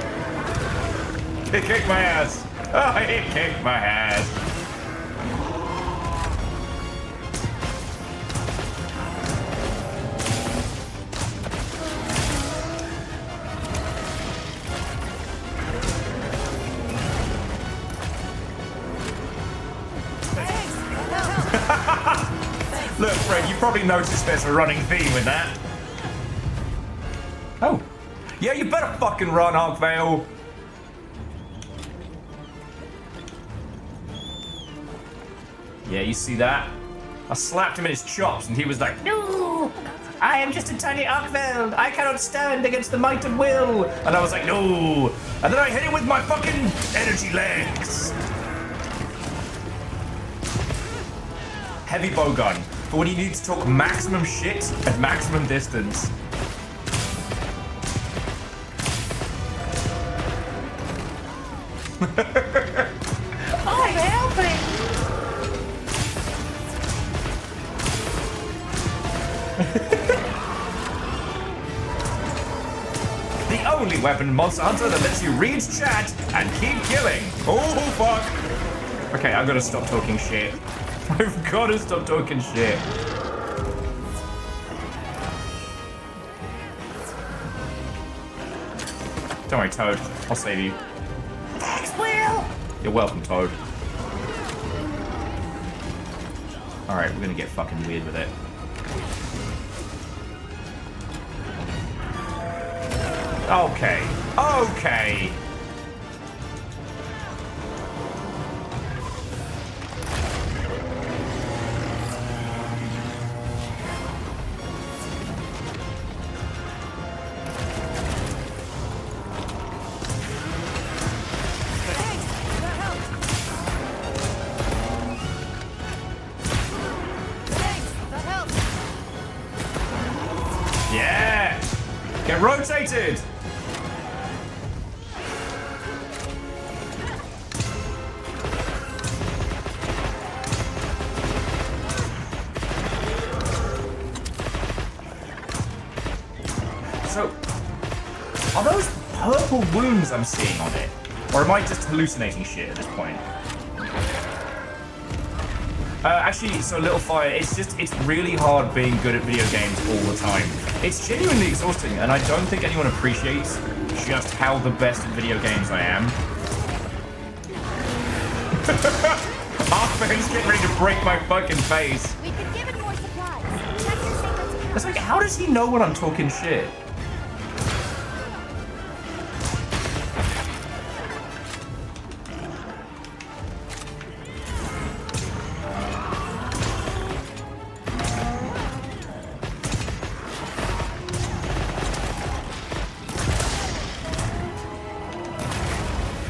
He kicked my ass. Oh, he kicked my ass. Look, Fred, you probably noticed there's a running theme with that. Oh. Yeah, you better fucking run, Arkvale. Yeah, you see that? I slapped him in his chops and he was like, no! I am just a tiny Arkvale. I cannot stand against the might of will. And I was like, no! And then I hit him with my fucking energy legs. Heavy bowgun. For when you need to talk maximum shit at maximum distance. I'm helping! The only weapon Monster Hunter that lets you read chat and keep killing. Oh, fuck. Okay, I'm gonna stop talking shit. I've gotta stop talking shit. Don't worry, Toad. I'll save you. Thanks, Will! You're welcome, Toad. Alright, we're gonna get fucking weird with it. Okay. Okay. Yeah! Get rotated! So, are those purple wounds I'm seeing on it? Or am I just hallucinating shit at this point? Actually, so Little Fire, it's really hard being good at video games all the time. It's genuinely exhausting, and I don't think anyone appreciates just how the best at video games I am. Arkvane's getting ready to break my fucking face. We've been given more supplies. Check your statements. It's like, how does he know when I'm talking shit?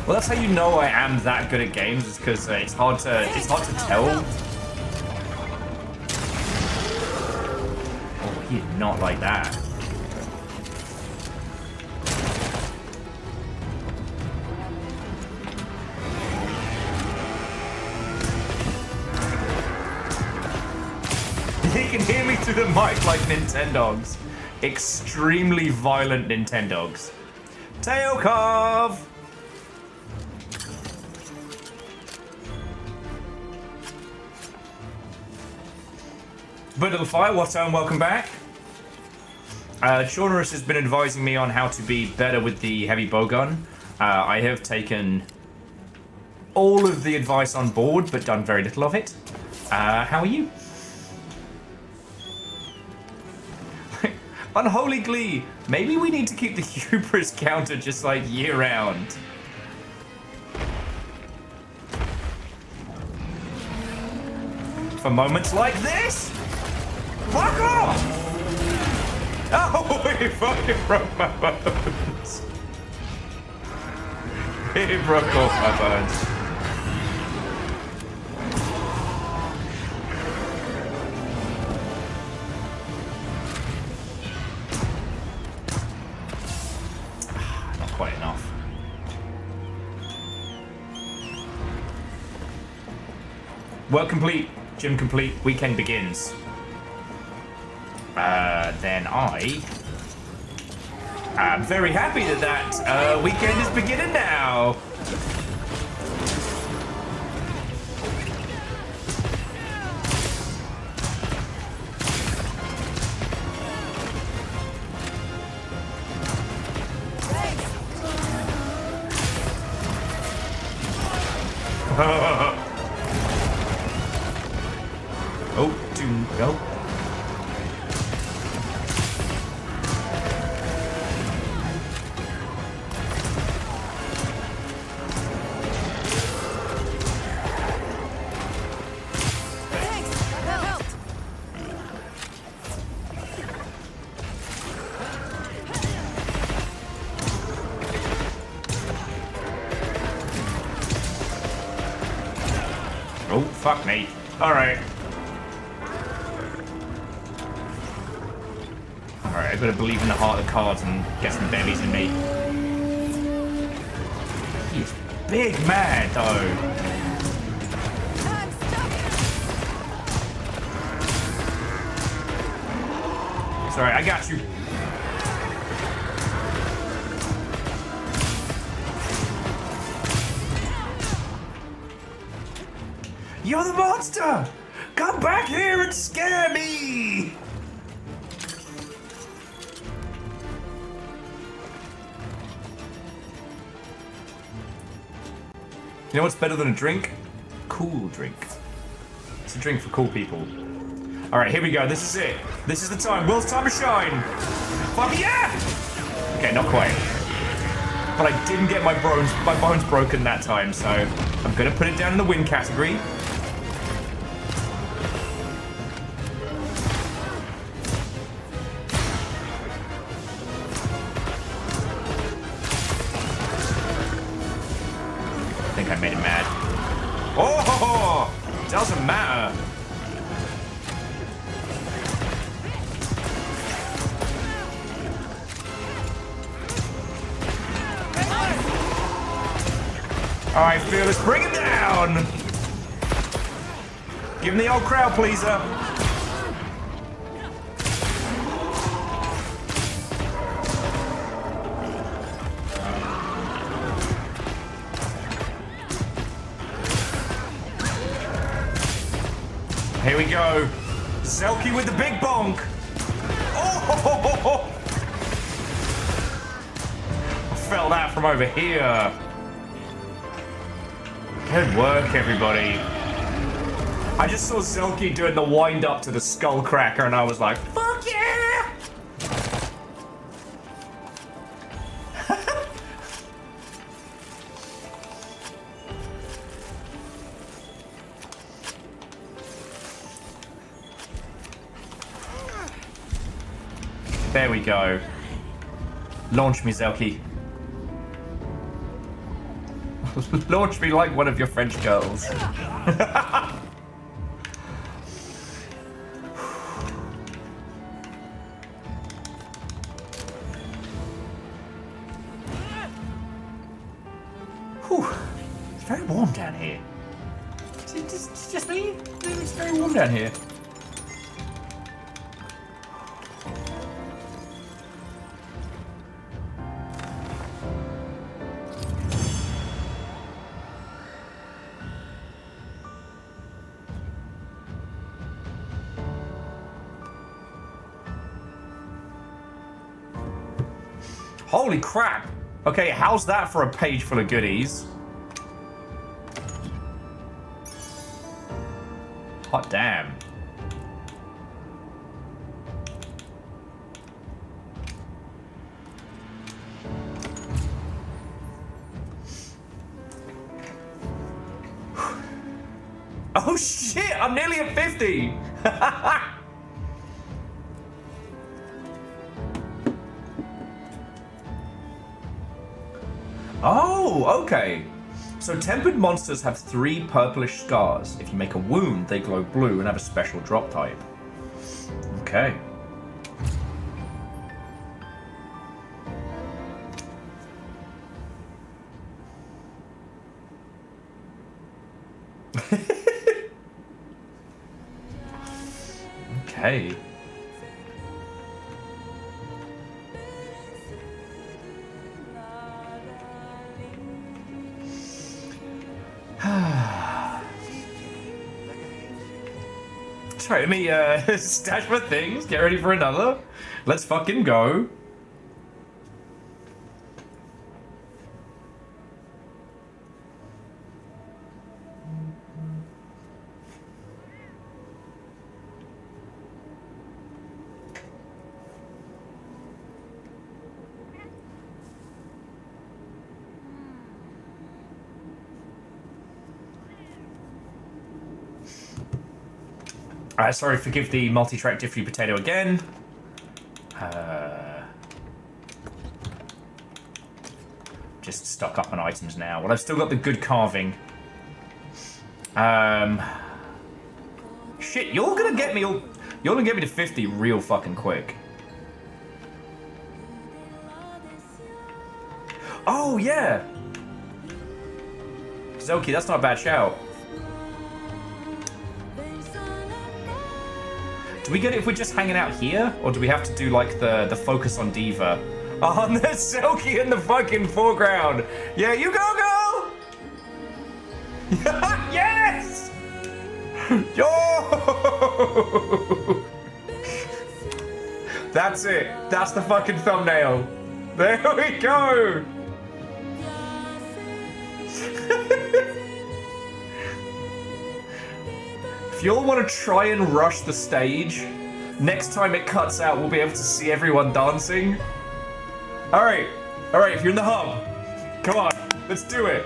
Well, that's how you know I am that good at games, is because it's hard to tell. Oh, he did not like that. He can hear me through the mic like Nintendogs. Extremely violent Nintendogs. Tail carve! But Little Fire, what's up and welcome back. Chaunerus has been advising me on how to be better with the heavy bowgun. I have taken all of the advice on board, but done very little of it. How are you? Unholy Glee, maybe we need to keep the hubris counter just like year-round. For moments like this? Fuck off! Oh, he fucking broke my bones. He broke off my bones. Not quite enough. Work complete, gym complete, weekend begins. then I am very happy that weekend is beginning now. Oh, go. Oh, fuck me. Alright. Alright, I've got to believe in the heart of the cards and get some bellies in me. He's big man, though. It's alright, I got you. You're the monster! Come back here and scare me! You know what's better than a drink? Cool drink. It's a drink for cool people. Alright, here we go. This is it. This is the time. Will's time to shine. Fuck yeah! Okay, not quite. But I didn't get my bones broken that time, so I'm gonna put it down in the win category. I think I made him mad. Oh, doesn't matter. All right, Fearless, bring it down. Give him the old crowd pleaser. Here we go. Zelky with the big bonk. Oh! I felt that from over here. Good work, everybody. I just saw Zelky doing the wind up to the skull cracker and I was like, fuck yeah! There we go. Launch me, Zelky. Launch me like one of your French girls. Whew. It's very warm down here. It's just me? It's very warm down here. Holy crap! Okay, how's that for a page full of goodies? Hot damn. Oh shit! I'm nearly at 50! Oh, okay. So tempered monsters have 3 purplish scars. If you make a wound, they glow blue and have a special drop type. Okay. Okay. Sorry, let me stash my things, get ready for another. Let's fucking go. Sorry, forgive the multi-track diffy potato again. Just stock up on items now. Well, I've still got the good carving. Shit, you're gonna get me all... You're gonna get me to 50 real fucking quick. Oh, yeah! Zelky, that's not a bad shout. Do we get it if we're just hanging out here? Or do we have to do, like, the focus on Diva? Oh, and there's Silky in the fucking foreground! Yeah, you go, girl! Yes! Yo! That's it. That's the fucking thumbnail. There we go! If y'all want to try and rush the stage, next time it cuts out, we'll be able to see everyone dancing. Alright, if you're in the hub, come on, let's do it.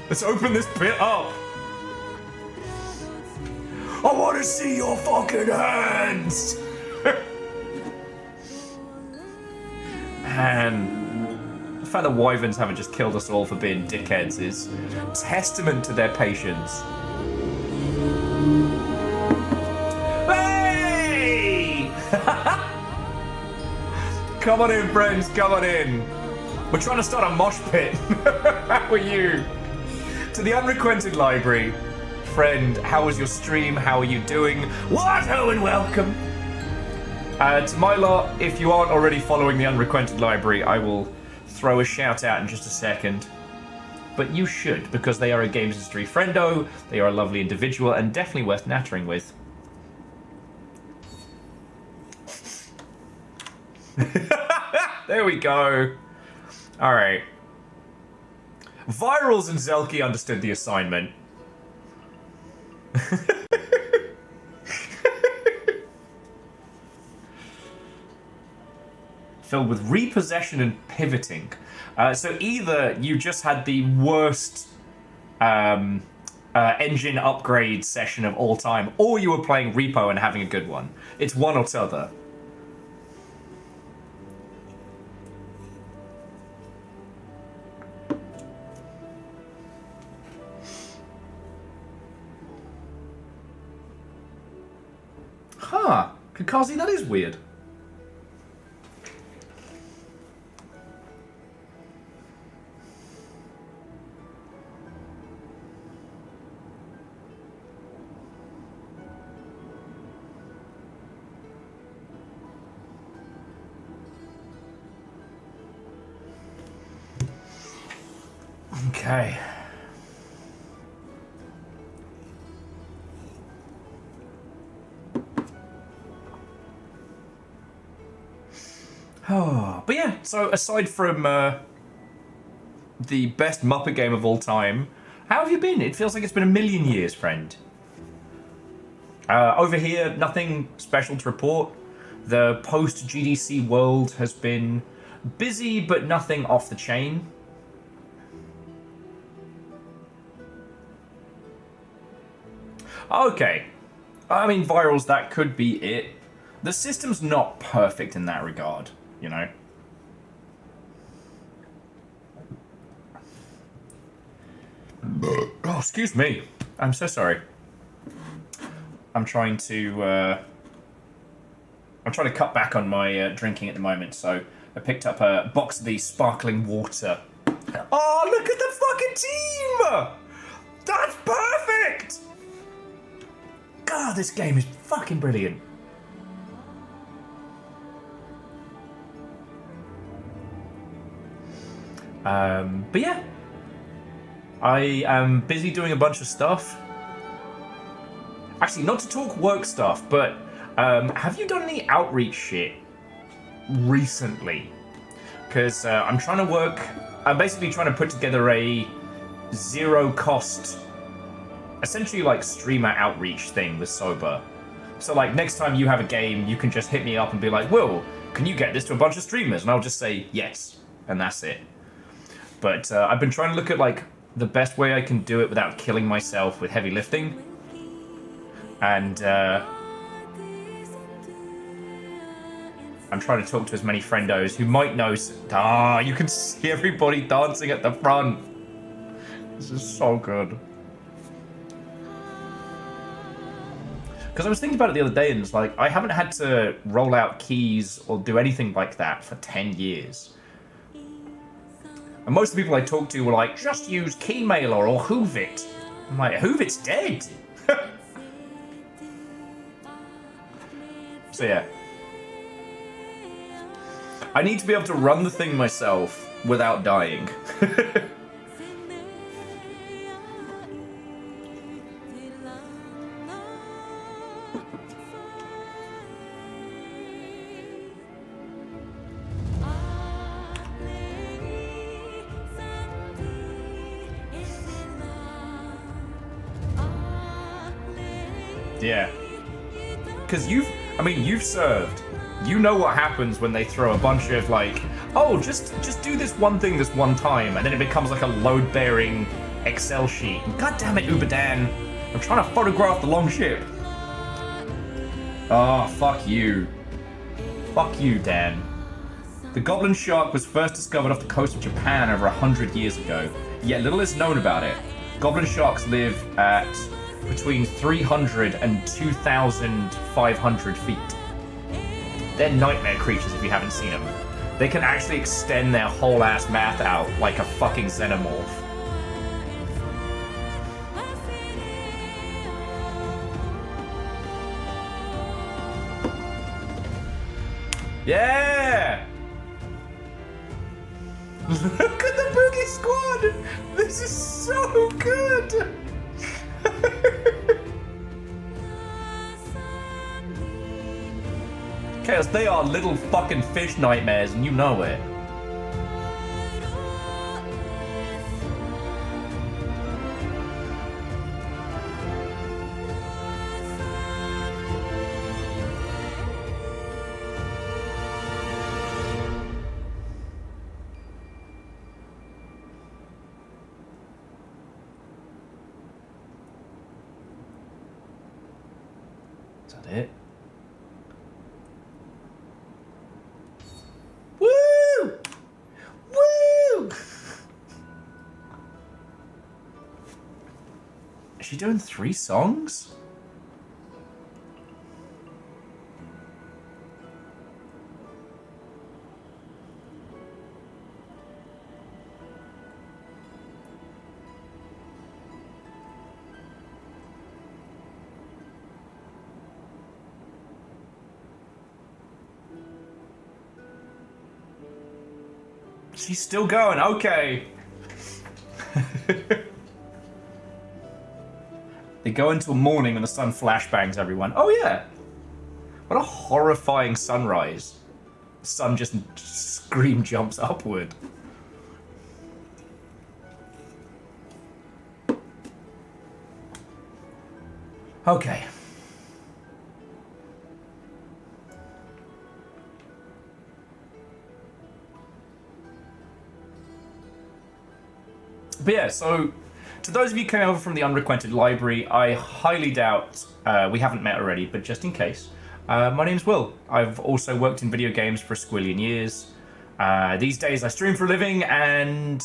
Let's open this pit up. I want to see your fucking hands. Man, the fact that wyverns haven't just killed us all for being dickheads is testament to their patience. Hey! Come on in, friends, come on in. We're trying to start a mosh pit. How are you? To the Unrequited Library. Friend, how was your stream? How are you doing? What? Oh, and welcome. To my lot, if you aren't already following the Unrequited Library, I will throw a shout out in just a second. But you should, because they are a games industry friendo, they are a lovely individual, and definitely worth nattering with. There we go. Alright. Virals and Zelky understood the assignment. Filled with repossession and pivoting. So either you just had the worst engine upgrade session of all time, or you were playing Repo and having a good one. It's one or t'other. Huh. Kakazi, that is weird. Okay. Oh, but yeah, so aside from the best Muppet game of all time, how have you been? It feels like it's been a million years, friend. Over here, nothing special to report. The post-GDC world has been busy, but nothing off the chain. Okay. I mean, virals, that could be it. The system's not perfect in that regard, you know? Oh, excuse me. I'm so sorry. I'm trying to cut back on my drinking at the moment, so I picked up a box of the sparkling water. Oh, look at the fucking team! That's perfect! God, this game is fucking brilliant. But yeah, I am busy doing a bunch of stuff. Actually, not to talk work stuff, but have you done any outreach shit recently? Because I'm basically trying to put together a zero-cost, essentially like streamer outreach thing with Sober. So like next time you have a game, you can just hit me up and be like, Will, can you get this to a bunch of streamers? And I'll just say yes, and that's it. But I've been trying to look at like the best way I can do it without killing myself with heavy lifting. And I'm trying to talk to as many friendos who might know. You can see everybody dancing at the front. This is so good. Because I was thinking about it the other day, and it's like, I haven't had to roll out keys or do anything like that for 10 years. And most of the people I talk to were like, just use Keymailer or Hoovit. I'm like, Hoovit's dead. So yeah. I need to be able to run the thing myself without dying. Yeah. Because you've served. You know what happens when they throw a bunch of like, oh, just do this one thing this one time, and then it becomes like a load-bearing Excel sheet. God damn it, Uberdan. I'm trying to photograph the long ship. Oh, fuck you. Fuck you, Dan. The goblin shark was first discovered off the coast of Japan over 100 years ago. Yet little is known about it. Goblin sharks live at between 300 and 2,500 feet. They're nightmare creatures if you haven't seen them. They can actually extend their whole ass mouth out like a fucking xenomorph. Yeah! Look at the Boogie Squad! This is so good! Chaos, they are little fucking fish nightmares, and you know it. Is that it? Woo! Woo! Is she doing 3 songs? She's still going, okay. They go into a morning when the sun flashbangs everyone. Oh yeah. What a horrifying sunrise. The sun just scream jumps upward. Okay. But yeah, so to those of you coming over from the Unrequented Library, I highly doubt we haven't met already, but just in case, my name's Will. I've also worked in video games for a squillion years. These days I stream for a living, and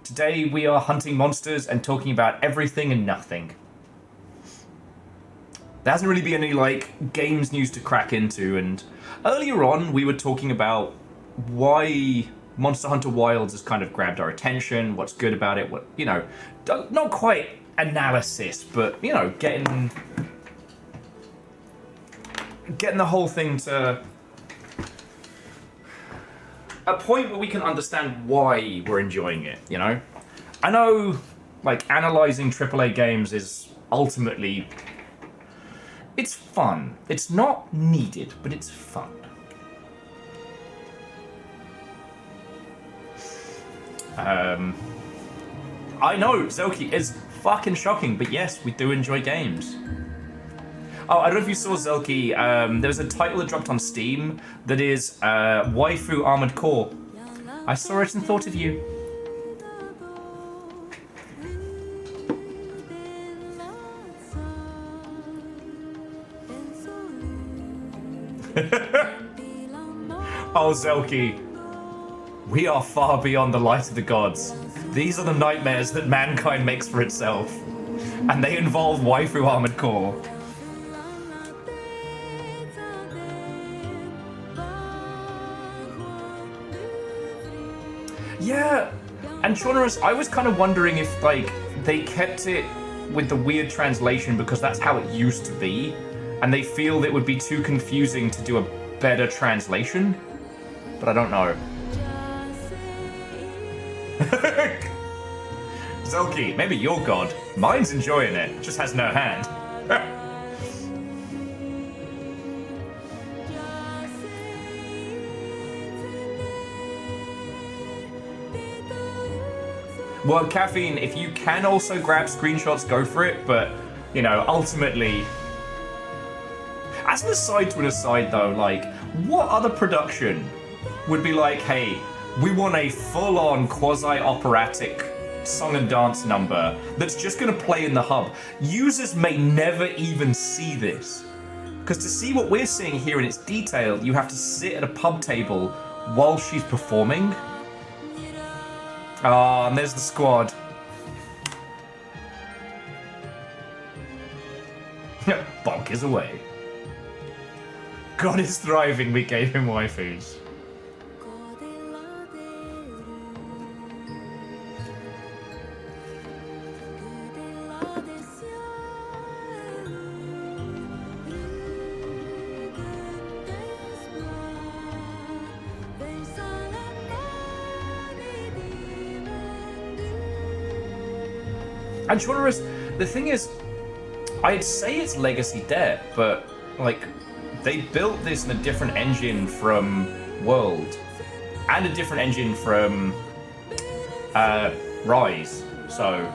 today we are hunting monsters and talking about everything and nothing. There hasn't really been any like games news to crack into, and earlier on we were talking about why Monster Hunter Wilds has kind of grabbed our attention, what's good about it, what, you know, not quite analysis, but, you know, getting the whole thing to a point where we can understand why we're enjoying it, you know? I know, like, analysing AAA games is ultimately It's fun. It's not needed, but it's fun. I know, Zelky is fucking shocking, but yes, we do enjoy games. Oh, I don't know if you saw, Zelky, there's a title that dropped on Steam that is Waifu Armored Core. I saw it and thought of you. Oh, Zelky. We are far beyond the light of the gods. These are the nightmares that mankind makes for itself. And they involve Waifu Armored Core. Yeah, and Chaunerus, I was kind of wondering if, like, they kept it with the weird translation because that's how it used to be, and they feel that it would be too confusing to do a better translation, but I don't know. Zelky, maybe you're God. Mine's enjoying it, just has no hand. Well, Caffeine, if you can also grab screenshots, go for it, but, you know, ultimately... As an aside to an aside, though, like, what other production would be like, hey, we want a full-on quasi-operatic song and dance number that's just going to play in the hub? Users may never even see this. Because to see what we're seeing here in its detail, you have to sit at a pub table while she's performing. Ah, and there's the squad. Bonk is away. God is thriving, we gave him waifus. And Chaunerus, the thing is, I'd say it's legacy debt, but, like, they built this in a different engine from World, and a different engine from Rise, so...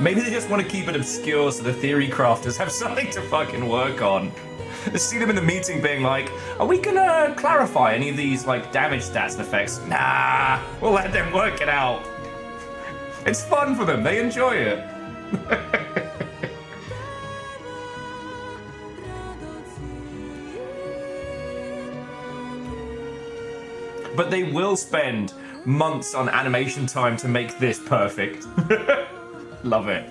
Maybe they just want to keep it obscure so the theory crafters have something to fucking work on. I see them in the meeting being like, are we gonna clarify any of these, like, damage stats and effects? Nah, we'll let them work it out. It's fun for them, they enjoy it. But they will spend months on animation time to make this perfect. Love it.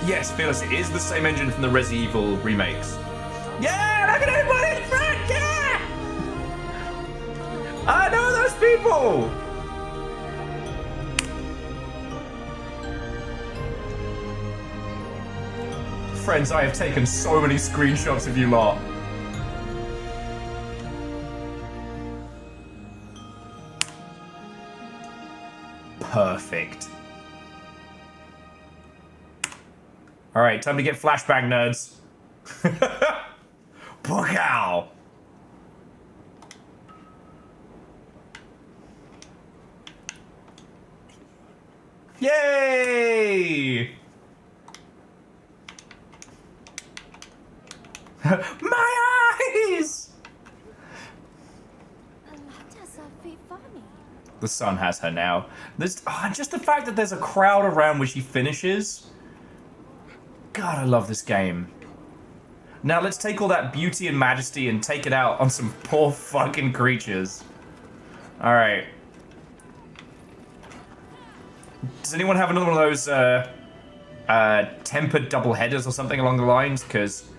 Yes, Fearless, it is the same engine from the Resident Evil remakes. Yeah, look at everybody in front, yeah! I know those people! Friends, I have taken so many screenshots of you lot. Perfect. Alright, time to get flashbang, nerds. Pow! Yay! My eyes! The sun has her now. There's just the fact that there's a crowd around where she finishes. God, I love this game. Now let's take all that beauty and majesty and take it out on some poor fucking creatures. Alright. Does anyone have another one of those tempered double headers or something along the lines? Because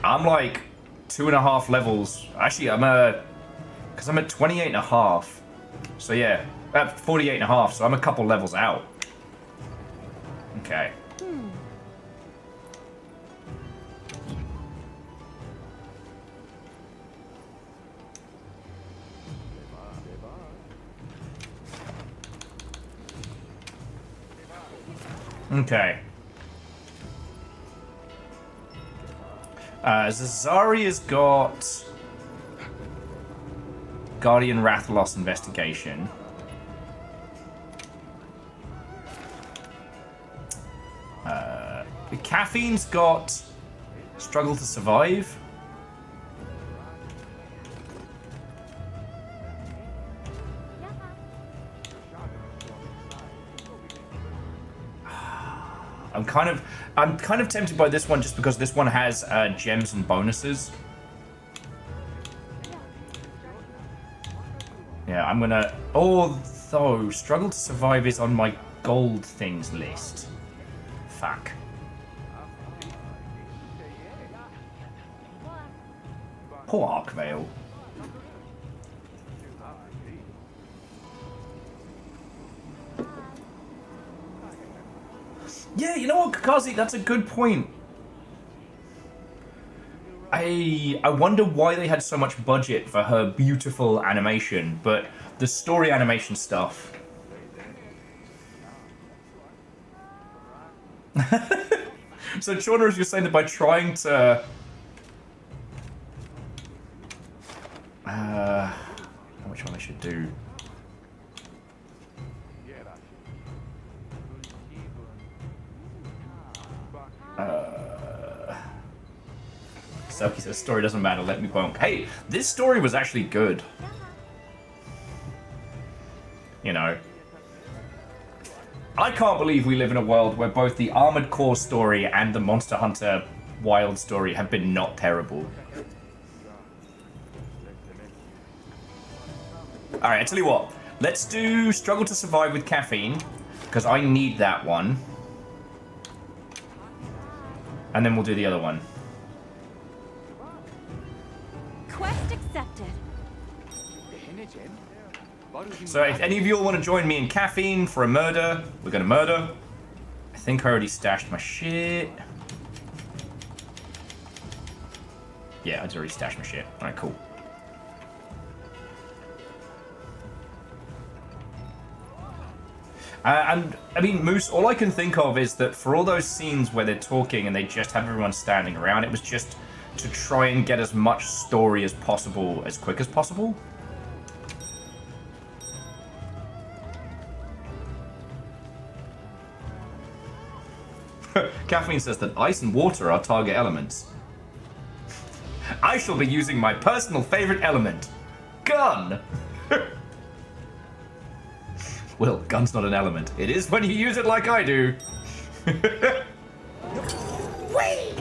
I'm like 2.5 levels. Actually, because I'm at 28.5. So yeah, 48.5. So I'm a couple levels out. Okay. Okay. Zazaria's got Guardian Rathalos investigation. Caffeine's got Struggle to Survive. I'm kind of tempted by this one just because this one has gems and bonuses. Yeah, I'm gonna. Although Struggle to Survive is on my gold things list. Fuck. Poor Arkvale. Yeah, you know what, Kakazi? That's a good point. I wonder why they had so much budget for her beautiful animation, but the story animation stuff. So, Shauna, as you're saying that by trying to... which one I should do? Selkie says, story doesn't matter, let me bonk. Hey, this story was actually good. You know. I can't believe we live in a world where both the Armored Core story and the Monster Hunter Wild story have been not terrible. Alright, I tell you what. Let's do Struggle to Survive with Caffeine, because I need that one. And then we'll do the other one. Quest accepted. So if any of you all want to join me in Caffeine for a murder, we're going to murder. I think I already stashed my shit. Yeah, I just already stashed my shit. Alright, cool. And, I mean, Moose, all I can think of is that for all those scenes where they're talking and they just have everyone standing around, it was just to try and get as much story as possible, as quick as possible. Kathleen says that ice and water are target elements. I shall be using my personal favorite element, gun. Well, gun's not an element. It is when you use it like I do. Wait!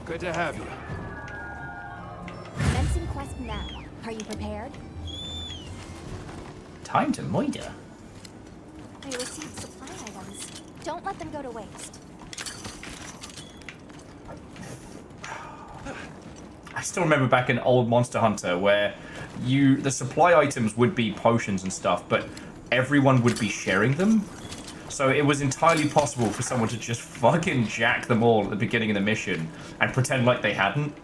Good to have you. Commencing quest now. Are you prepared? Time to moida. I received supply items. Don't let them go to waste. I still remember back in old Monster Hunter where the supply items would be potions and stuff, but everyone would be sharing them. So it was entirely possible for someone to just fucking jack them all at the beginning of the mission and pretend like they hadn't.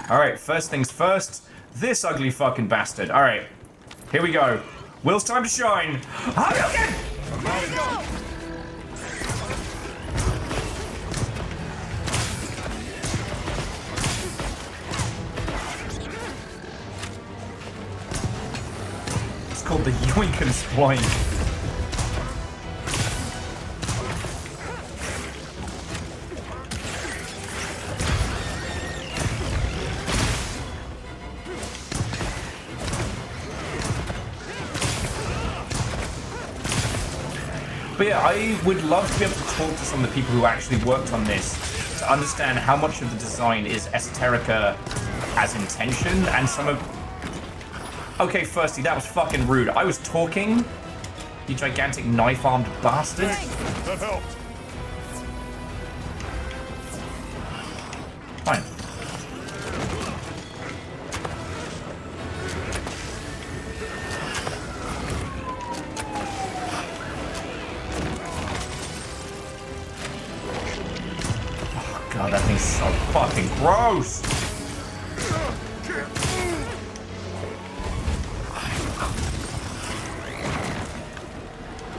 Alright, first things first. This ugly fucking bastard. Alright, here we go. Will's time to shine. Hadouken! It's called the Yoink and Sploink. But yeah, I would love to be able to talk to some of the people who actually worked on this to understand how much of the design is esoterica as intention and some of... Okay, firstly, that was fucking rude. I was talking, you gigantic knife-armed bastard. That helped. Fine. God, that thing's so fucking gross.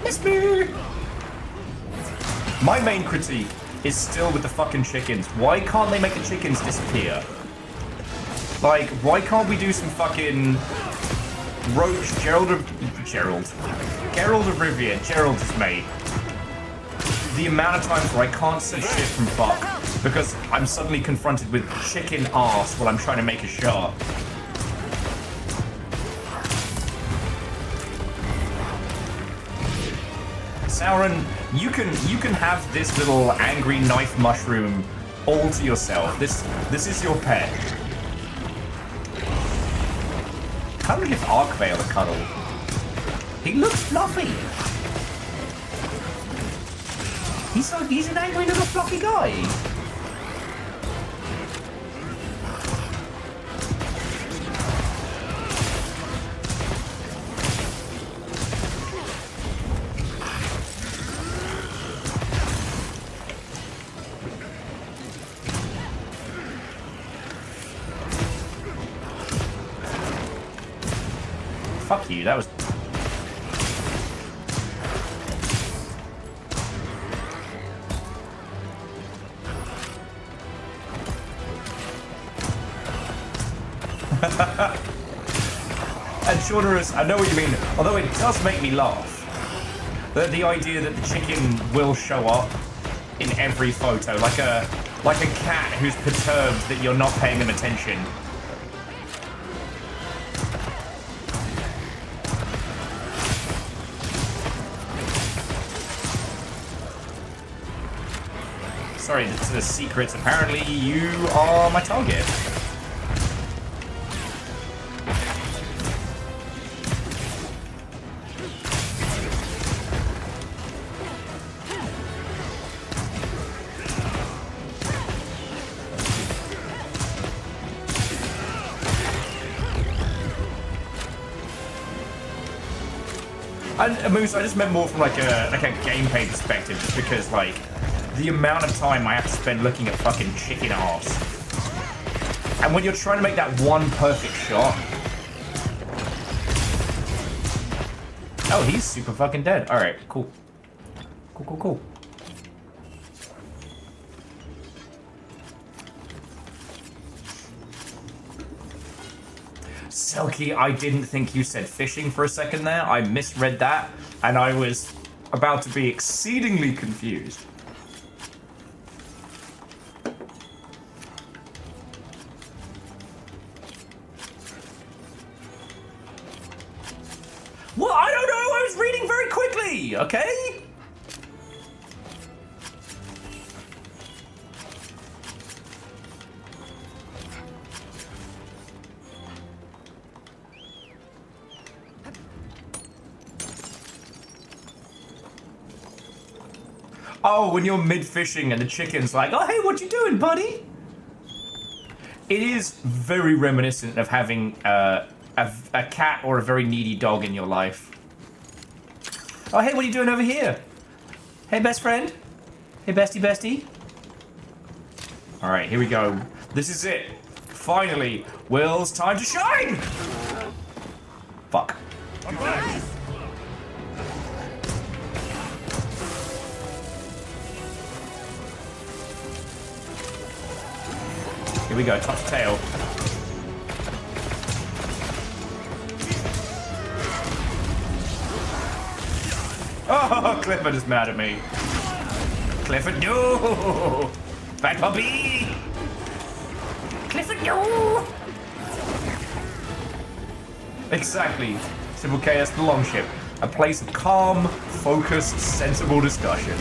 Miss me. My main critique is still with the fucking chickens. Why can't they make the chickens disappear? Like, why can't we do some fucking Roach, Gerald of Rivia, Gerald is mate. The amount of times where I can't see shit from fuck because I'm suddenly confronted with chicken ass while I'm trying to make a shot. Sauron, you can have this little angry knife mushroom all to yourself. This is your pet. Kind of give Arkvale a cuddle. He looks fluffy. He's an angry little fluffy guy. Fuck you, that was... And Shorterus, I know what you mean, although it does make me laugh. The idea that the chicken will show up in every photo, like a cat who's perturbed that you're not paying them attention. Sorry, to the secrets. Apparently, you are my target. And Moose, I just meant more from like a gameplay perspective, just because like the amount of time I have to spend looking at fucking chicken arse. And when you're trying to make that one perfect shot. Oh, he's super fucking dead. Alright, cool. Cool. Selkie, I didn't think you said fishing for a second there. I misread that, and I was about to be exceedingly confused. Well, I don't know. I was reading very quickly, okay? Oh, when you're mid-fishing and the chicken's like, oh, hey, what you doing, buddy? It is very reminiscent of having a cat or a very needy dog in your life. Oh, hey, what are you doing over here? Hey, best friend? Hey, bestie? All right, here we go. This is it. Finally, Will's time to shine! Fuck. Here we go, top to tail. Oh, Clifford is mad at me. Clifford, no! Bad puppy! Clifford, no! Exactly. Simple Chaos, the Longship. A place of calm, focused, sensible discussion.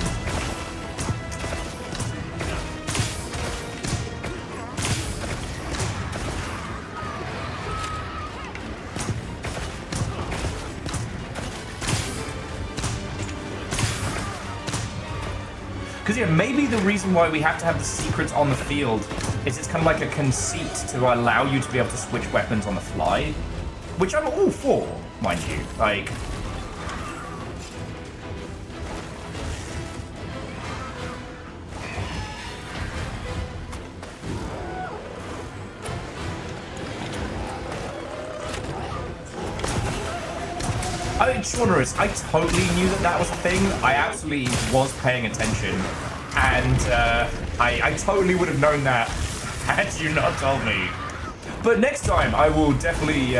Because yeah, maybe the reason why we have to have the secrets on the field is it's kind of like a conceit to allow you to be able to switch weapons on the fly. Which I'm all for, mind you. Like... I just wonder, I totally knew that that was a thing. I absolutely was paying attention. And I totally would have known that had you not told me. But next time, I will definitely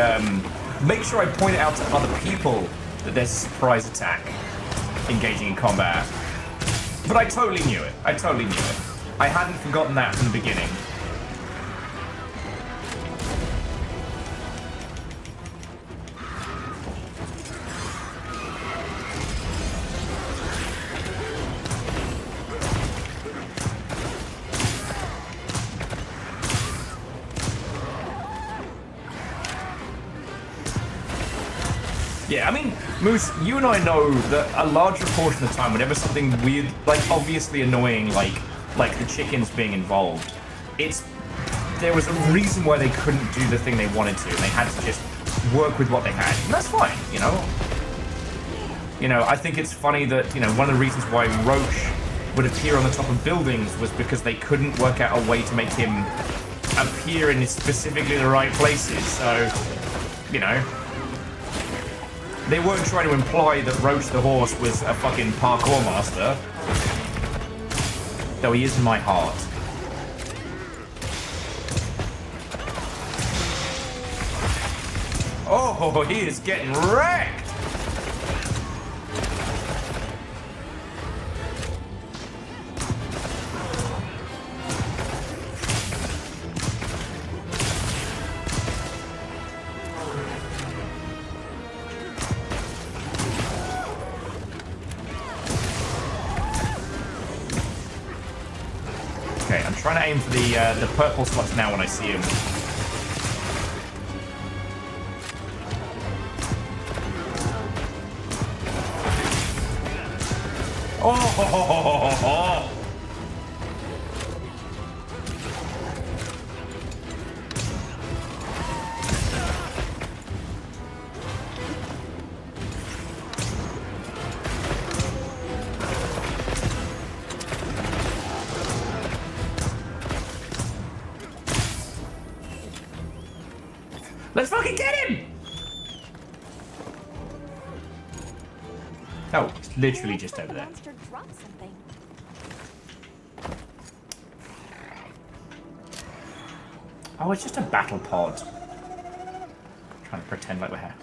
make sure I point it out to other people that there's a surprise attack engaging in combat. But I totally knew it. I totally knew it. I hadn't forgotten that from the beginning. Yeah, I mean, Moose, you and I know that a large proportion of the time, whenever something weird, like obviously annoying, like the chickens being involved, there was a reason why they couldn't do the thing they wanted to, and they had to just work with what they had, and that's fine, you know? You know, I think it's funny that, you know, one of the reasons why Roach would appear on the top of buildings was because they couldn't work out a way to make him appear in specifically the right places, so, you know. They weren't trying to imply that Roach the horse was a fucking parkour master. Though he is in my heart. Oh, he is getting wrecked! Trying to aim for the purple spots now when I see him. Oh! Let's fucking get him! Oh, it's literally just over there. Oh, it's just a battle pod. I'm trying to pretend like we're here.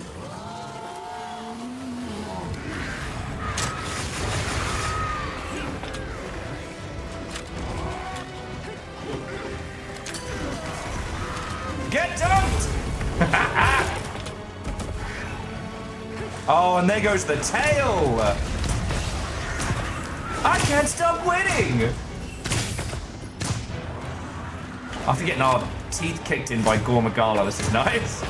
Get dumped! Oh, and there goes the tail! I can't stop winning! After getting our teeth kicked in by Gore Magala, this is nice.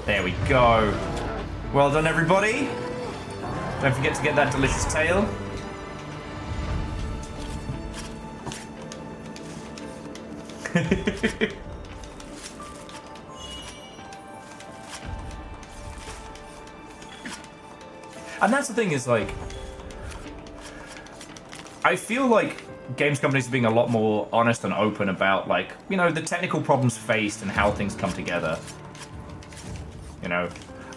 There we go. Well done, everybody. Don't forget to get that delicious tail. And that's the thing is, like, I feel like games companies are being a lot more honest and open about, like, you know, the technical problems faced and how things come together. You know,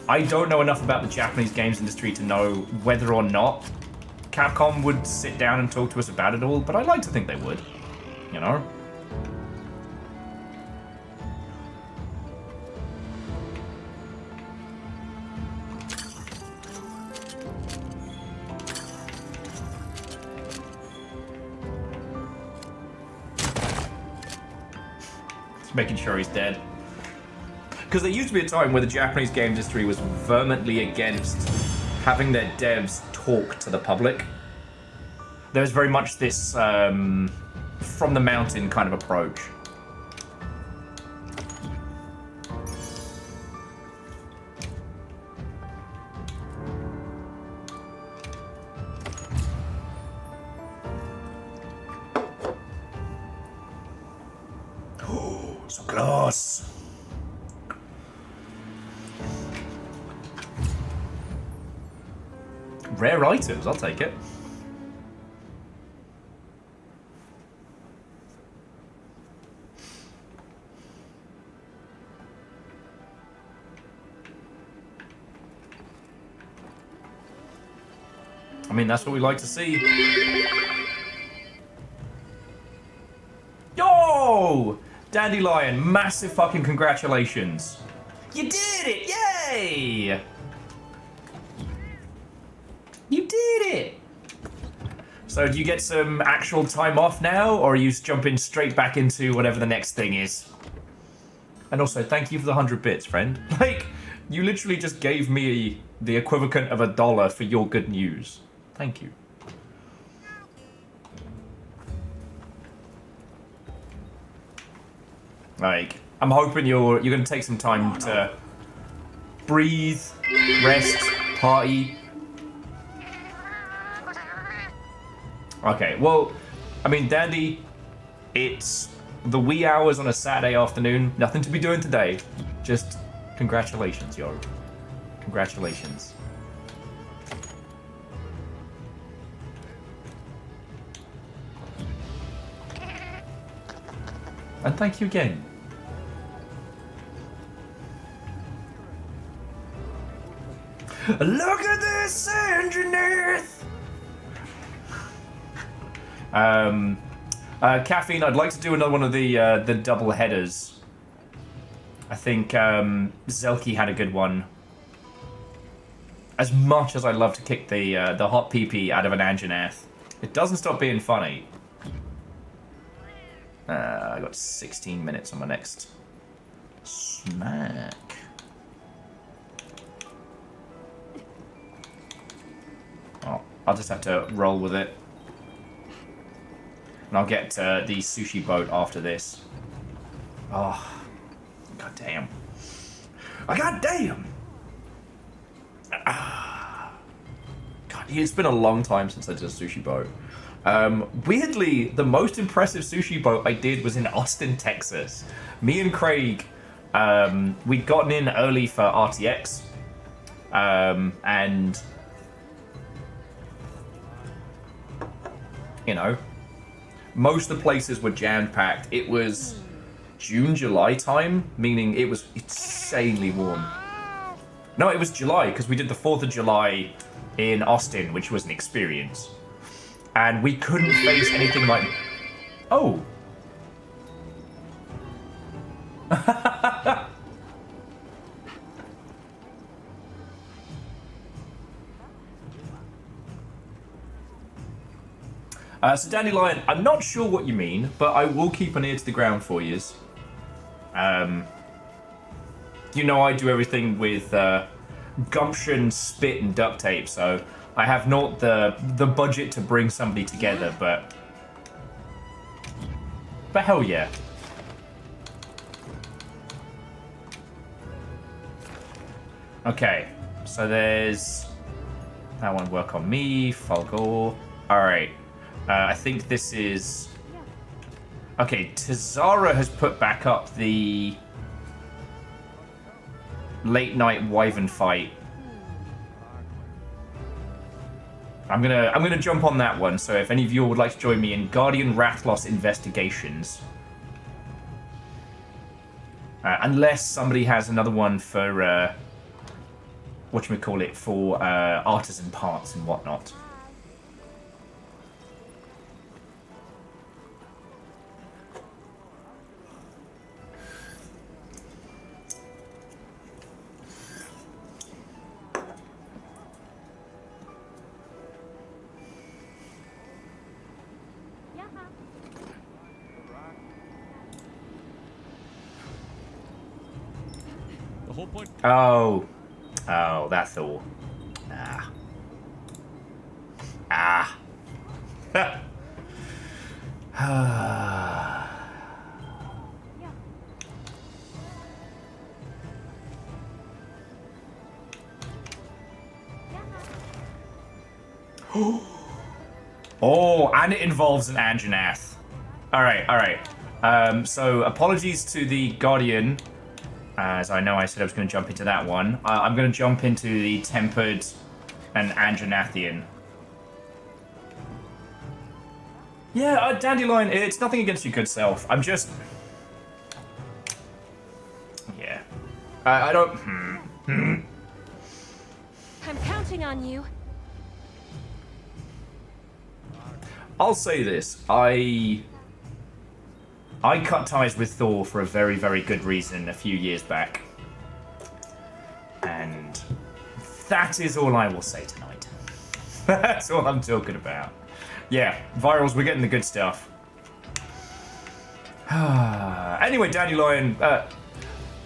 I don't know enough about the Japanese games industry to know whether or not Capcom would sit down and talk to us about it all, but I'd like to think they would, you know? Just making sure he's dead. Because there used to be a time where the Japanese game industry was vehemently against having their devs talk to the public. There was very much this from the mountain kind of approach. So close. Rare items, I'll take it. I mean, that's what we like to see. Yo! Dandelion, massive fucking congratulations. You did it! Yay! You did it! So do you get some actual time off now, or are you jumping straight back into whatever the next thing is? And also, thank you for the 100 bits, friend. Like, you literally just gave me the equivalent of $1 for your good news. Thank you. Like, I'm hoping you're gonna take some time to breathe, rest, party. Okay, well, I mean, Dandy, it's the wee hours on a Saturday afternoon. Nothing to be doing today. Just congratulations, yo. Congratulations. And thank you again. Look at this engineer! Caffeine, I'd like to do another one of the double headers. I think Zelky had a good one. As much as I love to kick the hot pee-pee out of an Anjanath, it doesn't stop being funny. I got 16 minutes on my next smack. Oh, I'll just have to roll with it. And I'll get the sushi boat after this. Oh, god damn. God damn! God, it's been a long time since I did a sushi boat. Weirdly, the most impressive sushi boat I did was in Austin, Texas. Me and Craig, we'd gotten in early for RTX, and, you know, most of the places were jam-packed. It was June, July time, meaning it was insanely warm. No, it was July, because we did the 4th of July in Austin, which was an experience. And we couldn't face anything like... Oh. So Dandelion, I'm not sure what you mean, but I will keep an ear to the ground for yous. You know I do everything with gumption, spit, and duct tape, so I have not the budget to bring somebody together, but hell yeah. Okay, so there's that one. Work on me, Fulgor. All right. I think this is... Okay, Tazara has put back up the late night wyvern fight. I'm gonna jump on that one, so if any of you would like to join me in Guardian Rathlos investigations. Unless somebody has another one for, whatchamacallit, for artisan parts and whatnot. Oh. Oh, that's all. Ah. Ah. Oh, and it involves an Anjanath. Alright, alright. So apologies to the Guardian, as I know I said I was going to jump into that one. I'm going to jump into the Tempered and Andronathian. Yeah, Dandelion, it's nothing against your good self. I'm just... Yeah. I don't... I'm counting on you. I'll say this. I cut ties with Thor for a very, very good reason a few years back. And that is all I will say tonight. That's all I'm talking about. Yeah, virals, we're getting the good stuff. Anyway, Dandelion,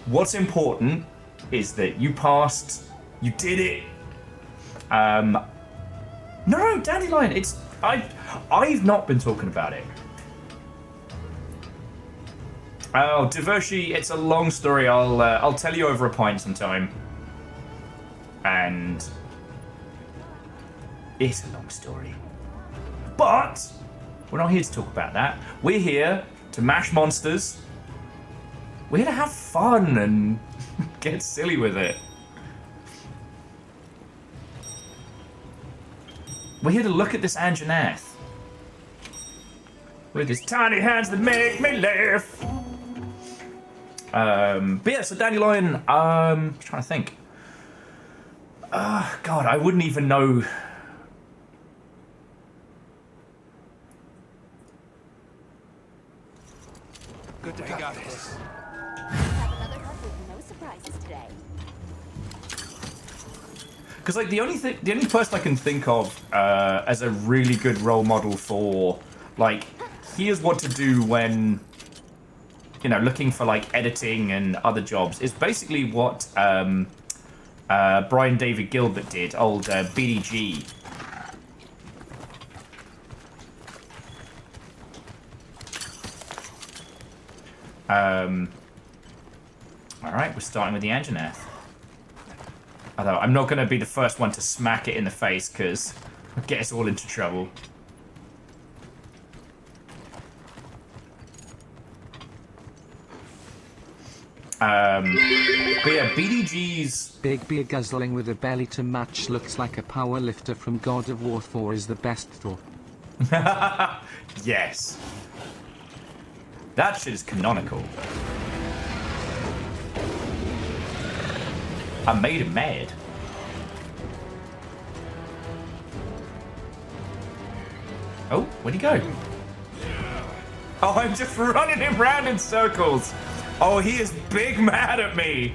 what's important is that you passed. You did it. No, Dandelion, it's... I've not been talking about it. Oh, Devoshi, it's a long story. I'll tell you over a pint sometime. And it's a long story. But we're not here to talk about that. We're here to mash monsters. We're here to have fun and get silly with it. We're here to look at this Anjanath. With his tiny hands that make me laugh. But yeah, so Dandelion, I'm trying to think. God, I wouldn't even know. Good to got this. Have another hunt with no surprises today. Because like the only person I can think of as a really good role model for like here's what to do when looking for like editing and other jobs is basically what Brian David Gilbert did, old BDG. Alright, we're starting with the Anjanath. Although I'm not going to be the first one to smack it in the face because it'll get us all into trouble. But yeah, BDG's... Big beer guzzling with a belly to match looks like a power lifter from God of War 4 is the best Thor. Yes. That shit is canonical. I made him mad. Oh, where'd he go? Oh, I'm just running him round in circles. Oh, he is big mad at me.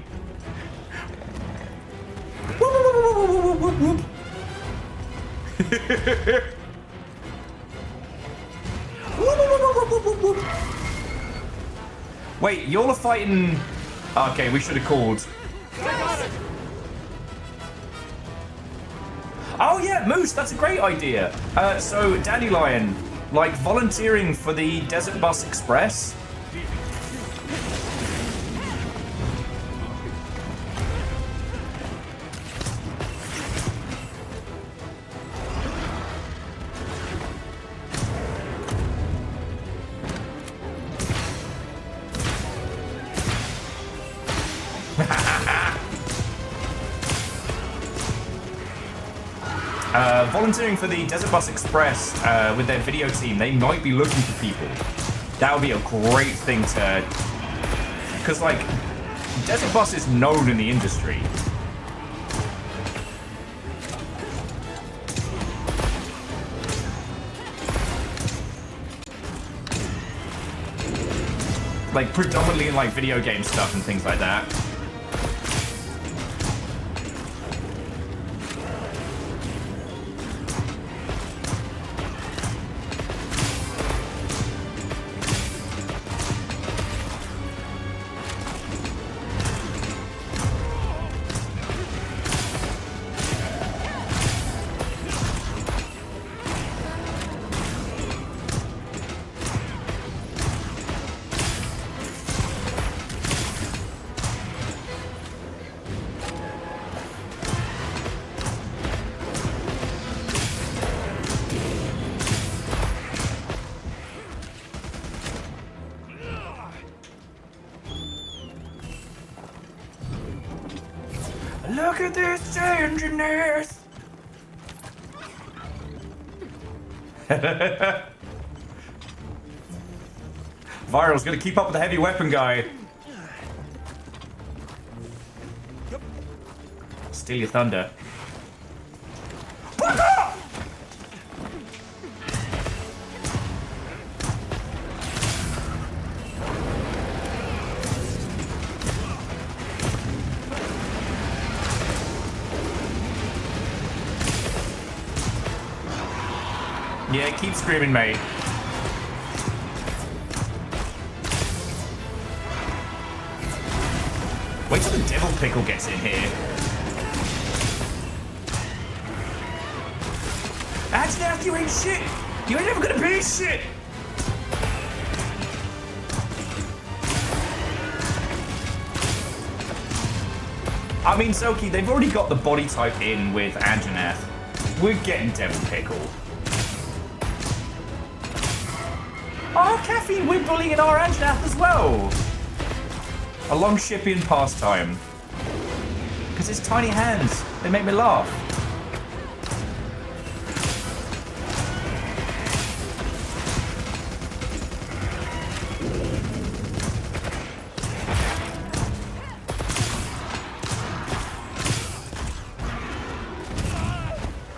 Wait, y'all are fighting... Okay, we should have called. Oh yeah, Moose, that's a great idea. So, Dandelion, like volunteering for the Desert Bus Express. Volunteering for the Desert Bus Express with their video team, they might be looking for people. That would be a great thing to... Because, like, Desert Bus is known in the industry. Like, predominantly in, like, video game stuff and things like that. Look at this engineers! Viral's gonna keep up with the heavy weapon guy. Steal your thunder. Yeah, keep screaming, mate. Wait till the devil pickle gets in here. Antonath, you ain't shit! You ain't ever gonna be shit! I mean, Soki, they've already got the body type in with Antonath. We're getting devil pickle. Oh, Caffeine, we're bullying our Antonath as well. A long Shippian pastime. Because his tiny hands, they make me laugh.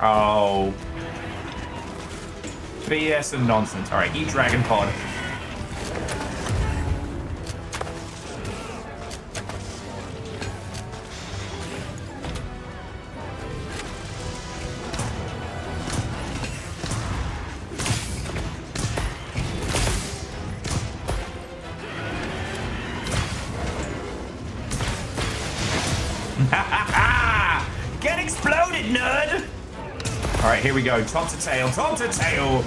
Oh. BS and nonsense. Alright, eat Dragon Pod. Get exploded, nerd! Alright, here we go. Top to tail, top to tail!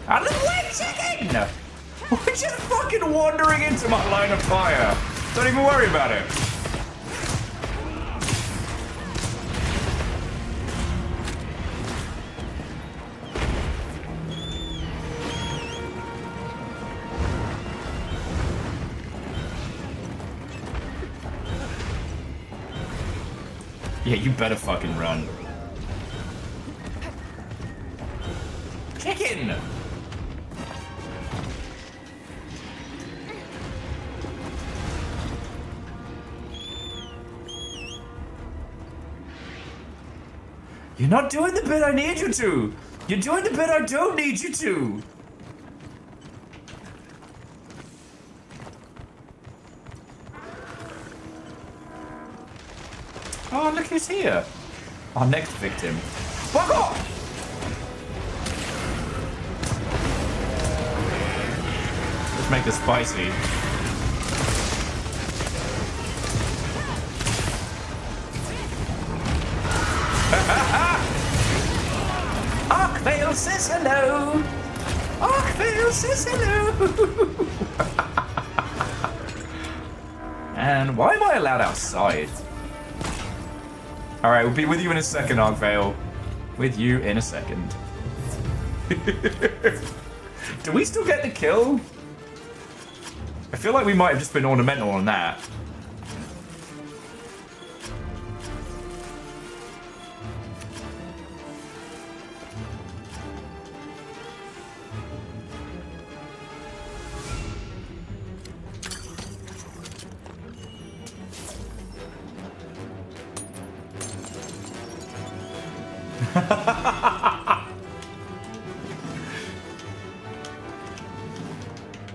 Out of the way, chicken! We're just fucking wandering into my line of fire. Don't even worry about it. Yeah, you better fucking run. Chicken! You're not doing the bit I need you to! You're doing the bit I don't need you to! Oh, look who's here! Our next victim. Fuck off! Let's make this spicy. Arkvale says hello! Arkvale says hello! And why am I allowed outside? Alright, we'll be with you in a second, Arkvale. With you in a second. Do we still get the kill? I feel like we might have just been ornamental on that.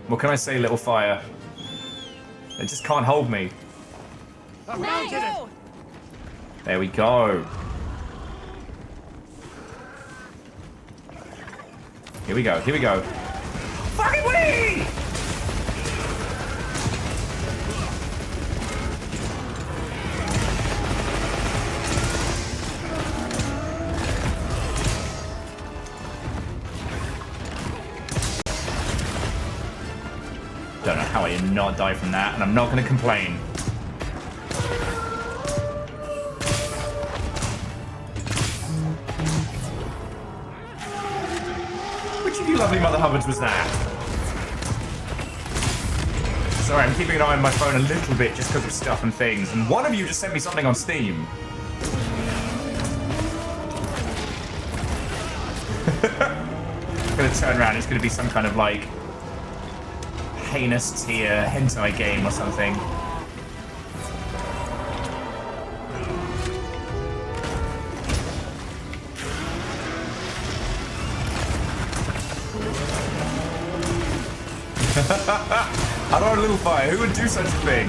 What can I say, little fire? It just can't hold me. No! There we go. Here we go, here we go. Fucking wee! Don't know how I did not die from that, and I'm not going to complain. Which of you lovely Mother Hubbards was that? Sorry, I'm keeping an eye on my phone a little bit just because of stuff and things, and one of you just sent me something on Steam. I'm going to turn around, it's going to be some kind of like heinous tier hentai game or something. I don't know, a little fire. Who would do such a thing?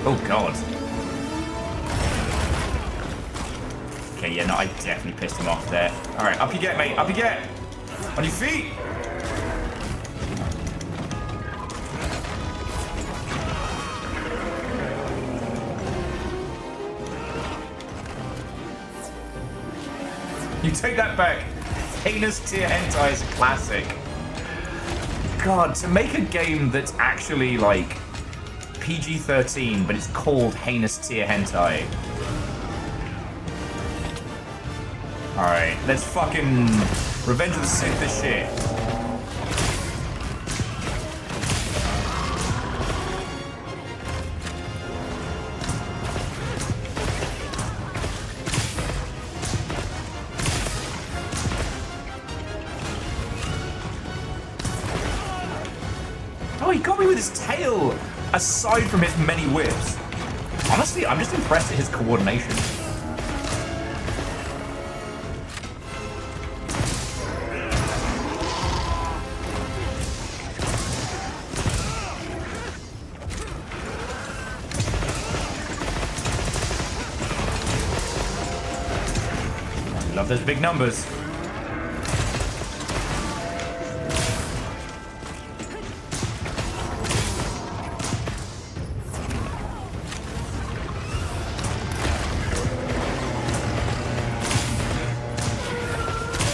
Oh god. Okay, yeah, no, I definitely pissed him off there. Alright, up you get, mate. Up you get. On your feet. You take that back. Heinous tier hentai is a classic. God, to make a game that's actually like PG-13, but it's called heinous tier hentai. Alright, let's fucking Revenge of the Sith this shit. Oh, he got me with his tail, aside from his many whips. Honestly, I'm just impressed at his coordination. Love those big numbers.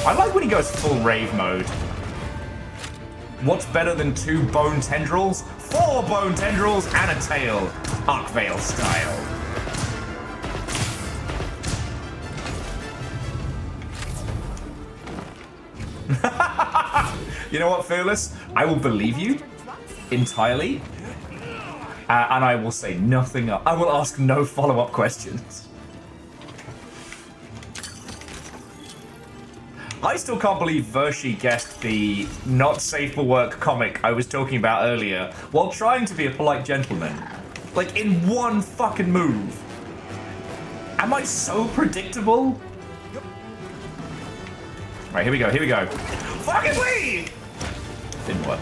I like when he goes full rave mode. What's better than 2 bone tendrils? 4 bone tendrils and a tail. Arkvale style. You know what, Fearless? I will believe you entirely. And I will say nothing else. I will ask no follow-up questions. I still can't believe Vershi guessed the not safe for work comic I was talking about earlier while trying to be a polite gentleman. Like, in one fucking move. Am I so predictable? Right, here we go, here we go. Fucking wee! Didn't work.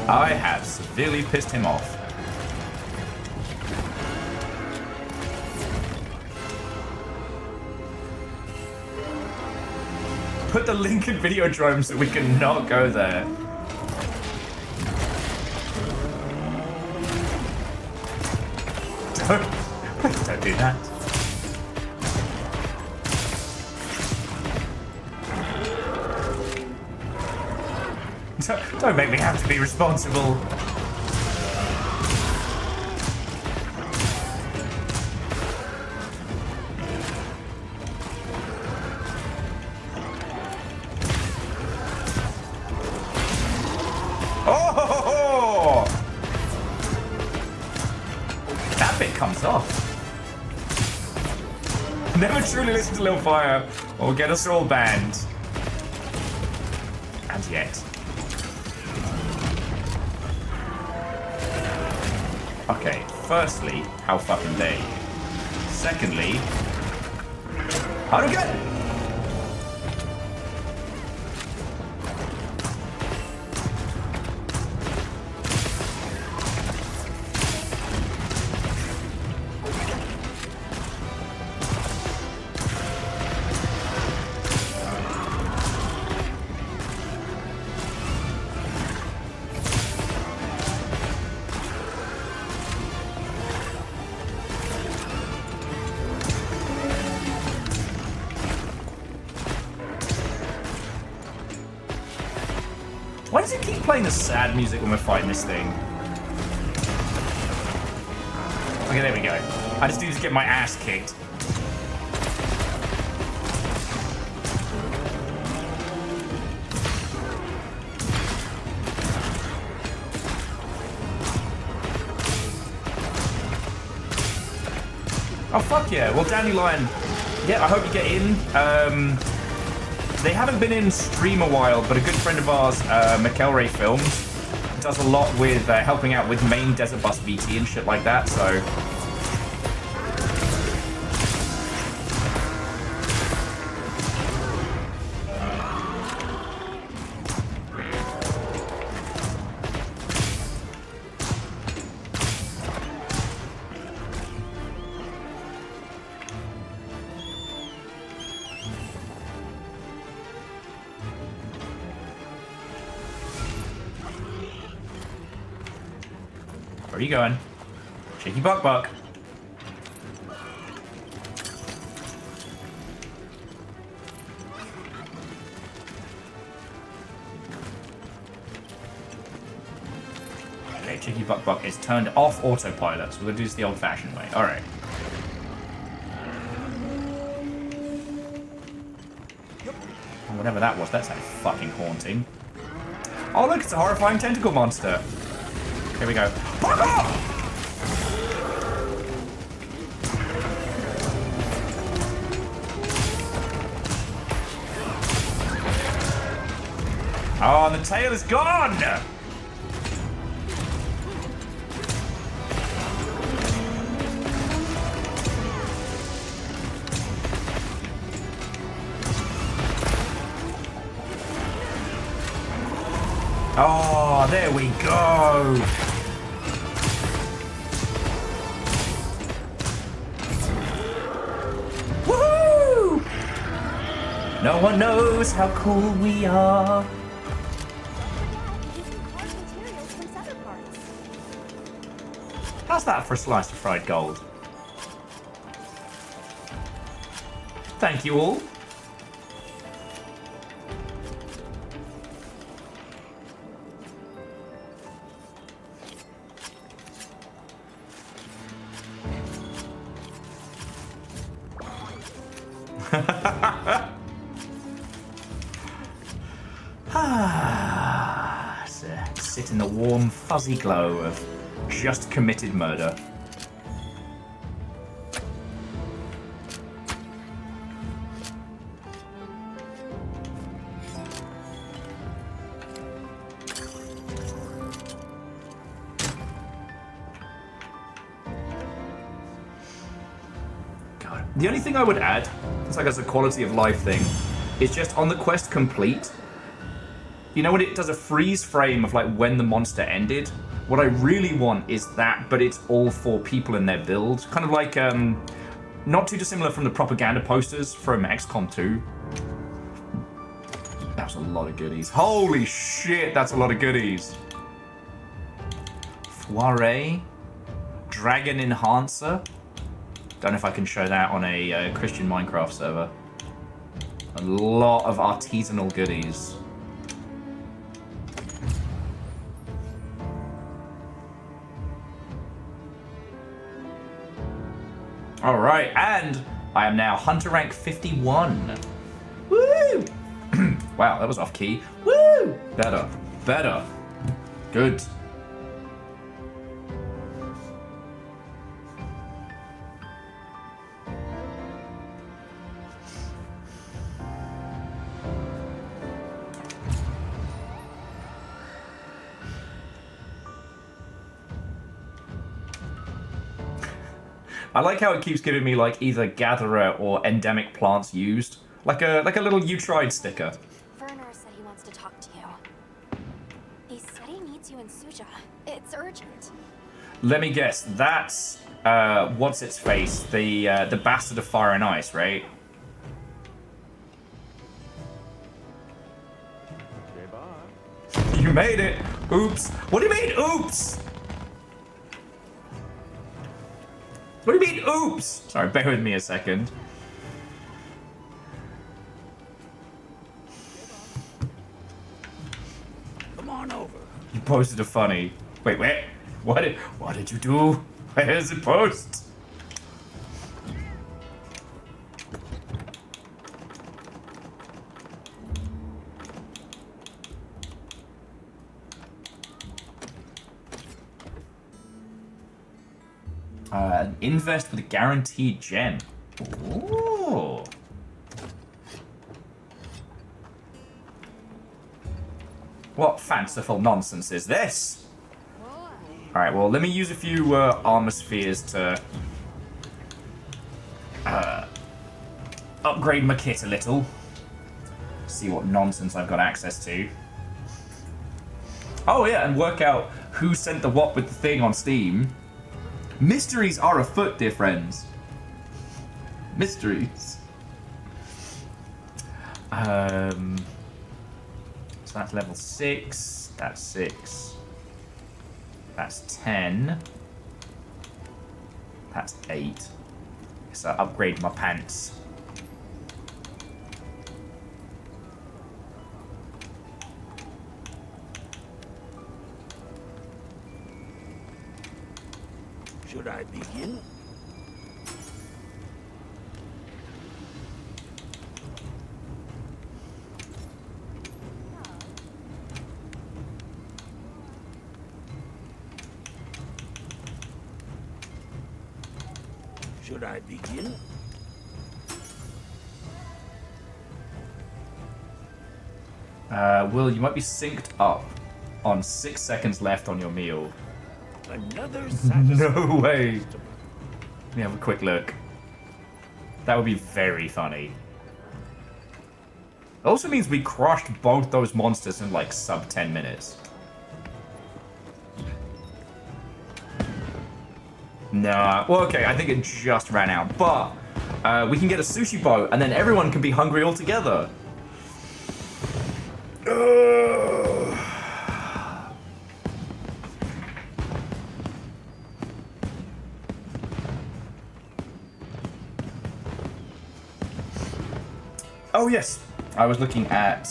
I have severely pissed him off. Put the link in Videodrome so we can not go there. Don't do that. Don't make me have to be responsible. Oh! That bit comes off. never truly listen to Lil Fire or get us all banned. And yet. Okay, firstly, how fucking dare you? Secondly, how to get? Why does it keep playing the sad music when we're fighting this thing? Okay, there we go. I just need to get my ass kicked. Oh, fuck yeah. Well, Dandelion, yeah, I hope you get in. They haven't been in stream a while, but a good friend of ours, McElray Films, does a lot with helping out with main Desert Bus VT and shit like that, so... Where are you going? Shaky buck buck. Okay, Cheeky Buck Buck is turned off autopilot, so we're gonna do this the old-fashioned way. Alright. Whatever that was, that sounded fucking haunting. Oh look, it's a horrifying tentacle monster. Here we go. Fuck off! Oh, and the tail is gone! Oh, there we go! Woohoo! No one knows how cool we are. How's that for a slice of fried gold? Thank you all. Sit in the warm, fuzzy glow of just committed murder. God. The only thing I would add, it's like as a quality of life thing, is just on the quest complete. You know when it does a freeze frame of like when the monster ended? What I really want is that, but it's all for people in their build. Kind of like, not too dissimilar from the propaganda posters from XCOM 2. That's a lot of goodies. Holy shit, that's a lot of goodies. Foire. Dragon Enhancer. Don't know if I can show that on a Christian Minecraft server. A lot of artisanal goodies. Alright, and I am now Hunter rank 51. Woo! Wow, that was off key. Woo! Better. Better. Good. I like how it keeps giving me like either gatherer or endemic plants used. Like a little you tried sticker. Werner said he wants to talk to you. He said he needs you in Suja. It's urgent. Let me guess, that's what's its face? The bastard of fire and ice, right? You made it! Oops! What do you mean, oops? What do you mean, oops? Sorry, bear with me a second. Come on over. You posted a funny. Wait, wait. What did you do? Where is it post? Invest with a guaranteed gem. Ooh. What fanciful nonsense is this? Alright, well, let me use a few armor spheres to upgrade my kit a little. See what nonsense I've got access to. Oh yeah, and work out who sent the what with the thing on Steam. Mysteries are afoot, dear friends. Mysteries. So that's level 6. That's 6. That's 10. That's 8. So I upgrade my pants. Should I begin? Should I begin? Will, you might be synced up on 6 seconds left on your meal. Another No way. Let me have a quick look. That would be very funny. It also means we crushed both those monsters in like sub 10 minutes. Nah. Well, okay, I think it just ran out. But we can get a sushi boat and then everyone can be hungry all together. Oh yes, I was looking at...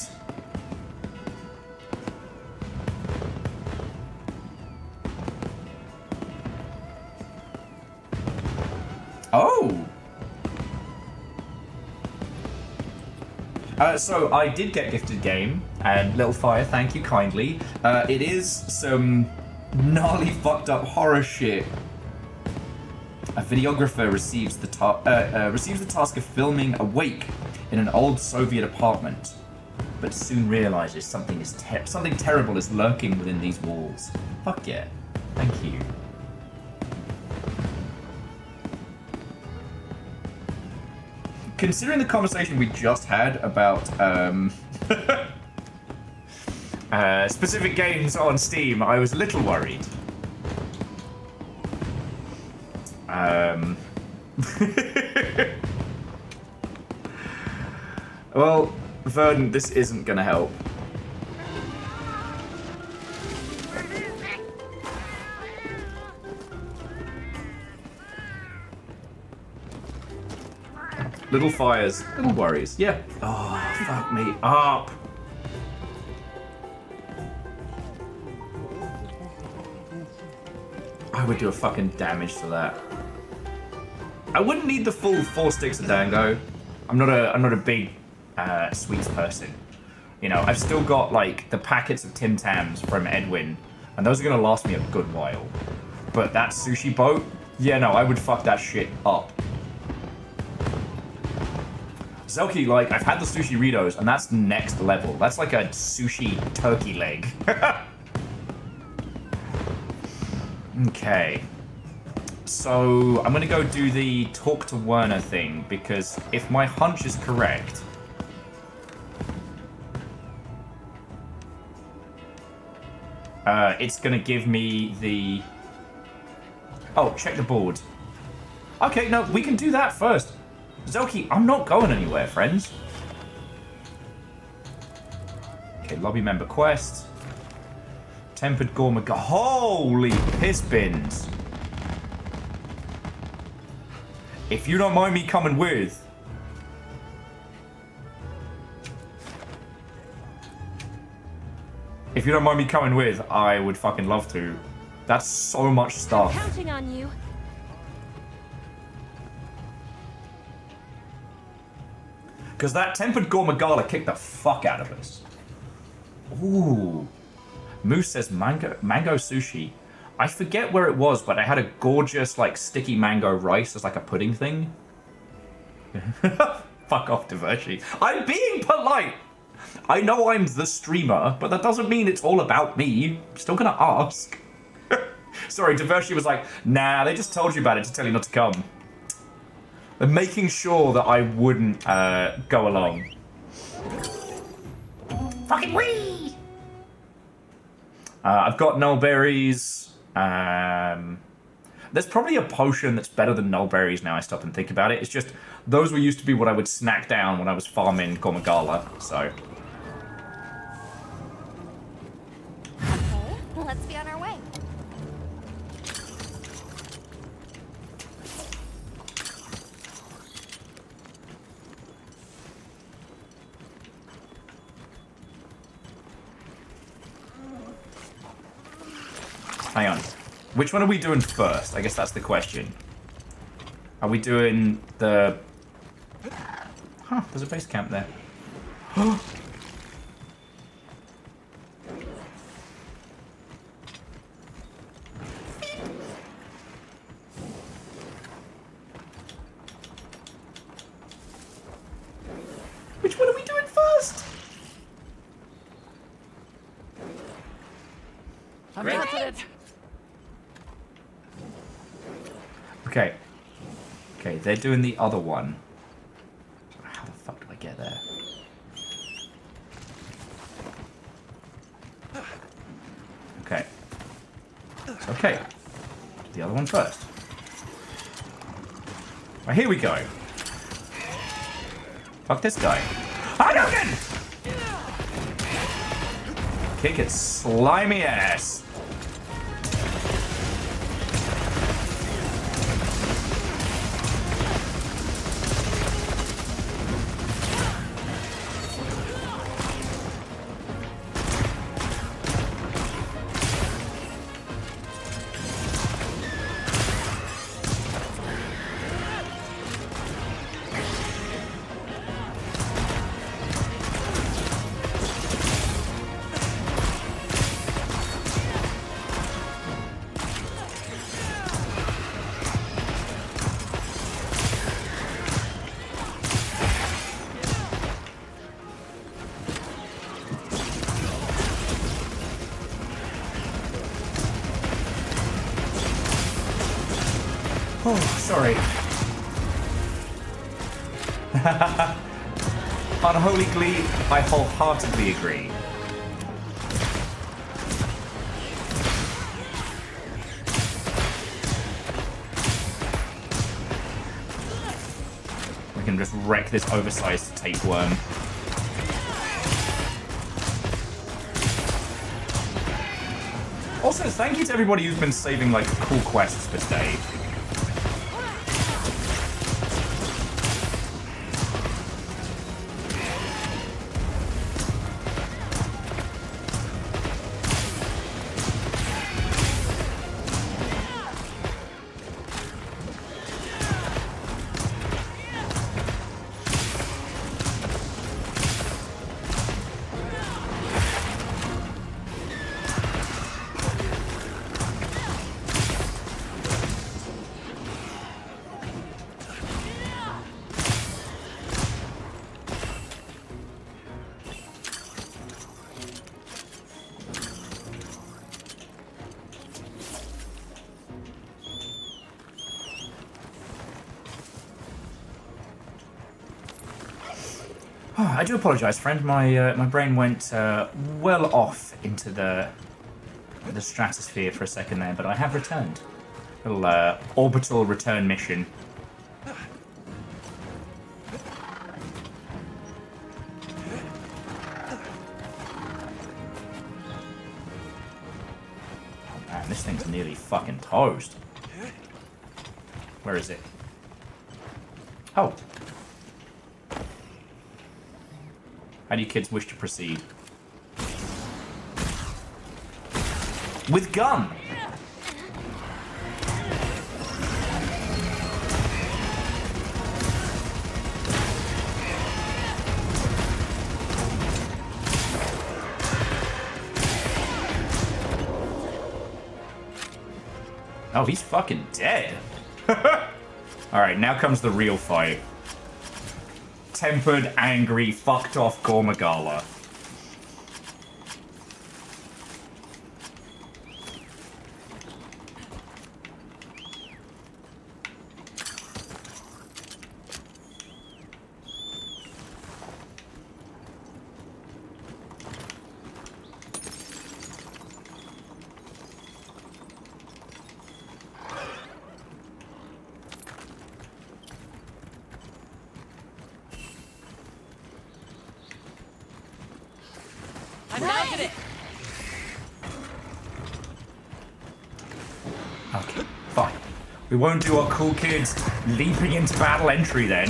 Oh! So I did get gifted game, and Little Fire, thank you kindly. It is some gnarly fucked up horror shit. A videographer receives the task of filming a wake in an old Soviet apartment, but soon realizes something terrible is lurking within these walls. Fuck yeah. Thank you. Considering the conversation we just had about specific games on Steam, I was a little worried. Well, Vernon, this isn't gonna help. Little fires, little worries. Yeah. Oh, fuck me up. I would do a fucking damage to that. I wouldn't need the full 4 sticks of Dango. I'm not a big sweets person. You know, I've still got like the packets of Tim Tams from Edwin, and those are gonna last me a good while. But that sushi boat, yeah, no, I would fuck that shit up. Zelky, like, I've had the sushi Ritos, and that's next level. That's like a sushi turkey leg. Okay. So I'm gonna go do the talk to Werner thing, because if my hunch is correct, it's gonna give me the... Oh, check the board. Okay, no, we can do that first. Zoki, I'm not going anywhere, friends. Okay, lobby member quest. Tempered Gorma... Holy piss bins. If you don't mind me coming with... If you don't mind me coming with, I would fucking love to. That's so much stuff. I'm counting on you. Because that Tempered Gormagala kicked the fuck out of us. Ooh. Moose says mango sushi. I forget where it was, but I had a gorgeous, like, sticky mango rice as like a pudding thing. Fuck off, Divershi. I'm being polite! I know I'm the streamer, but that doesn't mean it's all about me. I'm still gonna ask. Sorry, Divershi was like, nah, they just told you about it to tell you not to come. They're making sure that I wouldn't go along. Fucking wee! I've got nullberries. There's probably a potion that's better than nullberries now I stop and think about it. It's just, those were used to be what I would snack down when I was farming Gormagala, so... Okay, let's be on our way. Hang on. Which one are we doing first? I guess that's the question. Are we doing the... Huh, there's a base camp there. Which one are we doing first? I'm after it. Okay. Okay, they're doing the other one. How the fuck do I get there? Okay. It's okay. Do the other one first. Right, here we go. Fuck this guy. Hadouken! Kick its slimy ass. Oh, sorry. Unholy Glee, I wholeheartedly agree. We can just wreck this oversized tapeworm. Also, thank you to everybody who's been saving, like, cool quests for today. Oh, I do apologise, friend. My brain went well off into the stratosphere for a second there, but I have returned. Little orbital return mission. Man, this thing's nearly fucking toast. Where is it? Oh. How do you kids wish to proceed? With gun! Oh, he's fucking dead. Alright, now comes the real fight. Tempered, angry, fucked off Gormagala. Okay, fine. We won't do our cool kids leaping into battle entry then.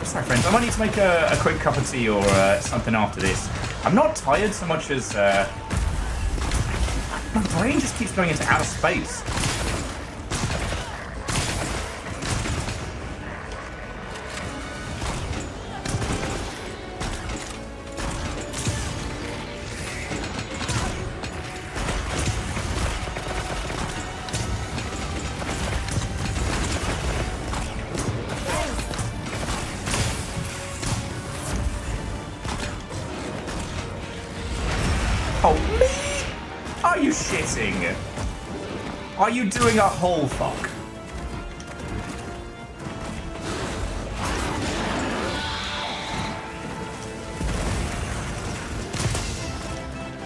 Sorry, friends. I might need to make a quick cup of tea or something after this. I'm not tired so much as my brain just keeps going into outer space. Are you shitting? Are you doing a whole fuck?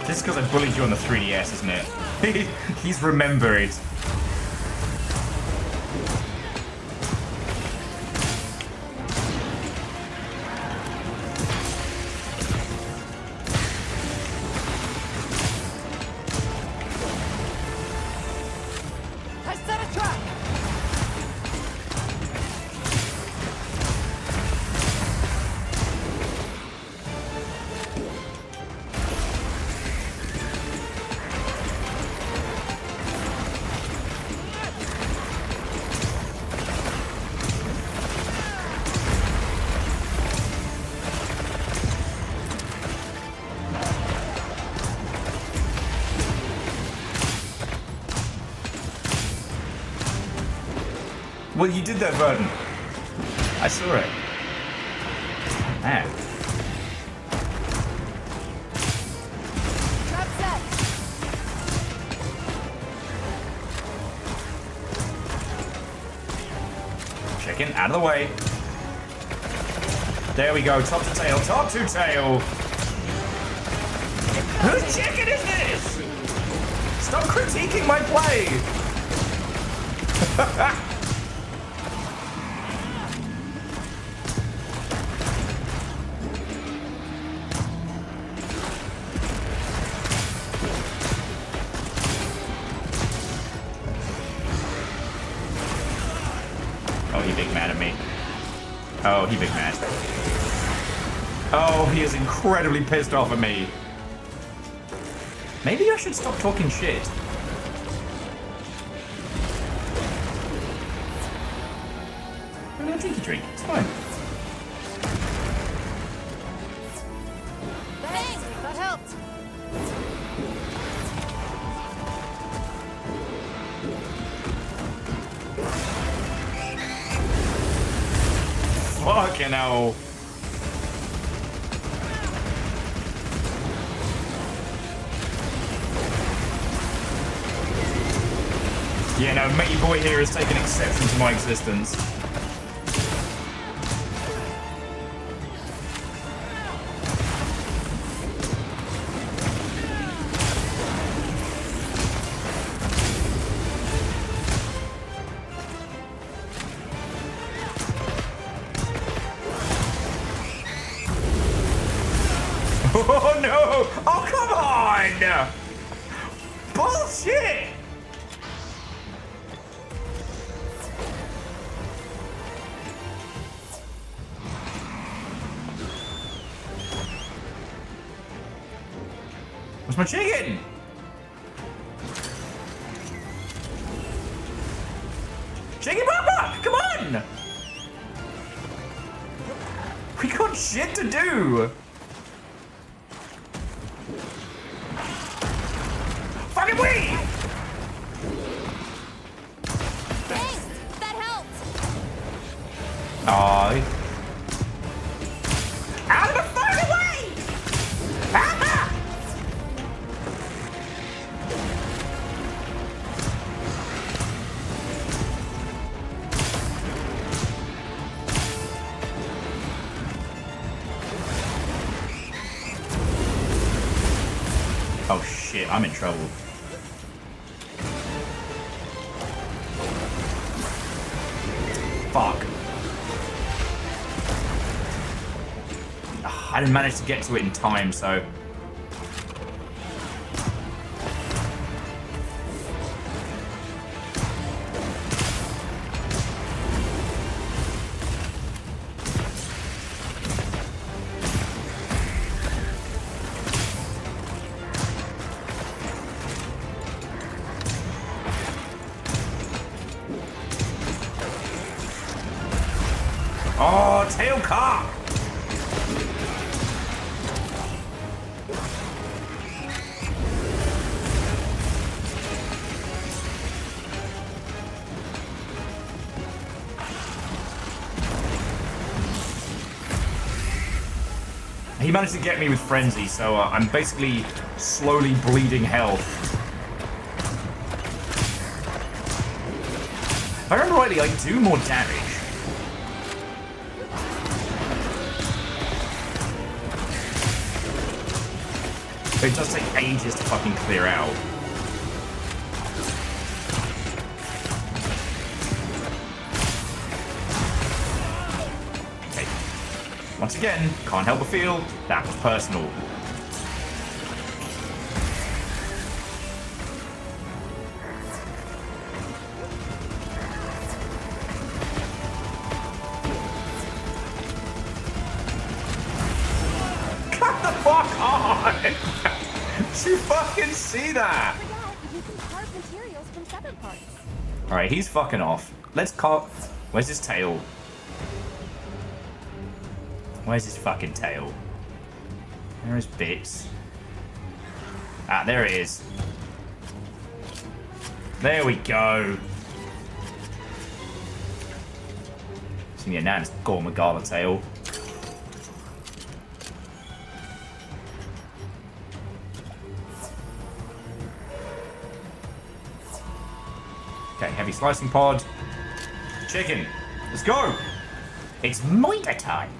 This is because I bullied you on the 3DS, isn't it? He's remembered. Well, you did that, Verden. I saw it. Man. Trap set. Chicken, out of the way. There we go, top to tail, top to tail. Whose chicken is this? Stop critiquing my play. Oh, he big mad. Oh, he is incredibly pissed off at me. Maybe I should stop talking shit. I'm gonna drink. It's fine. Thanks, that helped. Fucking hell. Yeah, no, Matey Boy here has taken exception to my existence. Oh no! Oh, come on! Bullshit! Where's my chicken? Chicken Papa! Come on! We got shit to do! Fucking wee! Thanks, that helped. Aye. Out of the fucking way! Ah! Oh shit, I'm in trouble. Fuck. I didn't manage to get to it in time, so... Oh, tail cock! He managed to get me with Frenzy, so I'm basically slowly bleeding health. If I remember rightly, I do more damage. But it does take ages to fucking clear out. Okay. Once again, can't help but feel that was personal. Cut the fuck on! Did you fucking see that? You can carve materials from severed parts. Alright, he's fucking off. Let's carve... Where's his tail? Where's his fucking tail? There is bits. Ah, there it is. There we go. So yeah, now it's Gore Magala tail. Okay, heavy slicing pod. Chicken. Let's go. It's moita time.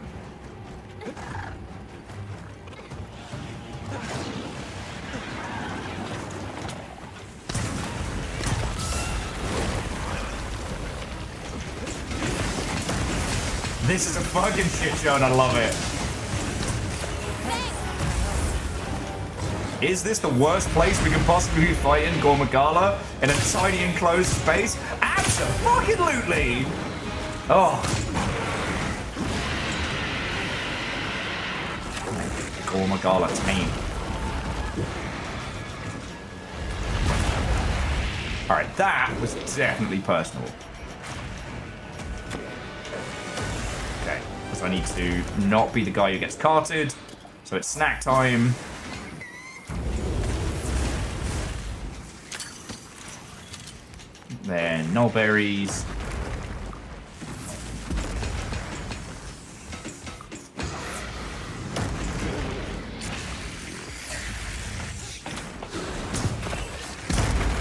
This is a fucking shit show and I love it. Is this the worst place we can possibly be fighting Gore Magala in a tiny enclosed space? Absolutely! Oh. Gore Magala tame. Alright, that was definitely personal. Okay, so I need to not be the guy who gets carted. So it's snack time. Then nullberries.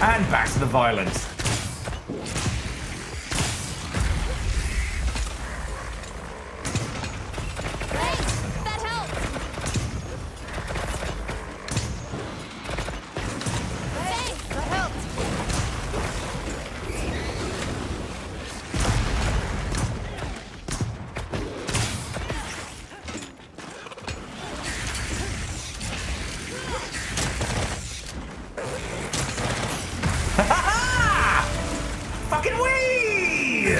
And back to the violence. That helped! Thanks, that helped! Fucking wee!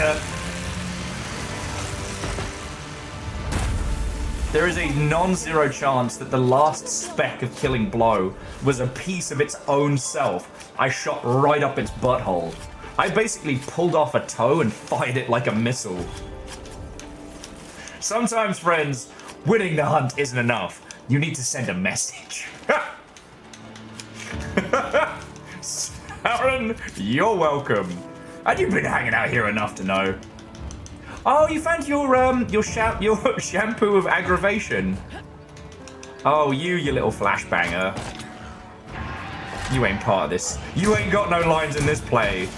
There is a non-zero chance that the last speck of killing blow was a piece of its own self. I shot right up its butthole. I basically pulled off a toe and fired it like a missile. Sometimes, friends, winning the hunt isn't enough. You need to send a message. Aaron, you're welcome. And you've been hanging out here enough to know. Oh, you found your shampoo of aggravation. Oh, you little flashbanger. You ain't part of this. You ain't got no lines in this play.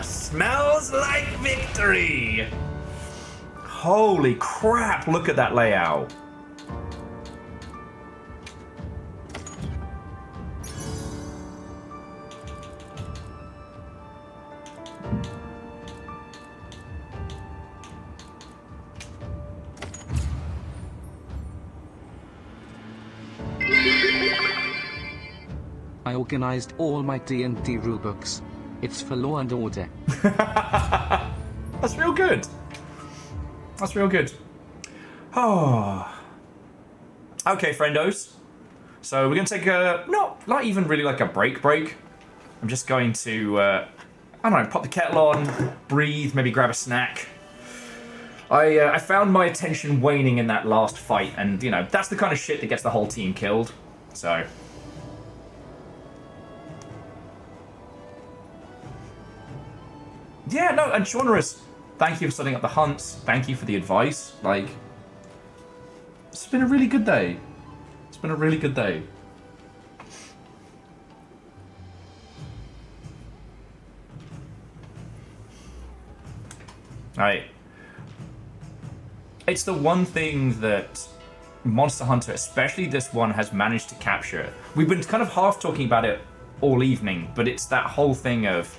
Smells like victory. Holy crap, look at that layout. I organized all my D&D rulebooks. It's for law and order. That's real good. That's real good. Oh. Okay, friendos. So we're going to take a, not even really like a break. I'm just going to, I don't know, pop the kettle on, breathe, maybe grab a snack. I found my attention waning in that last fight, and, you know, that's the kind of shit that gets the whole team killed. So... yeah, no, and Shaunerus, thank you for setting up the hunts. Thank you for the advice. Like, it's been a really good day. It's been a really good day. Right. It's the one thing that Monster Hunter, especially this one, has managed to capture. We've been kind of half talking about it all evening, but it's that whole thing of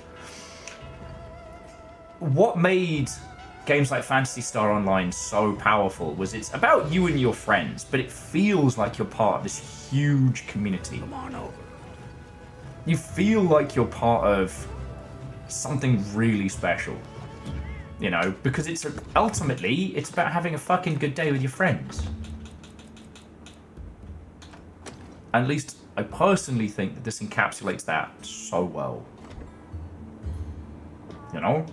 what made games like Phantasy Star Online so powerful was it's about you and your friends, but it feels like you're part of this huge community. Come on over. You feel like you're part of something really special. You know, because it's ultimately, it's about having a fucking good day with your friends. At least, I personally think that this encapsulates that so well. You know?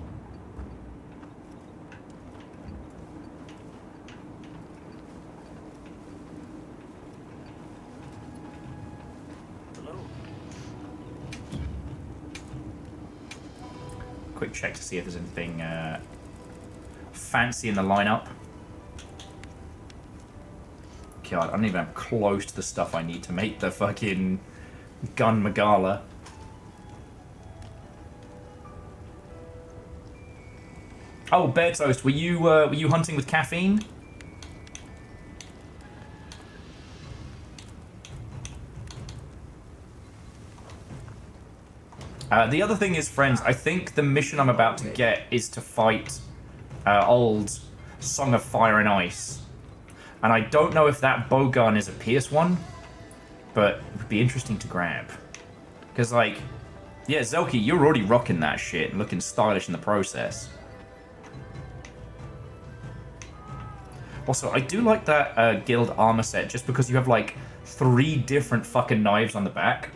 Quick check to see if there's anything fancy in the lineup. God, I don't even have close to the stuff I need to make the fucking Gun Magala. Oh, Bear Toast, were you hunting with caffeine? The other thing is, friends, I think the mission I'm about to get is to fight old Song of Fire and Ice. And I don't know if that bow gun is a Pierce one, but it would be interesting to grab. Because, like, yeah, Zelky, you're already rocking that shit and looking stylish in the process. Also, I do like that guild armor set just because you have, like, 3 different fucking knives on the back.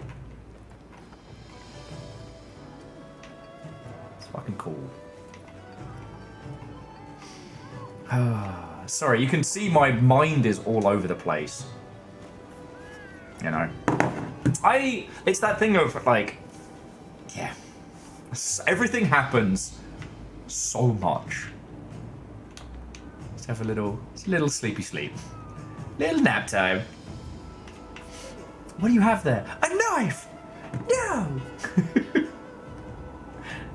It's fucking cool. Sorry, you can see my mind is all over the place. You know. It's that thing of, like, yeah. Everything happens so much. Let's have a little sleepy sleep. Little nap time. What do you have there? A knife! No!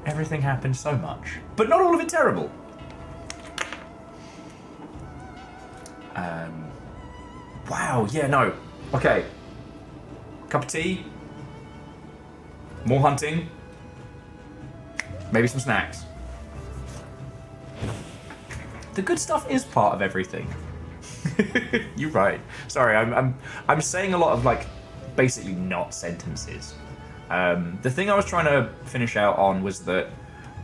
Everything happens so much. But not all of it terrible. Wow, yeah, no. Okay. Cup of tea. More hunting. Maybe some snacks. The good stuff is part of everything. You're right. Sorry, I'm saying a lot of, like, basically not sentences. The thing I was trying to finish out on was that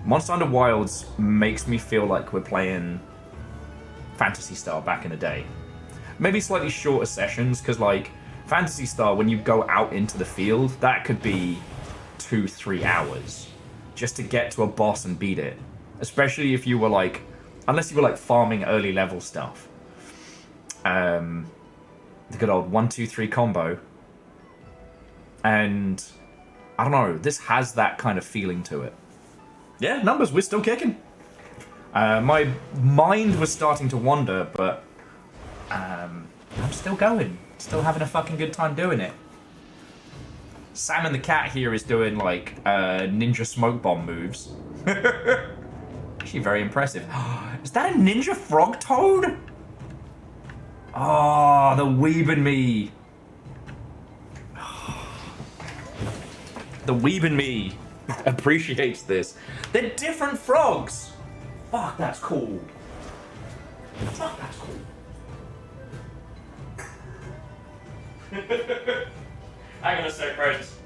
Monster Hunter Wilds makes me feel like we're playing Phantasy Star back in the day. Maybe slightly shorter sessions, because, like, Phantasy Star, when you go out into the field, that could be 2-3 hours just to get to a boss and beat it. Especially if you were, like, unless you were, like, farming early level stuff. The good old 1-2-3 combo. And I don't know, this has that kind of feeling to it. Yeah, numbers, we're still kicking. My mind was starting to wander, but I'm still going. Still having a fucking good time doing it. Sam and the cat here is doing, like, ninja smoke bomb moves. Actually very impressive. Is that a ninja frog toad? Oh, the weeb in me. The weeb in me appreciates this. They're different frogs. Fuck, that's cool. Fuck, that's cool. Hang on a sec, friends.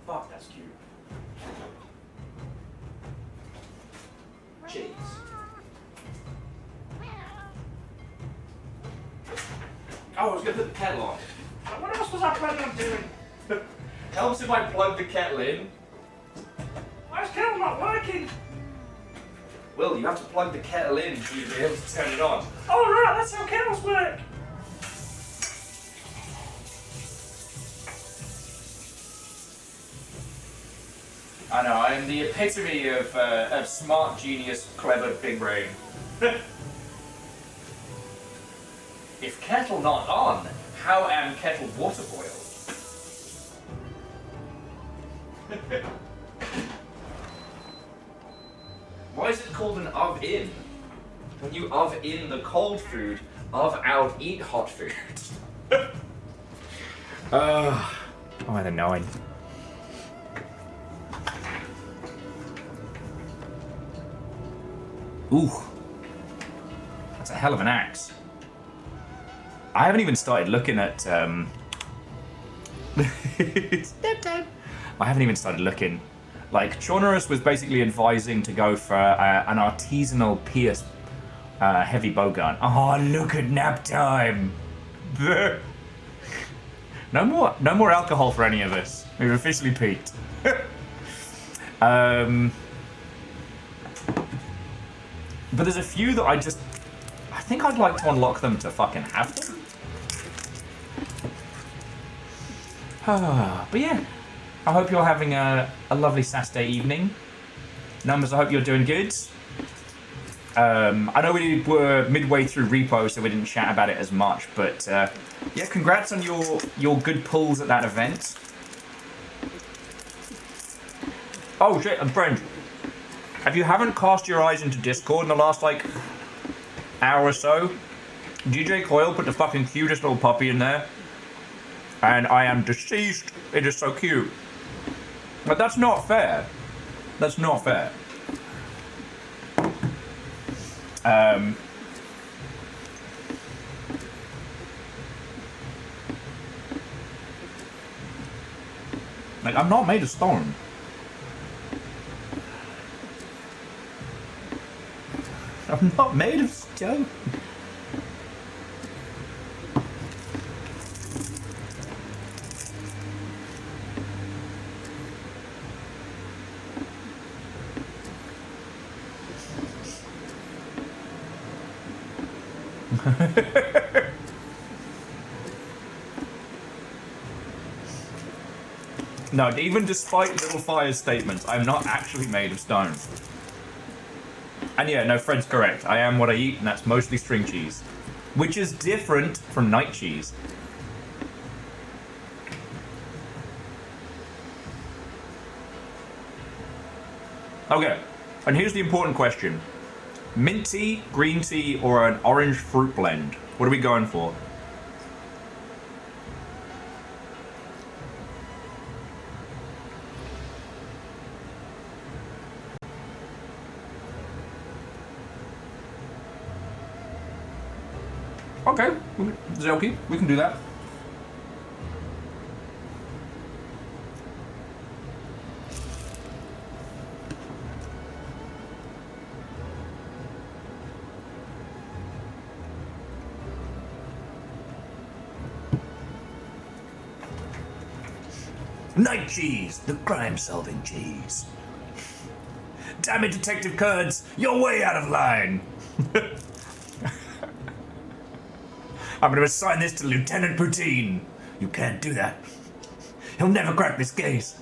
Fuck, that's cute. Jeez. Oh, I was gonna put the kettle on. What else was I planning on doing? Helps if I plug the kettle in. Why is kettle not working? Will, you have to plug the kettle in to be able to turn it on. Oh right, that's how kettles work. I know, I am the epitome of smart genius, clever big brain. If kettle not on, how am kettle water boiled? Why is it called an of-in? When you of-in the cold food, of-out eat hot food. I don't know. Ooh. That's a hell of an axe. I haven't even started looking at, It's nap time. I haven't even started looking. Like, Chaunerus was basically advising to go for an artisanal pierce heavy bowgun. Oh, look at nap time. No more alcohol for any of us. We've officially peaked. But there's a few that I think I'd like to unlock them to fucking have them. But yeah, I hope you're having a lovely Saturday evening. Numbers, I hope you're doing good. I know we were midway through repo, so we didn't chat about it as much, but yeah, congrats on your good pulls at that event. Oh shit, and friend, if you haven't cast your eyes into Discord in the last like hour or so, DJ Coyle put the fucking cutest little puppy in there, and I am deceased. It is so cute. But that's not fair. That's not fair. Like, I'm not made of stone. I'm not made of stone. No, even despite Little Fire's statements, I'm not actually made of stone. And yeah, no, Fred's correct. I am what I eat, and that's mostly string cheese. Which is different from night cheese. Okay, and here's the important question. Mint tea, green tea, or an orange fruit blend? What are we going for? Okay, Zelky, we can do that. Night cheese, the crime-solving cheese. Damn it, Detective Kurds, you're way out of line. I'm going to assign this to Lieutenant Poutine. You can't do that. He'll never crack this case.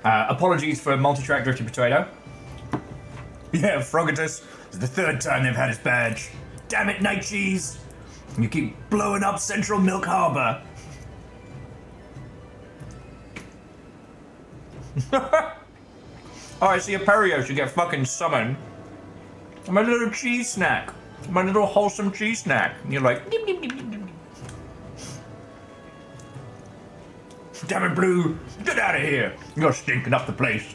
Apologies for multi-track drifted potato. Yeah, Frogatus. It's the third time they've had his badge. Damn it, Night Cheese! You keep blowing up Central Milk Harbor. Oh, I see a Perio should get fucking summoned. My little cheese snack. My little wholesome cheese snack. And you're like, nim, nim, nim, nim, nim. Damn it, Blue! Get out of here! You're stinking up the place.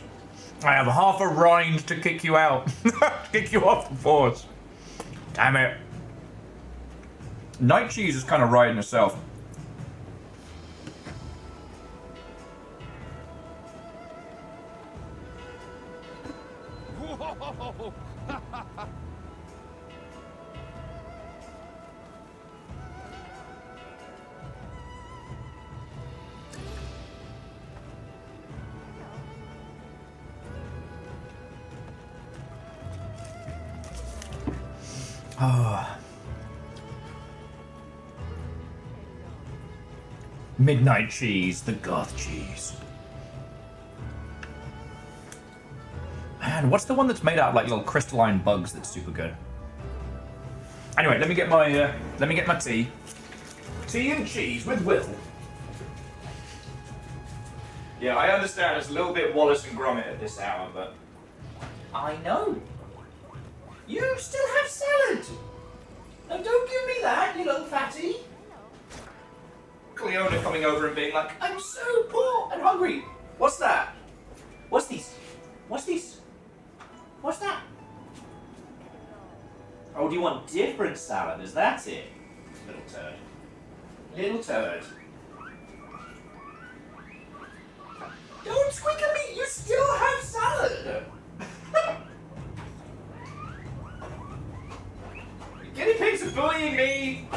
I have half a rind to kick you out. Kick you off the force. Damn it. Night Cheese is kind of right in itself. Oh. Oh. Midnight cheese, the goth cheese. Man, what's the one that's made out of like little crystalline bugs that's super good? Anyway, let me get my tea. Tea and cheese with Will. Yeah, I understand it's a little bit Wallace and Gromit at this hour, but I know. You still have salad. Now don't give me that, you little fatty. Cleona coming over and being like, I'm so poor and hungry. What's that? What's this? What's this? What's that? Oh, do you want different salad? Is that it? Little turd. Little turd. Don't squeak at me! You still have salad! Guinea pigs are bullying me!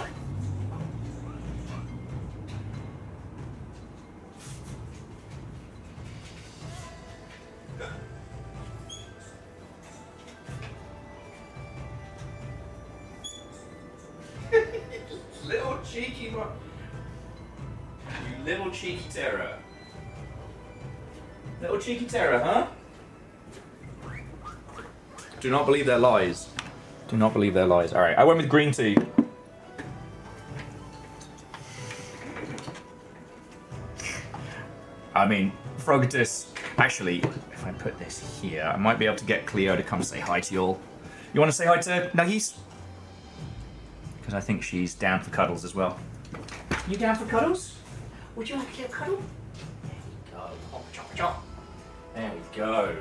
Little cheeky one. You little cheeky terror. Little cheeky terror, huh? Do not believe their lies. Do not believe their lies. Alright, I went with green tea. I mean, Frogatus, actually, if I put this here, I might be able to get Cleo to come say hi to y'all. You want to say hi to Nuggies? Because I think she's down for cuddles as well. You down for cuddles? Would you like a little cuddle? There we go. Hop, chop, chop. There we go.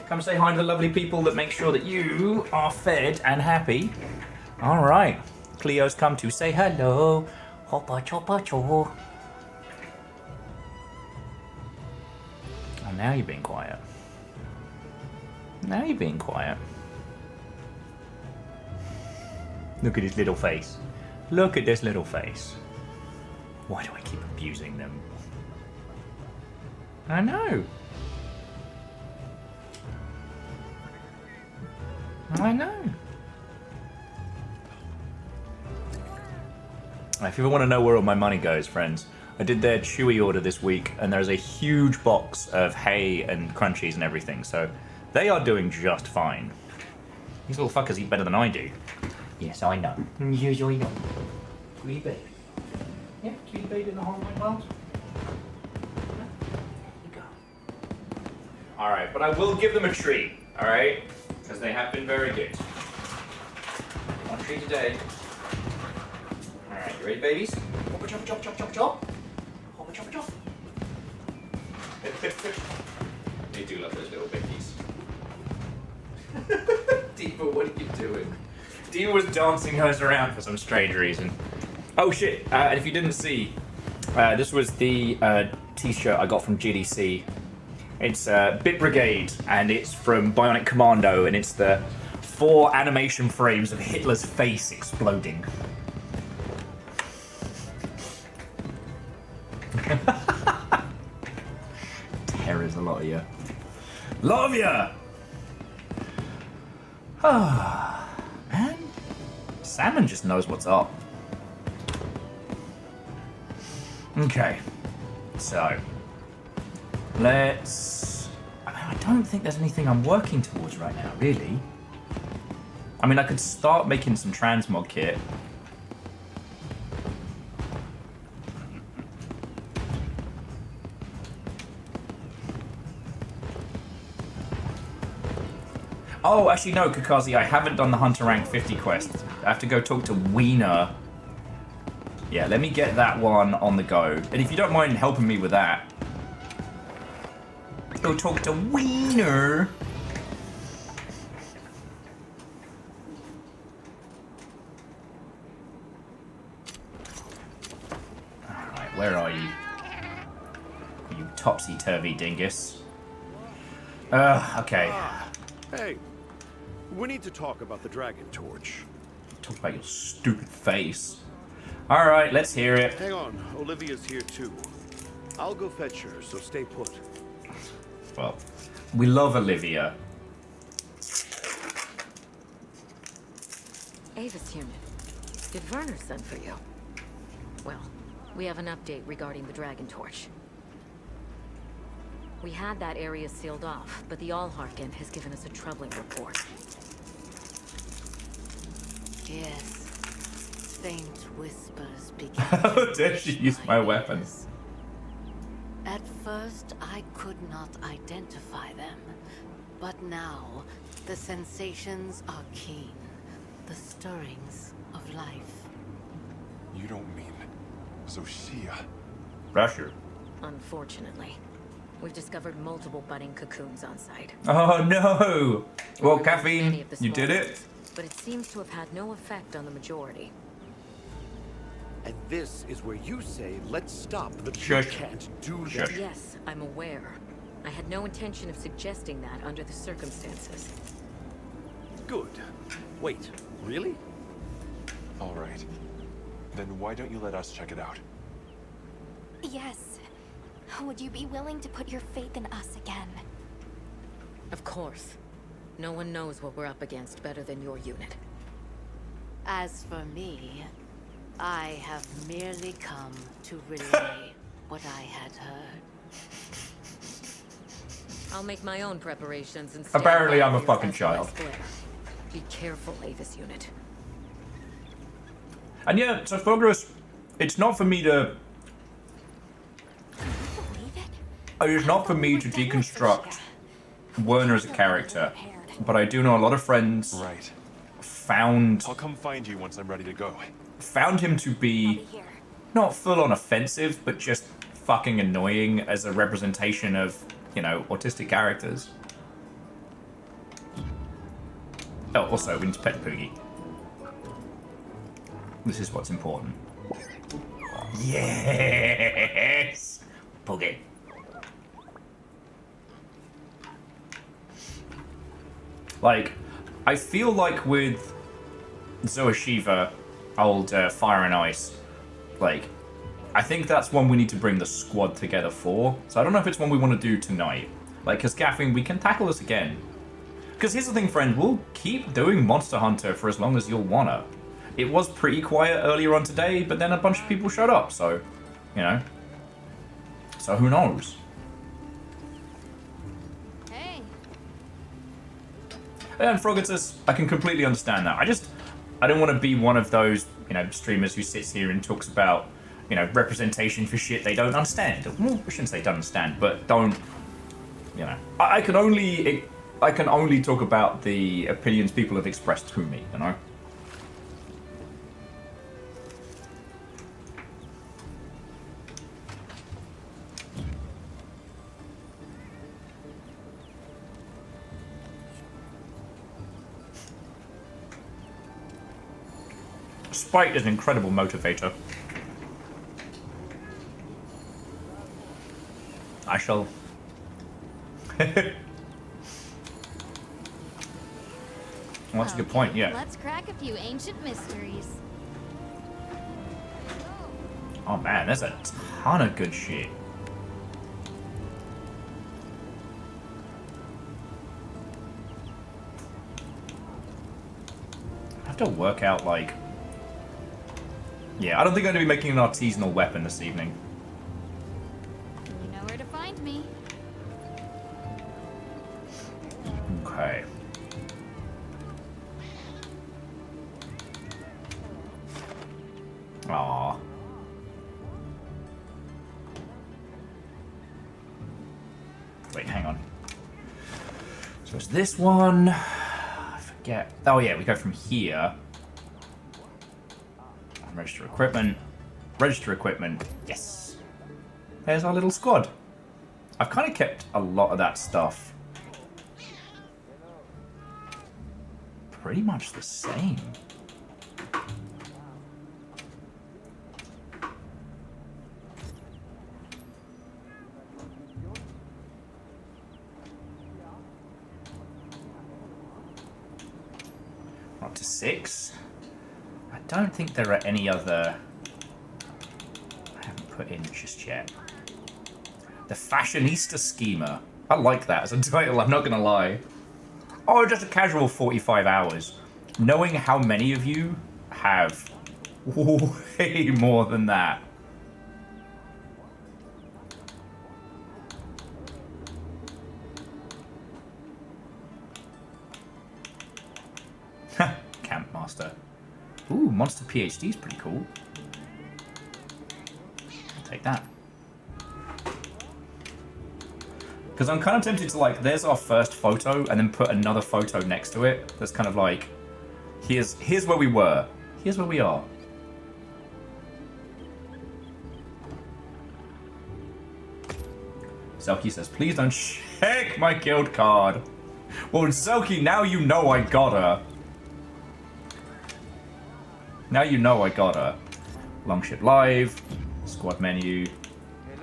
Come say hi to the lovely people that make sure that you are fed and happy. All right. Cleo's come to say hello. Hoppa, choppa, cho. Oh, now you're being quiet. Now you're being quiet. Look at his little face. Look at this little face. Why do I keep abusing them? I know. I know. If you ever want to know where all my money goes, friends, I did their Chewy order this week, and there's a huge box of hay and crunchies and everything, so they are doing just fine. These little fuckers eat better than I do. Yes, I know. Yes, I know. Sweetie baby. Yeah, sweetie baby in the whole wide world. Alright, but I will give them a treat, alright? Because they have been very good. One treat a day. Alright, you ready, babies? Hoppa chop chop chop chop chop. Hoppa chop chop. They do love those little bickies. Diva, what are you doing? Diva was dancing hers around for some strange reason. Oh shit, and if you didn't see, this was the t-shirt I got from GDC. It's Bit Brigade, and it's from Bionic Commando, and it's the 4 animation frames of Hitler's face exploding. Terrors a lot of you. Love ya! Man, Salmon just knows what's up. Okay, so let's... I don't think there's anything I'm working towards right now, really. I mean, I could start making some transmog kit. Oh, actually no, Kakazi, I haven't done the Hunter Rank 50 quest. I have to go talk to Wiener. Yeah, let me get that one on the go. And if you don't mind helping me with that, go talk to Wiener. Alright, where are you? You topsy-turvy dingus. Okay. Hey, we need to talk about the Dragon Torch. Talk about your stupid face. Alright, let's hear it. Hang on, Olivia's here too. I'll go fetch her, so stay put. Well, we love Olivia. Avis unit. Did Werner send for you? Well, we have an update regarding the Dragon Torch. We had that area sealed off, but the Allharken has given us a troubling report. Yes. Faint whispers began. How dare she use my weapon? At first, I could not identify them. But now, the sensations are keen. The stirrings of life. You don't mean Zoshia? Pressure. Unfortunately, we've discovered multiple budding cocoons on site. Oh no! Well, Caffeine, you did it? But it seems to have had no effect on the majority. And this is where you say, let's stop the Shush. You can't do that. Shush. Yes, I'm aware. I had no intention of suggesting that under the circumstances. Good. Wait, really? All right. Then why don't you let us check it out? Yes. Would you be willing to put your faith in us again? Of course. No one knows what we're up against better than your unit. As for me, I have merely come to relay what I had heard. I'll make my own preparations and Apparently I'm a fucking child. Be careful, Avis unit. And yeah, so Fogros, it's not for me to... It's not for me to deconstruct Werner as a character, but I do know a lot of friends found... I'll come find you once I'm ready to go. Found him to be not full-on offensive, but just fucking annoying as a representation of, you know, autistic characters. Oh, also, we need to pet Poogie. This is what's important. Yes! Poogie. Like, I feel like with Zoashiva, old Fire and Ice, like, I think that's one we need to bring the squad together for. So I don't know if it's one we want to do tonight. Like, because Gaffing, we can tackle this again. Because here's the thing, friend, we'll keep doing Monster Hunter for as long as you'll wanna. It was pretty quiet earlier on today, but then a bunch of people showed up, so, you know. So who knows? Hey. And Frogatus, I can completely understand that. I don't want to be one of those, you know, streamers who sits here and talks about, you know, representation for shit they don't understand. Well, I shouldn't say don't understand, but don't, you know. I can only talk about the opinions people have expressed to me, you know. Spite is an incredible motivator. I shall... Well, that's a good point, yeah. Let's crack a few ancient mysteries. Oh man, there's a ton of good shit. I have to work out, like... Yeah, I don't think I'm going to be making an artisanal weapon this evening. You know where to find me. Okay. Aww. Wait, hang on. So it's this one. I forget. Oh yeah, we go from here. Register equipment. Register equipment. Yes. There's our little squad. I've kind of kept a lot of that stuff pretty much the same. to 6. I don't think there are any other I haven't put in just yet. The Fashionista Schemer. I like that as a title, I'm not gonna lie. Oh, just a casual 45 hours. Knowing how many of you have way more than that. Campmaster. Ooh, Monster PhD is pretty cool. I'll take that. Because I'm kind of tempted to, like, there's our first photo and then put another photo next to it. That's kind of like, here's where we were. Here's where we are. Zelky says, please don't check my guild card. Well, Zelky, now you know I got her. Now you know I got her. Longship Live, squad menu,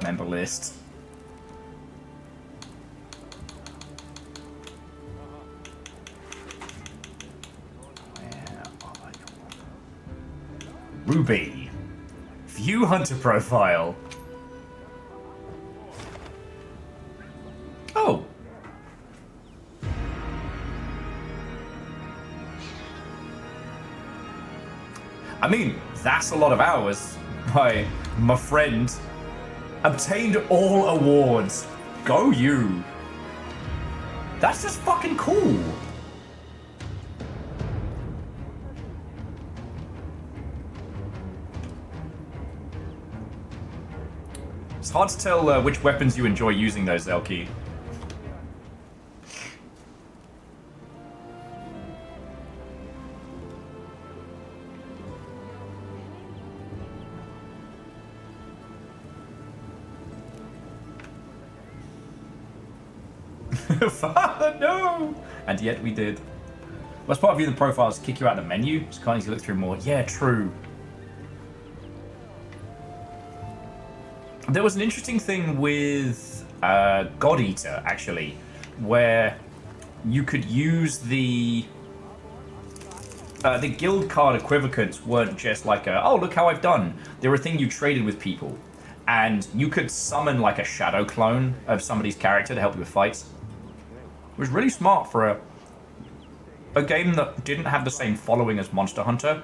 member list. Ruby. View hunter profile. Oh. I mean, that's a lot of hours. My friend obtained all awards. Go you. That's just fucking cool. It's hard to tell which weapons you enjoy using, though, Zelky. Father, no! And yet we did. Well, as part of viewing the profiles, kick you out of the menu, so can't easily look through more. Yeah, true. There was an interesting thing with God Eater, actually, where you could use the guild card equivocants weren't just like a, oh, look how I've done. They were a thing you traded with people. And you could summon like a shadow clone of somebody's character to help you with fights. It was really smart for a game that didn't have the same following as Monster Hunter.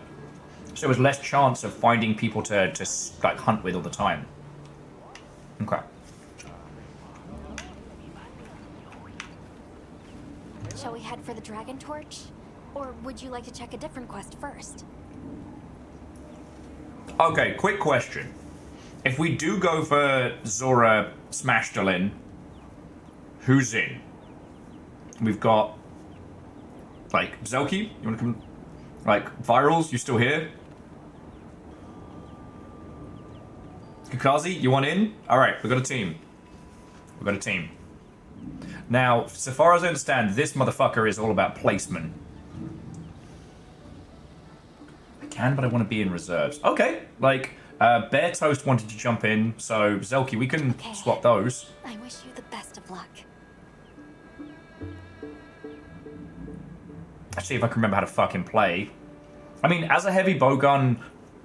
So there was less chance of finding people to like hunt with all the time. Okay. Shall we head for the Dragon Torch? Or would you like to check a different quest first? Okay, quick question. If we do go for Zora Smashdalin, who's in? We've got, like, Zelky, you wanna come? Like, Virals, you still here? Kakazi, you want in? Alright, we've got a team. We've got a team. Now, so far as I understand, this motherfucker is all about placement. I can, but I want to be in reserves. Okay, like, Bear Toast wanted to jump in, so Zelky, we can swap those. I wish you the best of luck. Let's see if I can remember how to fucking play. I mean, as a heavy bowgun,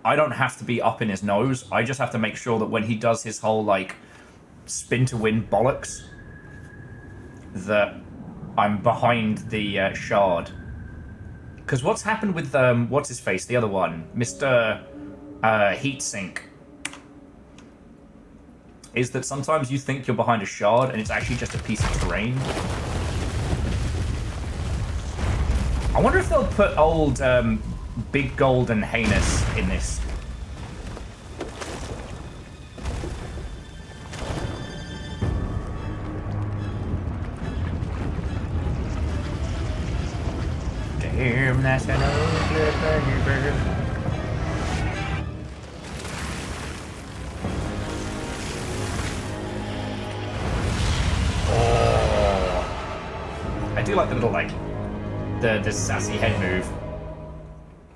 I don't have to be up in his nose. I just have to make sure that when he does his whole, like, spin to win bollocks, that I'm behind the shard. Because what's happened with, what's his face, the other one, Mr. Heatsink, is that sometimes you think you're behind a shard and it's actually just a piece of terrain. I wonder if they'll put old Big Gold and Heinous in this. Damn, that's an ugly baby. Oh. I do like the little, like, the sassy head move.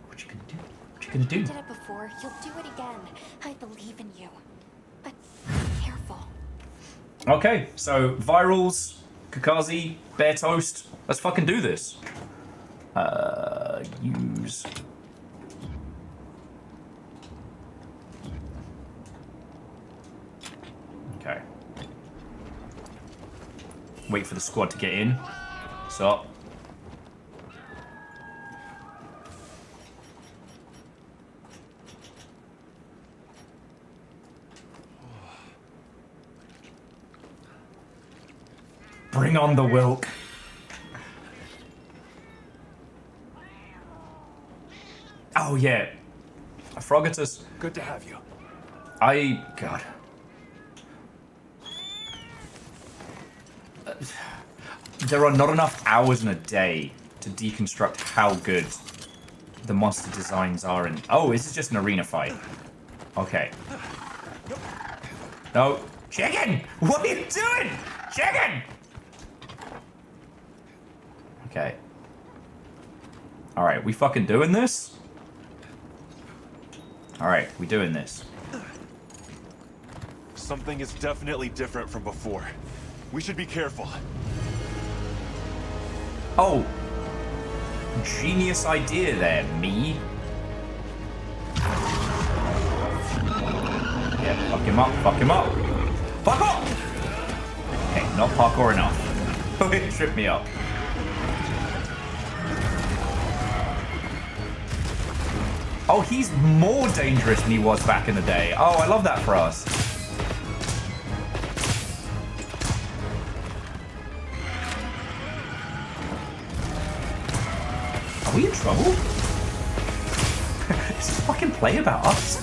What you gonna do? What you gonna do? You did it before. You'll do it again. I believe in you. But be careful. Okay, so Virals, Kakazi, Bear Toast. Let's fucking do this. You goes. Okay. Wait for the squad to get in. So. Bring on the Wilk. Oh yeah. Frogatus. Good to have you. God. There are not enough hours in a day to deconstruct how good the monster designs are in... Oh, this is just an arena fight. Okay. No. Chicken! What are you doing? Chicken! Okay. Alright, we fucking doing this? Alright, we doing this. Something is definitely different from before. We should be careful. Oh. Genius idea there, me. Yeah, fuck him up, fuck him up. Fuck up! Okay, not parkour enough. It tripped me up. Oh, he's more dangerous than he was back in the day. Oh, I love that for us. Are we in trouble? Is this fucking play about us?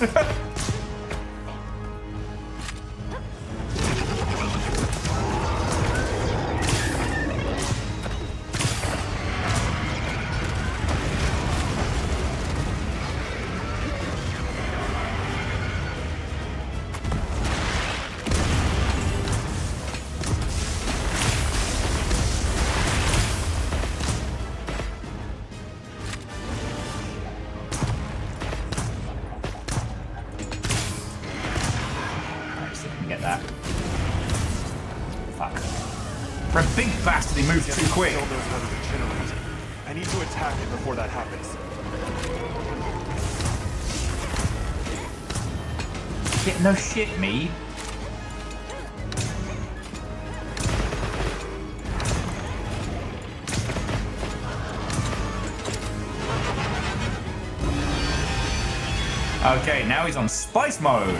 He moves too quick. I need to attack it before that happens. Get no shit, me. Okay, now he's on spice mode.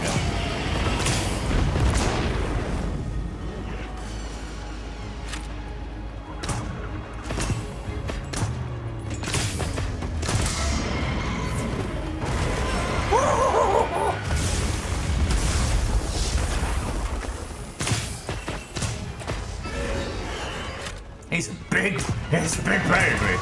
He's a big baby.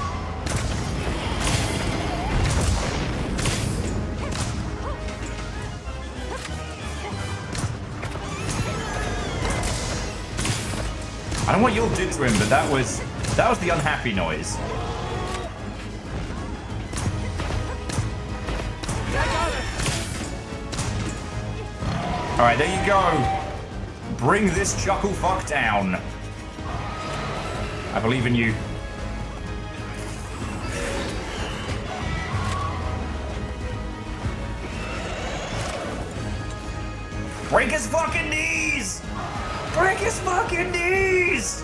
I don't know what you all did to him, but that was the unhappy noise. Alright, there you go. Bring this chuckle fuck down. I believe in you. Break his fucking knees! Break his fucking knees!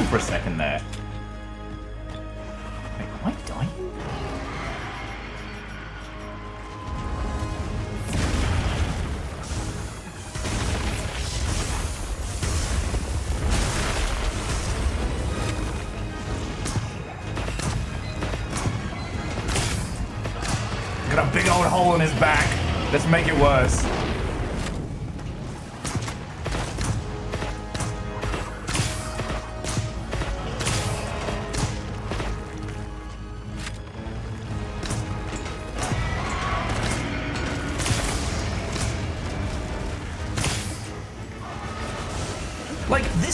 For a second there. Wait, am I dying? Got a big old hole in his back. Let's make it worse.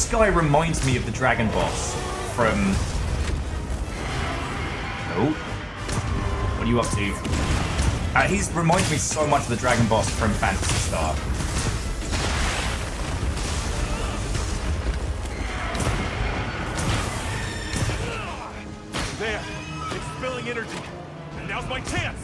This guy reminds me of the dragon boss from... Oh. What are you up to? He reminds me so much of the dragon boss from Phantasy Star. There! It's spilling energy! And now's my chance!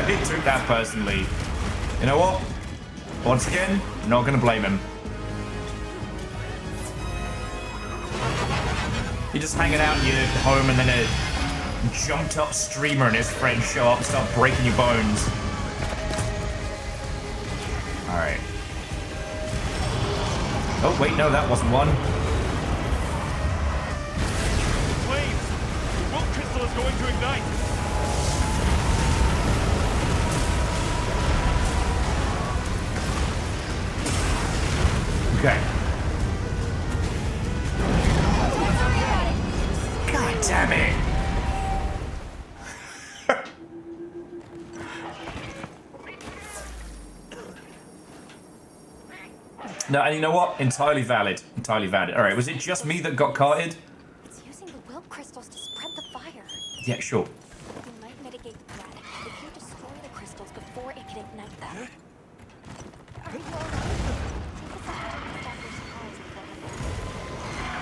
He took that personally. You know what? Once again, not gonna blame him. You're just hanging out in your home and then a jumped up streamer and his friends show up and start breaking your bones. Alright. Oh, wait, no, that wasn't one. Flames! The will crystal is going to ignite! Okay. God damn it! No, and you know what? Entirely valid. Entirely valid. Alright, was it just me that got carted? It's using the will crystals to spread the fire. Yeah, sure. We might mitigate the threat if you destroy the crystals before it can ignite them.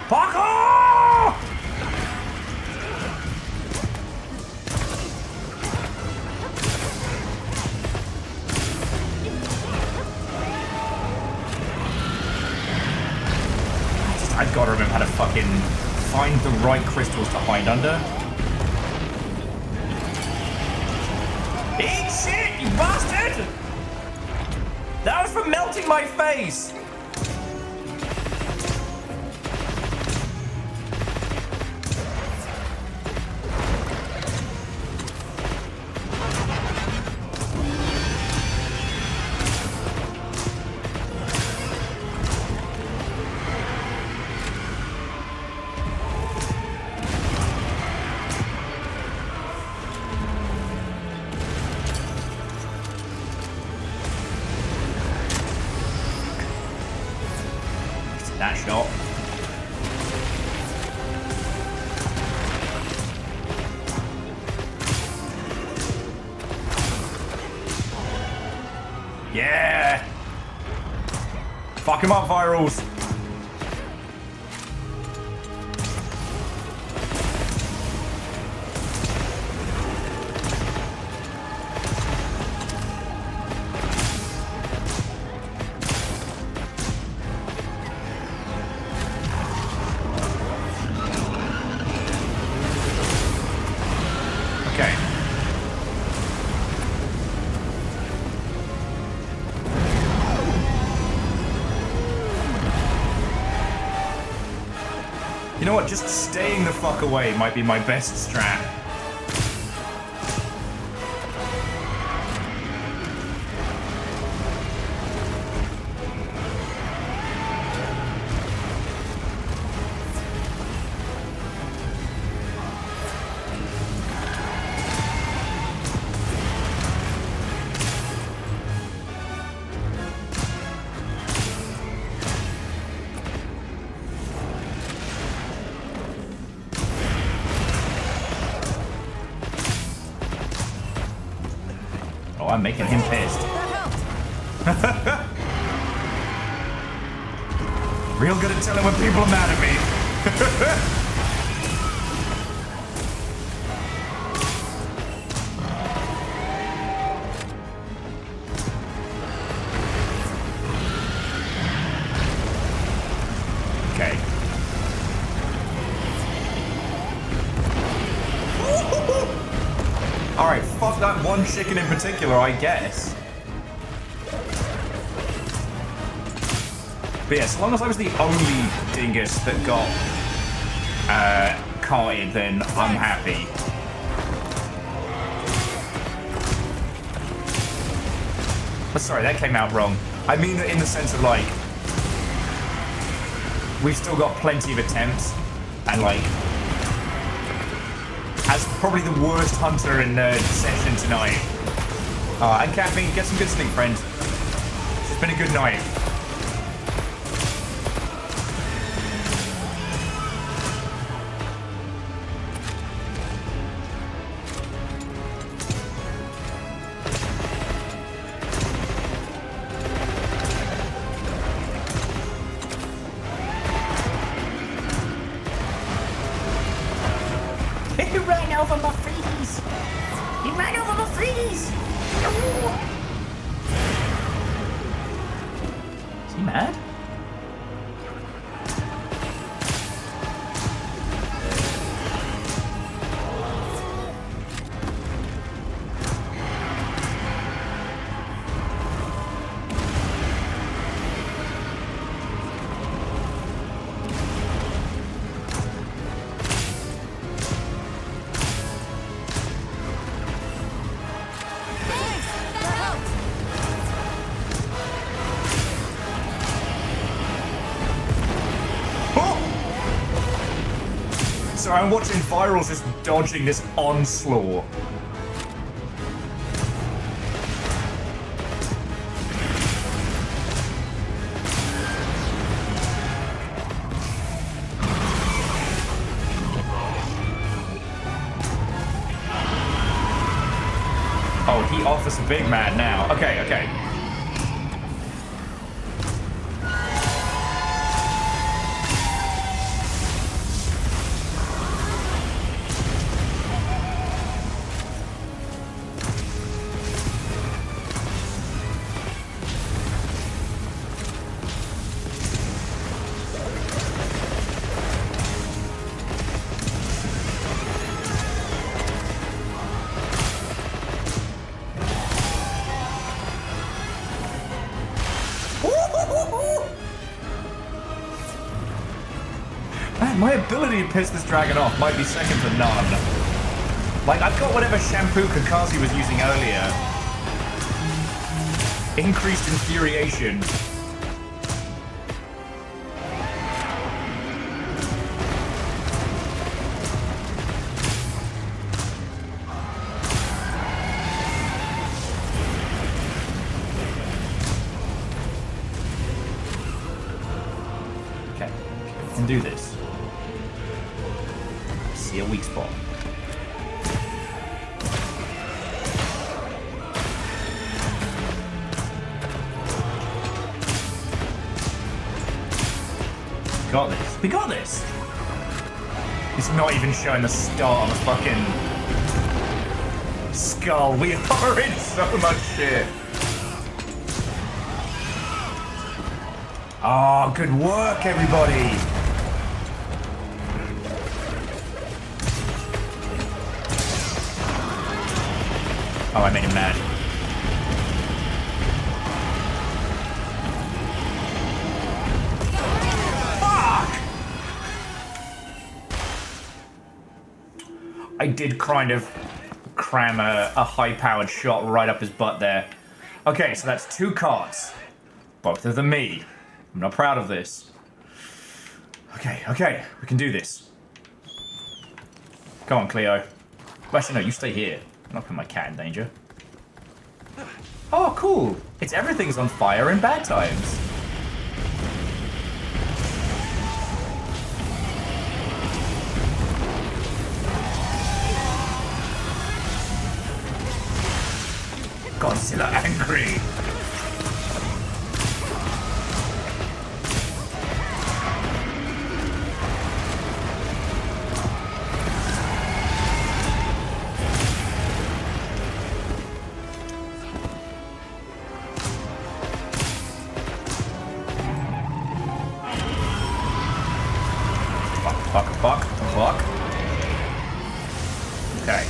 Parkour! I've got to remember how to fucking find the right crystals to hide under. Eat shit, you bastard! That was for melting my face! That shot. Yeah! Fuck him up, Virals! Okay. You know what? Just staying the fuck away might be my best strat. Oh, I'm making him pissed. Real good at telling when people are mad at me. Okay. Alright, fuck that one chicken in particular, I guess. But yeah, so long as I was the only dingus that got carted, then I'm happy. But sorry, that came out wrong. I mean in the sense of like... we've still got plenty of attempts. And like, as probably the worst hunter in session tonight. And Caffeine, get some good sleep, friend. It's been a good night. He ran over my freeze! He ran over my freeze! Is he mad? So I'm watching Virals just dodging this onslaught. Oh, he offers a big man now. Okay, okay. Man, my ability to piss this dragon off might be second to none. Like, I've got whatever shampoo Kakashi was using earlier. Increased infuriation. Okay, we can do this. See a weak spot. Got this. We got this. It's not even showing the start of a fucking skull. We are in so much shit. Oh, good work, everybody. Oh, I made him mad. Fuck! I did kind of cram a high-powered shot right up his butt there. Okay, so that's 2 cards. Both of them me. I'm not proud of this. Okay, okay, we can do this. Come on, Cleo. Well, actually, no, you stay here. I'm not putting my cat in danger. Oh, cool. It's everything's on fire in bad times. Godzilla angry. Fuck. Okay.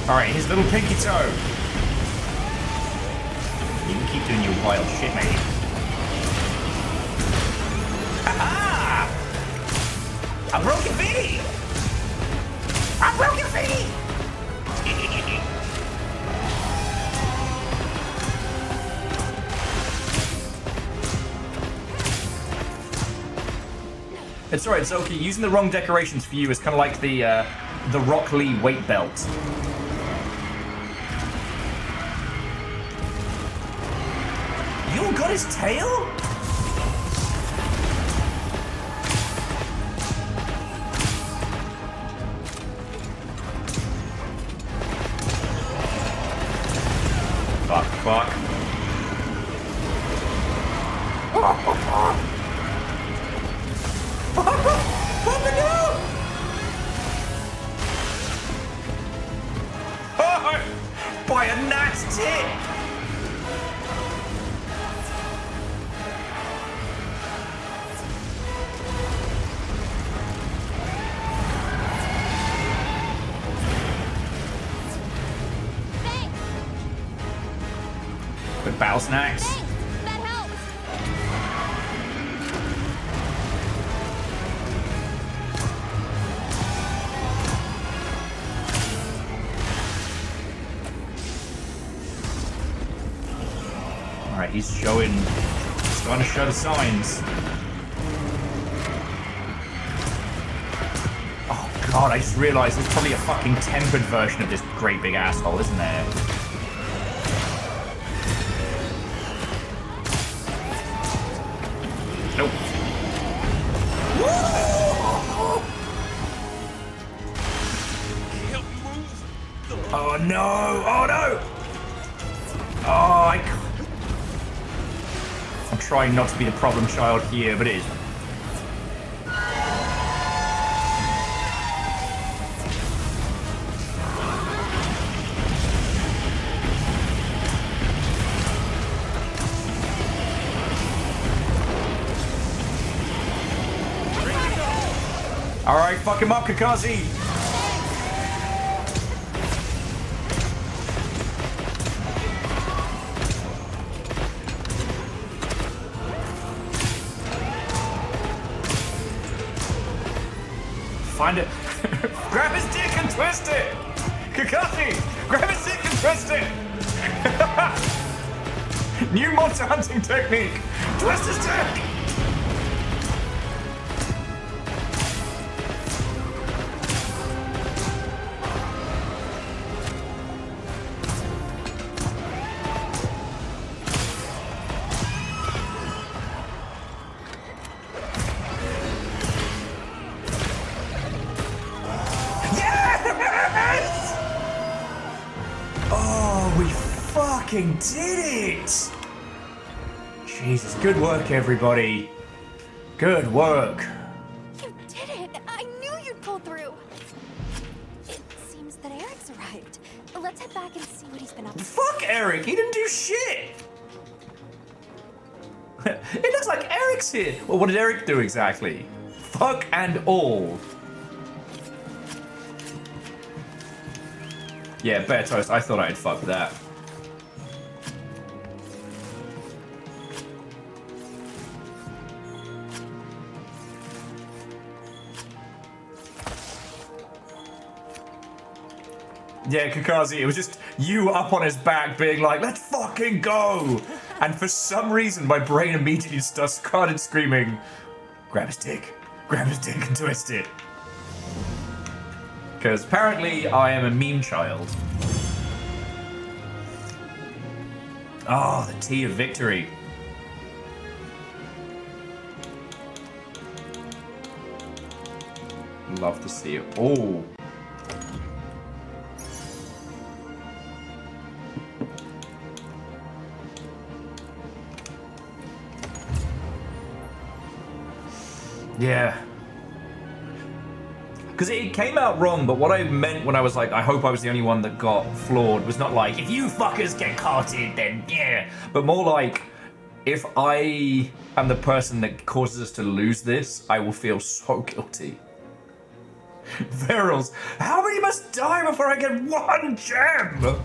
Alright, his little pinky toe. You can keep doing your wild shit, mate. Aha! I broke your feet! I broke your feet! It's alright, Zoki. Using the wrong decorations for you is kind of like the Rock Lee weight belt. You got his tail? Fuck. By a gnat's tit! With battle snacks. That helps. Alright, he's starting to show the signs. Oh god, I just realized there's probably a fucking tempered version of this great big asshole, isn't there? Nope. Oh no! Oh no! Oh, I'm trying not to be the problem child here, but it is. Alright, fuck him up, Kakashi! Find it. Grab his dick and twist it! Kakashi! Grab his dick and twist it! New monster hunting technique! Twist his dick! Did it! Jesus, good work, everybody. Good work. You did it! I knew you'd pull through. It seems that Eric's arrived. Let's head back and see what he's been up to. Fuck Eric! He didn't do shit! It looks like Eric's here! Well, what did Eric do exactly? Fuck and all. Yeah, Bear Toast, I thought I'd fuck that. Yeah, Kakashi, it was just you up on his back being like, let's fucking go! And for some reason, my brain immediately started screaming, grab his dick and twist it. Because apparently I am a meme child. Oh, the tea of victory. Love to see it. Oh. Yeah. Because it came out wrong, but what I meant when I was like, I hope I was the only one that got floored, was not like, if you fuckers get carted, then yeah. But more like, if I am the person that causes us to lose this, I will feel so guilty. Verils, how many must die before I get one gem?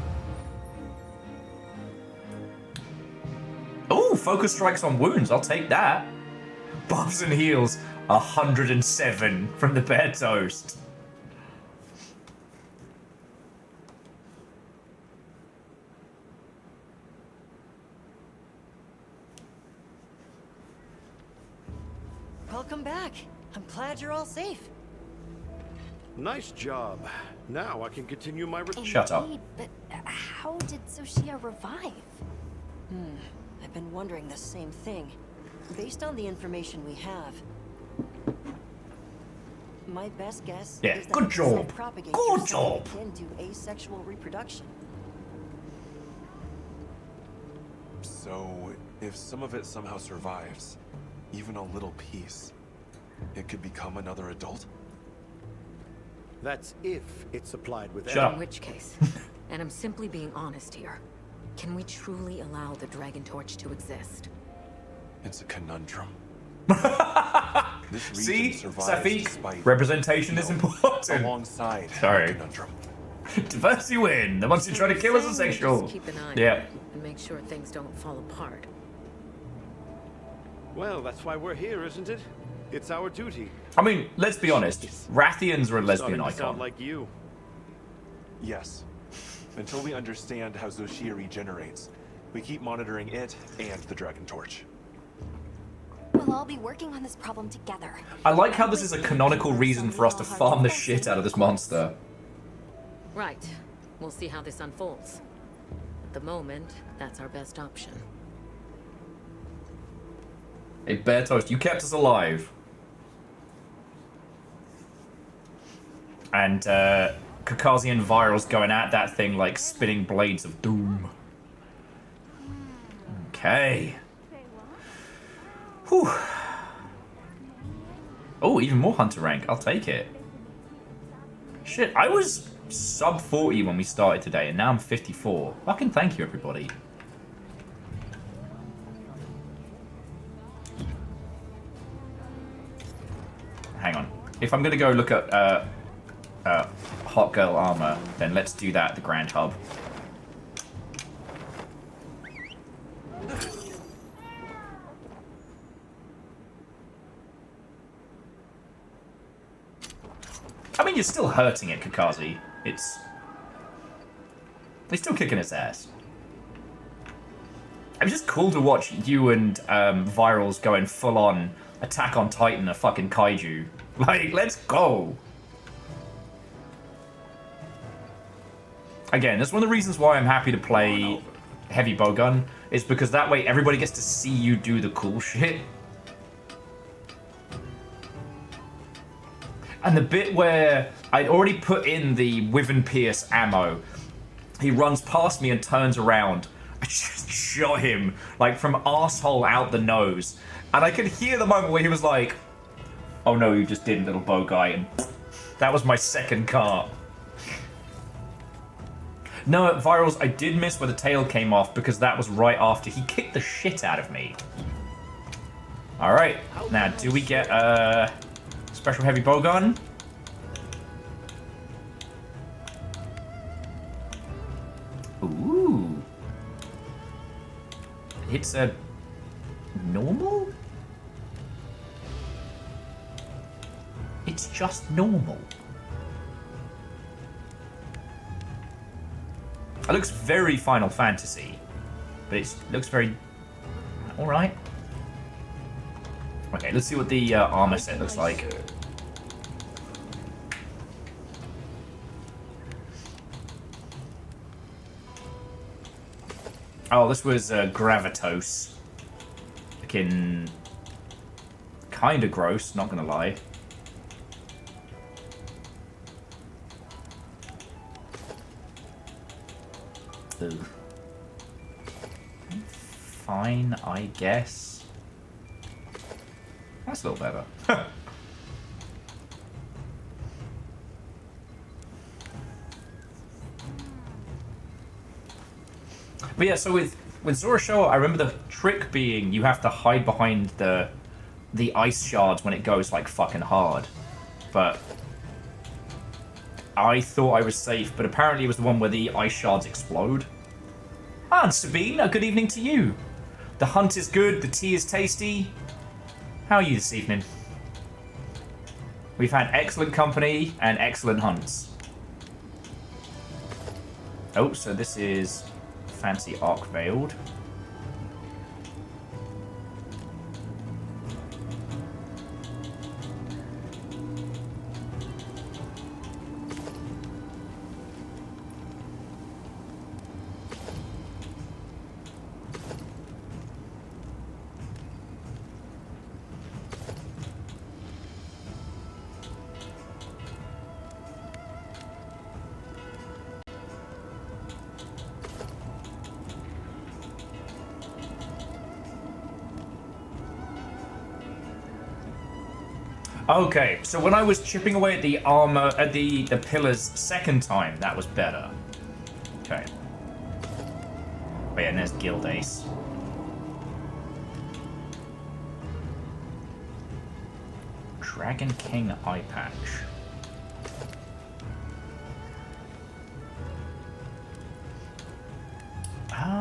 Oh, focus strikes on wounds, I'll take that. Buffs and heals. 107 from the Bear Toast. Welcome back. I'm glad you're all safe. Nice job. Now I can continue my Shut up. Indeed, but how did Soshia revive? I've been wondering the same thing. Based on the information we have, my best guess Yeah, is that good job. propagates Good job. akin to asexual reproduction. So, if some of it somehow survives, even a little piece, it could become another adult? That's if it's supplied with In which case, and I'm simply being honest here, can we truly allow the Dragon Torch to exist? It's a conundrum. This region See, survives Safik, despite, representation is important. alongside Sorry. the conundrum. Diversity win. The ones who try to kill us are sexual. Just keep an eye Yeah. on it and make sure things don't fall apart. Well, that's why we're here, isn't it? It's our duty. I mean, let's be honest. Rathians are a lesbian Starting to icon. sound like you. Yes. Until we understand how Zoshia regenerates, we keep monitoring it and the Dragon Torch. We'll all be working on this problem together. I like how this is a canonical reason for us to farm the shit out of this monster. Right. We'll see how this unfolds. At the moment, that's our best option. Hey, Bear Toast, you kept us alive. And, Caucasian virals going at that thing like spinning blades of doom. Okay. Whew. Oh, even more hunter rank. I'll take it. Shit, I was sub 40 when we started today, and now I'm 54. Fucking thank you, everybody. Hang on. If I'm gonna go look at hot girl armor, then let's do that at the Grand Hub. I mean, you're still hurting it, Kakazi. He's still kicking its ass. It was just cool to watch you and Virals going full on Attack on Titan, a fucking kaiju. Like, let's go. Again, that's one of the reasons why I'm happy to play heavy bowgun, is because that way everybody gets to see you do the cool shit. And the bit where I'd already put in the Wyvern Pierce ammo, he runs past me and turns around. I just shot him, like, from arsehole out the nose. And I could hear the moment where he was like, oh no, you just didn't, little bow guy. And that was my second cart. No, Virals, I did miss where the tail came off because that was right after he kicked the shit out of me. Alright, now do we get special heavy bowgun? Ooh. It's a normal? It's just normal. It looks very Final Fantasy, but it looks very alright. Okay, let's see what the armor set looks like. Oh, this was Gravitos. Looking kind of gross, not gonna lie. Ugh. Fine, I guess. That's a little better. But yeah, so with Zorashoa, I remember the trick being you have to hide behind the ice shards when it goes like fucking hard. But I thought I was safe, but apparently it was the one where the ice shards explode. Ah, and Sabine, a good evening to you. The hunt is good, the tea is tasty. How are you this evening? We've had excellent company and excellent hunts. Oh, so this is fancy arc veiled. Okay, so when I was chipping away at the armor, at the pillars second time, that was better. Okay. Oh yeah, and there's Guild Ace. Dragon King eye patch.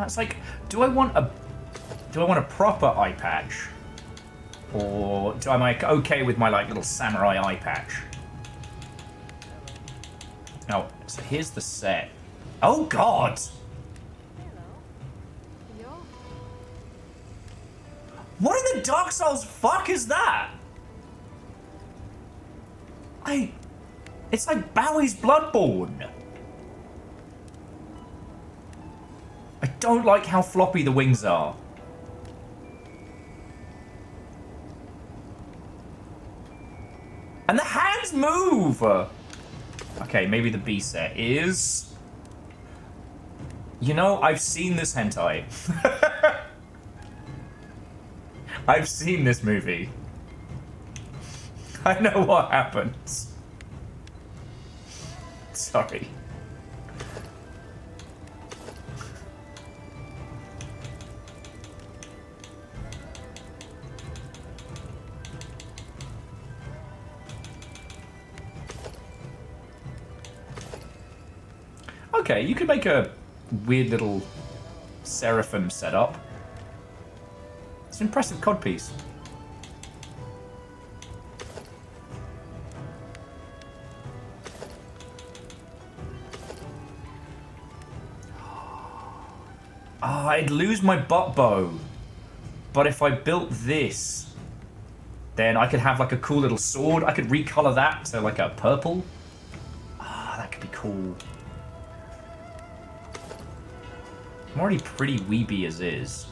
It's like, do I want a proper eye patch? Or am I okay with my like little samurai eye patch? Oh, so here's the set. Oh god! What in the Dark Souls fuck is that? It's like Bowie's Bloodborne. I don't like how floppy the wings are. And the hands move! Okay, maybe the B set is... You know, I've seen this hentai. I've seen this movie. I know what happens. Sorry. Okay, you could make a weird little seraphim setup. It's an impressive codpiece. I'd lose my butt bow. But if I built this, then I could have like a cool little sword. I could recolor that to like a purple. That could be cool. I'm already pretty weeby as is.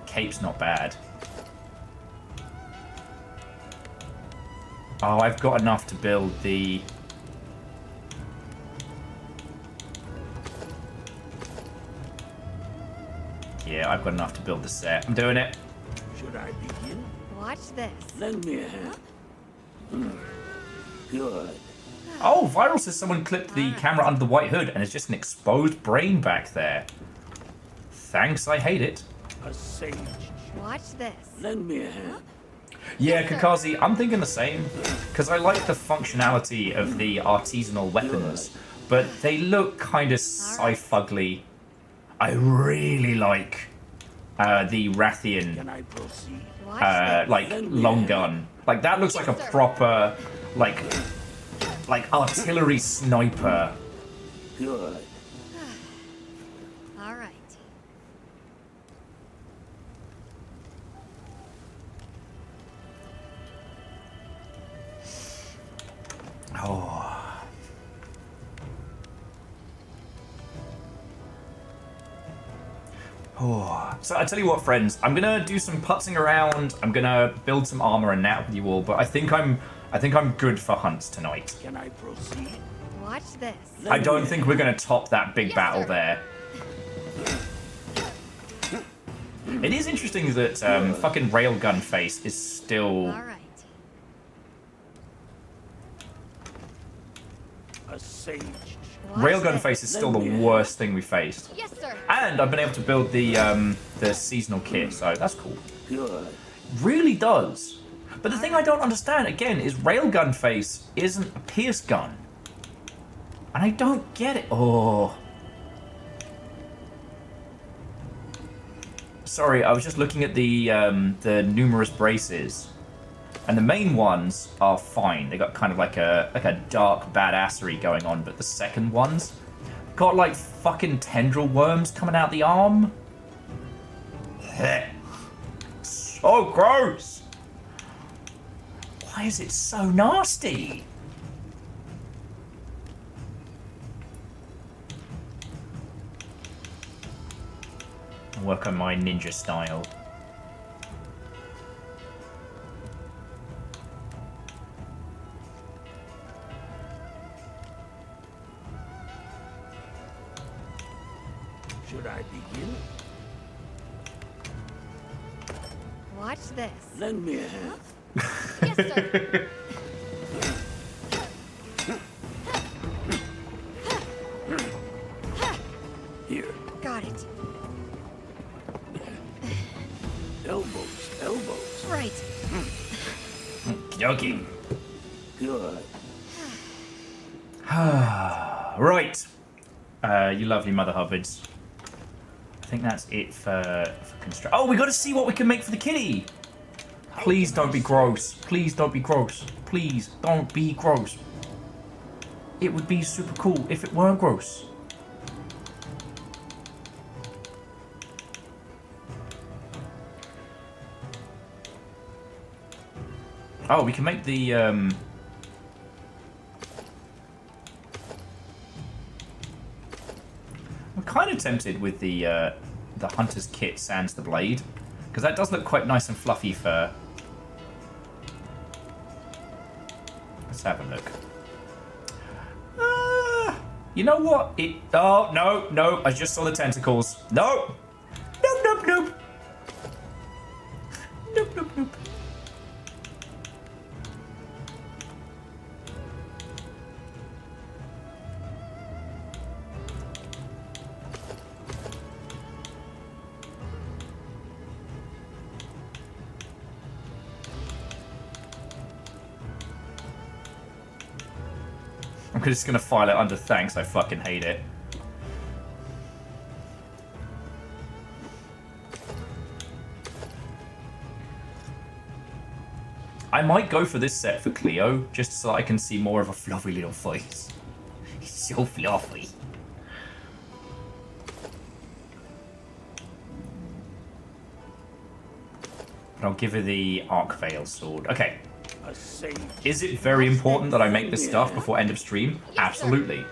Cape's not bad. Oh, I've got enough to build the... Yeah, I've got enough to build the set. I'm doing it. Should I begin? Watch this. Lend me a hand. Good. Oh, Viral says someone clipped the camera under the white hood and it's just an exposed brain back there. Thanks, I hate it. A sage. Watch this. Lend me a hand. Yeah, Kakazi, I'm thinking the same. Because I like the functionality of the artisanal weapons, but they look kind of sci-fugly. I really like the Rathian, Can I proceed? like, long gun. Like, that looks like a proper, like artillery sniper. Good. All right. Oh. Oh. So I tell you what, friends, I'm gonna do some putzing around. I'm gonna build some armor and nap with you all, but I think I'm good for hunts tonight. Can I proceed? Watch this. I don't think we're gonna top that big battle there. It is interesting that fucking Railgun Face is still... All right. A sage. Railgun Face is still the worst thing we faced. Yes, sir. And I've been able to build the seasonal kit, so that's cool. Good. Really does. But the thing I don't understand, again, is Railgun Face isn't a pierce gun. And I don't get it. Oh. Sorry, I was just looking at the numerous braces. And the main ones are fine. They got kind of like a dark badassery going on, but the second ones got like fucking tendril worms coming out the arm. So gross. Why is it so nasty? I'll work on my ninja style. Should I begin? Watch this. Lend me a hand. Yes, sir. Here. Got it. Elbows, elbows. Right. Joking. Good. Right. You lovely mother hubbards. I think that's it for construct. Oh, we got to see what we can make for the kitty. Please don't be gross. Please don't be gross. Please don't be gross. It would be super cool if it weren't gross. Oh, we can make the I'm kind of tempted with the hunter's kit sans the blade, because that does look quite nice and fluffy fur. Let's have a look. You know what? Oh no! I just saw the tentacles. No! Nope! Nope. I'm just gonna file it under thanks, I fucking hate it. I might go for this set for Cleo, just so I can see more of a fluffy little face. He's so fluffy. But I'll give her the Arc Veil sword. Okay. Is it very important that I make this stuff before end of stream? Absolutely.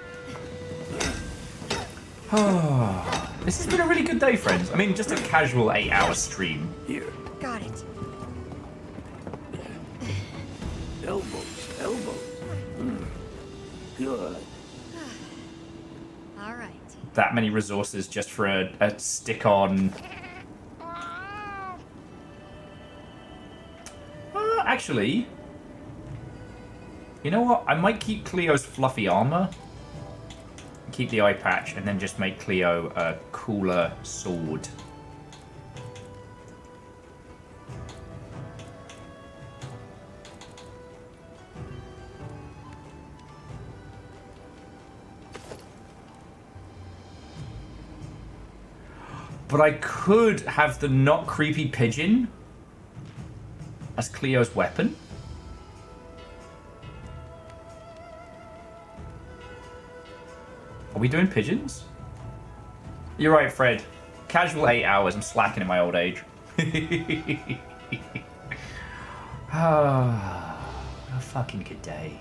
This has been a really good day, friends. I mean, just a casual 8-hour stream. Here. Got it. Elbows. Good. All right. That many resources just for a stick-on. Actually, you know what? I might keep Cleo's fluffy armor, keep the eye patch, and then just make Cleo a cooler sword. But I could have the not creepy pigeon as Cleo's weapon. Are we doing pigeons? You're right, Fred. Casual 8 hours. I'm slacking in my old age. A fucking good day.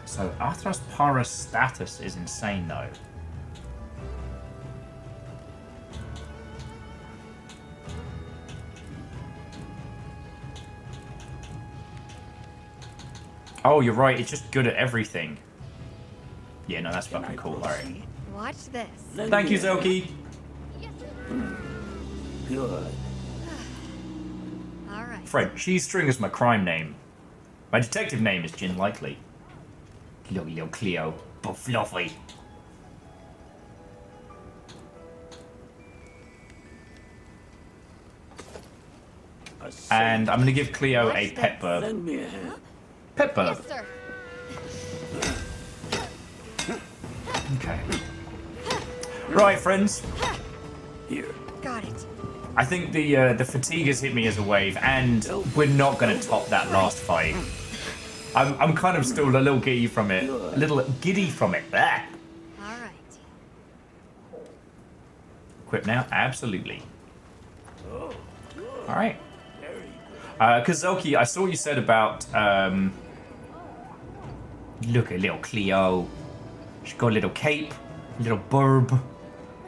So Athros Para's status is insane, though. Oh, you're right. It's just good at everything. Yeah, no, that's fucking cool. All right. Watch this. Thank you, Zelky. Good. All right. Fred, Cheese String is my crime name. My detective name is Gin Likely. Little Cleo, but fluffy. And I'm going to give Cleo a pet bird. Lend me a hand. Pet bird. Yes, sir. Okay. Right, friends. Here. Got it. I think the fatigue has hit me as a wave, and we're not going to top that last fight. I'm kind of still a little giddy from it. A little giddy from it. Blah. All right. Equip now? Absolutely. Alright. Because Zelky, I saw what you said about, look at little Cleo. She's got a little cape, a little burb.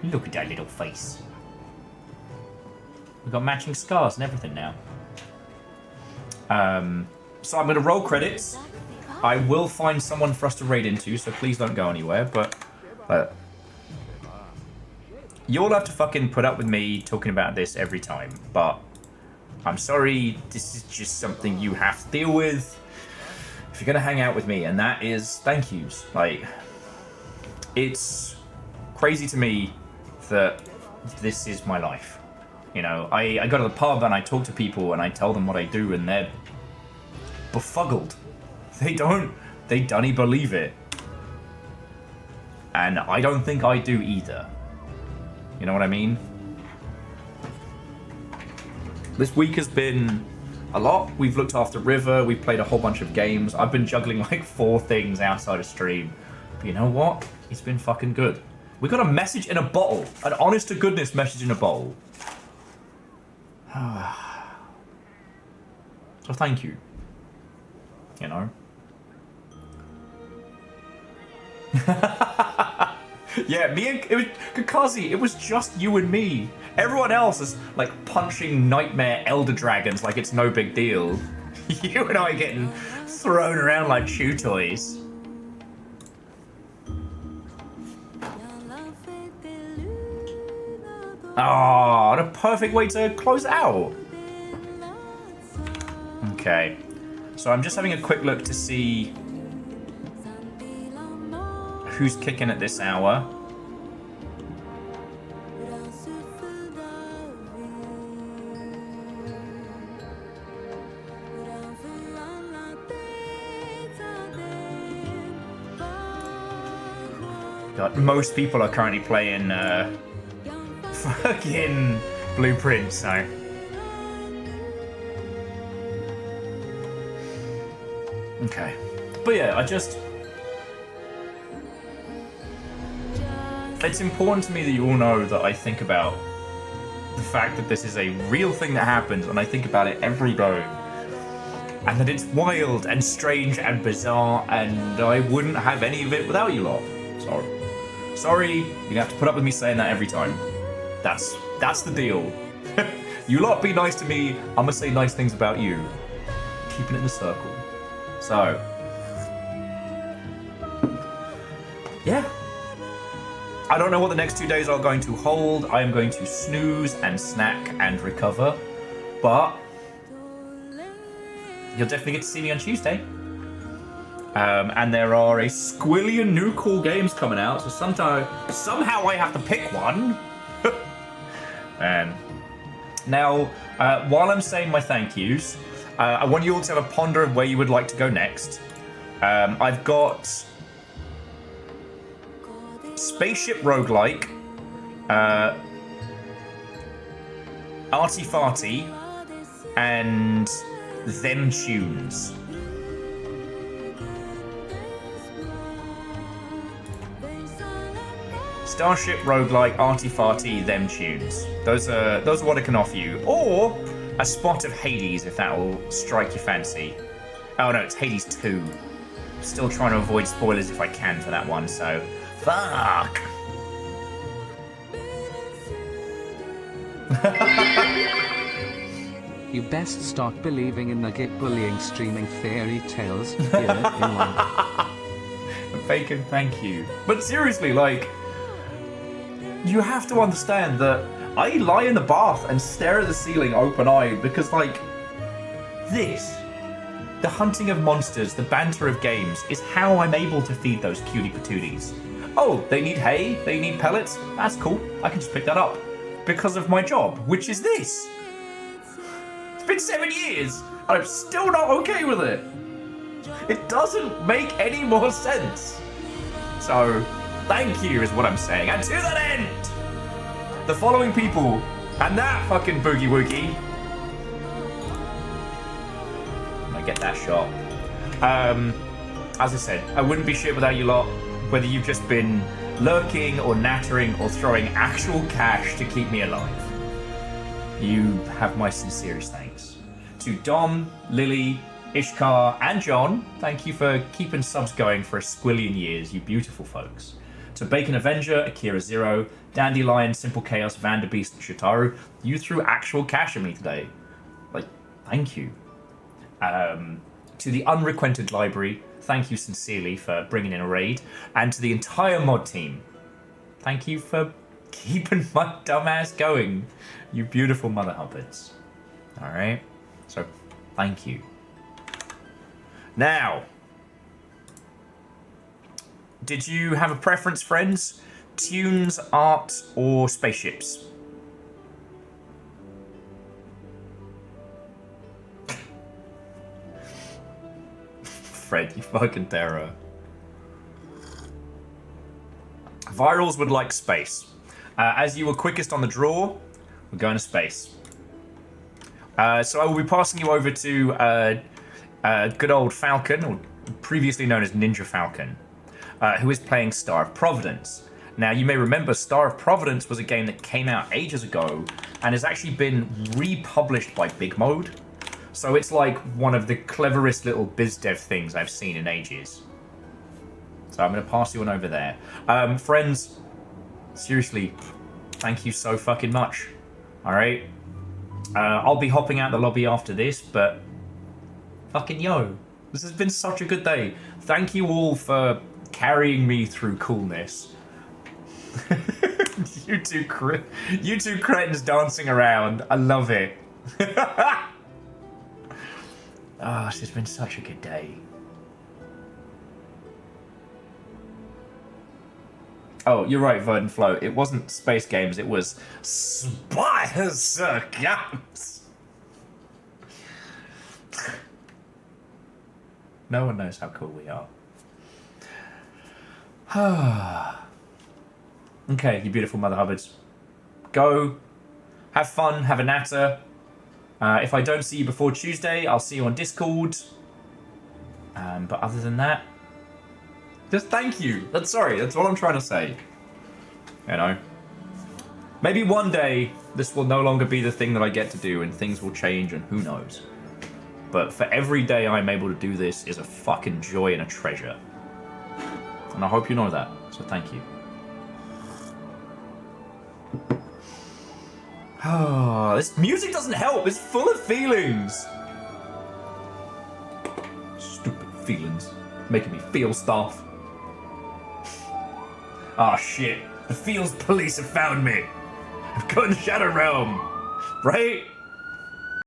Look at that little face. We've got matching scars and everything now. So I'm going to roll credits. I will find someone for us to raid into, so please don't go anywhere, but you'll have to fucking put up with me talking about this every time, but I'm sorry, this is just something you have to deal with if you're going to hang out with me, and that is thank yous. Like, it's crazy to me that this is my life. You know, I go to the pub and I talk to people and I tell them what I do, and they're befuddled. They don't believe it. And I don't think I do either. You know what I mean? This week has been a lot. We've looked after River, we've played a whole bunch of games. I've been juggling like 4 things outside of stream. But you know what? It's been fucking good. We got a message in a bottle. An honest to goodness message in a bottle. So thank you. You know? Yeah, me and it was Kakazi, it was just you and me. Everyone else is like punching nightmare elder dragons like it's no big deal. You and I getting thrown around like chew toys. Oh, the perfect way to close it out. Okay. So I'm just having a quick look to see who's kicking at this hour. God, most people are currently playing fucking Blueprint, so. Okay. But yeah, it's important to me that you all know that I think about the fact that this is a real thing that happens, and I think about it every day. And that it's wild and strange and bizarre, and I wouldn't have any of it without you lot. Sorry, you have to put up with me saying that every time. That's the deal. You lot be nice to me, I'm gonna say nice things about you. Keeping it in the circle. So, yeah. I don't know what the next 2 days are going to hold. I am going to snooze and snack and recover. But you'll definitely get to see me on Tuesday. And there are a squillion new cool games coming out, so somehow I have to pick one. And now, while I'm saying my thank yous, I want you all to have a ponder of where you would like to go next. I've got Spaceship Roguelike, Arty Farty, and Them Tunes. Starship Roguelike, Arty Farty, Them Tunes. Those are what I can offer you. Or a spot of Hades, if that will strike your fancy. Oh no, it's Hades 2. Still trying to avoid spoilers if I can for that one, so fuck. You best start believing in nugget bullying streaming fairy tales. Here in one. Bacon, thank you. But seriously, like, you have to understand that I lie in the bath and stare at the ceiling open-eyed because, like, this, the hunting of monsters, the banter of games, is how I'm able to feed those cutie patooties. Oh, they need hay, they need pellets, that's cool, I can just pick that up. Because of my job, which is this. It's been 7 years, and I'm still not okay with it. It doesn't make any more sense. So, thank you is what I'm saying. And to that end, the following people, and that fucking boogie woogie. I get that shot. As I said, I wouldn't be shit without you lot, whether you've just been lurking or nattering or throwing actual cash to keep me alive. You have my sincerest thanks. To Dom, Lily, Ishkar, and John, thank you for keeping subs going for a squillion years, you beautiful folks. to Bacon Avenger, Akira Zero, Dandelion, Simple Chaos, Vanderbeast, and Shitaru. You threw actual cash at me today. Like, thank you. To the Unrequented Library, thank you sincerely for bringing in a raid. And to the entire mod team, thank you for keeping my dumbass going, you beautiful mother hubbards. Alright? So, thank you. Now, did you have a preference, friends? Tunes, art, or spaceships? Fred, you fucking terror. Virals would like space. As you were quickest on the draw, we're going to space. So I will be passing you over to good old Falcon, or previously known as Ninja Falcon, who is playing Star of Providence. Now, you may remember Star of Providence was a game that came out ages ago and has actually been republished by Big Mode. So it's like one of the cleverest little biz dev things I've seen in ages. So I'm going to pass you on over there. Friends, seriously, thank you so fucking much. Alright? I'll be hopping out the lobby after this, but fucking yo, this has been such a good day. Thank you all for carrying me through coolness. you two cretins dancing around. I love it. Oh, this has been such a good day. Oh, you're right, Verdant Flow. It wasn't Space Games, it was Spice Games. No one knows how cool we are. Okay, you beautiful mother hubbards. Go, have fun, have a natter. If I don't see you before Tuesday, I'll see you on Discord. But other than that, just thank you. That's what I'm trying to say. You know? Maybe one day, this will no longer be the thing that I get to do and things will change and who knows. But for every day I'm able to do this is a fucking joy and a treasure. And I hope you know that, so thank you. Oh, this music doesn't help. It's full of feelings. Stupid feelings. Making me feel stuff. Ah, shit. The feels police have found me. I've gone to Shadow Realm. Right?